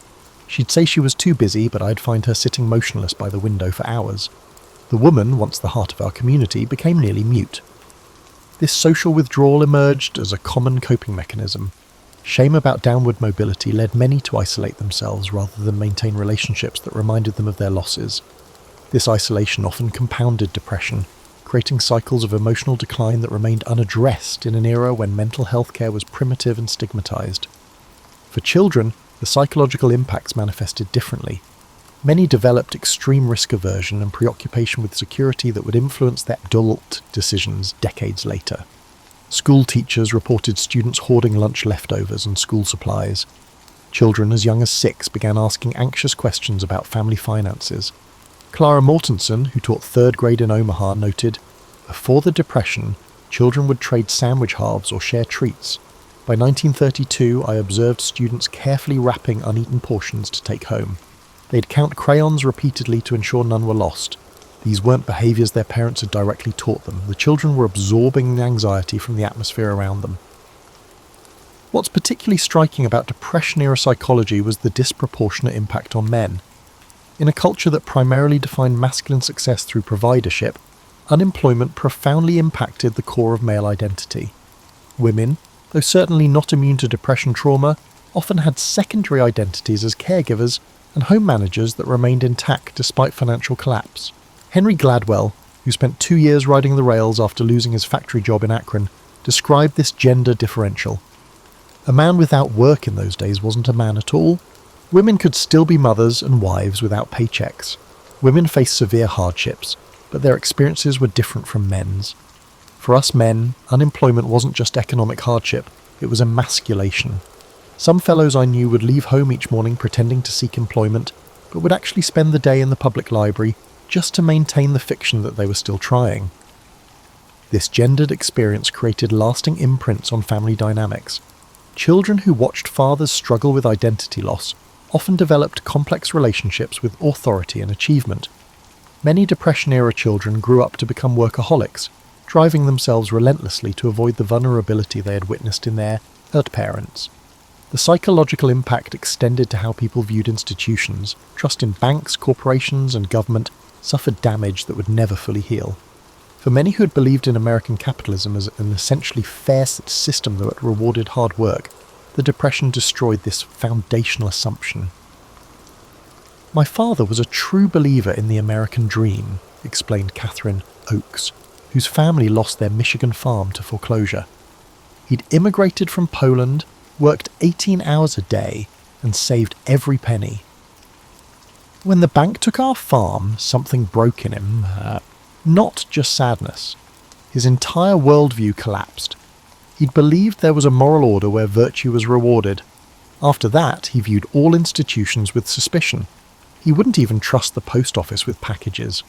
Speaker 1: She'd say she was too busy, but I'd find her sitting motionless by the window for hours. The woman, once the heart of our community, became nearly mute. This social withdrawal emerged as a common coping mechanism. Shame about downward mobility led many to isolate themselves rather than maintain relationships that reminded them of their losses. This isolation often compounded depression, creating cycles of emotional decline that remained unaddressed in an era when mental health care was primitive and stigmatized. For children, the psychological impacts manifested differently. Many developed extreme risk aversion and preoccupation with security that would influence their adult decisions decades later. School teachers reported students hoarding lunch leftovers and school supplies. Children as young as 6 began asking anxious questions about family finances. Clara Mortensen, who taught 3rd grade in Omaha, noted, "Before the Depression, children would trade sandwich halves or share treats. By 1932, I observed students carefully wrapping uneaten portions to take home. They'd count crayons repeatedly to ensure none were lost. These weren't behaviours their parents had directly taught them. The children were absorbing the anxiety from the atmosphere around them." What's particularly striking about Depression-era psychology was the disproportionate impact on men. In a culture that primarily defined masculine success through providership, unemployment profoundly impacted the core of male identity. Women, though certainly not immune to depression trauma, often had secondary identities as caregivers and home managers that remained intact despite financial collapse. Henry Gladwell, who spent 2 years riding the rails after losing his factory job in Akron, described this gender differential. A man without work in those days wasn't a man at all. Women could still be mothers and wives without paychecks. Women faced severe hardships, but their experiences were different from men's. For us men, unemployment wasn't just economic hardship, it was emasculation. Some fellows I knew would leave home each morning pretending to seek employment, but would actually spend the day in the public library just to maintain the fiction that they were still trying. This gendered experience created lasting imprints on family dynamics. Children who watched fathers struggle with identity loss often developed complex relationships with authority and achievement. Many Depression-era children grew up to become workaholics, driving themselves relentlessly to avoid the vulnerability they had witnessed in their parents. The psychological impact extended to how people viewed institutions. Trust in banks, corporations, and government suffered damage that would never fully heal. For many who had believed in American capitalism as an essentially fair system that rewarded hard work, the Depression destroyed this foundational assumption. "My father was a true believer in the American dream," explained Catherine Oakes, whose family lost their Michigan farm to foreclosure. "He'd immigrated from Poland, worked 18 hours a day, and saved every penny. When the bank took our farm, something broke in him. Not just sadness. His entire worldview collapsed. He'd believed there was a moral order where virtue was rewarded. After that, he viewed all institutions with suspicion. He wouldn't even trust the post office with packages."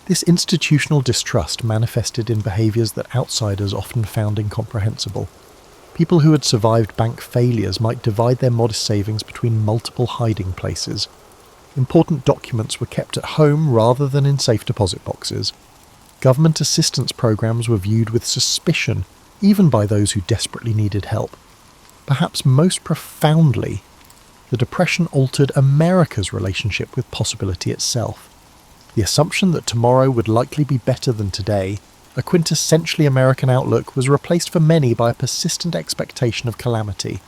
Speaker 1: This institutional distrust manifested in behaviours that outsiders often found incomprehensible. People who had survived bank failures might divide their modest savings between multiple hiding places. Important documents were kept at home rather than in safe deposit boxes. Government assistance programs were viewed with suspicion, even by those who desperately needed help. Perhaps most profoundly, the Depression altered America's relationship with possibility itself. The assumption that tomorrow would likely be better than today, a quintessentially American outlook, was replaced for many by a persistent expectation of calamity.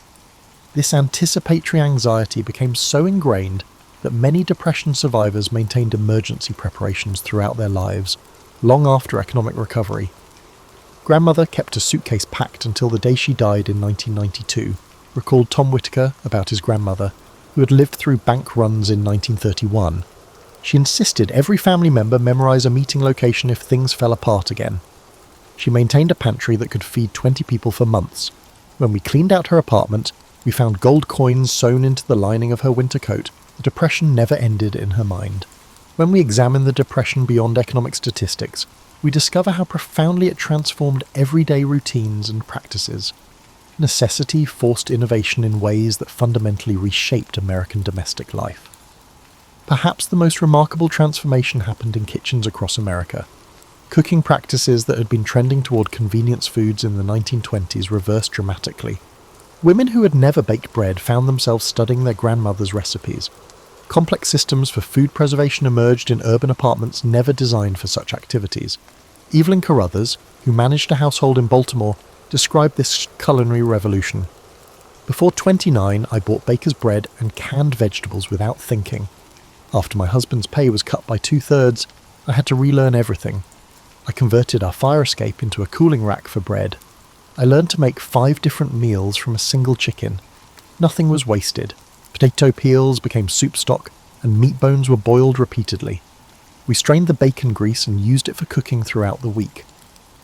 Speaker 1: This anticipatory anxiety became so ingrained that many Depression survivors maintained emergency preparations throughout their lives, long after economic recovery. Grandmother kept a suitcase packed until the day she died in 1992, recalled Tom Whitaker about his grandmother, who had lived through bank runs in 1931. She insisted every family member memorize a meeting location if things fell apart again. She maintained a pantry that could feed 20 people for months. When we cleaned out her apartment, we found gold coins sewn into the lining of her winter coat. The Depression never ended in her mind. When we examine the Depression beyond economic statistics, we discover how profoundly it transformed everyday routines and practices. Necessity forced innovation in ways that fundamentally reshaped American domestic life. Perhaps the most remarkable transformation happened in kitchens across America. Cooking practices that had been trending toward convenience foods in the 1920s reversed dramatically. Women who had never baked bread found themselves studying their grandmother's recipes. Complex systems for food preservation emerged in urban apartments never designed for such activities. Evelyn Carruthers, who managed a household in Baltimore, described this culinary revolution. Before 29, I bought baker's bread and canned vegetables without thinking. After my husband's pay was cut by 2/3, I had to relearn everything. I converted our fire escape into a cooling rack for bread. I learned to make 5 different meals from a single chicken. Nothing was wasted. Potato peels became soup stock, and meat bones were boiled repeatedly. We strained the bacon grease and used it for cooking throughout the week.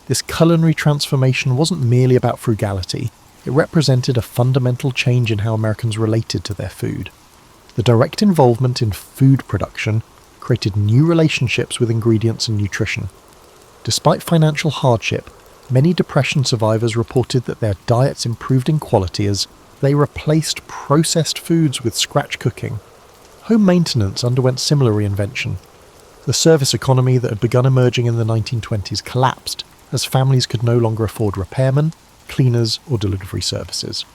Speaker 1: This culinary transformation wasn't merely about frugality, it represented a fundamental change in how Americans related to their food. The direct involvement in food production created new relationships with ingredients and nutrition. Despite financial hardship, many Depression survivors reported that their diets improved in quality as they replaced processed foods with scratch cooking. Home maintenance underwent similar reinvention. The service economy that had begun emerging in the 1920s collapsed as families could no longer afford repairmen, cleaners, or delivery services.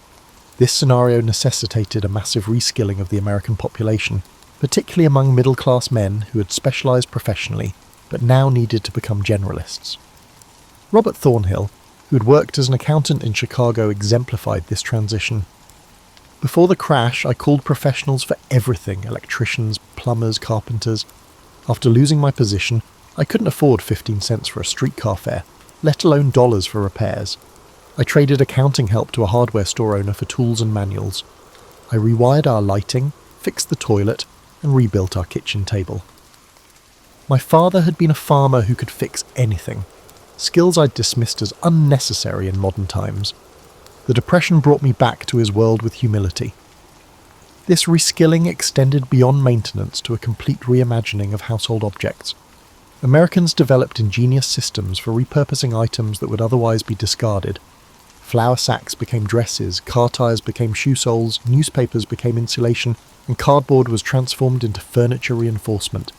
Speaker 1: This scenario necessitated a massive reskilling of the American population, particularly among middle-class men who had specialized professionally but now needed to become generalists. Robert Thornhill, who had worked as an accountant in Chicago, exemplified this transition. Before the crash, I called professionals for everything: electricians, plumbers, carpenters. After losing my position, I couldn't afford 15 cents for a streetcar fare, let alone dollars for repairs. I traded accounting help to a hardware store owner for tools and manuals. I rewired our lighting, fixed the toilet, and rebuilt our kitchen table. My father had been a farmer who could fix anything, skills I'd dismissed as unnecessary in modern times. The Depression brought me back to his world with humility. This reskilling extended beyond maintenance to a complete reimagining of household objects. Americans developed ingenious systems for repurposing items that would otherwise be discarded. Flour sacks became dresses, car tires became shoe soles, newspapers became insulation, and cardboard was transformed into furniture reinforcement.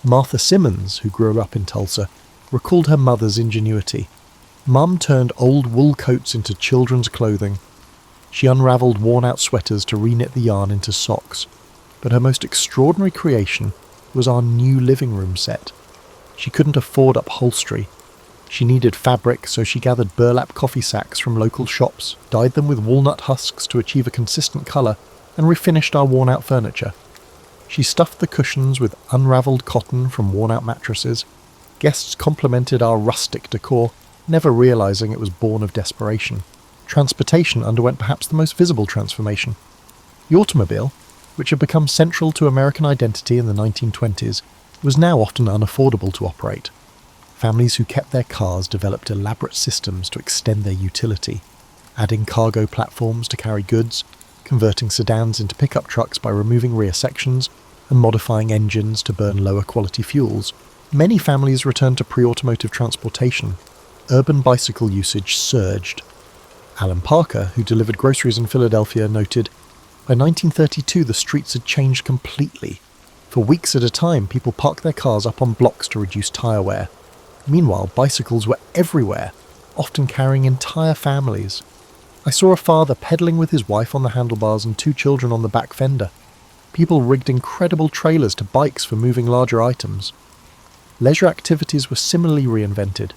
Speaker 1: Martha Simmons, who grew up in Tulsa, recalled her mother's ingenuity. Mum turned old wool coats into children's clothing. She unravelled worn-out sweaters to reknit the yarn into socks. But her most extraordinary creation was our new living room set. She couldn't afford upholstery. She needed fabric, so she gathered burlap coffee sacks from local shops, dyed them with walnut husks to achieve a consistent colour, and refinished our worn-out furniture. She stuffed the cushions with unravelled cotton from worn-out mattresses. Guests complimented our rustic decor, never realising it was born of desperation. Transportation underwent perhaps the most visible transformation. The automobile, which had become central to American identity in the 1920s, was now often unaffordable to operate. Families who kept their cars developed elaborate systems to extend their utility, adding cargo platforms to carry goods, converting sedans into pickup trucks by removing rear sections, and modifying engines to burn lower quality fuels. Many families returned to pre-automotive transportation. Urban bicycle usage surged. Alan Parker, who delivered groceries in Philadelphia, noted, "By 1932 the streets had changed completely. For weeks at a time, people parked their cars up on blocks to reduce tyre wear. Meanwhile, bicycles were everywhere, often carrying entire families. I saw a father pedaling with his wife on the handlebars and 2 children on the back fender. People rigged incredible trailers to bikes for moving larger items." Leisure activities were similarly reinvented.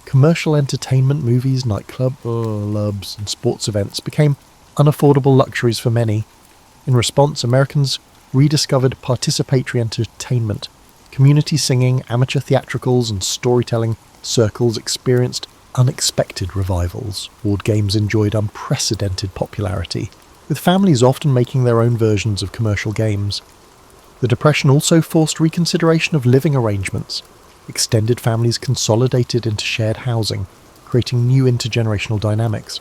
Speaker 1: Commercial entertainment, movies, nightclubs, and sports events became unaffordable luxuries for many. In response, Americans rediscovered participatory entertainment. Community singing, amateur theatricals, and storytelling circles experienced unexpected revivals. Board games enjoyed unprecedented popularity, with families often making their own versions of commercial games. The Depression also forced reconsideration of living arrangements. Extended families consolidated into shared housing, creating new intergenerational dynamics.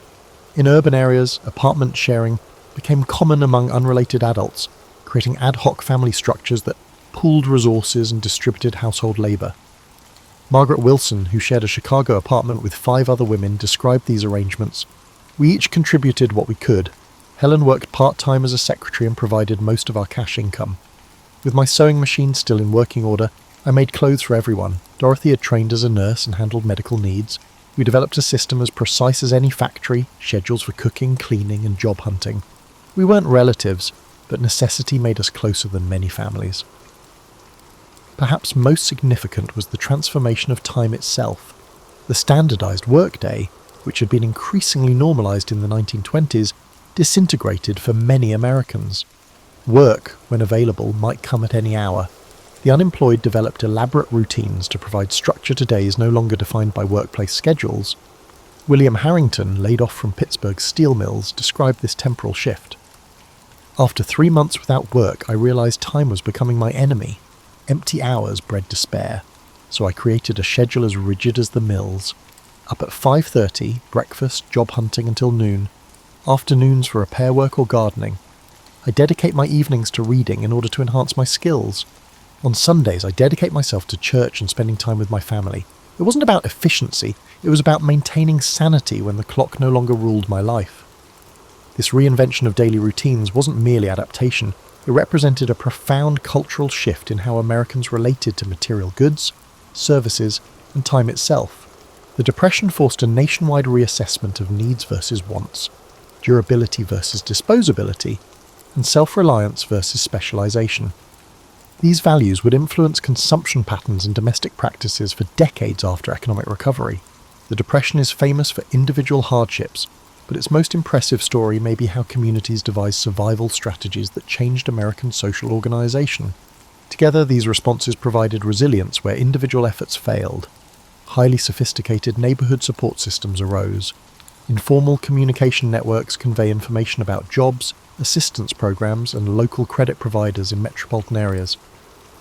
Speaker 1: In urban areas, apartment sharing became common among unrelated adults, creating ad hoc family structures that pooled resources and distributed household labour. Margaret Wilson, who shared a Chicago apartment with 5 other women, described these arrangements. We each contributed what we could. Helen worked part-time as a secretary and provided most of our cash income. With my sewing machine still in working order, I made clothes for everyone. Dorothy had trained as a nurse and handled medical needs. We developed a system as precise as any factory, schedules for cooking, cleaning, and job hunting. We weren't relatives, but necessity made us closer than many families. Perhaps most significant was the transformation of time itself. The standardized workday, which had been increasingly normalized in the 1920s, disintegrated for many Americans. Work, when available, might come at any hour. The unemployed developed elaborate routines to provide structure to days no longer defined by workplace schedules. William Harrington, laid off from Pittsburgh's steel mills, described this temporal shift. After 3 months without work, I realized time was becoming my enemy. Empty hours bred despair, so I created a schedule as rigid as the mills. Up at 5:30, breakfast, job hunting until noon. Afternoons for repair work or gardening. I dedicate my evenings to reading in order to enhance my skills. On Sundays, I dedicate myself to church and spending time with my family. It wasn't about efficiency, it was about maintaining sanity when the clock no longer ruled my life. This reinvention of daily routines wasn't merely adaptation, it represented a profound cultural shift in how Americans related to material goods, services, and time itself. The Depression forced a nationwide reassessment of needs versus wants, durability versus disposability, and self-reliance versus specialization. These values would influence consumption patterns and domestic practices for decades after economic recovery. The Depression is famous for individual hardships, but its most impressive story may be how communities devised survival strategies that changed American social organization. Together, these responses provided resilience where individual efforts failed. Highly sophisticated neighborhood support systems arose. Informal communication networks convey information about jobs, assistance programs, and local credit providers in metropolitan areas.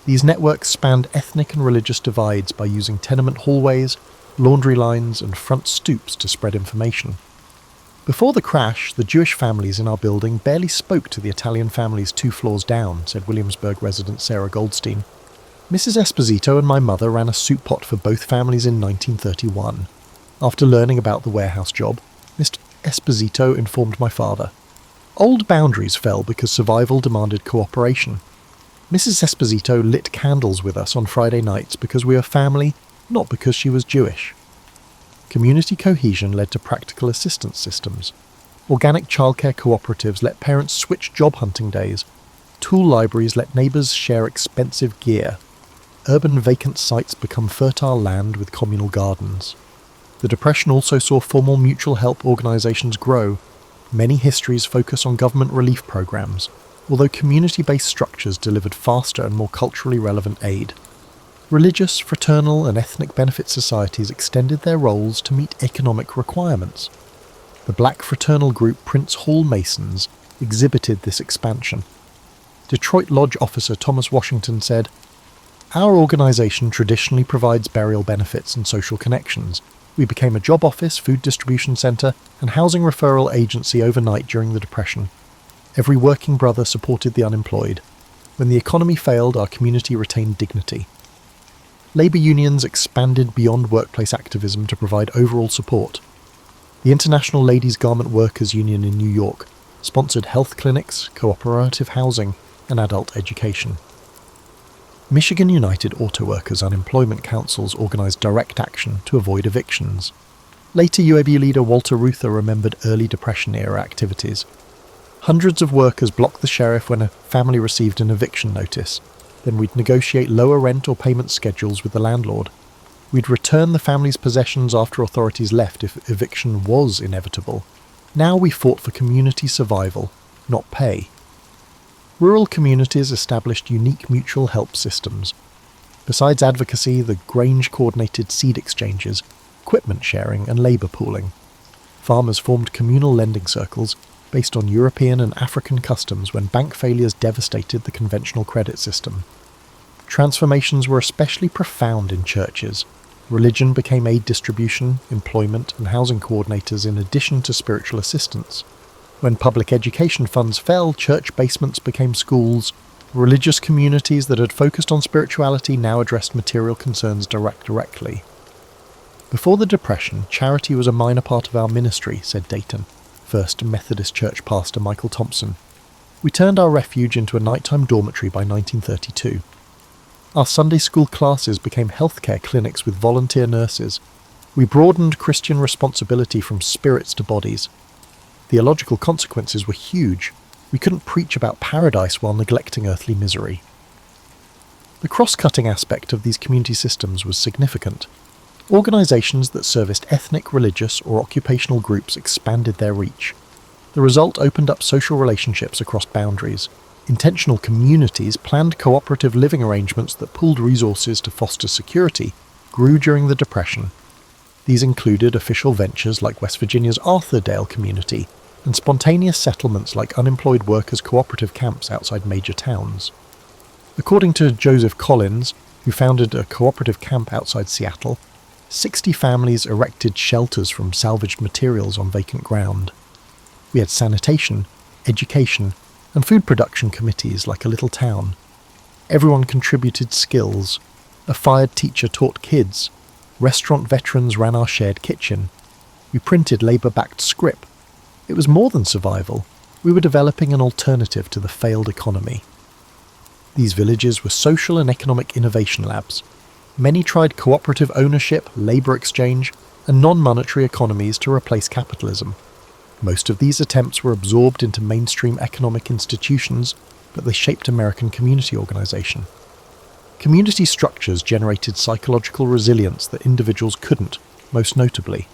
Speaker 1: These networks spanned ethnic and religious divides by using tenement hallways, laundry lines, and front stoops to spread information. Before the crash, the Jewish families in our building barely spoke to the Italian families 2 floors down, said Williamsburg resident Sarah Goldstein. Mrs. Esposito and my mother ran a soup pot for both families in 1931. After learning about the warehouse job, Mr. Esposito informed my father. Old boundaries fell because survival demanded cooperation. Mrs. Esposito lit candles with us on Friday nights because we were family, not because she was Jewish. Community cohesion led to practical assistance systems. Organic childcare cooperatives let parents switch job hunting days. Tool libraries let neighbours share expensive gear. Urban vacant sites become fertile land with communal gardens. The Depression also saw formal mutual help organisations grow. Many histories focus on government relief programs, although community-based structures delivered faster and more culturally relevant aid. Religious, fraternal, and ethnic benefit societies extended their roles to meet economic requirements. The black fraternal group Prince Hall Masons exhibited this expansion. Detroit Lodge officer Thomas Washington said, "Our organisation traditionally provides burial benefits and social connections. We became a job office, food distribution centre, and housing referral agency overnight during the Depression. Every working brother supported the unemployed. When the economy failed, our community retained dignity." Labour unions expanded beyond workplace activism to provide overall support. The International Ladies Garment Workers Union in New York sponsored health clinics, cooperative housing, and adult education. Michigan United Auto Workers Unemployment Councils organised direct action to avoid evictions. Later UAB leader Walter Reuther remembered early Depression-era activities. Hundreds of workers blocked the sheriff when a family received an eviction notice. Then we'd negotiate lower rent or payment schedules with the landlord. We'd return the family's possessions after authorities left if eviction was inevitable. Now we fought for community survival, not pay. Rural communities established unique mutual help systems. Besides advocacy, the Grange coordinated seed exchanges, equipment sharing, and labour pooling. Farmers formed communal lending circles based on European and African customs when bank failures devastated the conventional credit system. Transformations were especially profound in churches. Religion became aid distribution, employment, and housing coordinators in addition to spiritual assistance. When public education funds fell, church basements became schools, Religious communities that had focused on spirituality now addressed material concerns directly. Before the Depression, charity was a minor part of our ministry, said Dayton, First Methodist Church pastor Michael Thompson. We turned our refuge into a nighttime dormitory by 1932. Our Sunday school classes became healthcare clinics with volunteer nurses. We broadened Christian responsibility from spirits to bodies. Theological consequences were huge. We couldn't preach about paradise while neglecting earthly misery. The cross-cutting aspect of these community systems was significant. Organisations that serviced ethnic, religious, or occupational groups expanded their reach. The result opened up social relationships across boundaries. Intentional communities planned cooperative living arrangements that pooled resources to foster security grew during the Depression. These included official ventures like West Virginia's Arthurdale community and spontaneous settlements like unemployed workers' cooperative camps outside major towns. According to Joseph Collins, who founded a cooperative camp outside Seattle, 60 families erected shelters from salvaged materials on vacant ground. We had sanitation, education, and food production committees like a little town. Everyone contributed skills. A fired teacher taught kids. Restaurant veterans ran our shared kitchen. We printed labour-backed scrip. It was more than survival. We were developing an alternative to the failed economy. These villages were social and economic innovation labs. Many tried cooperative ownership, labour exchange, and non-monetary economies to replace capitalism. Most of these attempts were absorbed into mainstream economic institutions, but they shaped American community organisation. Community structures generated psychological resilience that individuals couldn't, most notably.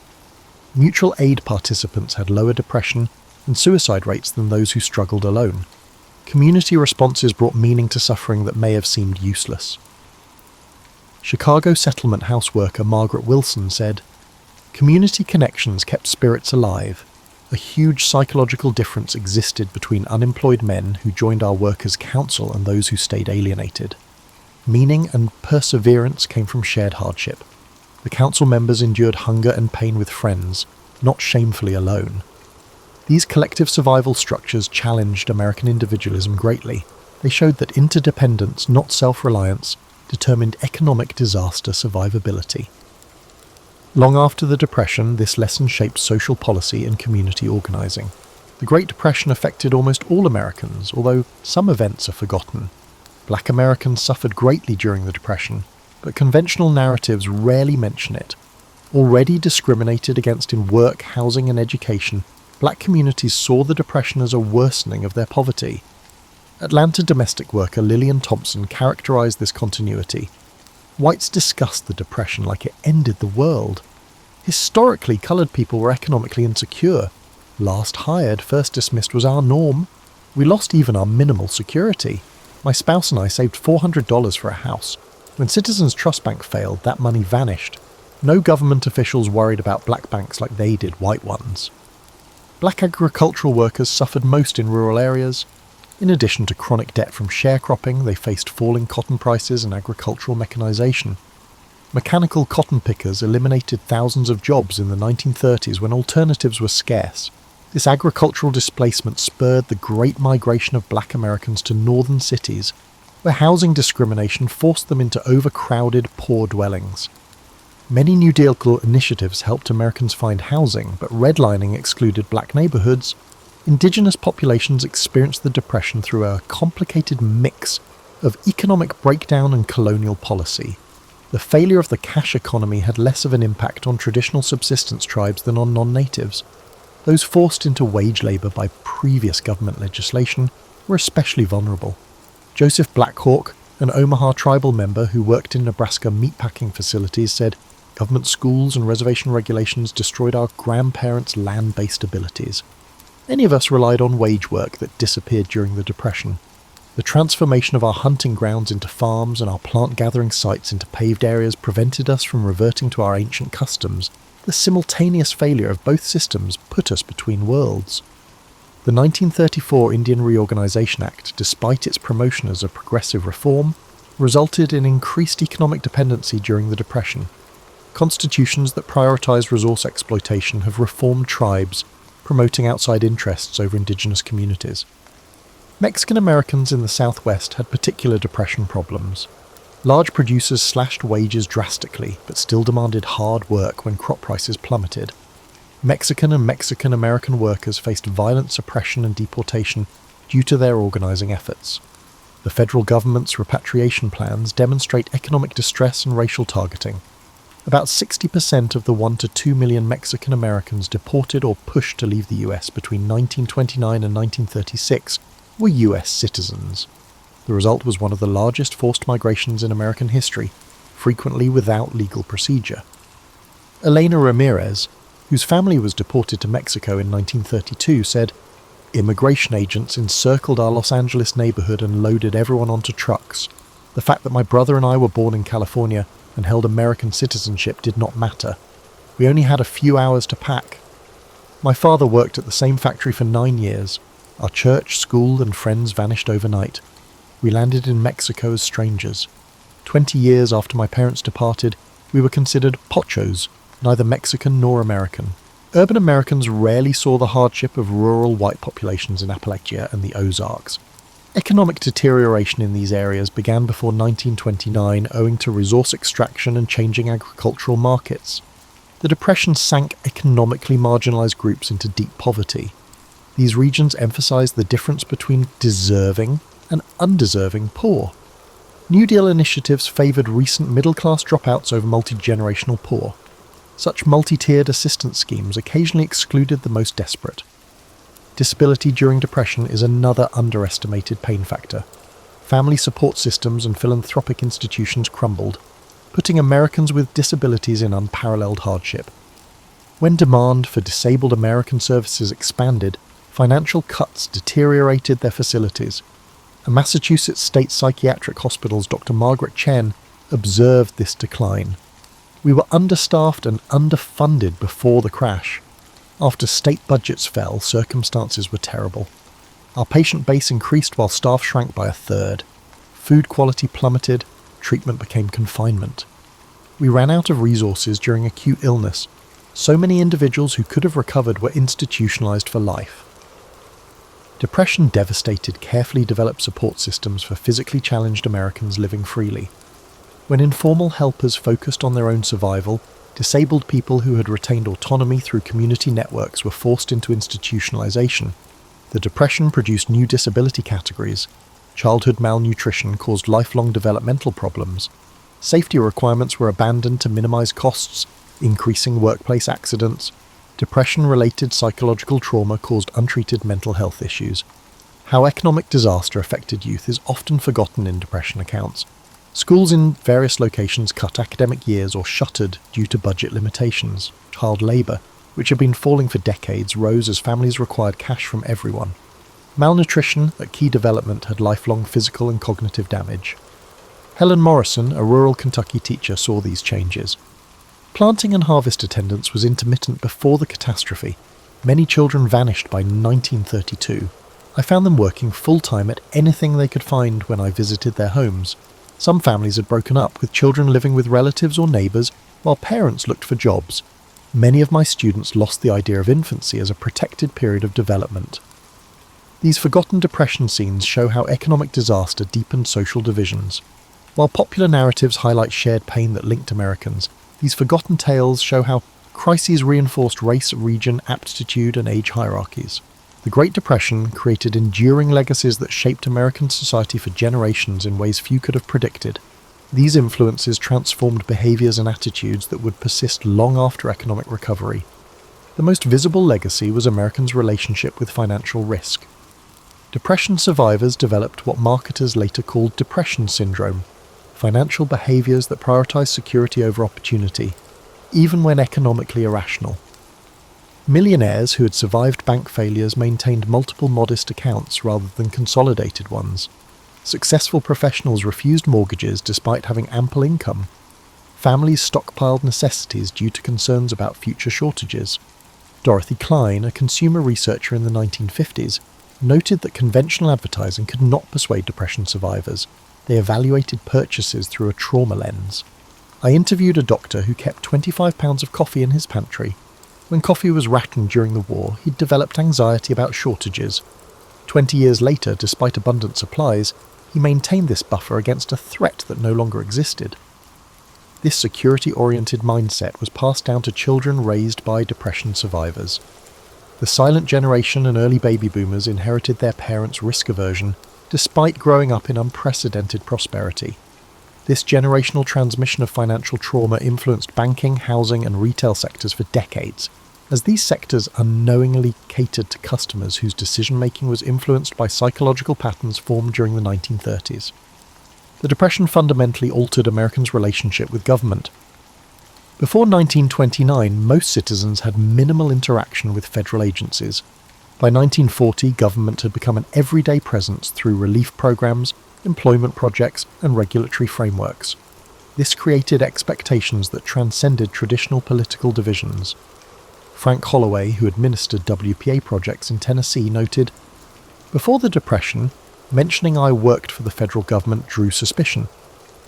Speaker 1: Mutual aid participants had lower depression and suicide rates than those who struggled alone. Community responses brought meaning to suffering that may have seemed useless. Chicago settlement house worker Margaret Wilson said, "Community connections kept spirits alive. A huge psychological difference existed between unemployed men who joined our workers' council and those who stayed alienated. Meaning and perseverance came from shared hardship. The council members endured hunger and pain with friends, not shamefully alone. These collective survival structures challenged American individualism greatly. They showed that interdependence, not self-reliance, determined economic disaster survivability." Long after the Depression, this lesson shaped social policy and community organising. The Great Depression affected almost all Americans, although some events are forgotten. Black Americans suffered greatly during the Depression, but conventional narratives rarely mention it. Already discriminated against in work, housing and education, black communities saw the Depression as a worsening of their poverty. Atlanta domestic worker Lillian Thompson characterized this continuity. Whites discussed the Depression like it ended the world. Historically, colored people were economically insecure. Last hired, first dismissed was our norm. We lost even our minimal security. My spouse and I saved $400 for a house. When Citizens Trust Bank failed, that money vanished. No government officials worried about black banks like they did white ones. Black agricultural workers suffered most in rural areas. In addition to chronic debt from sharecropping, they faced falling cotton prices and agricultural mechanization. Mechanical cotton pickers eliminated thousands of jobs in the 1930s when alternatives were scarce. This agricultural displacement spurred the great migration of black Americans to northern cities, where housing discrimination forced them into overcrowded, poor dwellings. Many New Deal initiatives helped Americans find housing, but redlining excluded black neighborhoods. Indigenous populations experienced the Depression through a complicated mix of economic breakdown and colonial policy. The failure of the cash economy had less of an impact on traditional subsistence tribes than on non-natives. Those forced into wage labor by previous government legislation were especially vulnerable. Joseph Blackhawk, an Omaha tribal member who worked in Nebraska meatpacking facilities, said, "Government schools and reservation regulations destroyed our grandparents' land-based abilities." Many of us relied on wage work that disappeared during the Depression. The transformation of our hunting grounds into farms and our plant-gathering sites into paved areas prevented us from reverting to our ancient customs. The simultaneous failure of both systems put us between worlds. The 1934 Indian Reorganization Act, despite its promotion as a progressive reform, resulted in increased economic dependency during the Depression. Constitutions that prioritize resource exploitation have reformed tribes, promoting outside interests over indigenous communities. Mexican Americans in the Southwest had particular depression problems. Large producers slashed wages drastically, but still demanded hard work when crop prices plummeted. Mexican and Mexican-American workers faced violent suppression and deportation due to their organizing efforts. The federal government's repatriation plans demonstrate economic distress and racial targeting. About 60% of the 1 to 2 million Mexican Americans deported or pushed to leave the US between 1929 and 1936 were US citizens. The result was one of the largest forced migrations in American history, frequently without legal procedure. Elena Ramirez, whose family was deported to Mexico in 1932, said, "Immigration agents encircled our Los Angeles neighborhood and loaded everyone onto trucks. The fact that my brother and I were born in California and held American citizenship did not matter. We only had a few hours to pack. My father worked at the same factory for 9 years. Our church, school, and friends vanished overnight. We landed in Mexico as strangers. 20 years after my parents departed, we were considered pochos, neither Mexican nor American." Urban Americans rarely saw the hardship of rural white populations in Appalachia and the Ozarks. Economic deterioration in these areas began before 1929 owing to resource extraction and changing agricultural markets. The Depression sank economically marginalized groups into deep poverty. These regions emphasized the difference between deserving and undeserving poor. New Deal initiatives favored recent middle-class dropouts over multi-generational poor. Such multi-tiered assistance schemes occasionally excluded the most desperate. Disability during depression is another underestimated pain factor. Family support systems and philanthropic institutions crumbled, putting Americans with disabilities in unparalleled hardship. When demand for disabled American services expanded, financial cuts deteriorated their facilities. A Massachusetts State Psychiatric Hospital's Dr. Margaret Chen observed this decline. "We were understaffed and underfunded before the crash. After state budgets fell, circumstances were terrible. Our patient base increased while staff shrank by a third. Food quality plummeted, treatment became confinement. We ran out of resources during acute illness. So many individuals who could have recovered were institutionalized for life." Depression devastated carefully developed support systems for physically challenged Americans living freely. When informal helpers focused on their own survival, disabled people who had retained autonomy through community networks were forced into institutionalization. The Depression produced new disability categories. Childhood malnutrition caused lifelong developmental problems. Safety requirements were abandoned to minimize costs, increasing workplace accidents. Depression-related psychological trauma caused untreated mental health issues. How economic disaster affected youth is often forgotten in depression accounts. Schools in various locations cut academic years or shuttered due to budget limitations. Child labour, which had been falling for decades, rose as families required cash from everyone. Malnutrition at key development had lifelong physical and cognitive damage. Helen Morrison, a rural Kentucky teacher, saw these changes. Planting and harvest attendance was intermittent before the catastrophe. Many children vanished by 1932. I found them working full-time at anything they could find when I visited their homes. Some families had broken up, with children living with relatives or neighbours, while parents looked for jobs. Many of my students lost the idea of infancy as a protected period of development. These forgotten depression scenes show how economic disaster deepened social divisions. While popular narratives highlight shared pain that linked Americans, these forgotten tales show how crises reinforced race, region, aptitude, and age hierarchies. The Great Depression created enduring legacies that shaped American society for generations in ways few could have predicted. These influences transformed behaviours and attitudes that would persist long after economic recovery. The most visible legacy was Americans' relationship with financial risk. Depression survivors developed what marketers later called depression syndrome, financial behaviours that prioritise security over opportunity, even when economically irrational. Millionaires who had survived bank failures maintained multiple modest accounts rather than consolidated ones. Successful professionals refused mortgages despite having ample income. Families stockpiled necessities due to concerns about future shortages. Dorothy Klein, a consumer researcher in the 1950s, noted that conventional advertising could not persuade depression survivors. They evaluated purchases through a trauma lens. I interviewed a doctor who kept 25 pounds of coffee in his pantry. When coffee was rationed during the war, he'd developed anxiety about shortages. 20 years later, despite abundant supplies, he maintained this buffer against a threat that no longer existed. This security-oriented mindset was passed down to children raised by Depression survivors. The silent generation and early baby boomers inherited their parents' risk aversion despite growing up in unprecedented prosperity. This generational transmission of financial trauma influenced banking, housing, and retail sectors for decades, as these sectors unknowingly catered to customers whose decision-making was influenced by psychological patterns formed during the 1930s. The Depression fundamentally altered Americans' relationship with government. Before 1929, most citizens had minimal interaction with federal agencies. By 1940, government had become an everyday presence through relief programs, employment projects, and regulatory frameworks. This created expectations that transcended traditional political divisions. Frank Holloway, who administered WPA projects in Tennessee, noted, "Before the Depression, mentioning I worked for the federal government drew suspicion.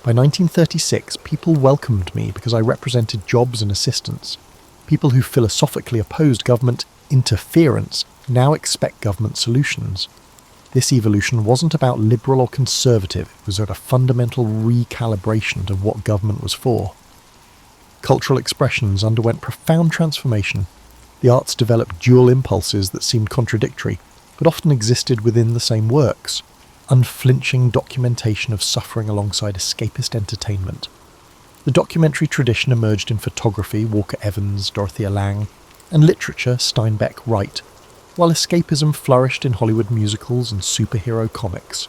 Speaker 1: By 1936, people welcomed me because I represented jobs and assistance. People who philosophically opposed government interference now expect government solutions. This evolution wasn't about liberal or conservative, it was at a fundamental recalibration of what government was for." Cultural expressions underwent profound transformation. The arts developed dual impulses that seemed contradictory, but often existed within the same works. Unflinching documentation of suffering alongside escapist entertainment. The documentary tradition emerged in photography, Walker Evans, Dorothea Lange, and literature, Steinbeck, Wright, while escapism flourished in Hollywood musicals and superhero comics.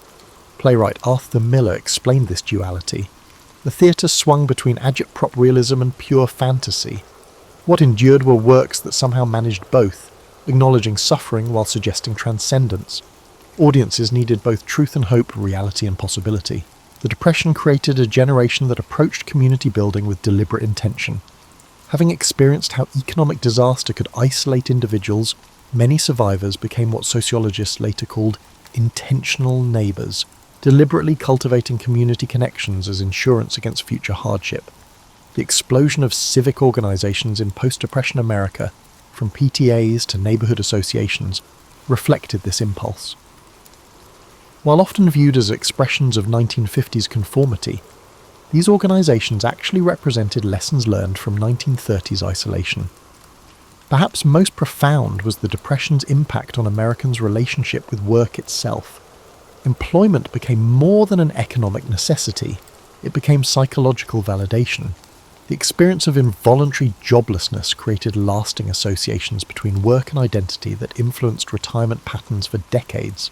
Speaker 1: Playwright Arthur Miller explained this duality. The theatre swung between agitprop realism and pure fantasy. What endured were works that somehow managed both, acknowledging suffering while suggesting transcendence. Audiences needed both truth and hope, reality and possibility. The Depression created a generation that approached community building with deliberate intention. Having experienced how economic disaster could isolate individuals, many survivors became what sociologists later called intentional neighbours, deliberately cultivating community connections as insurance against future hardship. The explosion of civic organisations in post-Depression America, from PTAs to neighbourhood associations, reflected this impulse. While often viewed as expressions of 1950s conformity, these organisations actually represented lessons learned from 1930s isolation. Perhaps most profound was the Depression's impact on Americans' relationship with work itself. Employment became more than an economic necessity, it became psychological validation. The experience of involuntary joblessness created lasting associations between work and identity that influenced retirement patterns for decades.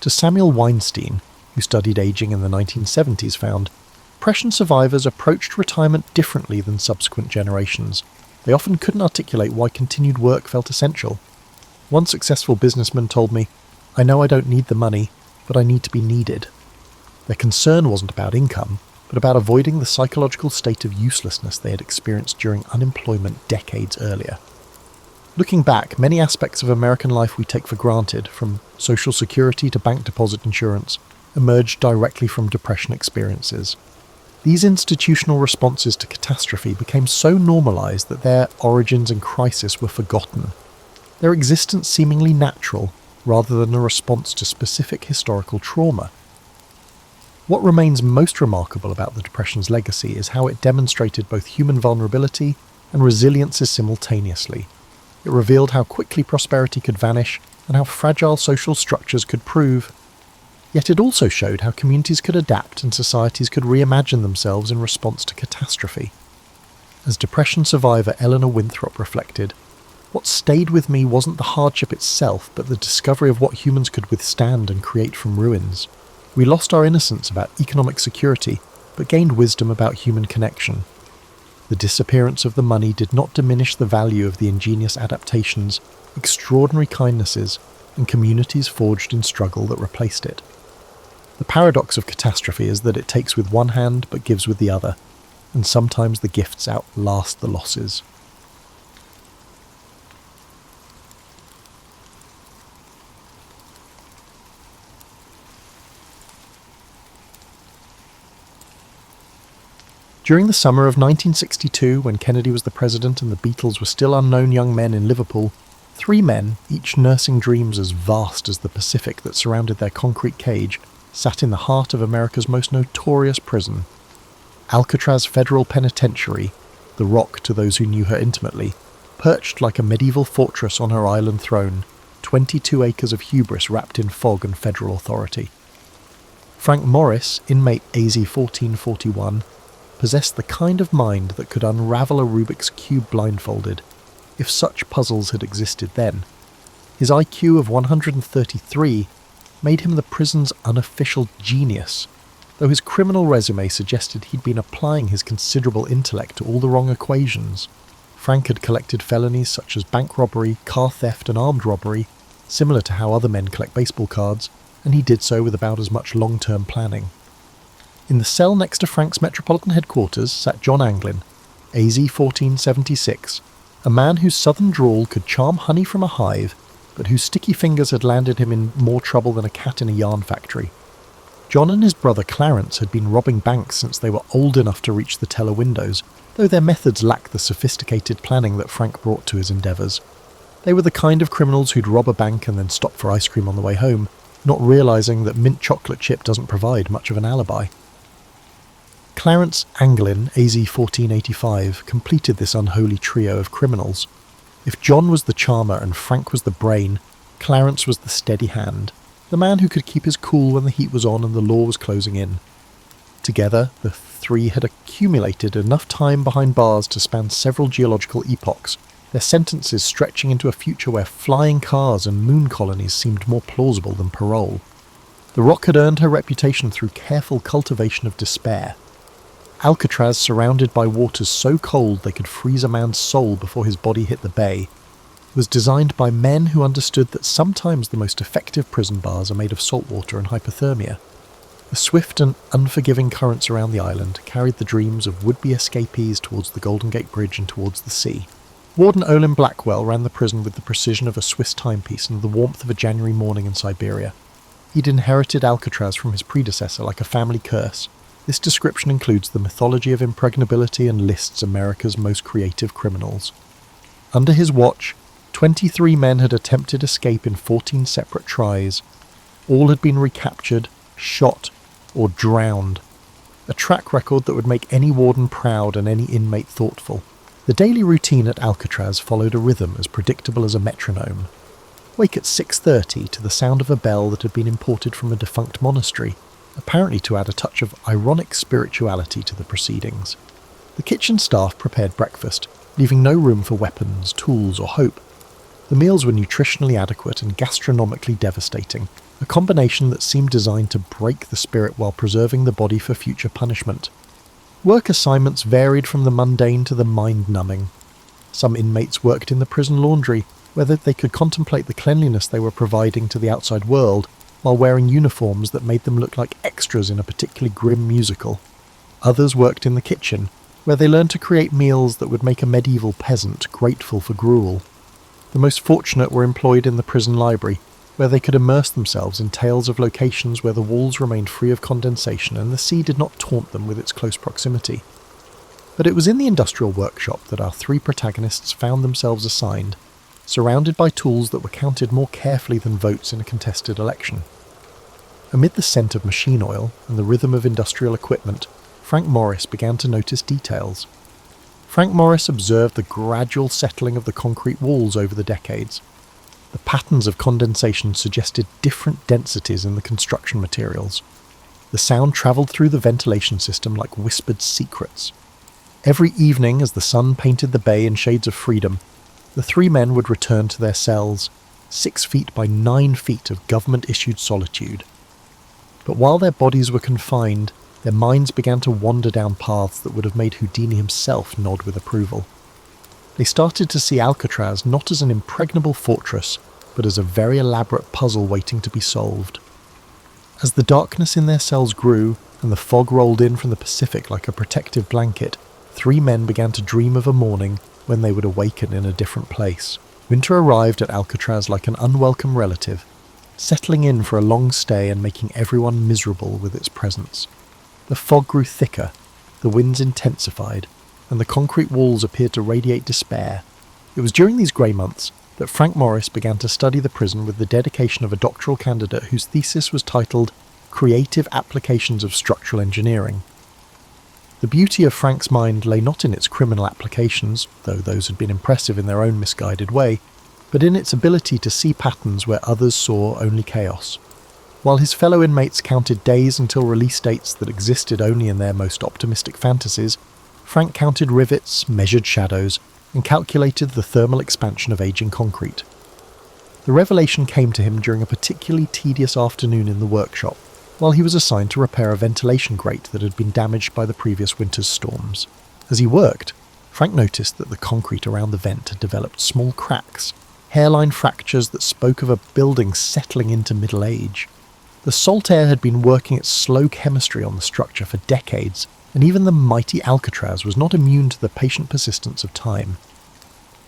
Speaker 1: To Samuel Weinstein, who studied aging in the 1970s, found, Depression survivors approached retirement differently than subsequent generations. They often couldn't articulate why continued work felt essential. One successful businessman told me, "I know I don't need the money, but I need to be needed." Their concern wasn't about income, but about avoiding the psychological state of uselessness they had experienced during unemployment decades earlier. Looking back, many aspects of American life we take for granted, from social security to bank deposit insurance, emerged directly from Depression experiences. These institutional responses to catastrophe became so normalized that their origins and crisis were forgotten, their existence seemingly natural rather than a response to specific historical trauma. What remains most remarkable about the Depression's legacy is how it demonstrated both human vulnerability and resilience simultaneously. It revealed how quickly prosperity could vanish and how fragile social structures could prove. Yet it also showed how communities could adapt and societies could reimagine themselves in response to catastrophe. As Depression survivor Eleanor Winthrop reflected, what stayed with me wasn't the hardship itself, but the discovery of what humans could withstand and create from ruins. We lost our innocence about economic security, but gained wisdom about human connection. The disappearance of the money did not diminish the value of the ingenious adaptations, extraordinary kindnesses, and communities forged in struggle that replaced it. The paradox of catastrophe is that it takes with one hand but gives with the other, and sometimes the gifts outlast the losses. During the summer of 1962, when Kennedy was the president and the Beatles were still unknown young men in Liverpool, 3 men, each nursing dreams as vast as the Pacific that surrounded their concrete cage, sat in the heart of America's most notorious prison. Alcatraz Federal Penitentiary, the Rock to those who knew her intimately, perched like a medieval fortress on her island throne, 22 acres of hubris wrapped in fog and federal authority. Frank Morris, inmate AZ 1441, possessed the kind of mind that could unravel a Rubik's Cube blindfolded, if such puzzles had existed then. His IQ of 133 made him the prison's unofficial genius, though his criminal resume suggested he'd been applying his considerable intellect to all the wrong equations. Frank had collected felonies such as bank robbery, car theft and armed robbery, similar to how other men collect baseball cards, and he did so with about as much long-term planning. In the cell next to Frank's metropolitan headquarters sat John Anglin, AZ 1476, a man whose southern drawl could charm honey from a hive, but whose sticky fingers had landed him in more trouble than a cat in a yarn factory. John and his brother Clarence had been robbing banks since they were old enough to reach the teller windows, though their methods lacked the sophisticated planning that Frank brought to his endeavours. They were the kind of criminals who'd rob a bank and then stop for ice cream on the way home, not realising that mint chocolate chip doesn't provide much of an alibi. Clarence Anglin, AZ 1485, completed this unholy trio of criminals. If John was the charmer and Frank was the brain, Clarence was the steady hand, the man who could keep his cool when the heat was on and the law was closing in. Together, the three had accumulated enough time behind bars to span several geological epochs, their sentences stretching into a future where flying cars and moon colonies seemed more plausible than parole. The Rock had earned her reputation through careful cultivation of despair. Alcatraz, surrounded by waters so cold they could freeze a man's soul before his body hit the bay, was designed by men who understood that sometimes the most effective prison bars are made of salt water and hypothermia. The swift and unforgiving currents around the island carried the dreams of would-be escapees towards the Golden Gate Bridge and towards the sea. Warden Olin Blackwell ran the prison with the precision of a Swiss timepiece and the warmth of a January morning in Siberia. He'd inherited Alcatraz from his predecessor like a family curse. This description includes the mythology of impregnability and lists America's most creative criminals. Under his watch, 23 men had attempted escape in 14 separate tries. All had been recaptured, shot, or drowned. A track record that would make any warden proud and any inmate thoughtful. The daily routine at Alcatraz followed a rhythm as predictable as a metronome. Wake at 6:30 to the sound of a bell that had been imported from a defunct monastery, apparently to add a touch of ironic spirituality to the proceedings. The kitchen staff prepared breakfast, leaving no room for weapons, tools, or hope. The meals were nutritionally adequate and gastronomically devastating, a combination that seemed designed to break the spirit while preserving the body for future punishment. Work assignments varied from the mundane to the mind-numbing. Some inmates worked in the prison laundry, where they could contemplate the cleanliness they were providing to the outside world, while wearing uniforms that made them look like extras in a particularly grim musical. Others worked in the kitchen, where they learned to create meals that would make a medieval peasant grateful for gruel. The most fortunate were employed in the prison library, where they could immerse themselves in tales of locations where the walls remained free of condensation and the sea did not taunt them with its close proximity. But it was in the industrial workshop that our three protagonists found themselves assigned, surrounded by tools that were counted more carefully than votes in a contested election. Amid the scent of machine oil and the rhythm of industrial equipment, Frank Morris began to notice details. Frank Morris observed the gradual settling of the concrete walls over the decades. The patterns of condensation suggested different densities in the construction materials. The sound travelled through the ventilation system like whispered secrets. Every evening, as the sun painted the bay in shades of freedom, the three men would return to their cells, 6 feet by 9 feet of government-issued solitude. But while their bodies were confined, their minds began to wander down paths that would have made Houdini himself nod with approval. They started to see Alcatraz not as an impregnable fortress, but as a very elaborate puzzle waiting to be solved. As the darkness in their cells grew, and the fog rolled in from the Pacific like a protective blanket, 3 men began to dream of a morning when they would awaken in a different place. Winter arrived at Alcatraz like an unwelcome relative, settling in for a long stay and making everyone miserable with its presence. The fog grew thicker, the winds intensified, and the concrete walls appeared to radiate despair. It was during these grey months that Frank Morris began to study the prison with the dedication of a doctoral candidate whose thesis was titled Creative Applications of Structural Engineering. The beauty of Frank's mind lay not in its criminal applications, though those had been impressive in their own misguided way, but in its ability to see patterns where others saw only chaos. While his fellow inmates counted days until release dates that existed only in their most optimistic fantasies, Frank counted rivets, measured shadows, and calculated the thermal expansion of aging concrete. The revelation came to him during a particularly tedious afternoon in the workshop, while he was assigned to repair a ventilation grate that had been damaged by the previous winter's storms. As he worked, Frank noticed that the concrete around the vent had developed small cracks, hairline fractures that spoke of a building settling into middle age. The salt air had been working its slow chemistry on the structure for decades, and even the mighty Alcatraz was not immune to the patient persistence of time.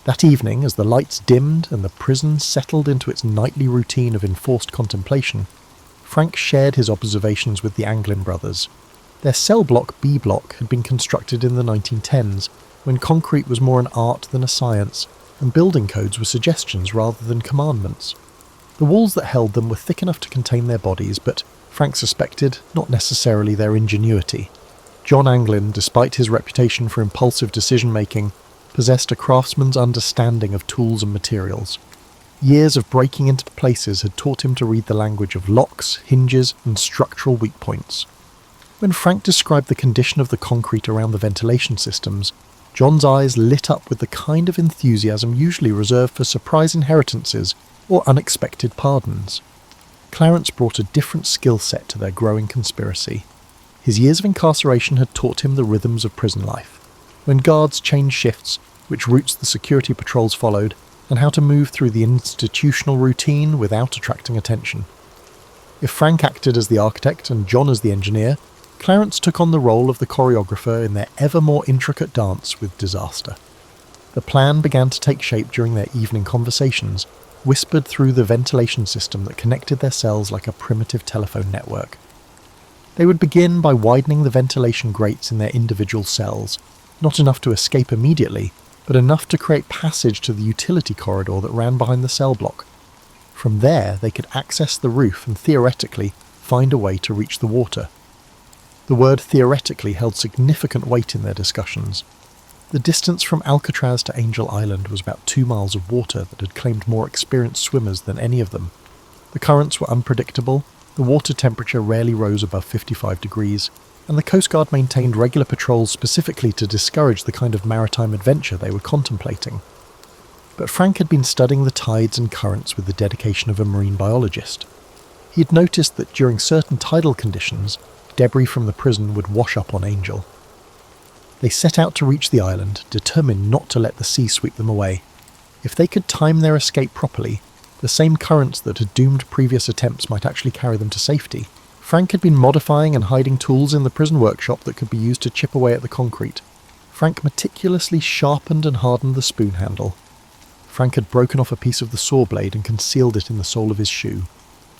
Speaker 1: That evening, as the lights dimmed and the prison settled into its nightly routine of enforced contemplation, Frank shared his observations with the Anglin brothers. Their cell block B block had been constructed in the 1910s, when concrete was more an art than a science, and building codes were suggestions rather than commandments. The walls that held them were thick enough to contain their bodies, but, Frank suspected, not necessarily their ingenuity. John Anglin, despite his reputation for impulsive decision-making, possessed a craftsman's understanding of tools and materials. Years of breaking into places had taught him to read the language of locks, hinges, and structural weak points. When Frank described the condition of the concrete around the ventilation systems, John's eyes lit up with the kind of enthusiasm usually reserved for surprise inheritances or unexpected pardons. Clarence brought a different skill set to their growing conspiracy. His years of incarceration had taught him the rhythms of prison life, when guards changed shifts, which routes the security patrols followed, and how to move through the institutional routine without attracting attention. If Frank acted as the architect and John as the engineer, Clarence took on the role of the choreographer in their ever more intricate dance with disaster. The plan began to take shape during their evening conversations, whispered through the ventilation system that connected their cells like a primitive telephone network. They would begin by widening the ventilation grates in their individual cells, not enough to escape immediately, but enough to create passage to the utility corridor that ran behind the cell block. From there, they could access the roof and theoretically find a way to reach the water. The word theoretically held significant weight in their discussions. The distance from Alcatraz to Angel Island was about 2 miles of water that had claimed more experienced swimmers than any of them. The currents were unpredictable, the water temperature rarely rose above 55 degrees, and the Coast Guard maintained regular patrols specifically to discourage the kind of maritime adventure they were contemplating. But Frank had been studying the tides and currents with the dedication of a marine biologist. He had noticed that during certain tidal conditions, debris from the prison would wash up on Angel. They set out to reach the island, determined not to let the sea sweep them away. If they could time their escape properly, the same currents that had doomed previous attempts might actually carry them to safety. Frank had been modifying and hiding tools in the prison workshop that could be used to chip away at the concrete. Frank meticulously sharpened and hardened the spoon handle. Frank had broken off a piece of the saw blade and concealed it in the sole of his shoe.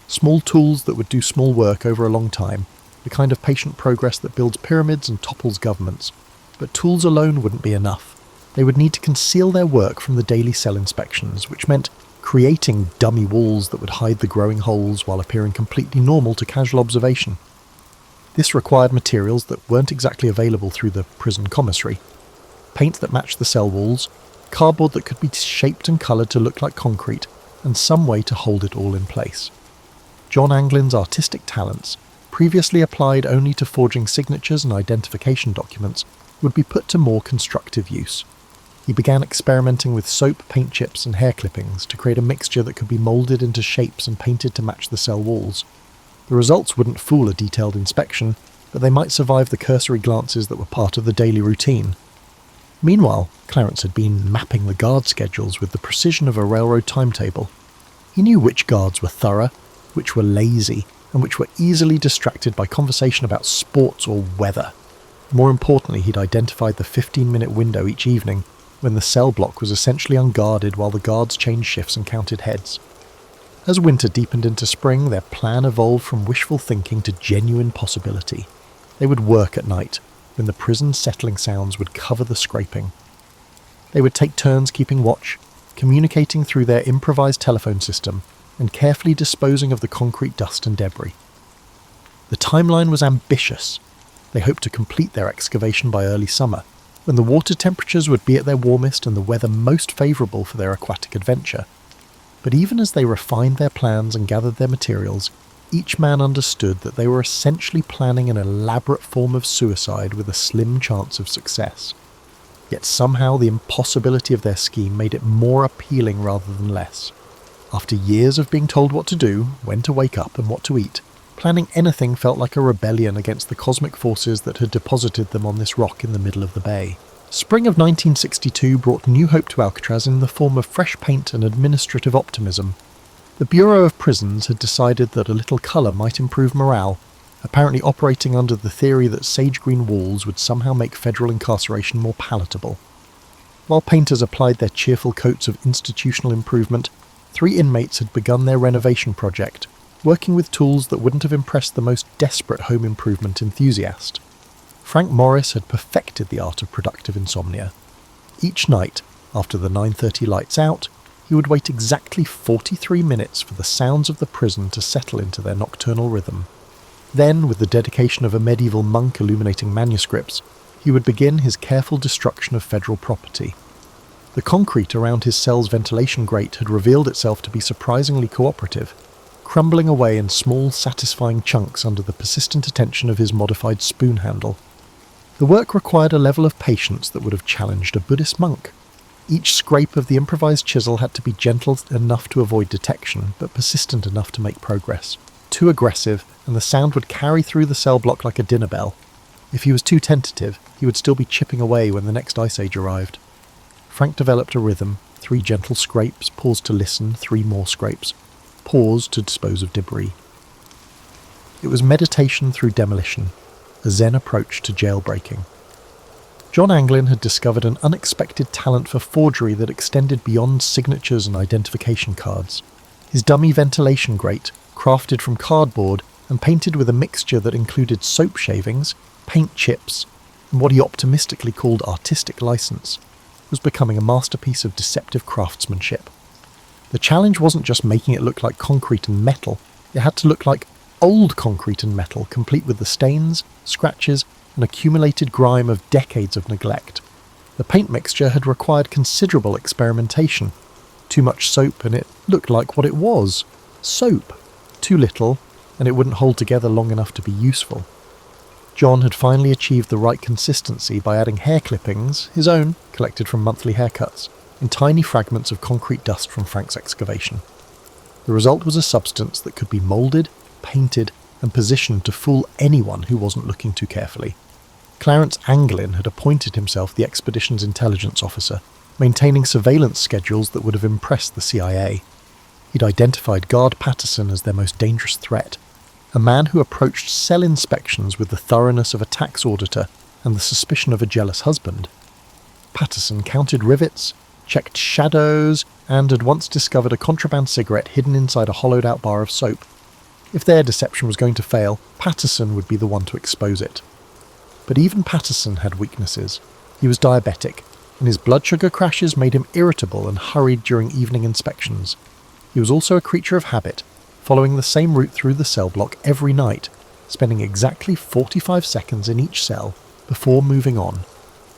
Speaker 1: Small tools that would do small work over a long time, the kind of patient progress that builds pyramids and topples governments. But tools alone wouldn't be enough. They would need to conceal their work from the daily cell inspections, which meant creating dummy walls that would hide the growing holes while appearing completely normal to casual observation. This required materials that weren't exactly available through the prison commissary. Paint that matched the cell walls, cardboard that could be shaped and coloured to look like concrete, and some way to hold it all in place. John Anglin's artistic talents, previously applied only to forging signatures and identification documents, would be put to more constructive use. He began experimenting with soap, paint chips and hair clippings to create a mixture that could be moulded into shapes and painted to match the cell walls. The results wouldn't fool a detailed inspection, but they might survive the cursory glances that were part of the daily routine. Meanwhile, Clarence had been mapping the guard schedules with the precision of a railroad timetable. He knew which guards were thorough, which were lazy, and which were easily distracted by conversation about sports or weather. More importantly, he'd identified the 15-minute window each evening when the cell block was essentially unguarded while the guards changed shifts and counted heads. As winter deepened into spring, their plan evolved from wishful thinking to genuine possibility. They would work at night, when the prison settling sounds would cover the scraping. They would take turns keeping watch, communicating through their improvised telephone system and carefully disposing of the concrete dust and debris. The timeline was ambitious. They hoped to complete their excavation by early summer, when the water temperatures would be at their warmest and the weather most favourable for their aquatic adventure. But even as they refined their plans and gathered their materials, each man understood that they were essentially planning an elaborate form of suicide with a slim chance of success. Yet somehow the impossibility of their scheme made it more appealing rather than less. After years of being told what to do, when to wake up and what to eat, planning anything felt like a rebellion against the cosmic forces that had deposited them on this rock in the middle of the bay. Spring of 1962 brought new hope to Alcatraz in the form of fresh paint and administrative optimism. The Bureau of Prisons had decided that a little colour might improve morale, apparently operating under the theory that sage-green walls would somehow make federal incarceration more palatable. While painters applied their cheerful coats of institutional improvement, 3 inmates had begun their renovation project, working with tools that wouldn't have impressed the most desperate home improvement enthusiast. Frank Morris had perfected the art of productive insomnia. Each night, after the 9:30 lights out, he would wait exactly 43 minutes for the sounds of the prison to settle into their nocturnal rhythm. Then, with the dedication of a medieval monk illuminating manuscripts, he would begin his careful destruction of federal property. The concrete around his cell's ventilation grate had revealed itself to be surprisingly cooperative, crumbling away in small, satisfying chunks under the persistent attention of his modified spoon handle. The work required a level of patience that would have challenged a Buddhist monk. Each scrape of the improvised chisel had to be gentle enough to avoid detection, but persistent enough to make progress. Too aggressive, and the sound would carry through the cell block like a dinner bell. If he was too tentative, he would still be chipping away when the next ice age arrived. Frank developed a rhythm: 3 gentle scrapes, pause to listen, 3 more scrapes, pause to dispose of debris. It was meditation through demolition, a Zen approach to jailbreaking. John Anglin had discovered an unexpected talent for forgery that extended beyond signatures and identification cards. His dummy ventilation grate, crafted from cardboard and painted with a mixture that included soap shavings, paint chips, and what he optimistically called artistic license, was becoming a masterpiece of deceptive craftsmanship. The challenge wasn't just making it look like concrete and metal, it had to look like old concrete and metal, complete with the stains, scratches, and accumulated grime of decades of neglect. The paint mixture had required considerable experimentation. Too much soap and it looked like what it was: soap. Too little, and it wouldn't hold together long enough to be useful. John had finally achieved the right consistency by adding hair clippings, his own, collected from monthly haircuts, in tiny fragments of concrete dust from Frank's excavation. The result was a substance that could be moulded, painted, and positioned to fool anyone who wasn't looking too carefully. Clarence Anglin had appointed himself the expedition's intelligence officer, maintaining surveillance schedules that would have impressed the CIA. He'd identified Guard Patterson as their most dangerous threat, a man who approached cell inspections with the thoroughness of a tax auditor and the suspicion of a jealous husband. Patterson counted rivets, checked shadows, and had once discovered a contraband cigarette hidden inside a hollowed-out bar of soap. If their deception was going to fail, Patterson would be the one to expose it. But even Patterson had weaknesses. He was diabetic, and his blood sugar crashes made him irritable and hurried during evening inspections. He was also a creature of habit, following the same route through the cell block every night, spending exactly 45 seconds in each cell before moving on.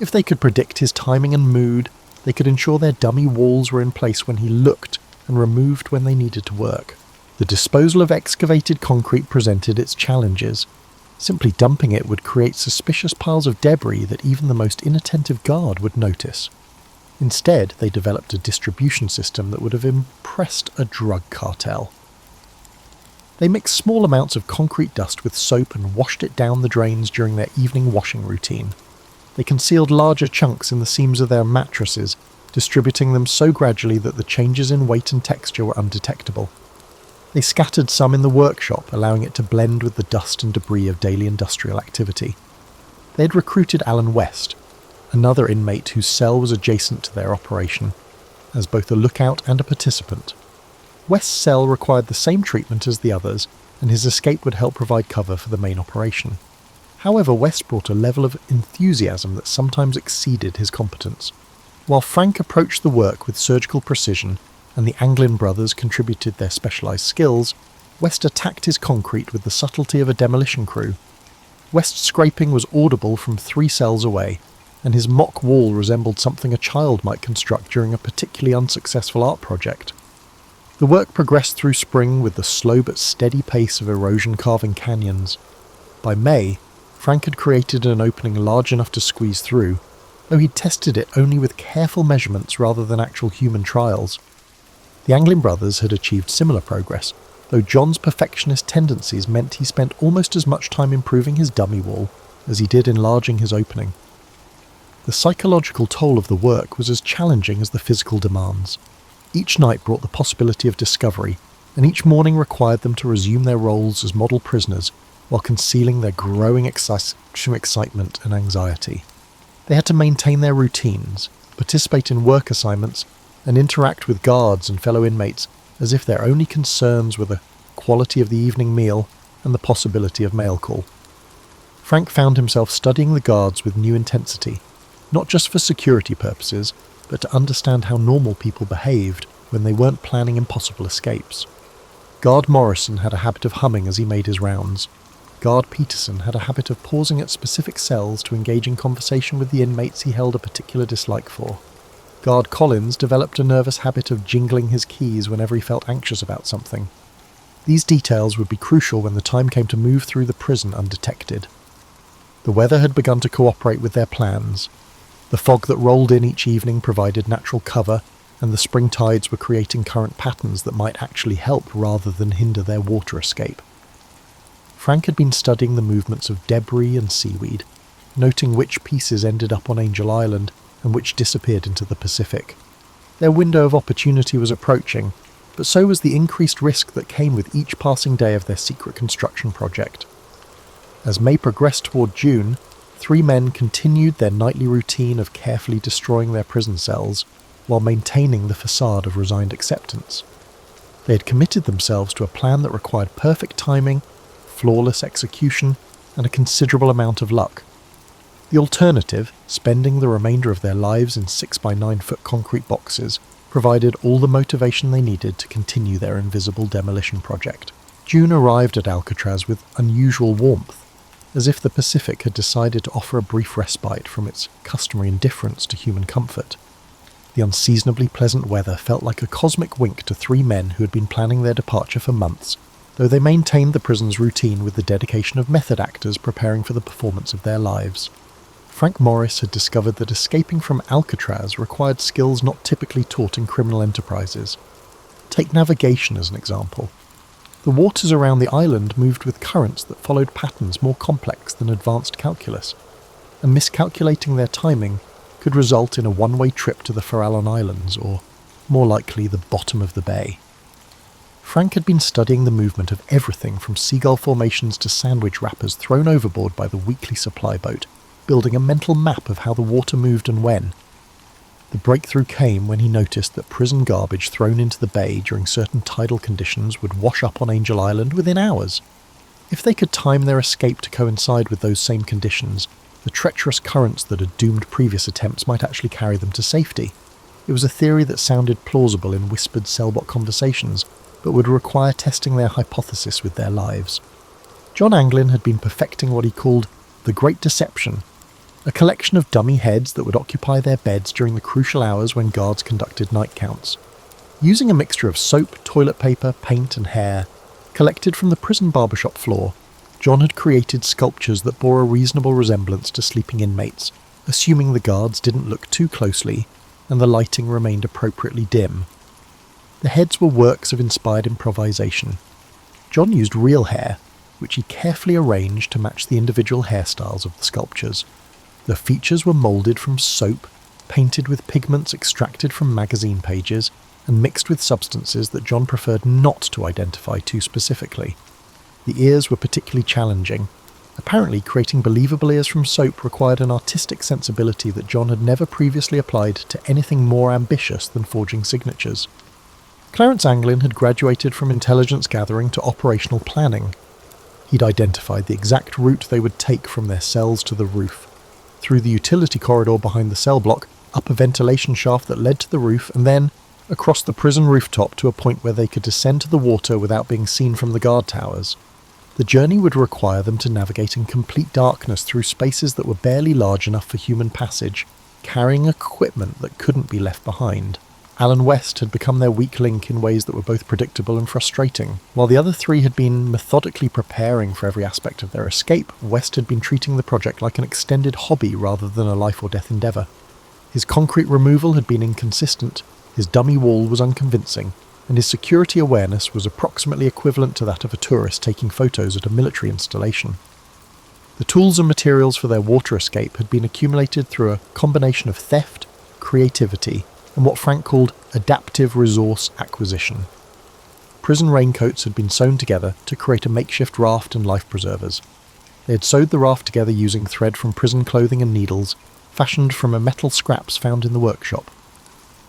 Speaker 1: If they could predict his timing and mood, they could ensure their dummy walls were in place when he looked and removed when they needed to work. The disposal of excavated concrete presented its challenges. Simply dumping it would create suspicious piles of debris that even the most inattentive guard would notice. Instead, they developed a distribution system that would have impressed a drug cartel. They mixed small amounts of concrete dust with soap and washed it down the drains during their evening washing routine. They concealed larger chunks in the seams of their mattresses, distributing them so gradually that the changes in weight and texture were undetectable. They scattered some in the workshop, allowing it to blend with the dust and debris of daily industrial activity. They had recruited Alan West, another inmate whose cell was adjacent to their operation, as both a lookout and a participant. West's cell required the same treatment as the others, and his escape would help provide cover for the main operation. However, West brought a level of enthusiasm that sometimes exceeded his competence. While Frank approached the work with surgical precision and the Anglin brothers contributed their specialised skills, West attacked his concrete with the subtlety of a demolition crew. West's scraping was audible from 3 cells away, and his mock wall resembled something a child might construct during a particularly unsuccessful art project. The work progressed through spring with the slow but steady pace of erosion carving canyons. By May, Frank had created an opening large enough to squeeze through, though he'd tested it only with careful measurements rather than actual human trials. The Anglin brothers had achieved similar progress, though John's perfectionist tendencies meant he spent almost as much time improving his dummy wall as he did enlarging his opening. The psychological toll of the work was as challenging as the physical demands. Each night brought the possibility of discovery, and each morning required them to resume their roles as model prisoners while concealing their growing excitement and anxiety. They had to maintain their routines, participate in work assignments, and interact with guards and fellow inmates as if their only concerns were the quality of the evening meal and the possibility of mail call. Frank found himself studying the guards with new intensity, not just for security purposes, but to understand how normal people behaved when they weren't planning impossible escapes. Guard Morrison had a habit of humming as he made his rounds. Guard Peterson had a habit of pausing at specific cells to engage in conversation with the inmates he held a particular dislike for. Guard Collins developed a nervous habit of jingling his keys whenever he felt anxious about something. These details would be crucial when the time came to move through the prison undetected. The weather had begun to cooperate with their plans. The fog that rolled in each evening provided natural cover, and the spring tides were creating current patterns that might actually help rather than hinder their water escape. Frank had been studying the movements of debris and seaweed, noting which pieces ended up on Angel Island and which disappeared into the Pacific. Their window of opportunity was approaching, but so was the increased risk that came with each passing day of their secret construction project. As May progressed toward June, 3 men continued their nightly routine of carefully destroying their prison cells while maintaining the facade of resigned acceptance. They had committed themselves to a plan that required perfect timing, flawless execution, and a considerable amount of luck. The alternative, spending the remainder of their lives in 6 by 9 foot concrete boxes, provided all the motivation they needed to continue their invisible demolition project. June arrived at Alcatraz with unusual warmth, as if the Pacific had decided to offer a brief respite from its customary indifference to human comfort. The unseasonably pleasant weather felt like a cosmic wink to 3 men who had been planning their departure for months, though they maintained the prison's routine with the dedication of method actors preparing for the performance of their lives. Frank Morris had discovered that escaping from Alcatraz required skills not typically taught in criminal enterprises. Take navigation as an example. The waters around the island moved with currents that followed patterns more complex than advanced calculus, and miscalculating their timing could result in a one-way trip to the Farallon Islands, or, more likely, the bottom of the bay. Frank had been studying the movement of everything from seagull formations to sandwich wrappers thrown overboard by the weekly supply boat, building a mental map of how the water moved and when. The breakthrough came when he noticed that prison garbage thrown into the bay during certain tidal conditions would wash up on Angel Island within hours. If they could time their escape to coincide with those same conditions, the treacherous currents that had doomed previous attempts might actually carry them to safety. It was a theory that sounded plausible in whispered cellblock conversations, but would require testing their hypothesis with their lives. John Anglin had been perfecting what he called the Great Deception, a collection of dummy heads that would occupy their beds during the crucial hours when guards conducted night counts. Using a mixture of soap, toilet paper, paint and hair, collected from the prison barbershop floor, John had created sculptures that bore a reasonable resemblance to sleeping inmates, assuming the guards didn't look too closely and the lighting remained appropriately dim. The heads were works of inspired improvisation. John used real hair, which he carefully arranged to match the individual hairstyles of the sculptures. The features were moulded from soap, painted with pigments extracted from magazine pages, and mixed with substances that John preferred not to identify too specifically. The ears were particularly challenging. Apparently, creating believable ears from soap required an artistic sensibility that John had never previously applied to anything more ambitious than forging signatures. Clarence Anglin had graduated from intelligence gathering to operational planning. He'd identified the exact route they would take from their cells to the roof, through the utility corridor behind the cell block, up a ventilation shaft that led to the roof, and then across the prison rooftop to a point where they could descend to the water without being seen from the guard towers. The journey would require them to navigate in complete darkness through spaces that were barely large enough for human passage, carrying equipment that couldn't be left behind. Alan West had become their weak link in ways that were both predictable and frustrating. While the other three had been methodically preparing for every aspect of their escape, West had been treating the project like an extended hobby rather than a life-or-death endeavour. His concrete removal had been inconsistent, his dummy wall was unconvincing, and his security awareness was approximately equivalent to that of a tourist taking photos at a military installation. The tools and materials for their water escape had been accumulated through a combination of theft, creativity, and what Frank called adaptive resource acquisition. Prison raincoats had been sewn together to create a makeshift raft and life preservers. They had sewed the raft together using thread from prison clothing and needles, fashioned from a metal scraps found in the workshop.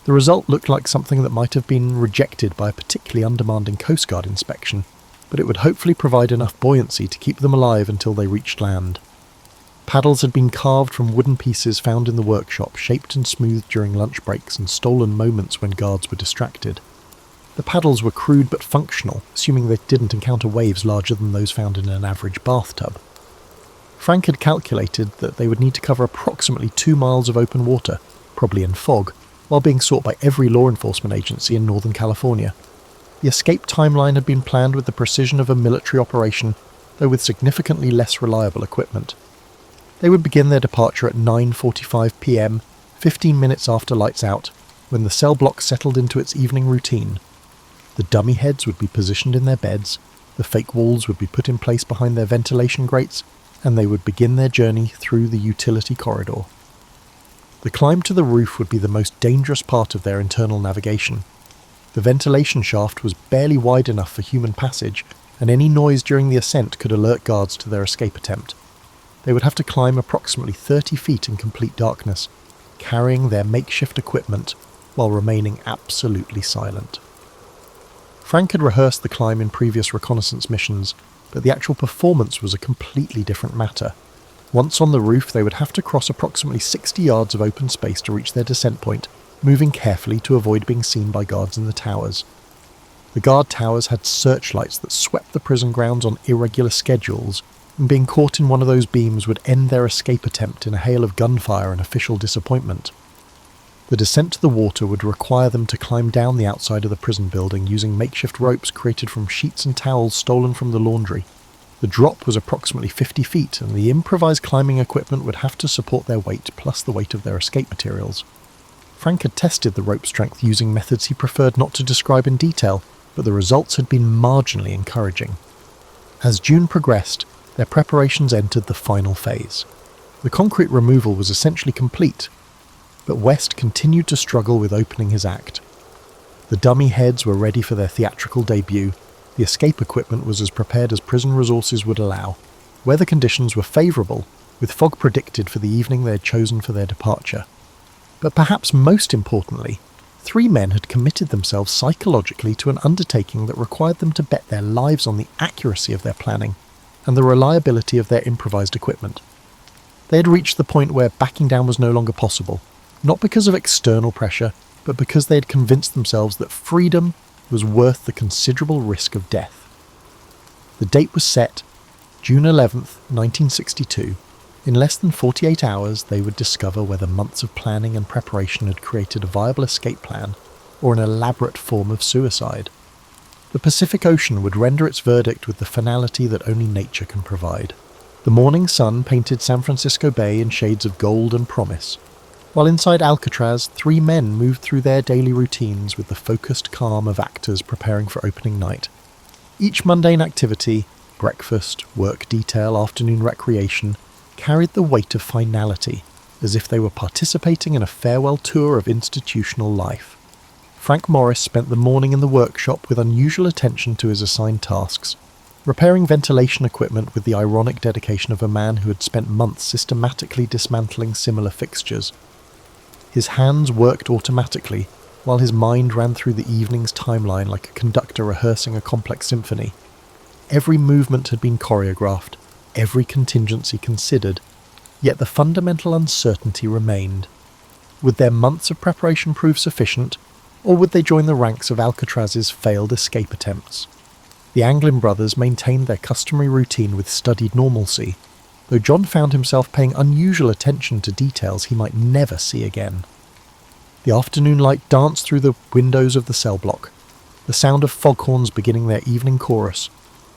Speaker 1: The result looked like something that might have been rejected by a particularly undemanding Coast Guard inspection, but it would hopefully provide enough buoyancy to keep them alive until they reached land. Paddles had been carved from wooden pieces found in the workshop, shaped and smoothed during lunch breaks and stolen moments when guards were distracted. The paddles were crude but functional, assuming they didn't encounter waves larger than those found in an average bathtub. Frank had calculated that they would need to cover approximately 2 miles of open water, probably in fog, while being sought by every law enforcement agency in Northern California. The escape timeline had been planned with the precision of a military operation, though with significantly less reliable equipment. They would begin their departure at 9:45 p.m, 15 minutes after lights out, when the cell block settled into its evening routine. The dummy heads would be positioned in their beds, the fake walls would be put in place behind their ventilation grates, and they would begin their journey through the utility corridor. The climb to the roof would be the most dangerous part of their internal navigation. The ventilation shaft was barely wide enough for human passage, and any noise during the ascent could alert guards to their escape attempt. They would have to climb approximately 30 feet in complete darkness, carrying their makeshift equipment while remaining absolutely silent. Frank had rehearsed the climb in previous reconnaissance missions, but the actual performance was a completely different matter. Once on the roof, they would have to cross approximately 60 yards of open space to reach their descent point, moving carefully to avoid being seen by guards in the towers. The guard towers had searchlights that swept the prison grounds on irregular schedules, and being caught in one of those beams would end their escape attempt in a hail of gunfire and official disappointment. The descent to the water would require them to climb down the outside of the prison building using makeshift ropes created from sheets and towels stolen from the laundry. The drop was approximately 50 feet, and the improvised climbing equipment would have to support their weight plus the weight of their escape materials. Frank had tested the rope strength using methods he preferred not to describe in detail, but the results had been marginally encouraging. As June progressed, their preparations entered the final phase. The concrete removal was essentially complete, but West continued to struggle with opening his act. The dummy heads were ready for their theatrical debut. The escape equipment was as prepared as prison resources would allow. Weather conditions were favourable, with fog predicted for the evening they had chosen for their departure. But perhaps most importantly, 3 men had committed themselves psychologically to an undertaking that required them to bet their lives on the accuracy of their planning and the reliability of their improvised equipment. They had reached the point where backing down was no longer possible, not because of external pressure, but because they had convinced themselves that freedom was worth the considerable risk of death. The date was set, June 11th, 1962. In less than 48 hours, they would discover whether months of planning and preparation had created a viable escape plan or an elaborate form of suicide. The Pacific Ocean would render its verdict with the finality that only nature can provide. The morning sun painted San Francisco Bay in shades of gold and promise, while inside Alcatraz, 3 men moved through their daily routines with the focused calm of actors preparing for opening night. Each mundane activity, breakfast, work detail, afternoon recreation, carried the weight of finality, as if they were participating in a farewell tour of institutional life. Frank Morris spent the morning in the workshop with unusual attention to his assigned tasks, repairing ventilation equipment with the ironic dedication of a man who had spent months systematically dismantling similar fixtures. His hands worked automatically, while his mind ran through the evening's timeline like a conductor rehearsing a complex symphony. Every movement had been choreographed, every contingency considered, yet the fundamental uncertainty remained. Would their months of preparation prove sufficient, or would they join the ranks of Alcatraz's failed escape attempts? The Anglin brothers maintained their customary routine with studied normalcy, though John found himself paying unusual attention to details he might never see again. The afternoon light danced through the windows of the cell block, the sound of foghorns beginning their evening chorus.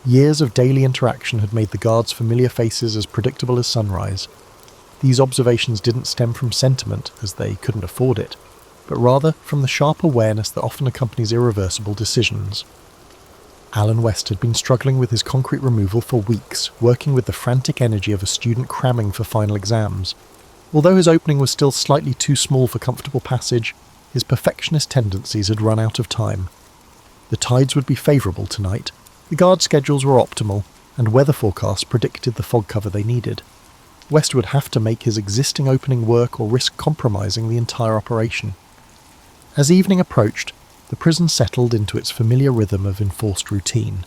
Speaker 1: Years of daily interaction had made the guards' familiar faces as predictable as sunrise. These observations didn't stem from sentiment, as they couldn't afford it, but rather from the sharp awareness that often accompanies irreversible decisions. Alan West had been struggling with his concrete removal for weeks, working with the frantic energy of a student cramming for final exams. Although his opening was still slightly too small for comfortable passage, his perfectionist tendencies had run out of time. The tides would be favourable tonight, the guard schedules were optimal, and weather forecasts predicted the fog cover they needed. West would have to make his existing opening work or risk compromising the entire operation. As evening approached, the prison settled into its familiar rhythm of enforced routine.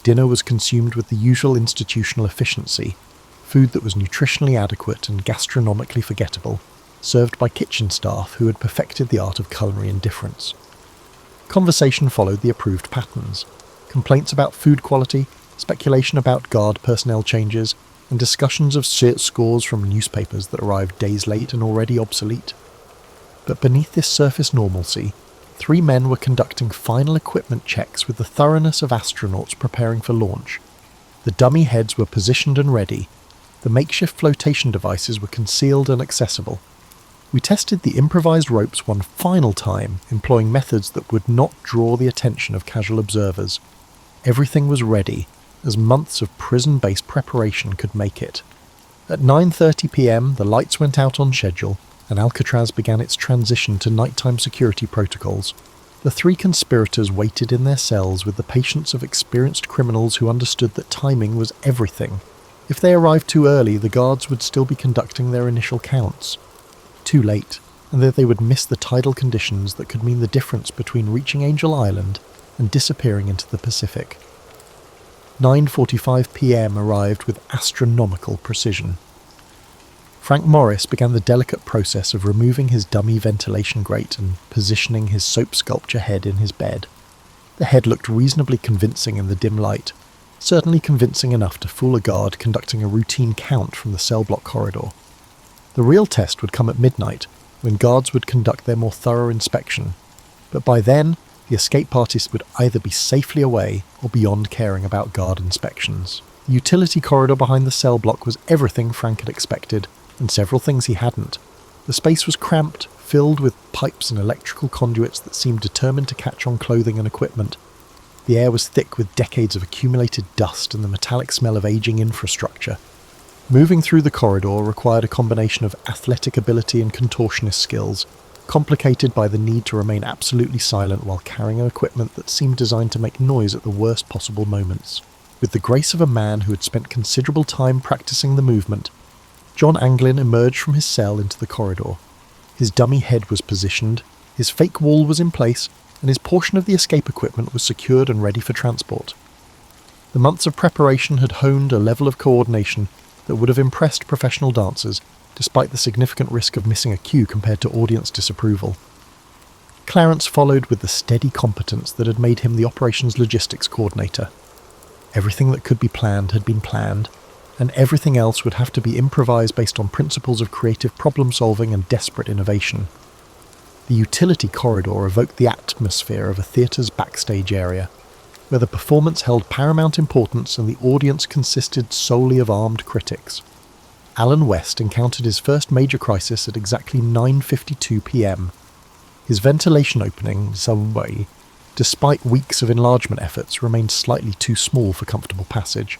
Speaker 1: Dinner was consumed with the usual institutional efficiency, food that was nutritionally adequate and gastronomically forgettable, served by kitchen staff who had perfected the art of culinary indifference. Conversation followed the approved patterns. Complaints about food quality, speculation about guard personnel changes, and discussions of scores from newspapers that arrived days late and already obsolete. But beneath this surface normalcy, 3 men were conducting final equipment checks with the thoroughness of astronauts preparing for launch. The dummy heads were positioned and ready. The makeshift flotation devices were concealed and accessible. We tested the improvised ropes one final time, employing methods that would not draw the attention of casual observers. Everything was ready, as months of prison-based preparation could make it. At 9:30 p.m, the lights went out on schedule, and Alcatraz began its transition to nighttime security protocols. The 3 conspirators waited in their cells with the patience of experienced criminals who understood that timing was everything. If they arrived too early, the guards would still be conducting their initial counts. Too late, and that they would miss the tidal conditions that could mean the difference between reaching Angel Island and disappearing into the Pacific. 9:45 p.m. arrived with astronomical precision. Frank Morris began the delicate process of removing his dummy ventilation grate and positioning his soap sculpture head in his bed. The head looked reasonably convincing in the dim light, certainly convincing enough to fool a guard conducting a routine count from the cell block corridor. The real test would come at midnight, when guards would conduct their more thorough inspection, but by then, the escape parties would either be safely away or beyond caring about guard inspections. The utility corridor behind the cell block was everything Frank had expected, and several things he hadn't. The space was cramped, filled with pipes and electrical conduits that seemed determined to catch on clothing and equipment. The air was thick with decades of accumulated dust and the metallic smell of aging infrastructure. Moving through the corridor required a combination of athletic ability and contortionist skills, complicated by the need to remain absolutely silent while carrying equipment that seemed designed to make noise at the worst possible moments. With the grace of a man who had spent considerable time practicing the movement, John Anglin emerged from his cell into the corridor. His dummy head was positioned, his fake wall was in place, and his portion of the escape equipment was secured and ready for transport. The months of preparation had honed a level of coordination that would have impressed professional dancers, despite the significant risk of missing a cue compared to audience disapproval. Clarence followed with the steady competence that had made him the operations logistics coordinator. Everything that could be planned had been planned, and everything else would have to be improvised based on principles of creative problem-solving and desperate innovation. The utility corridor evoked the atmosphere of a theatre's backstage area, where the performance held paramount importance and the audience consisted solely of armed critics. Alan West encountered his first major crisis at exactly 9:52 p.m. His ventilation opening, subway, despite weeks of enlargement efforts, remained slightly too small for comfortable passage.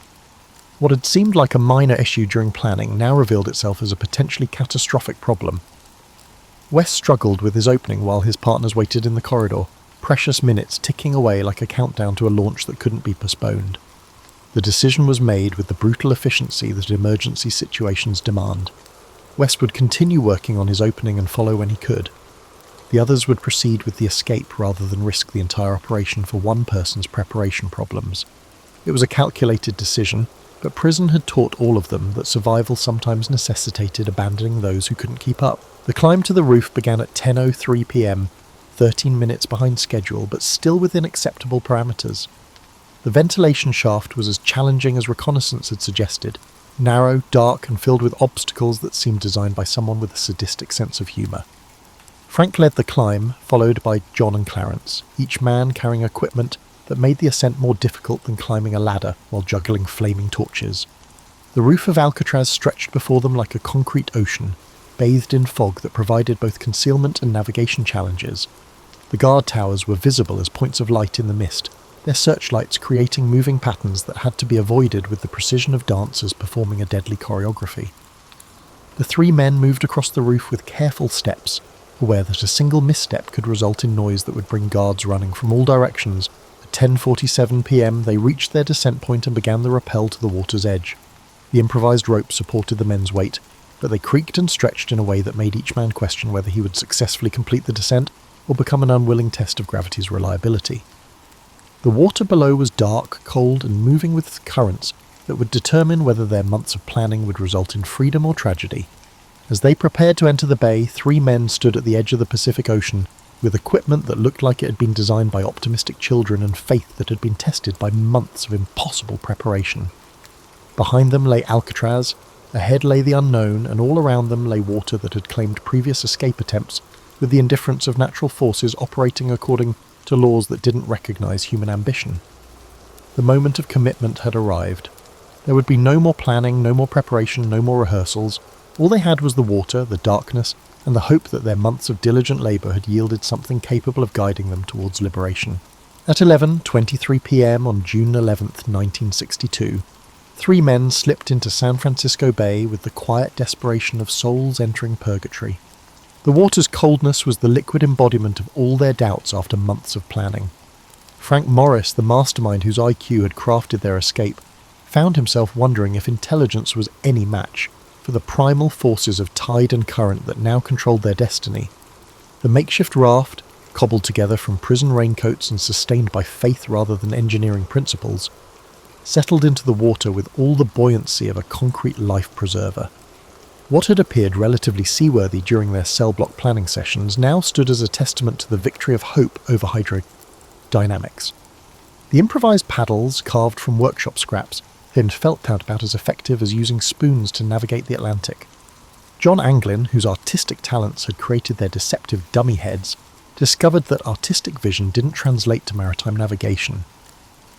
Speaker 1: What had seemed like a minor issue during planning now revealed itself as a potentially catastrophic problem. West struggled with his opening while his partners waited in the corridor, precious minutes ticking away like a countdown to a launch that couldn't be postponed. The decision was made with the brutal efficiency that emergency situations demand. West would continue working on his opening and follow when he could. The others would proceed with the escape rather than risk the entire operation for one person's preparation problems. It was a calculated decision, but prison had taught all of them that survival sometimes necessitated abandoning those who couldn't keep up. The climb to the roof began at 10:03 p.m, 13 minutes behind schedule, but still within acceptable parameters. The ventilation shaft was as challenging as reconnaissance had suggested, narrow, dark, and filled with obstacles that seemed designed by someone with a sadistic sense of humour. Frank led the climb, followed by John and Clarence, each man carrying equipment that made the ascent more difficult than climbing a ladder while juggling flaming torches. The roof of Alcatraz stretched before them like a concrete ocean, bathed in fog that provided both concealment and navigation challenges. The guard towers were visible as points of light in the mist, their searchlights creating moving patterns that had to be avoided with the precision of dancers performing a deadly choreography. The three men moved across the roof with careful steps, aware that a single misstep could result in noise that would bring guards running from all directions. At 10:47 p.m, they reached their descent point and began the rappel to the water's edge. The improvised rope supported the men's weight, but they creaked and stretched in a way that made each man question whether he would successfully complete the descent or become an unwilling test of gravity's reliability. The water below was dark, cold, and moving with currents that would determine whether their months of planning would result in freedom or tragedy. As they prepared to enter the bay, three men stood at the edge of the Pacific Ocean, with equipment that looked like it had been designed by optimistic children and faith that had been tested by months of impossible preparation. Behind them lay Alcatraz, ahead lay the unknown, and all around them lay water that had claimed previous escape attempts, with the indifference of natural forces operating according to laws that didn't recognise human ambition. The moment of commitment had arrived. There would be no more planning, no more preparation, no more rehearsals. All they had was the water, the darkness, and the hope that their months of diligent labour had yielded something capable of guiding them towards liberation. At 11:23 p.m. on June 11th, 1962, three men slipped into San Francisco Bay with the quiet desperation of souls entering purgatory. The water's coldness was the liquid embodiment of all their doubts after months of planning. Frank Morris, the mastermind whose IQ had crafted their escape, found himself wondering if intelligence was any match for the primal forces of tide and current that now controlled their destiny. The makeshift raft, cobbled together from prison raincoats and sustained by faith rather than engineering principles, settled into the water with all the buoyancy of a concrete life preserver. What had appeared relatively seaworthy during their cell block planning sessions now stood as a testament to the victory of hope over hydrodynamics. The improvised paddles, carved from workshop scraps, thinned felt out about as effective as using spoons to navigate the Atlantic. John Anglin, whose artistic talents had created their deceptive dummy heads, discovered that artistic vision didn't translate to maritime navigation.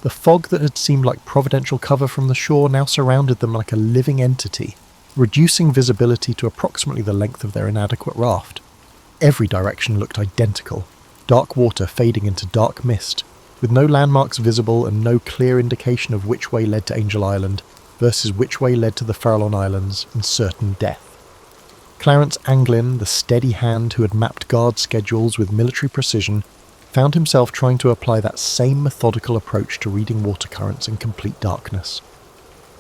Speaker 1: The fog that had seemed like providential cover from the shore now surrounded them like a living entity, reducing visibility to approximately the length of their inadequate raft. Every direction looked identical, dark water fading into dark mist, with no landmarks visible and no clear indication of which way led to Angel Island versus which way led to the Farallon Islands and certain death. Clarence Anglin, the steady hand who had mapped guard schedules with military precision, found himself trying to apply that same methodical approach to reading water currents in complete darkness.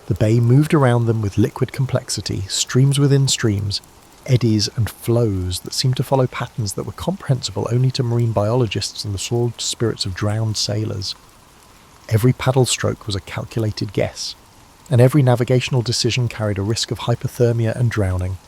Speaker 1: The bay moved around them with liquid complexity, streams within streams, eddies and flows that seemed to follow patterns that were comprehensible only to marine biologists and the soiled spirits of drowned sailors. Every paddle stroke was a calculated guess, and every navigational decision carried a risk of hypothermia and drowning.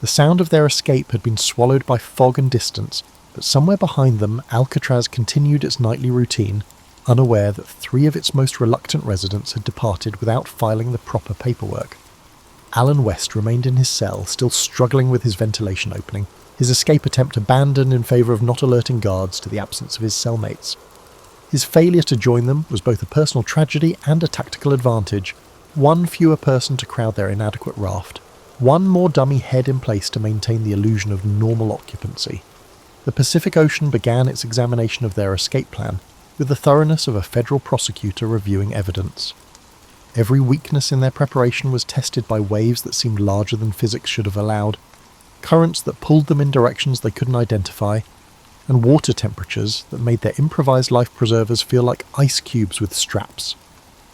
Speaker 1: The sound of their escape had been swallowed by fog and distance, but somewhere behind them Alcatraz continued its nightly routine, unaware that three of its most reluctant residents had departed without filing the proper paperwork. Alan West remained in his cell, still struggling with his ventilation opening, his escape attempt abandoned in favour of not alerting guards to the absence of his cellmates. His failure to join them was both a personal tragedy and a tactical advantage, one fewer person to crowd their inadequate raft, one more dummy head in place to maintain the illusion of normal occupancy. The Pacific Ocean began its examination of their escape plan, with the thoroughness of a federal prosecutor reviewing evidence. Every weakness in their preparation was tested by waves that seemed larger than physics should have allowed, currents that pulled them in directions they couldn't identify, and water temperatures that made their improvised life preservers feel like ice cubes with straps.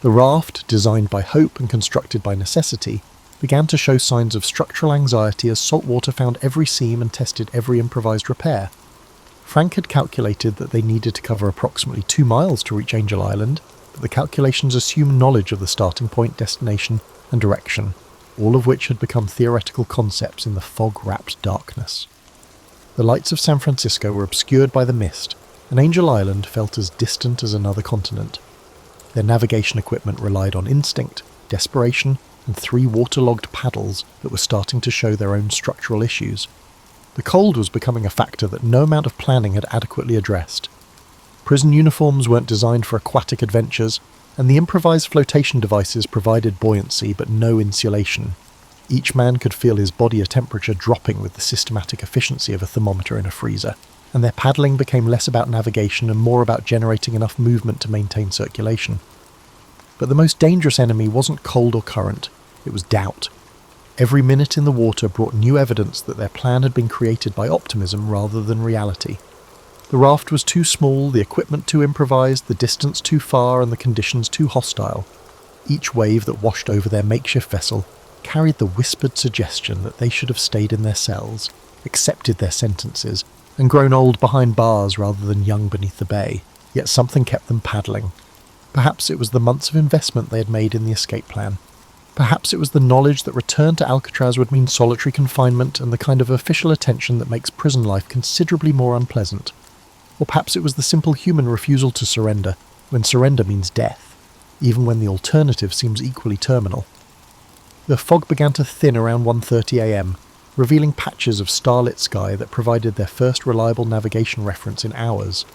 Speaker 1: The raft, designed by hope and constructed by necessity, began to show signs of structural anxiety as salt water found every seam and tested every improvised repair. Frank had calculated that they needed to cover approximately 2 miles to reach Angel Island, but the calculations assumed knowledge of the starting point, destination, and direction. all of which had become theoretical concepts in the fog-wrapped darkness. The lights of San Francisco were obscured by the mist, and Angel Island felt as distant as another continent. Their navigation equipment relied on instinct, desperation, and 3 waterlogged paddles that were starting to show their own structural issues. The cold was becoming a factor that no amount of planning had adequately addressed. Prison uniforms weren't designed for aquatic adventures, and the improvised flotation devices provided buoyancy but no insulation. Each man could feel his body temperature dropping with the systematic efficiency of a thermometer in a freezer, and their paddling became less about navigation and more about generating enough movement to maintain circulation. But the most dangerous enemy wasn't cold or current, it was doubt. Every minute in the water brought new evidence that their plan had been created by optimism rather than reality. The raft was too small, the equipment too improvised, the distance too far, and the conditions too hostile. Each wave that washed over their makeshift vessel carried the whispered suggestion that they should have stayed in their cells, accepted their sentences, and grown old behind bars rather than young beneath the bay, yet something kept them paddling. Perhaps it was the months of investment they had made in the escape plan. Perhaps it was the knowledge that return to Alcatraz would mean solitary confinement and the kind of official attention that makes prison life considerably more unpleasant. Or perhaps it was the simple human refusal to surrender, when surrender means death, even when the alternative seems equally terminal. The fog began to thin around 1:30 a.m, revealing patches of starlit sky that provided their first reliable navigation reference in hours.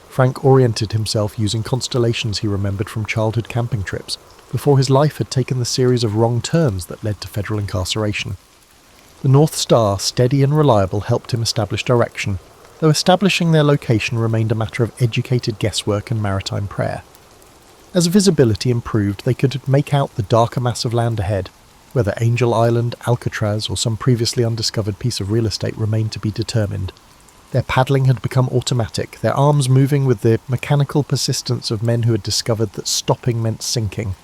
Speaker 1: Frank oriented himself using constellations he remembered from childhood camping trips, before his life had taken the series of wrong turns that led to federal incarceration. The North Star, steady and reliable, helped him establish direction, though establishing their location remained a matter of educated guesswork and maritime prayer. As visibility improved, they could make out the darker mass of land ahead. Whether Angel Island, Alcatraz, or some previously undiscovered piece of real estate remained to be determined. Their paddling had become automatic, their arms moving with the mechanical persistence of men who had discovered that stopping meant sinking.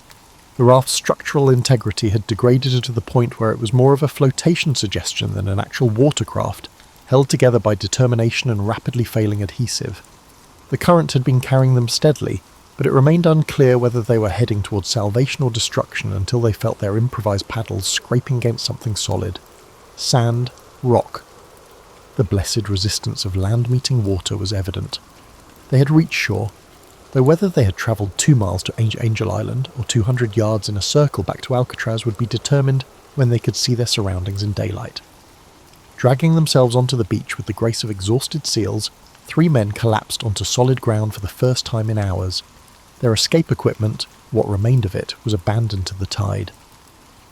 Speaker 1: The raft's structural integrity had degraded to the point where it was more of a flotation suggestion than an actual watercraft, held together by determination and rapidly failing adhesive. The current had been carrying them steadily, but it remained unclear whether they were heading towards salvation or destruction until they felt their improvised paddles scraping against something solid. Sand, rock. The blessed resistance of land meeting water was evident. They had reached shore, though whether they had travelled 2 miles to Angel Island or 200 yards in a circle back to Alcatraz would be determined when they could see their surroundings in daylight. Dragging themselves onto the beach with the grace of exhausted seals, 3 men collapsed onto solid ground for the first time in hours. Their escape equipment, what remained of it, was abandoned to the tide.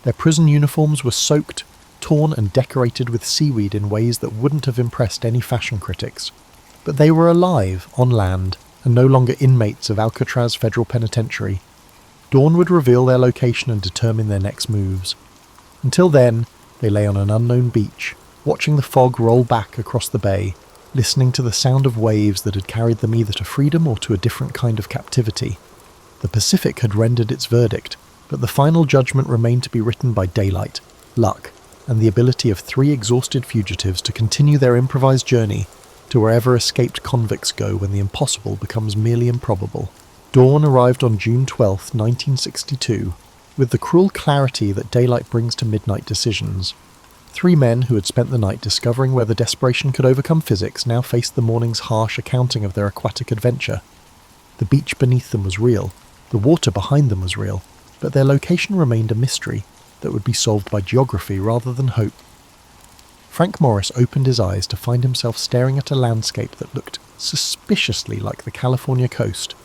Speaker 1: Their prison uniforms were soaked, torn and decorated with seaweed in ways that wouldn't have impressed any fashion critics. But they were alive, on land, and no longer inmates of Alcatraz Federal Penitentiary. Dawn would reveal their location and determine their next moves. Until then, they lay on an unknown beach, watching the fog roll back across the bay, listening to the sound of waves that had carried them either to freedom or to a different kind of captivity. The Pacific had rendered its verdict, but the final judgment remained to be written by daylight, luck, and the ability of 3 exhausted fugitives to continue their improvised journey to wherever escaped convicts go when the impossible becomes merely improbable. Dawn arrived on June 12, 1962, with the cruel clarity that daylight brings to midnight decisions. 3 men who had spent the night discovering whether desperation could overcome physics now faced the morning's harsh accounting of their aquatic adventure. The beach beneath them was real, the water behind them was real, but their location remained a mystery that would be solved by geography rather than hope. Frank Morris opened his eyes to find himself staring at a landscape that looked suspiciously like the California coast,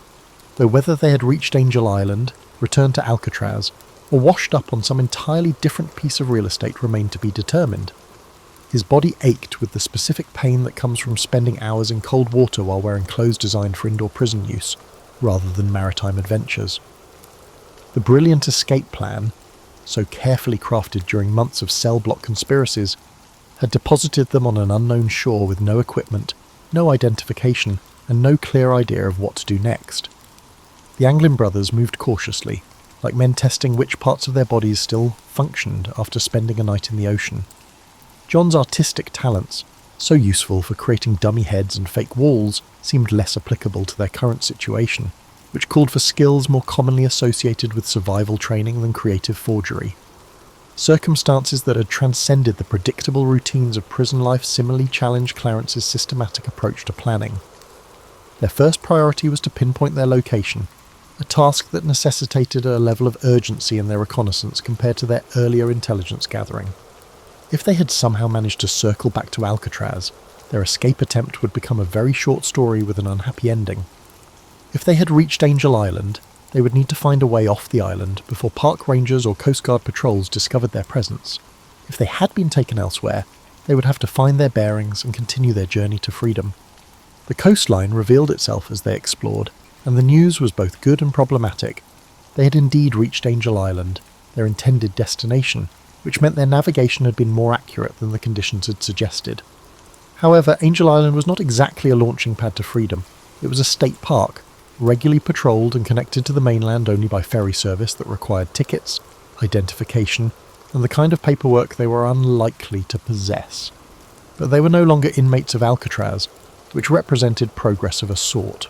Speaker 1: though whether they had reached Angel Island, returned to Alcatraz, or washed up on some entirely different piece of real estate remained to be determined. His body ached with the specific pain that comes from spending hours in cold water while wearing clothes designed for indoor prison use, rather than maritime adventures. The brilliant escape plan, so carefully crafted during months of cell block conspiracies, had deposited them on an unknown shore with no equipment, no identification, and no clear idea of what to do next. The Anglin brothers moved cautiously, like men testing which parts of their bodies still functioned after spending a night in the ocean. John's artistic talents, so useful for creating dummy heads and fake walls, seemed less applicable to their current situation, which called for skills more commonly associated with survival training than creative forgery. Circumstances that had transcended the predictable routines of prison life similarly challenged Clarence's systematic approach to planning. Their first priority was to pinpoint their location, a task that necessitated a level of urgency in their reconnaissance compared to their earlier intelligence gathering. If they had somehow managed to circle back to Alcatraz, their escape attempt would become a very short story with an unhappy ending. If they had reached Angel Island, they would need to find a way off the island before park rangers or Coast Guard patrols discovered their presence. If they had been taken elsewhere, they would have to find their bearings and continue their journey to freedom. The coastline revealed itself as they explored, and the news was both good and problematic. They had indeed reached Angel Island, their intended destination, which meant their navigation had been more accurate than the conditions had suggested. However, Angel Island was not exactly a launching pad to freedom. It was a state park, regularly patrolled and connected to the mainland only by ferry service that required tickets, identification, and the kind of paperwork they were unlikely to possess. But they were no longer inmates of Alcatraz, which represented progress of a sort.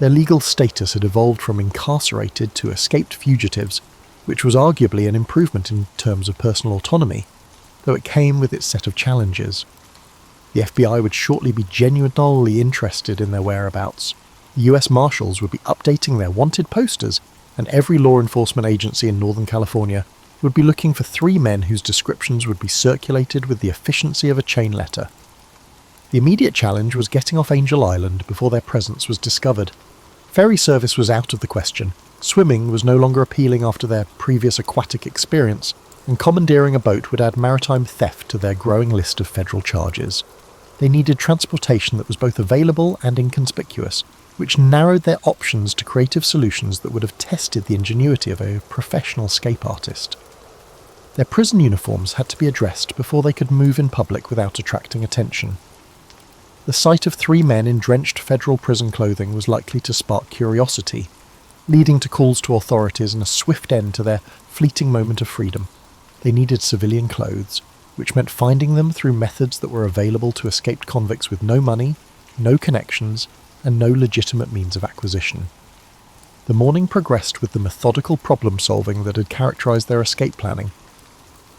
Speaker 1: Their legal status had evolved from incarcerated to escaped fugitives, which was arguably an improvement in terms of personal autonomy, though it came with its set of challenges. The FBI would shortly be genuinely interested in their whereabouts. The US Marshals would be updating their wanted posters, and every law enforcement agency in Northern California would be looking for 3 men whose descriptions would be circulated with the efficiency of a chain letter. The immediate challenge was getting off Angel Island before their presence was discovered. Ferry service was out of the question, swimming was no longer appealing after their previous aquatic experience, and commandeering a boat would add maritime theft to their growing list of federal charges. They needed transportation that was both available and inconspicuous, which narrowed their options to creative solutions that would have tested the ingenuity of a professional escape artist. Their prison uniforms had to be addressed before they could move in public without attracting attention. The sight of 3 men in drenched federal prison clothing was likely to spark curiosity, leading to calls to authorities and a swift end to their fleeting moment of freedom. They needed civilian clothes, which meant finding them through methods that were available to escaped convicts with no money, no connections, and no legitimate means of acquisition. The morning progressed with the methodical problem-solving that had characterized their escape planning.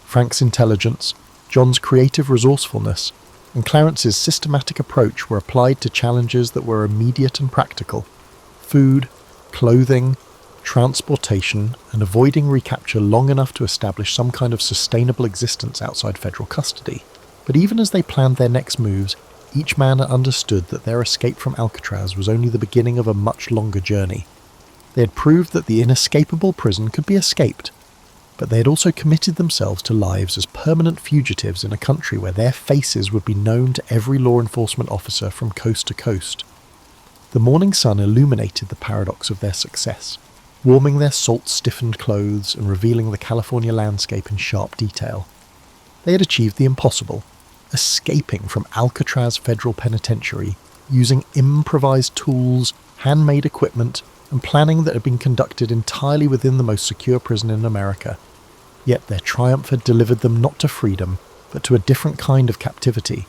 Speaker 1: Frank's intelligence, John's creative resourcefulness, and Clarence's systematic approach were applied to challenges that were immediate and practical: food, clothing, transportation, and avoiding recapture long enough to establish some kind of sustainable existence outside federal custody. But even as they planned their next moves, each man understood that their escape from Alcatraz was only the beginning of a much longer journey. They had proved that the inescapable prison could be escaped, but they had also committed themselves to lives as permanent fugitives in a country where their faces would be known to every law enforcement officer from coast to coast. The morning sun illuminated the paradox of their success, warming their salt-stiffened clothes and revealing the California landscape in sharp detail. They had achieved the impossible, escaping from Alcatraz Federal Penitentiary using improvised tools, handmade equipment, and planning that had been conducted entirely within the most secure prison in America. Yet their triumph had delivered them not to freedom, but to a different kind of captivity,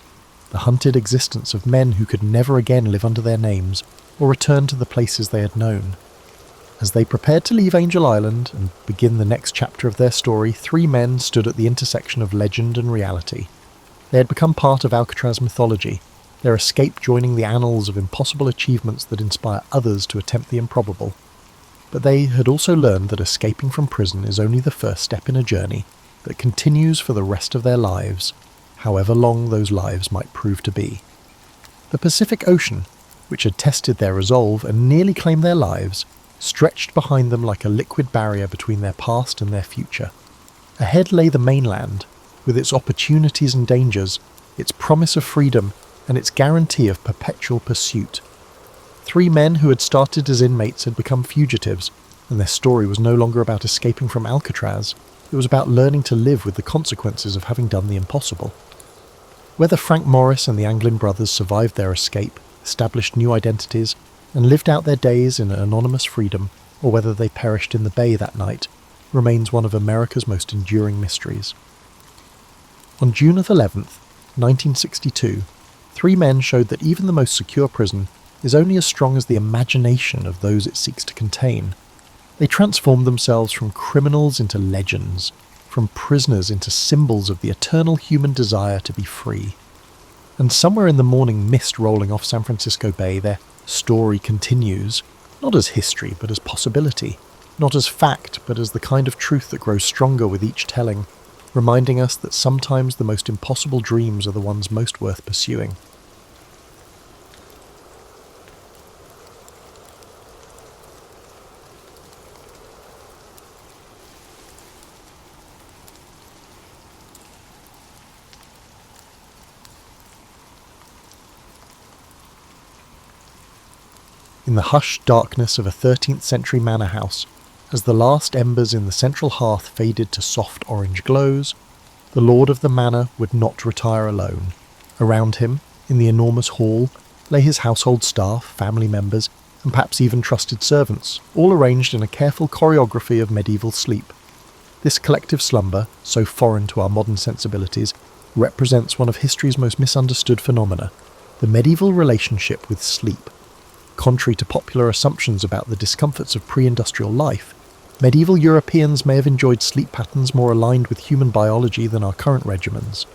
Speaker 1: the hunted existence of men who could never again live under their names or return to the places they had known. As they prepared to leave Angel Island and begin the next chapter of their story, 3 men stood at the intersection of legend and reality. They had become part of Alcatraz mythology, their escape joining the annals of impossible achievements that inspire others to attempt the improbable. But they had also learned that escaping from prison is only the first step in a journey that continues for the rest of their lives, however long those lives might prove to be. The Pacific Ocean, which had tested their resolve and nearly claimed their lives, stretched behind them like a liquid barrier between their past and their future. Ahead lay the mainland, with its opportunities and dangers, its promise of freedom, and its guarantee of perpetual pursuit. 3 men who had started as inmates had become fugitives, and their story was no longer about escaping from Alcatraz. It was about learning to live with the consequences of having done the impossible. Whether Frank Morris and the Anglin brothers survived their escape, established new identities, and lived out their days in anonymous freedom, or whether they perished in the bay that night, remains one of America's most enduring mysteries. On June 11th, 1962, 3 men showed that even the most secure prison is only as strong as the imagination of those it seeks to contain. They transformed themselves from criminals into legends, from prisoners into symbols of the eternal human desire to be free. And somewhere in the morning mist rolling off San Francisco Bay, their story continues, not as history but as possibility, not as fact but as the kind of truth that grows stronger with each telling, reminding us that sometimes the most impossible dreams are the ones most worth pursuing. In the hushed darkness of a 13th century manor house, as the last embers in the central hearth faded to soft orange glows, the lord of the manor would not retire alone. Around him, in the enormous hall, lay his household staff, family members, and perhaps even trusted servants, all arranged in a careful choreography of medieval sleep. This collective slumber, so foreign to our modern sensibilities, represents one of history's most misunderstood phenomena, the medieval relationship with sleep. Contrary to popular assumptions about the discomforts of pre-industrial life, medieval Europeans may have enjoyed sleep patterns more aligned with human biology than our current regimens.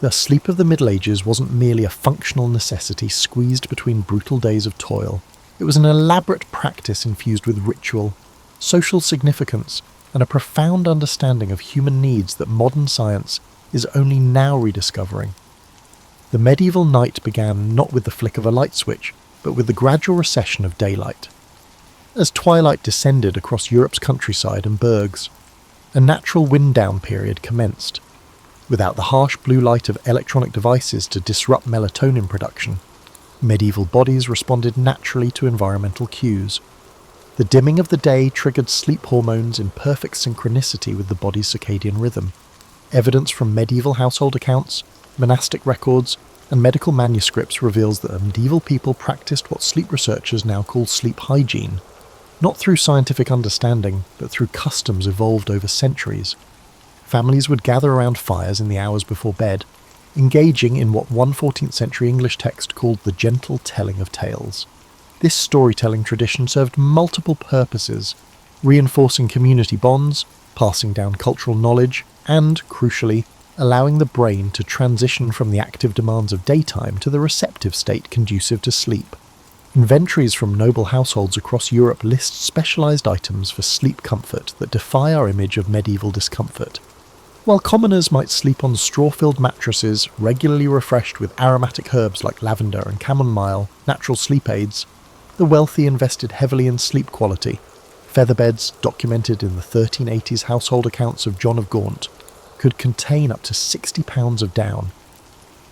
Speaker 1: The sleep of the Middle Ages wasn't merely a functional necessity squeezed between brutal days of toil. It was an elaborate practice infused with ritual, social significance, and a profound understanding of human needs that modern science is only now rediscovering. The medieval night began not with the flick of a light switch, but with the gradual recession of daylight. As twilight descended across Europe's countryside and bergs, a natural wind-down period commenced. Without the harsh blue light of electronic devices to disrupt melatonin production, medieval bodies responded naturally to environmental cues. The dimming of the day triggered sleep hormones in perfect synchronicity with the body's circadian rhythm. Evidence from medieval household accounts, monastic records, and medical manuscripts reveals that medieval people practiced what sleep researchers now call sleep hygiene, not through scientific understanding, but through customs evolved over centuries. Families would gather around fires in the hours before bed, engaging in what one 14th century English text called the gentle telling of tales. This storytelling tradition served multiple purposes, reinforcing community bonds, passing down cultural knowledge, and, crucially, allowing the brain to transition from the active demands of daytime to the receptive state conducive to sleep. Inventories from noble households across Europe list specialized items for sleep comfort that defy our image of medieval discomfort. While commoners might sleep on straw-filled mattresses regularly refreshed with aromatic herbs like lavender and chamomile, natural sleep aids, the wealthy invested heavily in sleep quality. Featherbeds, documented in the 1380s household accounts of John of Gaunt, could contain up to 60 pounds of down.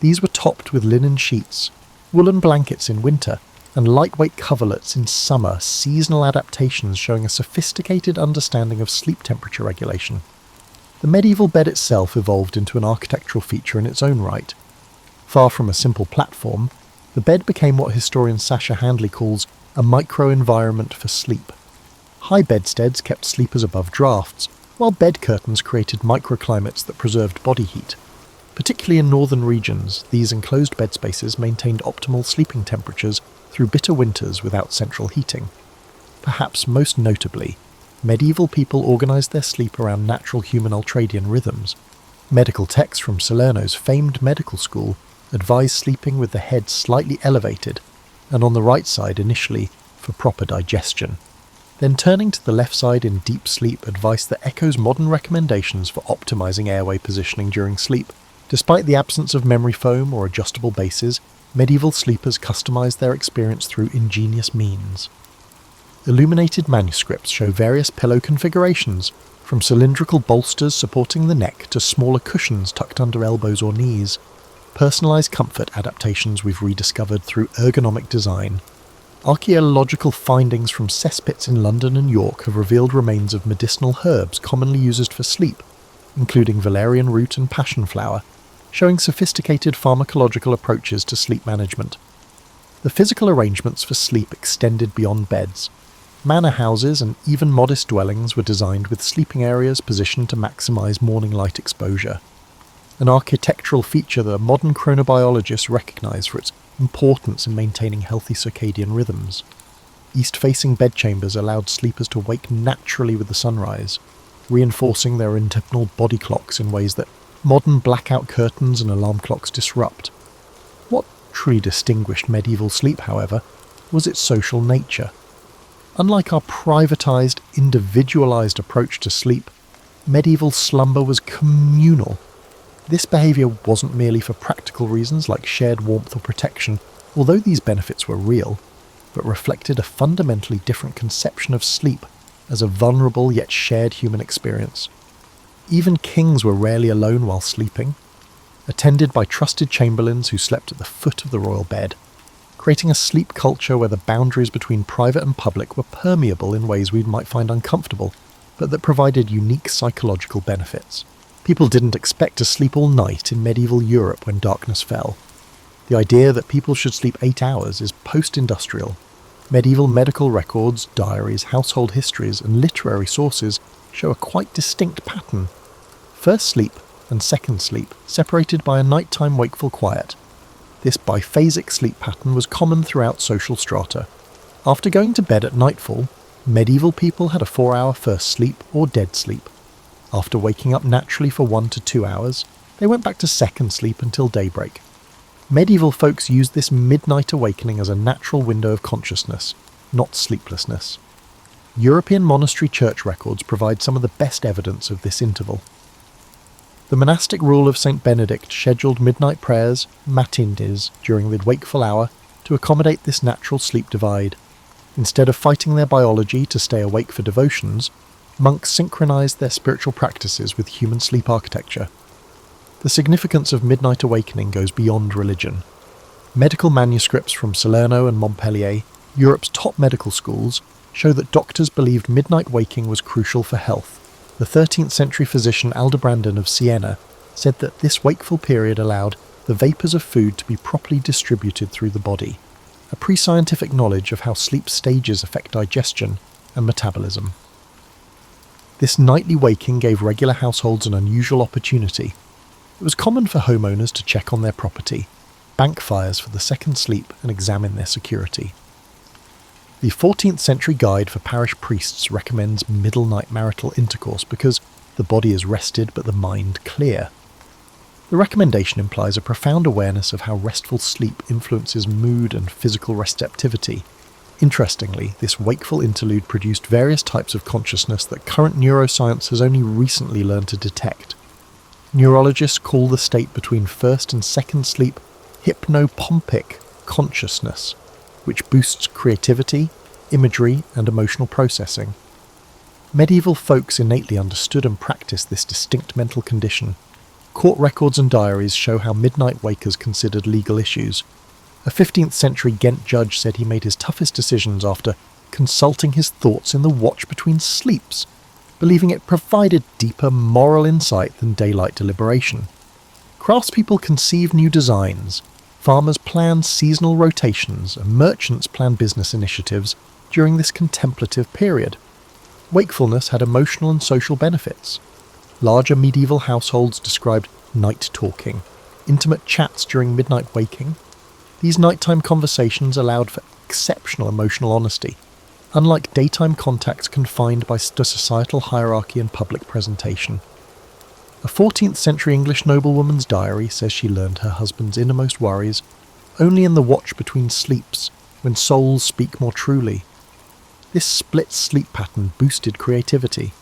Speaker 1: These were topped with linen sheets, woolen blankets in winter, and lightweight coverlets in summer, seasonal adaptations showing a sophisticated understanding of sleep temperature regulation. The medieval bed itself evolved into an architectural feature in its own right. Far from a simple platform, the bed became what historian Sasha Handley calls a micro-environment for sleep. High bedsteads kept sleepers above drafts, while bed curtains created microclimates that preserved body heat. Particularly in northern regions, these enclosed bed spaces maintained optimal sleeping temperatures through bitter winters without central heating. Perhaps most notably, medieval people organised their sleep around natural human ultradian rhythms. Medical texts from Salerno's famed medical school advised sleeping with the head slightly elevated, and on the right side initially for proper digestion. Then turning to the left side in deep sleep advice that echoes modern recommendations for optimizing airway positioning during sleep. Despite the absence of memory foam or adjustable bases, medieval sleepers customized their experience through ingenious means. Illuminated manuscripts show various pillow configurations, from cylindrical bolsters supporting the neck to smaller cushions tucked under elbows or knees. Personalized comfort adaptations we've rediscovered through ergonomic design. Archaeological findings from cesspits in London and York have revealed remains of medicinal herbs commonly used for sleep, including valerian root and passion flower, showing sophisticated pharmacological approaches to sleep management. The physical arrangements for sleep extended beyond beds. Manor houses and even modest dwellings were designed with sleeping areas positioned to maximize morning light exposure. An architectural feature that modern chronobiologists recognize for its importance in maintaining healthy circadian rhythms. East-facing bedchambers allowed sleepers to wake naturally with the sunrise. reinforcing their internal body clocks in ways that modern blackout curtains and alarm clocks disrupt. What truly distinguished medieval sleep, however, was its social nature. Unlike our privatised, individualised approach to sleep, medieval slumber was communal. This behaviour wasn't merely for practical reasons like shared warmth or protection, although these benefits were real, but reflected a fundamentally different conception of sleep as a vulnerable yet shared human experience. Even kings were rarely alone while sleeping, attended by trusted chamberlains who slept at the foot of the royal bed, creating a sleep culture where the boundaries between private and public were permeable in ways we might find uncomfortable, but that provided unique psychological benefits. People didn't expect to sleep all night in medieval Europe when darkness fell. The idea that people should sleep 8 hours is post-industrial. Medieval medical records, diaries, household histories, and literary sources show a quite distinct pattern. First sleep and second sleep separated by a nighttime wakeful quiet. This biphasic sleep pattern was common throughout social strata. After going to bed at nightfall, medieval people had a 4-hour first sleep or dead sleep. After waking up naturally for 1 to 2 hours, they went back to second sleep until daybreak. Medieval folks used this midnight awakening as a natural window of consciousness, not sleeplessness. European monastery church records provide some of the best evidence of this interval. The monastic rule of St. Benedict scheduled midnight prayers, matines, during the wakeful hour to accommodate this natural sleep divide. Instead of fighting their biology to stay awake for devotions, monks synchronized their spiritual practices with human sleep architecture. The significance of midnight awakening goes beyond religion. Medical manuscripts from Salerno and Montpellier, Europe's top medical schools, show that doctors believed midnight waking was crucial for health. The 13th century physician Aldebrandon of Siena said that this wakeful period allowed the vapours of food to be properly distributed through the body, a pre-scientific knowledge of how sleep stages affect digestion and metabolism. This nightly waking gave regular households an unusual opportunity. It was common for homeowners to check on their property, bank fires for the second sleep, and examine their security. The 14th century guide for parish priests recommends middle night marital intercourse because the body is rested but the mind clear. The recommendation implies a profound awareness of how restful sleep influences mood and physical receptivity. Interestingly, this wakeful interlude produced various types of consciousness that current neuroscience has only recently learned to detect. Neurologists call the state between first and second sleep hypnopompic consciousness, which boosts creativity, imagery, and emotional processing. Medieval folks innately understood and practiced this distinct mental condition. Court records and diaries show how midnight wakers considered legal issues. A 15th century Ghent judge said he made his toughest decisions after consulting his thoughts in the watch between sleeps, believing it provided deeper moral insight than daylight deliberation. Craftspeople conceived new designs, farmers planned seasonal rotations, and merchants planned business initiatives during this contemplative period. Wakefulness had emotional and social benefits. Larger medieval households described night talking, intimate chats during midnight waking. These nighttime conversations allowed for exceptional emotional honesty, unlike daytime contacts confined by societal hierarchy and public presentation. A 14th century English noblewoman's diary says she learned her husband's innermost worries only in the watch between sleeps, when souls speak more truly. This split sleep pattern boosted creativity.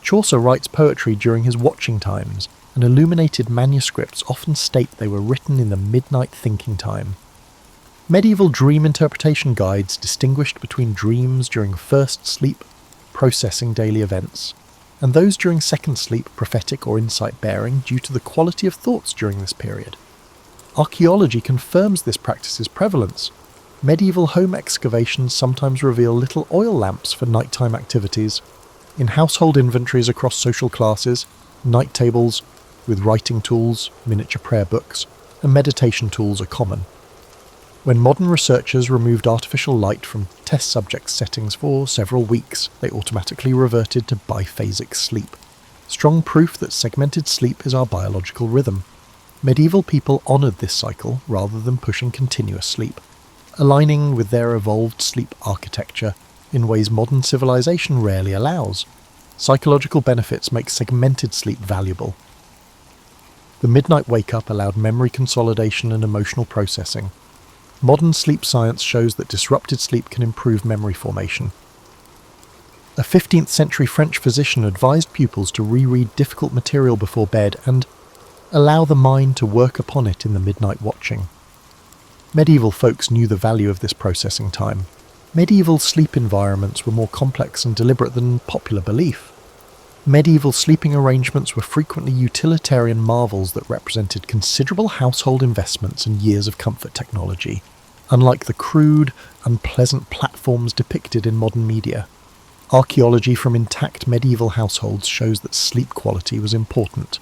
Speaker 1: Chaucer writes poetry during his watching times, and illuminated manuscripts often state they were written in the midnight thinking time. Medieval dream interpretation guides distinguished between dreams during first sleep, processing daily events, and those during second sleep, prophetic or insight-bearing, due to the quality of thoughts during this period. Archaeology confirms this practice's prevalence. Medieval home excavations sometimes reveal little oil lamps for nighttime activities. In household inventories across social classes, night tables with writing tools, miniature prayer books, and meditation tools are common. When modern researchers removed artificial light from test subject settings for several weeks, they automatically reverted to biphasic sleep. Strong proof that segmented sleep is our biological rhythm. Medieval people honoured this cycle rather than pushing continuous sleep, aligning with their evolved sleep architecture in ways modern civilization rarely allows. Psychological benefits make segmented sleep valuable. The midnight wake-up allowed memory consolidation and emotional processing. Modern sleep science shows that disrupted sleep can improve memory formation. A 15th century French physician advised pupils to reread difficult material before bed and allow the mind to work upon it in the midnight watching. Medieval folks knew the value of this processing time. Medieval sleep environments were more complex and deliberate than popular belief. Medieval sleeping arrangements were frequently utilitarian marvels that represented considerable household investments and years of comfort technology, unlike the crude, unpleasant platforms depicted in modern media. Archaeology from intact medieval households shows that sleep quality was important.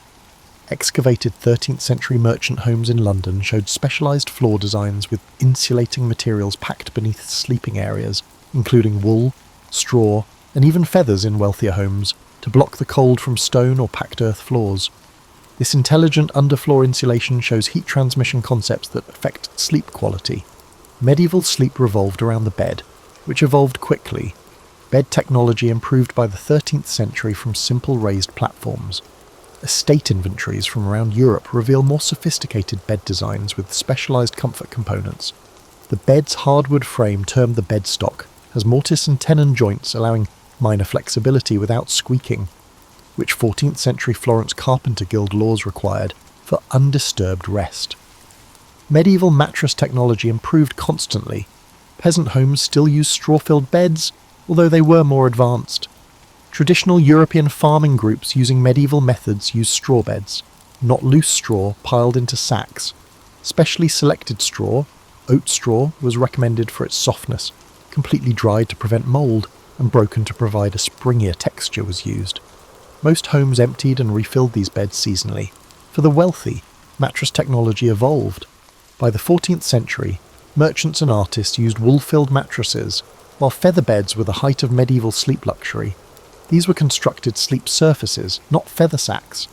Speaker 1: Excavated 13th century merchant homes in London showed specialised floor designs with insulating materials packed beneath sleeping areas, including wool, straw, and even feathers in wealthier homes, to block the cold from stone or packed earth floors. This intelligent underfloor insulation shows heat transmission concepts that affect sleep quality. Medieval sleep revolved around the bed, which evolved quickly. Bed technology improved by the 13th century from simple raised platforms. Estate inventories from around Europe reveal more sophisticated bed designs with specialised comfort components. The bed's hardwood frame, termed the bedstock, has mortise and tenon joints allowing minor flexibility without squeaking, which 14th century Florence Carpenter Guild laws required for undisturbed rest. Medieval mattress technology improved constantly. Peasant homes still used straw-filled beds, although they were more advanced. Traditional European farming groups using medieval methods used straw beds, not loose straw piled into sacks. Specially selected straw, oat straw, was recommended for its softness. Completely dried to prevent mould and broken to provide a springier texture was used. Most homes emptied and refilled these beds seasonally. For the wealthy, mattress technology evolved. By the 14th century, merchants and artists used wool-filled mattresses, while feather beds were the height of medieval sleep luxury. These were constructed sleep surfaces, not feather sacks.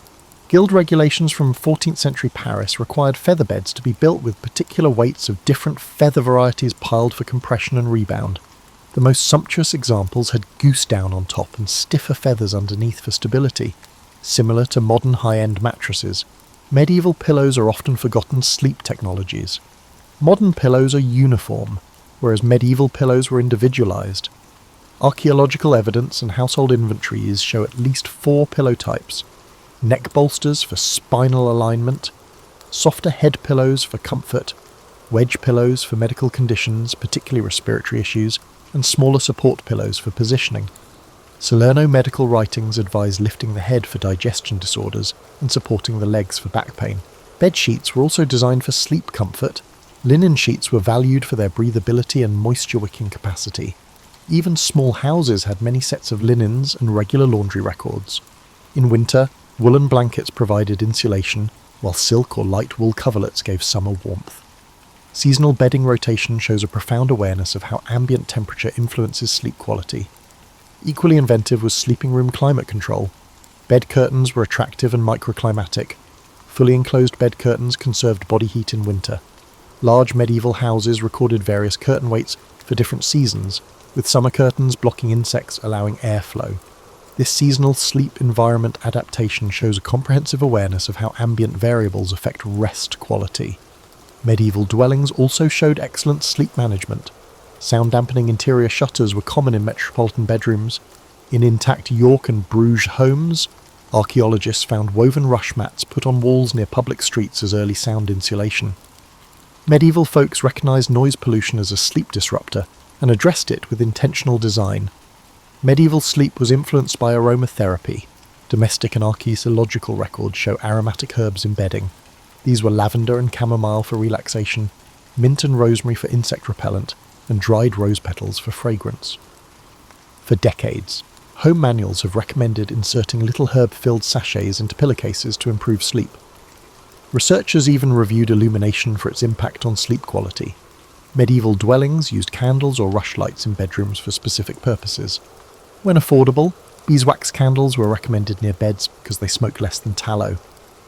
Speaker 1: Guild regulations from 14th century Paris required feather beds to be built with particular weights of different feather varieties piled for compression and rebound. The most sumptuous examples had goose down on top and stiffer feathers underneath for stability. Similar to modern high-end mattresses, medieval pillows are often forgotten sleep technologies. Modern pillows are uniform, whereas medieval pillows were individualized. Archaeological evidence and household inventories show at least 4 pillow types: neck bolsters for spinal alignment, softer head pillows for comfort, wedge pillows for medical conditions, particularly respiratory issues, and smaller support pillows for positioning. Salerno medical writings advise lifting the head for digestion disorders and supporting the legs for back pain. Bed sheets were also designed for sleep comfort. Linen sheets were valued for their breathability and moisture-wicking capacity. Even small houses had many sets of linens and regular laundry records. In winter, woolen blankets provided insulation, while silk or light wool coverlets gave summer warmth. Seasonal bedding rotation shows a profound awareness of how ambient temperature influences sleep quality. Equally inventive was sleeping room climate control. Bed curtains were attractive and microclimatic. Fully enclosed bed curtains conserved body heat in winter. Large medieval houses recorded various curtain weights for different seasons, with summer curtains blocking insects, allowing airflow. This seasonal sleep environment adaptation shows a comprehensive awareness of how ambient variables affect rest quality. Medieval dwellings also showed excellent sleep management. Sound-dampening interior shutters were common in metropolitan bedrooms. In intact York and Bruges homes, archaeologists found woven rush mats put on walls near public streets as early sound insulation. Medieval folks recognized noise pollution as a sleep disruptor and addressed it with intentional design. Medieval sleep was influenced by aromatherapy. Domestic and archaeological records show aromatic herbs in bedding. These were lavender and chamomile for relaxation, mint and rosemary for insect repellent, and dried rose petals for fragrance. For decades, home manuals have recommended inserting little herb-filled sachets into pillowcases to improve sleep. Researchers even reviewed illumination for its impact on sleep quality. Medieval dwellings used candles or rushlights in bedrooms for specific purposes. When affordable, beeswax candles were recommended near beds because they smoke less than tallow.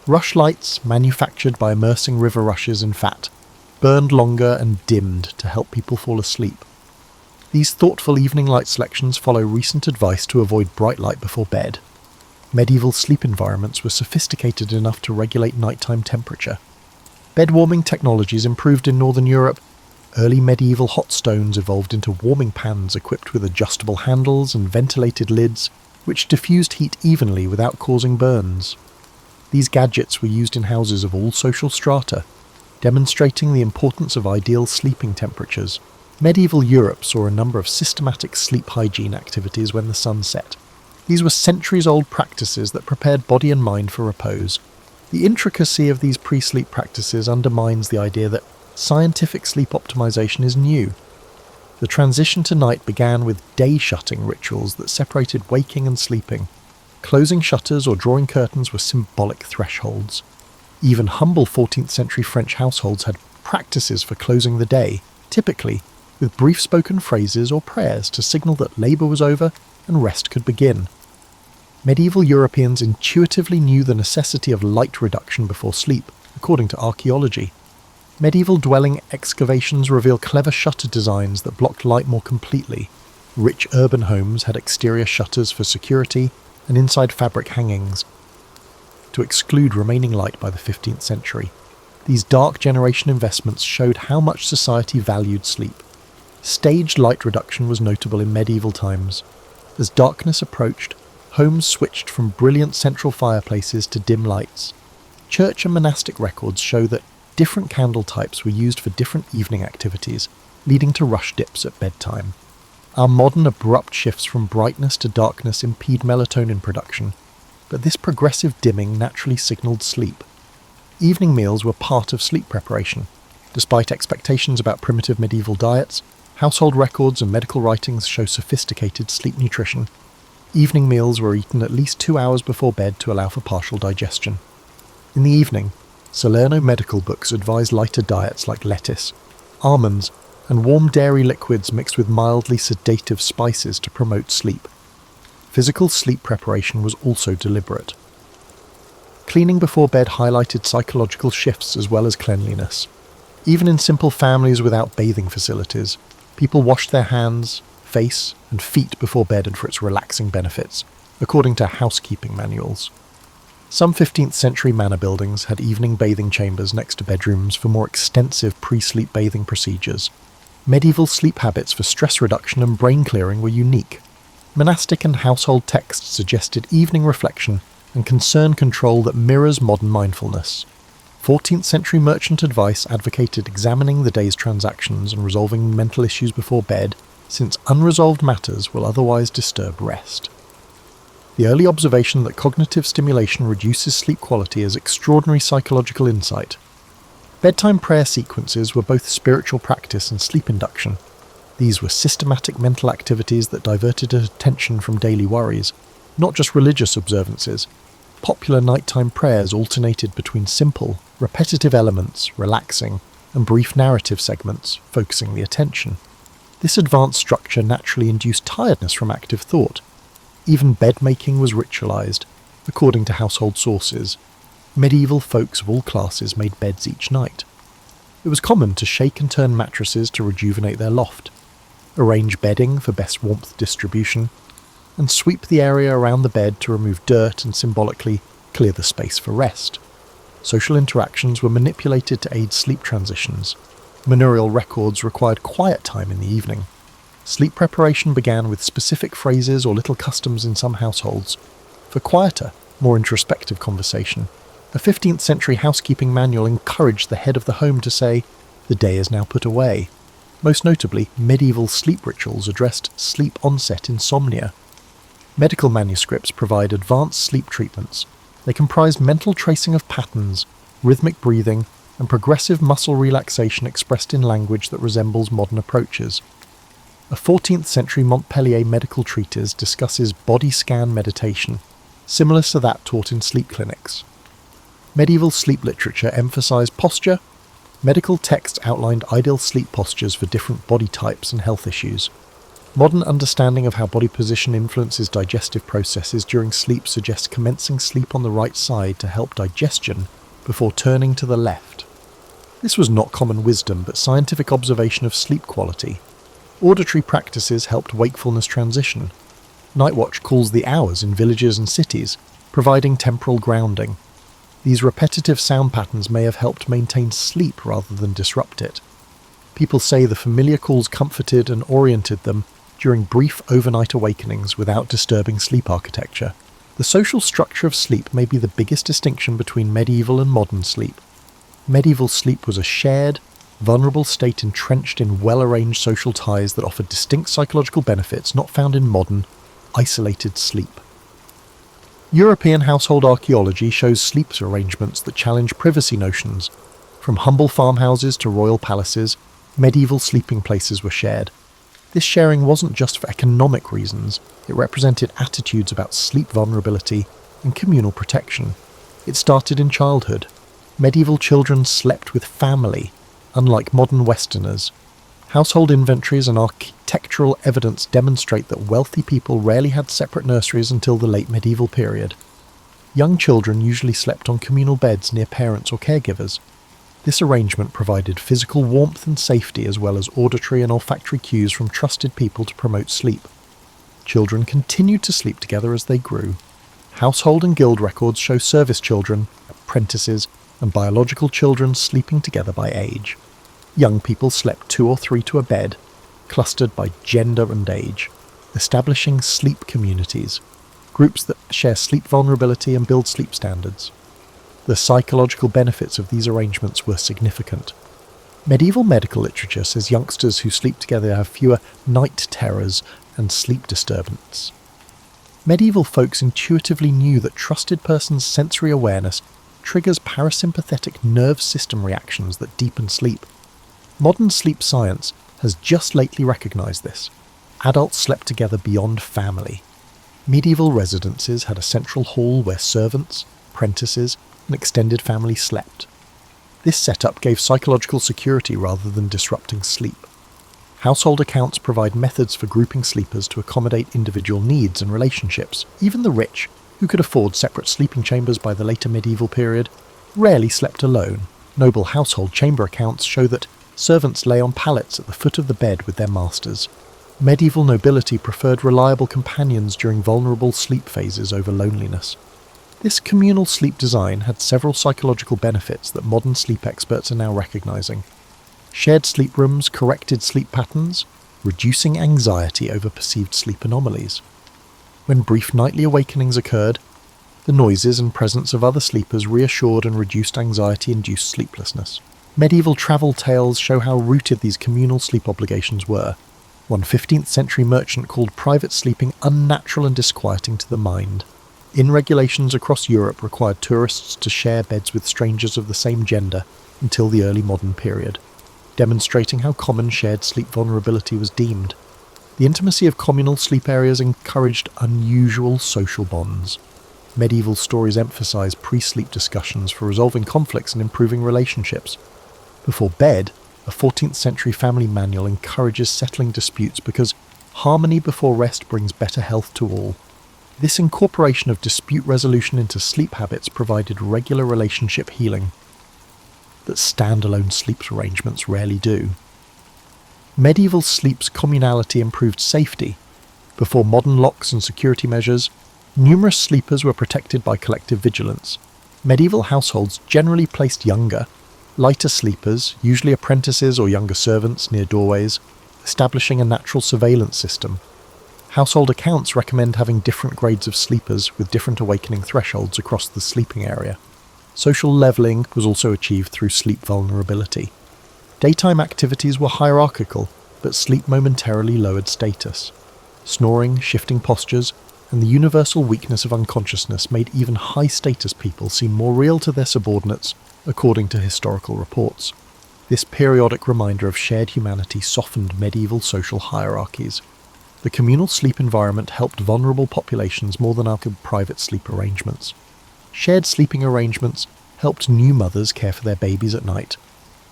Speaker 1: Rushlights, manufactured by immersing river rushes in fat, burned longer and dimmed to help people fall asleep. These thoughtful evening light selections follow recent advice to avoid bright light before bed. Medieval sleep environments were sophisticated enough to regulate nighttime temperature. Bed warming technologies improved in Northern Europe. Early medieval hot stones evolved into warming pans equipped with adjustable handles and ventilated lids, which diffused heat evenly without causing burns. These gadgets were used in houses of all social strata, demonstrating the importance of ideal sleeping temperatures. Medieval Europe saw a number of systematic sleep hygiene activities when the sun set. These were centuries-old practices that prepared body and mind for repose. The intricacy of these pre-sleep practices undermines the idea that scientific sleep optimization is new. The transition to night began with day-shutting rituals that separated waking and sleeping. Closing shutters or drawing curtains were symbolic thresholds. Even humble 14th century French households had practices for closing the day, typically with brief spoken phrases or prayers to signal that labour was over and rest could begin. Medieval Europeans intuitively knew the necessity of light reduction before sleep, according to archaeology. Medieval dwelling excavations reveal clever shutter designs that blocked light more completely. Rich urban homes had exterior shutters for security and inside fabric hangings to exclude remaining light by the 15th century. These dark generation investments showed how much society valued sleep. Staged light reduction was notable in medieval times. As darkness approached, homes switched from brilliant central fireplaces to dim lights. Church and monastic records show that different candle types were used for different evening activities, leading to rush dips at bedtime. Our modern abrupt shifts from brightness to darkness impede melatonin production, but this progressive dimming naturally signalled sleep. Evening meals were part of sleep preparation. Despite expectations about primitive medieval diets, household records and medical writings show sophisticated sleep nutrition. Evening meals were eaten at least 2 hours before bed to allow for partial digestion. In the evening, Salerno medical books advise lighter diets like lettuce, almonds, and warm dairy liquids mixed with mildly sedative spices to promote sleep. Physical sleep preparation was also deliberate. Cleaning before bed highlighted psychological shifts as well as cleanliness. Even in simple families without bathing facilities, people washed their hands, face, and feet before bed and for its relaxing benefits, according to housekeeping manuals. Some 15th century manor buildings had evening bathing chambers next to bedrooms for more extensive pre-sleep bathing procedures. Medieval sleep habits for stress reduction and brain clearing were unique. Monastic and household texts suggested evening reflection and concern control that mirrors modern mindfulness. 14th century merchant advice advocated examining the day's transactions and resolving mental issues before bed, since unresolved matters will otherwise disturb rest. The early observation that cognitive stimulation reduces sleep quality is extraordinary psychological insight. Bedtime prayer sequences were both spiritual practice and sleep induction. These were systematic mental activities that diverted attention from daily worries, not just religious observances. Popular nighttime prayers alternated between simple, repetitive elements, relaxing, and brief narrative segments, focusing the attention. This advanced structure naturally induced tiredness from active thought. Even bed-making was ritualized, according to household sources. Medieval folks of all classes made beds each night. It was common to shake and turn mattresses to rejuvenate their loft, arrange bedding for best warmth distribution, and sweep the area around the bed to remove dirt and symbolically clear the space for rest. Social interactions were manipulated to aid sleep transitions. Manorial records required quiet time in the evening. Sleep preparation began with specific phrases or little customs in some households. For quieter, more introspective conversation, a 15th century housekeeping manual encouraged the head of the home to say, "The day is now put away." Most notably, medieval sleep rituals addressed sleep onset insomnia. Medical manuscripts provide advanced sleep treatments. They comprise mental tracing of patterns, rhythmic breathing, and progressive muscle relaxation expressed in language that resembles modern approaches. A 14th century Montpellier medical treatise discusses body scan meditation, similar to that taught in sleep clinics. Medieval sleep literature emphasized posture. Medical texts outlined ideal sleep postures for different body types and health issues. Modern understanding of how body position influences digestive processes during sleep suggests commencing sleep on the right side to help digestion before turning to the left. This was not common wisdom, but scientific observation of sleep quality. Auditory practices helped wakefulness transition. Night watch calls the hours in villages and cities, providing temporal grounding. These repetitive sound patterns may have helped maintain sleep rather than disrupt it. People say the familiar calls comforted and oriented them during brief overnight awakenings without disturbing sleep architecture. The social structure of sleep may be the biggest distinction between medieval and modern sleep. Medieval sleep was a shared, vulnerable state entrenched in well-arranged social ties that offered distinct psychological benefits not found in modern, isolated sleep. European household archaeology shows sleep arrangements that challenge privacy notions. From humble farmhouses to royal palaces, medieval sleeping places were shared. This sharing wasn't just for economic reasons, it represented attitudes about sleep vulnerability and communal protection. It started in childhood. Medieval children slept with family, unlike modern Westerners. Household inventories and architectural evidence demonstrate that wealthy people rarely had separate nurseries until the late medieval period. Young children usually slept on communal beds near parents or caregivers. This arrangement provided physical warmth and safety as well as auditory and olfactory cues from trusted people to promote sleep. Children continued to sleep together as they grew. Household and guild records show service children, apprentices, and biological children sleeping together by age. Young people slept 2 or 3 to a bed, clustered by gender and age, establishing sleep communities, groups that share sleep vulnerability and build sleep standards. The psychological benefits of these arrangements were significant. Medieval medical literature says youngsters who sleep together have fewer night terrors and sleep disturbance. Medieval folks intuitively knew that trusted persons' sensory awareness triggers parasympathetic nerve system reactions that deepen sleep. Modern sleep science has just lately recognized this. Adults slept together beyond family. Medieval residences had a central hall where servants, apprentices, and extended family slept. This setup gave psychological security rather than disrupting sleep. Household accounts provide methods for grouping sleepers to accommodate individual needs and relationships. Even the rich, who could afford separate sleeping chambers by the later medieval period, rarely slept alone. Noble household chamber accounts show that servants lay on pallets at the foot of the bed with their masters. Medieval nobility preferred reliable companions during vulnerable sleep phases over loneliness. This communal sleep design had several psychological benefits that modern sleep experts are now recognizing. Shared sleep rooms corrected sleep patterns, reducing anxiety over perceived sleep anomalies. When brief nightly awakenings occurred, the noises and presence of other sleepers reassured and reduced anxiety-induced sleeplessness. Medieval travel tales show how rooted these communal sleep obligations were. One 15th century merchant called private sleeping unnatural and disquieting to the mind. Inn regulations across Europe required tourists to share beds with strangers of the same gender until the early modern period, demonstrating how common shared sleep vulnerability was deemed. The intimacy of communal sleep areas encouraged unusual social bonds. Medieval stories emphasize pre-sleep discussions for resolving conflicts and improving relationships. Before bed, a 14th century family manual encourages settling disputes because harmony before rest brings better health to all. This incorporation of dispute resolution into sleep habits provided regular relationship healing that standalone sleep arrangements rarely do. Medieval sleep's communality improved safety. Before modern locks and security measures, numerous sleepers were protected by collective vigilance. Medieval households generally placed younger, lighter sleepers, usually apprentices or younger servants, near doorways, establishing a natural surveillance system. Household accounts recommend having different grades of sleepers with different awakening thresholds across the sleeping area. Social levelling was also achieved through sleep vulnerability. Daytime activities were hierarchical, but sleep momentarily lowered status. Snoring, shifting postures, and the universal weakness of unconsciousness made even high-status people seem more real to their subordinates, according to historical reports. This periodic reminder of shared humanity softened medieval social hierarchies. The communal sleep environment helped vulnerable populations more than our private sleep arrangements. Shared sleeping arrangements helped new mothers care for their babies at night.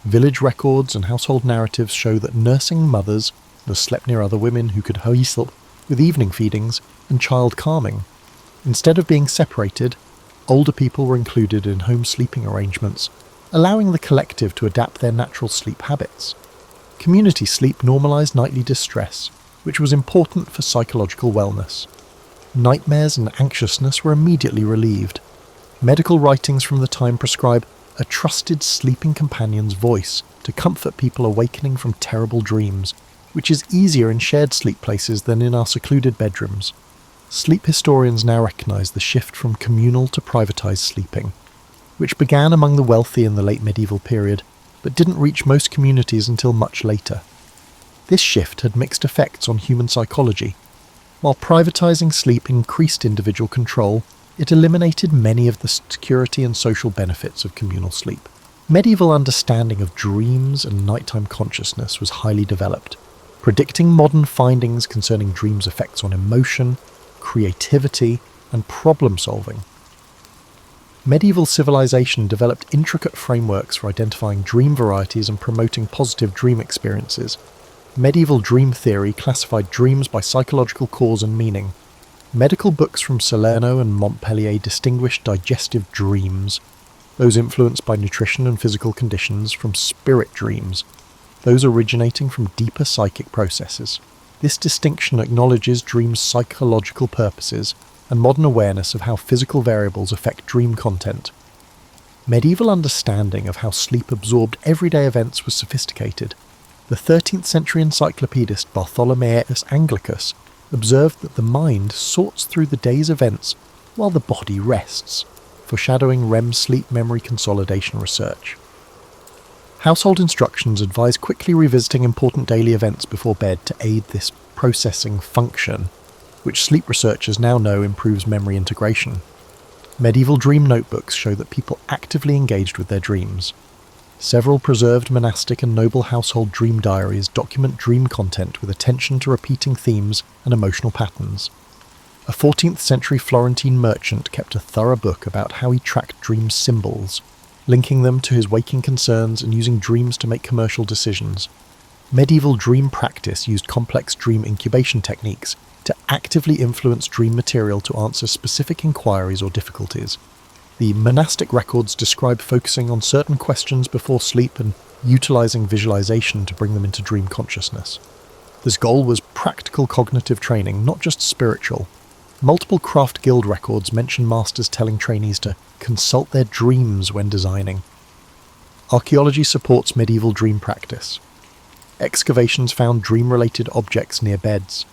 Speaker 1: Village records and household narratives show that nursing mothers slept near other women who could help with evening feedings and child calming. Instead of being separated, older people were included in home sleeping arrangements, allowing the collective to adapt their natural sleep habits. Community sleep normalized nightly distress, which was important for psychological wellness. Nightmares and anxiousness were immediately relieved. Medical writings from the time prescribe a trusted sleeping companion's voice to comfort people awakening from terrible dreams, which is easier in shared sleep places than in our secluded bedrooms. Sleep historians now recognise the shift from communal to privatised sleeping, which began among the wealthy in the late medieval period, but didn't reach most communities until much later. This shift had mixed effects on human psychology. While privatising sleep increased individual control, it eliminated many of the security and social benefits of communal sleep. Medieval understanding of dreams and nighttime consciousness was highly developed, predicting modern findings concerning dreams' effects on emotion, creativity, and problem-solving. Medieval civilization developed intricate frameworks for identifying dream varieties and promoting positive dream experiences. Medieval dream theory classified dreams by psychological cause and meaning. Medical books from Salerno and Montpellier distinguished digestive dreams, those influenced by nutrition and physical conditions, from spirit dreams, those originating from deeper psychic processes. This distinction acknowledges dreams' psychological purposes and modern awareness of how physical variables affect dream content. Medieval understanding of how sleep absorbed everyday events was sophisticated. The 13th century encyclopedist Bartholomeus Anglicus observed that the mind sorts through the day's events while the body rests, foreshadowing REM sleep memory consolidation research. Household instructions advise quickly revisiting important daily events before bed to aid this processing function, which sleep researchers now know improves memory integration. Medieval dream notebooks show that people actively engaged with their dreams. Several preserved monastic and noble household dream diaries document dream content with attention to repeating themes and emotional patterns. A 14th century Florentine merchant kept a thorough book about how he tracked dream symbols, linking them to his waking concerns and using dreams to make commercial decisions. Medieval dream practice used complex dream incubation techniques to actively influence dream material to answer specific inquiries or difficulties. The monastic records describe focusing on certain questions before sleep and utilizing visualization to bring them into dream consciousness. This goal was practical cognitive training, not just spiritual. Multiple craft guild records mention masters telling trainees to consult their dreams when designing. Archaeology supports medieval dream practice. Excavations found dream-related objects near beds.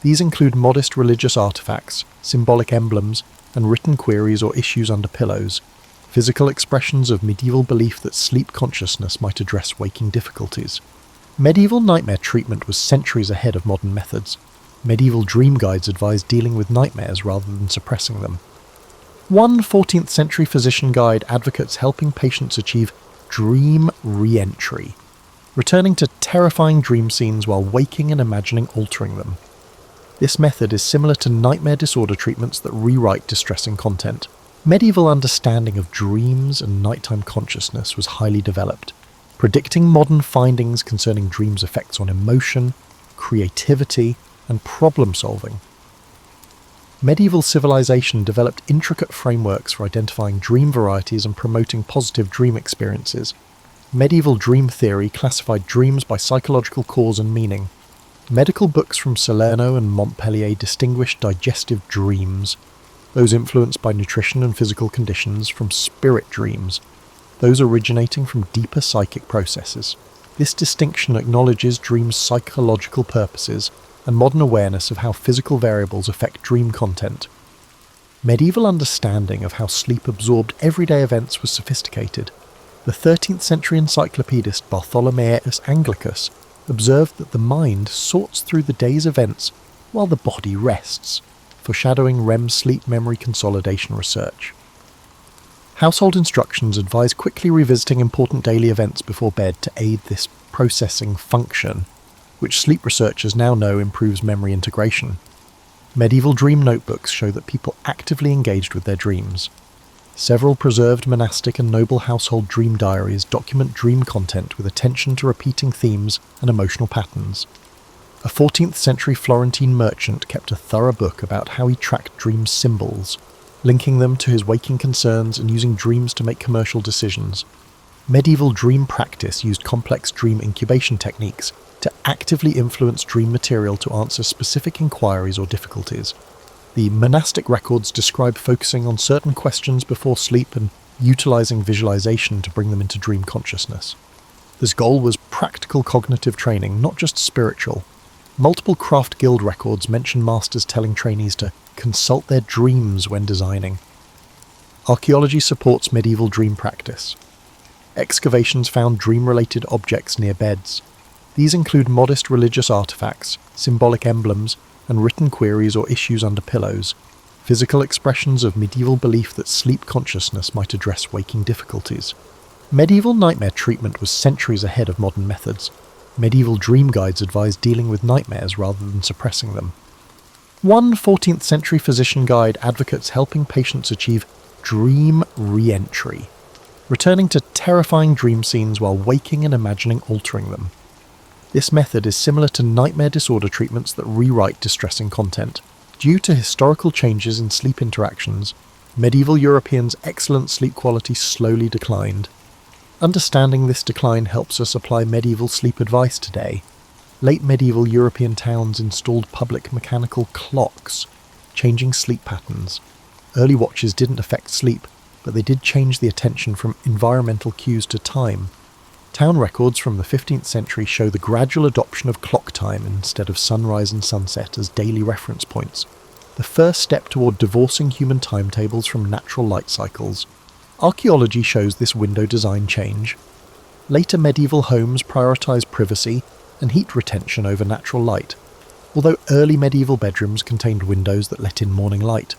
Speaker 1: These include modest religious artifacts, symbolic emblems, and written queries or issues under pillows, physical expressions of medieval belief that sleep consciousness might address waking difficulties. Medieval nightmare treatment was centuries ahead of modern methods. Medieval dream guides advised dealing with nightmares rather than suppressing them. One 14th century physician guide advocates helping patients achieve dream re-entry, returning to terrifying dream scenes while waking and imagining altering them. This method is similar to nightmare disorder treatments that rewrite distressing content. Medieval understanding of dreams and nighttime consciousness was highly developed, predicting modern findings concerning dreams' effects on emotion, creativity, and problem-solving. Medieval civilization developed intricate frameworks for identifying dream varieties and promoting positive dream experiences. Medieval dream theory classified dreams by psychological cause and meaning. Medical books from Salerno and Montpellier distinguished digestive dreams, those influenced by nutrition and physical conditions, from spirit dreams, those originating from deeper psychic processes. This distinction acknowledges dreams' psychological purposes and modern awareness of how physical variables affect dream content. Medieval understanding of how sleep absorbed everyday events was sophisticated. The 13th century encyclopedist Bartholomeus Anglicus observed that the mind sorts through the day's events while the body rests, foreshadowing REM sleep memory consolidation research. Household instructions advise quickly revisiting important daily events before bed to aid this processing function, which sleep researchers now know improves memory integration. Medieval dream notebooks show that people actively engaged with their dreams. Several preserved monastic and noble household dream diaries document dream content with attention to repeating themes and emotional patterns. A 14th century Florentine merchant kept a thorough book about how he tracked dream symbols, linking them to his waking concerns and using dreams to make commercial decisions. Medieval dream practice used complex dream incubation techniques to actively influence dream material to answer specific inquiries or difficulties. The monastic records describe focusing on certain questions before sleep and utilizing visualization to bring them into dream consciousness. This goal was practical cognitive training, not just spiritual. Multiple craft guild records mention masters telling trainees to consult their dreams when designing. Archaeology supports medieval dream practice. Excavations found dream-related objects near beds. These include modest religious artifacts, symbolic emblems, and written queries or issues under pillows, physical expressions of medieval belief that sleep consciousness might address waking difficulties. Medieval nightmare treatment was centuries ahead of modern methods. Medieval dream guides advised dealing with nightmares rather than suppressing them. One 14th century physician guide advocates helping patients achieve dream re-entry, returning to terrifying dream scenes while waking and imagining altering them. This method is similar to nightmare disorder treatments that rewrite distressing content. Due to historical changes in sleep interactions, medieval Europeans' excellent sleep quality slowly declined. Understanding this decline helps us apply medieval sleep advice today. Late medieval European towns installed public mechanical clocks, changing sleep patterns. Early watches didn't affect sleep, but they did change the attention from environmental cues to time. Town records from the 15th century show the gradual adoption of clock time instead of sunrise and sunset as daily reference points, the first step toward divorcing human timetables from natural light cycles. Archaeology shows this window design change. Later medieval homes prioritized privacy and heat retention over natural light, although early medieval bedrooms contained windows that let in morning light.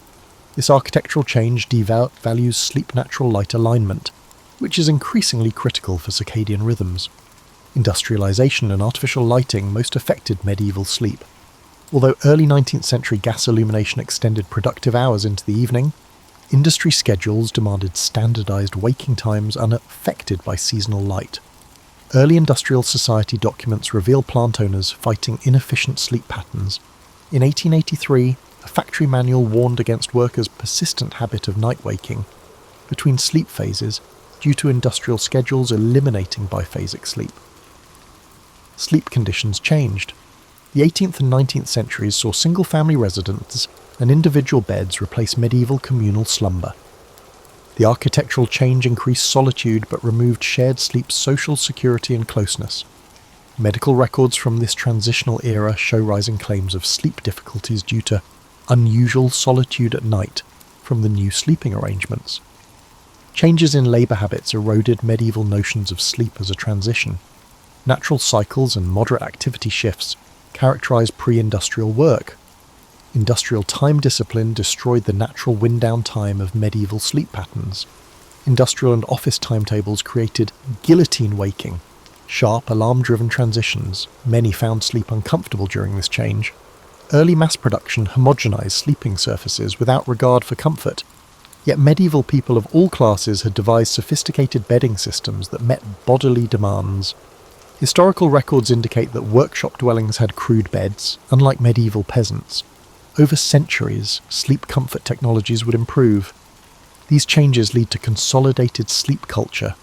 Speaker 1: This architectural change devalues sleep-natural light alignment, which is increasingly critical for circadian rhythms. Industrialization and artificial lighting most affected medieval sleep. Although early 19th century gas illumination extended productive hours into the evening, industry schedules demanded standardized waking times unaffected by seasonal light. Early industrial society documents reveal plant owners fighting inefficient sleep patterns. In 1883, a factory manual warned against workers' persistent habit of night waking between sleep phases due to industrial schedules eliminating biphasic sleep. Sleep conditions changed. The 18th and 19th centuries saw single-family residences and individual beds replace medieval communal slumber. The architectural change increased solitude but removed shared sleep's social security and closeness. Medical records from this transitional era show rising claims of sleep difficulties due to unusual solitude at night from the new sleeping arrangements. Changes in labour habits eroded medieval notions of sleep as a transition. Natural cycles and moderate activity shifts characterised pre-industrial work. Industrial time discipline destroyed the natural wind-down time of medieval sleep patterns. Industrial and office timetables created guillotine waking, sharp alarm-driven transitions. Many found sleep uncomfortable during this change. Early mass production homogenized sleeping surfaces without regard for comfort. Yet medieval people of all classes had devised sophisticated bedding systems that met bodily demands. Historical records indicate that workshop dwellings had crude beds, unlike medieval peasants. Over centuries, sleep comfort technologies would improve. These changes lead to consolidated sleep culture,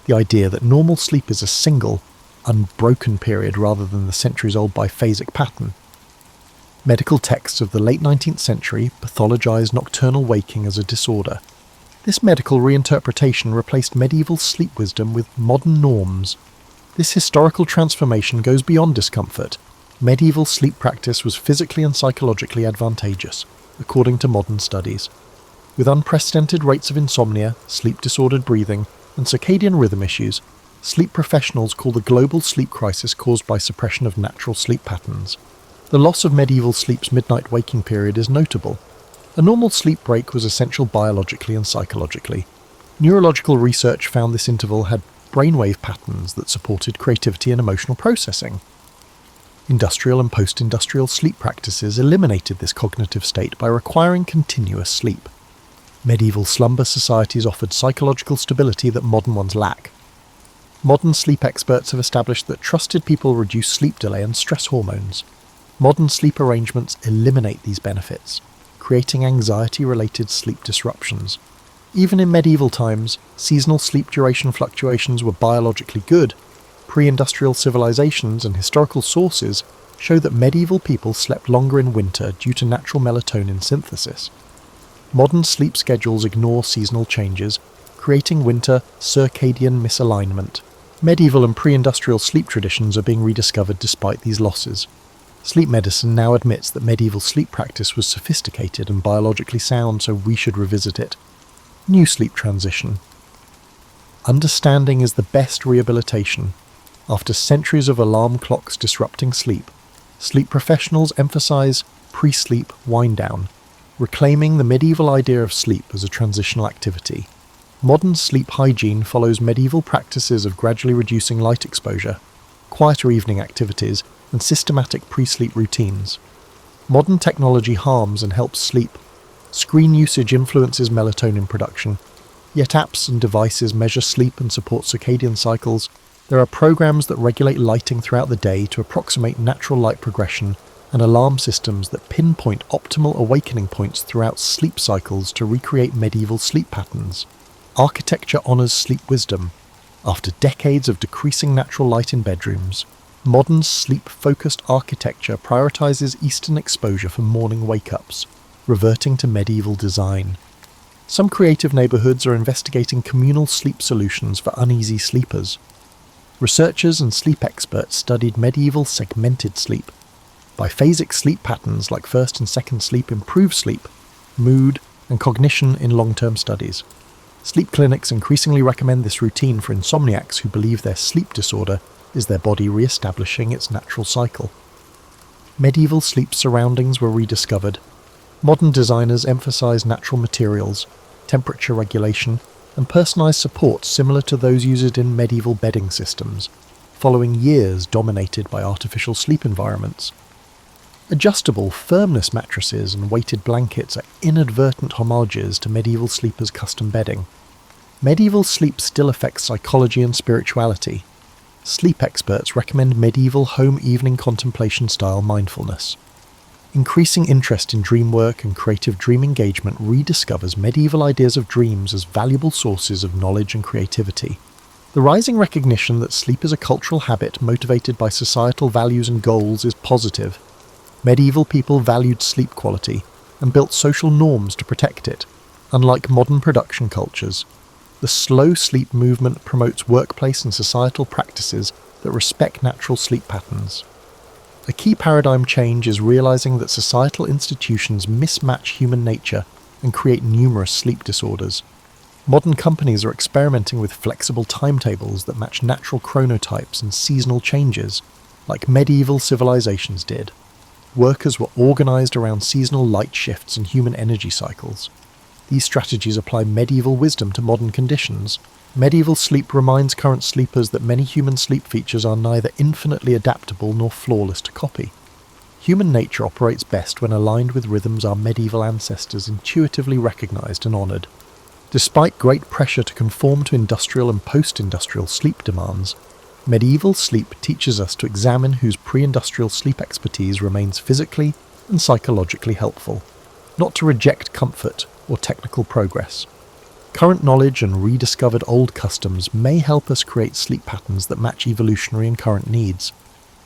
Speaker 1: the idea that normal sleep is a single, unbroken period rather than the centuries-old biphasic pattern. Medical texts of the late 19th century pathologized nocturnal waking as a disorder. This medical reinterpretation replaced medieval sleep wisdom with modern norms. This historical transformation goes beyond discomfort. Medieval sleep practice was physically and psychologically advantageous, according to modern studies. With unprecedented rates of insomnia, sleep-disordered breathing, and circadian rhythm issues, sleep professionals call the global sleep crisis caused by suppression of natural sleep patterns. The loss of medieval sleep's midnight waking period is notable. A normal sleep break was essential biologically and psychologically. Neurological research found this interval had brainwave patterns that supported creativity and emotional processing. Industrial and post-industrial sleep practices eliminated this cognitive state by requiring continuous sleep. Medieval slumber societies offered psychological stability that modern ones lack. Modern sleep experts have established that trusted people reduce sleep delay and stress hormones. Modern sleep arrangements eliminate these benefits, creating anxiety-related sleep disruptions. Even in medieval times, seasonal sleep duration fluctuations were biologically good. Pre-industrial civilizations and historical sources show that medieval people slept longer in winter due to natural melatonin synthesis. Modern sleep schedules ignore seasonal changes, creating winter circadian misalignment. Medieval and pre-industrial sleep traditions are being rediscovered despite these losses. Sleep medicine now admits that medieval sleep practice was sophisticated and biologically sound, so we should revisit it. New sleep transition. Understanding is the best rehabilitation. After centuries of alarm clocks disrupting sleep, sleep professionals emphasize pre-sleep wind-down, reclaiming the medieval idea of sleep as a transitional activity. Modern sleep hygiene follows medieval practices of gradually reducing light exposure, quieter evening activities, and systematic pre-sleep routines. Modern technology harms and helps sleep. Screen usage influences melatonin production, yet apps and devices measure sleep and support circadian cycles. There are programs that regulate lighting throughout the day to approximate natural light progression, and alarm systems that pinpoint optimal awakening points throughout sleep cycles to recreate medieval sleep patterns. Architecture honors sleep wisdom. After decades of decreasing natural light in bedrooms, modern sleep-focused architecture prioritizes eastern exposure for morning wake-ups, reverting to medieval design. Some creative neighborhoods are investigating communal sleep solutions for uneasy sleepers. Researchers and sleep experts studied medieval segmented sleep. Biphasic sleep patterns like first and second sleep improve sleep, mood, and cognition in long-term studies. Sleep clinics increasingly recommend this routine for insomniacs who believe their sleep disorder is their body re-establishing its natural cycle. Medieval sleep surroundings were rediscovered. Modern designers emphasize natural materials, temperature regulation, and personalized support similar to those used in medieval bedding systems, following years dominated by artificial sleep environments. Adjustable firmness mattresses and weighted blankets are inadvertent homages to medieval sleepers' custom bedding. Medieval sleep still affects psychology and spirituality. Sleep experts recommend medieval home evening contemplation style mindfulness. Increasing interest in dream work and creative dream engagement rediscovers medieval ideas of dreams as valuable sources of knowledge and creativity. The rising recognition that sleep is a cultural habit motivated by societal values and goals is positive. Medieval people valued sleep quality and built social norms to protect it, unlike modern production cultures. The slow sleep movement promotes workplace and societal practices that respect natural sleep patterns. A key paradigm change is realizing that societal institutions mismatch human nature and create numerous sleep disorders. Modern companies are experimenting with flexible timetables that match natural chronotypes and seasonal changes, like medieval civilizations did. Workers were organized around seasonal light shifts and human energy cycles. These strategies apply medieval wisdom to modern conditions. Medieval sleep reminds current sleepers that many human sleep features are neither infinitely adaptable nor flawless to copy. Human nature operates best when aligned with rhythms our medieval ancestors intuitively recognized and honored. Despite great pressure to conform to industrial and post-industrial sleep demands, medieval sleep teaches us to examine whose pre-industrial sleep expertise remains physically and psychologically helpful, not to reject comfort or technical progress. Current knowledge and rediscovered old customs may help us create sleep patterns that match evolutionary and current needs.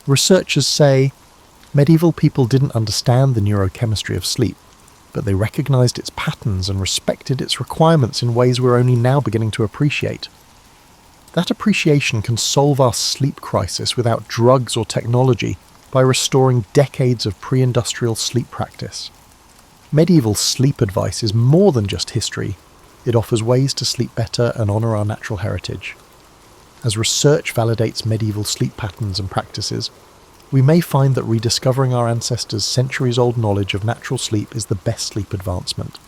Speaker 1: Researchers say medieval people didn't understand the neurochemistry of sleep, but they recognized its patterns and respected its requirements in ways we're only now beginning to appreciate. That appreciation can solve our sleep crisis without drugs or technology by restoring decades of pre-industrial sleep practice. Medieval sleep advice is more than just history. It offers ways to sleep better and honor our natural heritage. As research validates medieval sleep patterns and practices, we may find that rediscovering our ancestors' centuries-old knowledge of natural sleep is the best sleep advancement.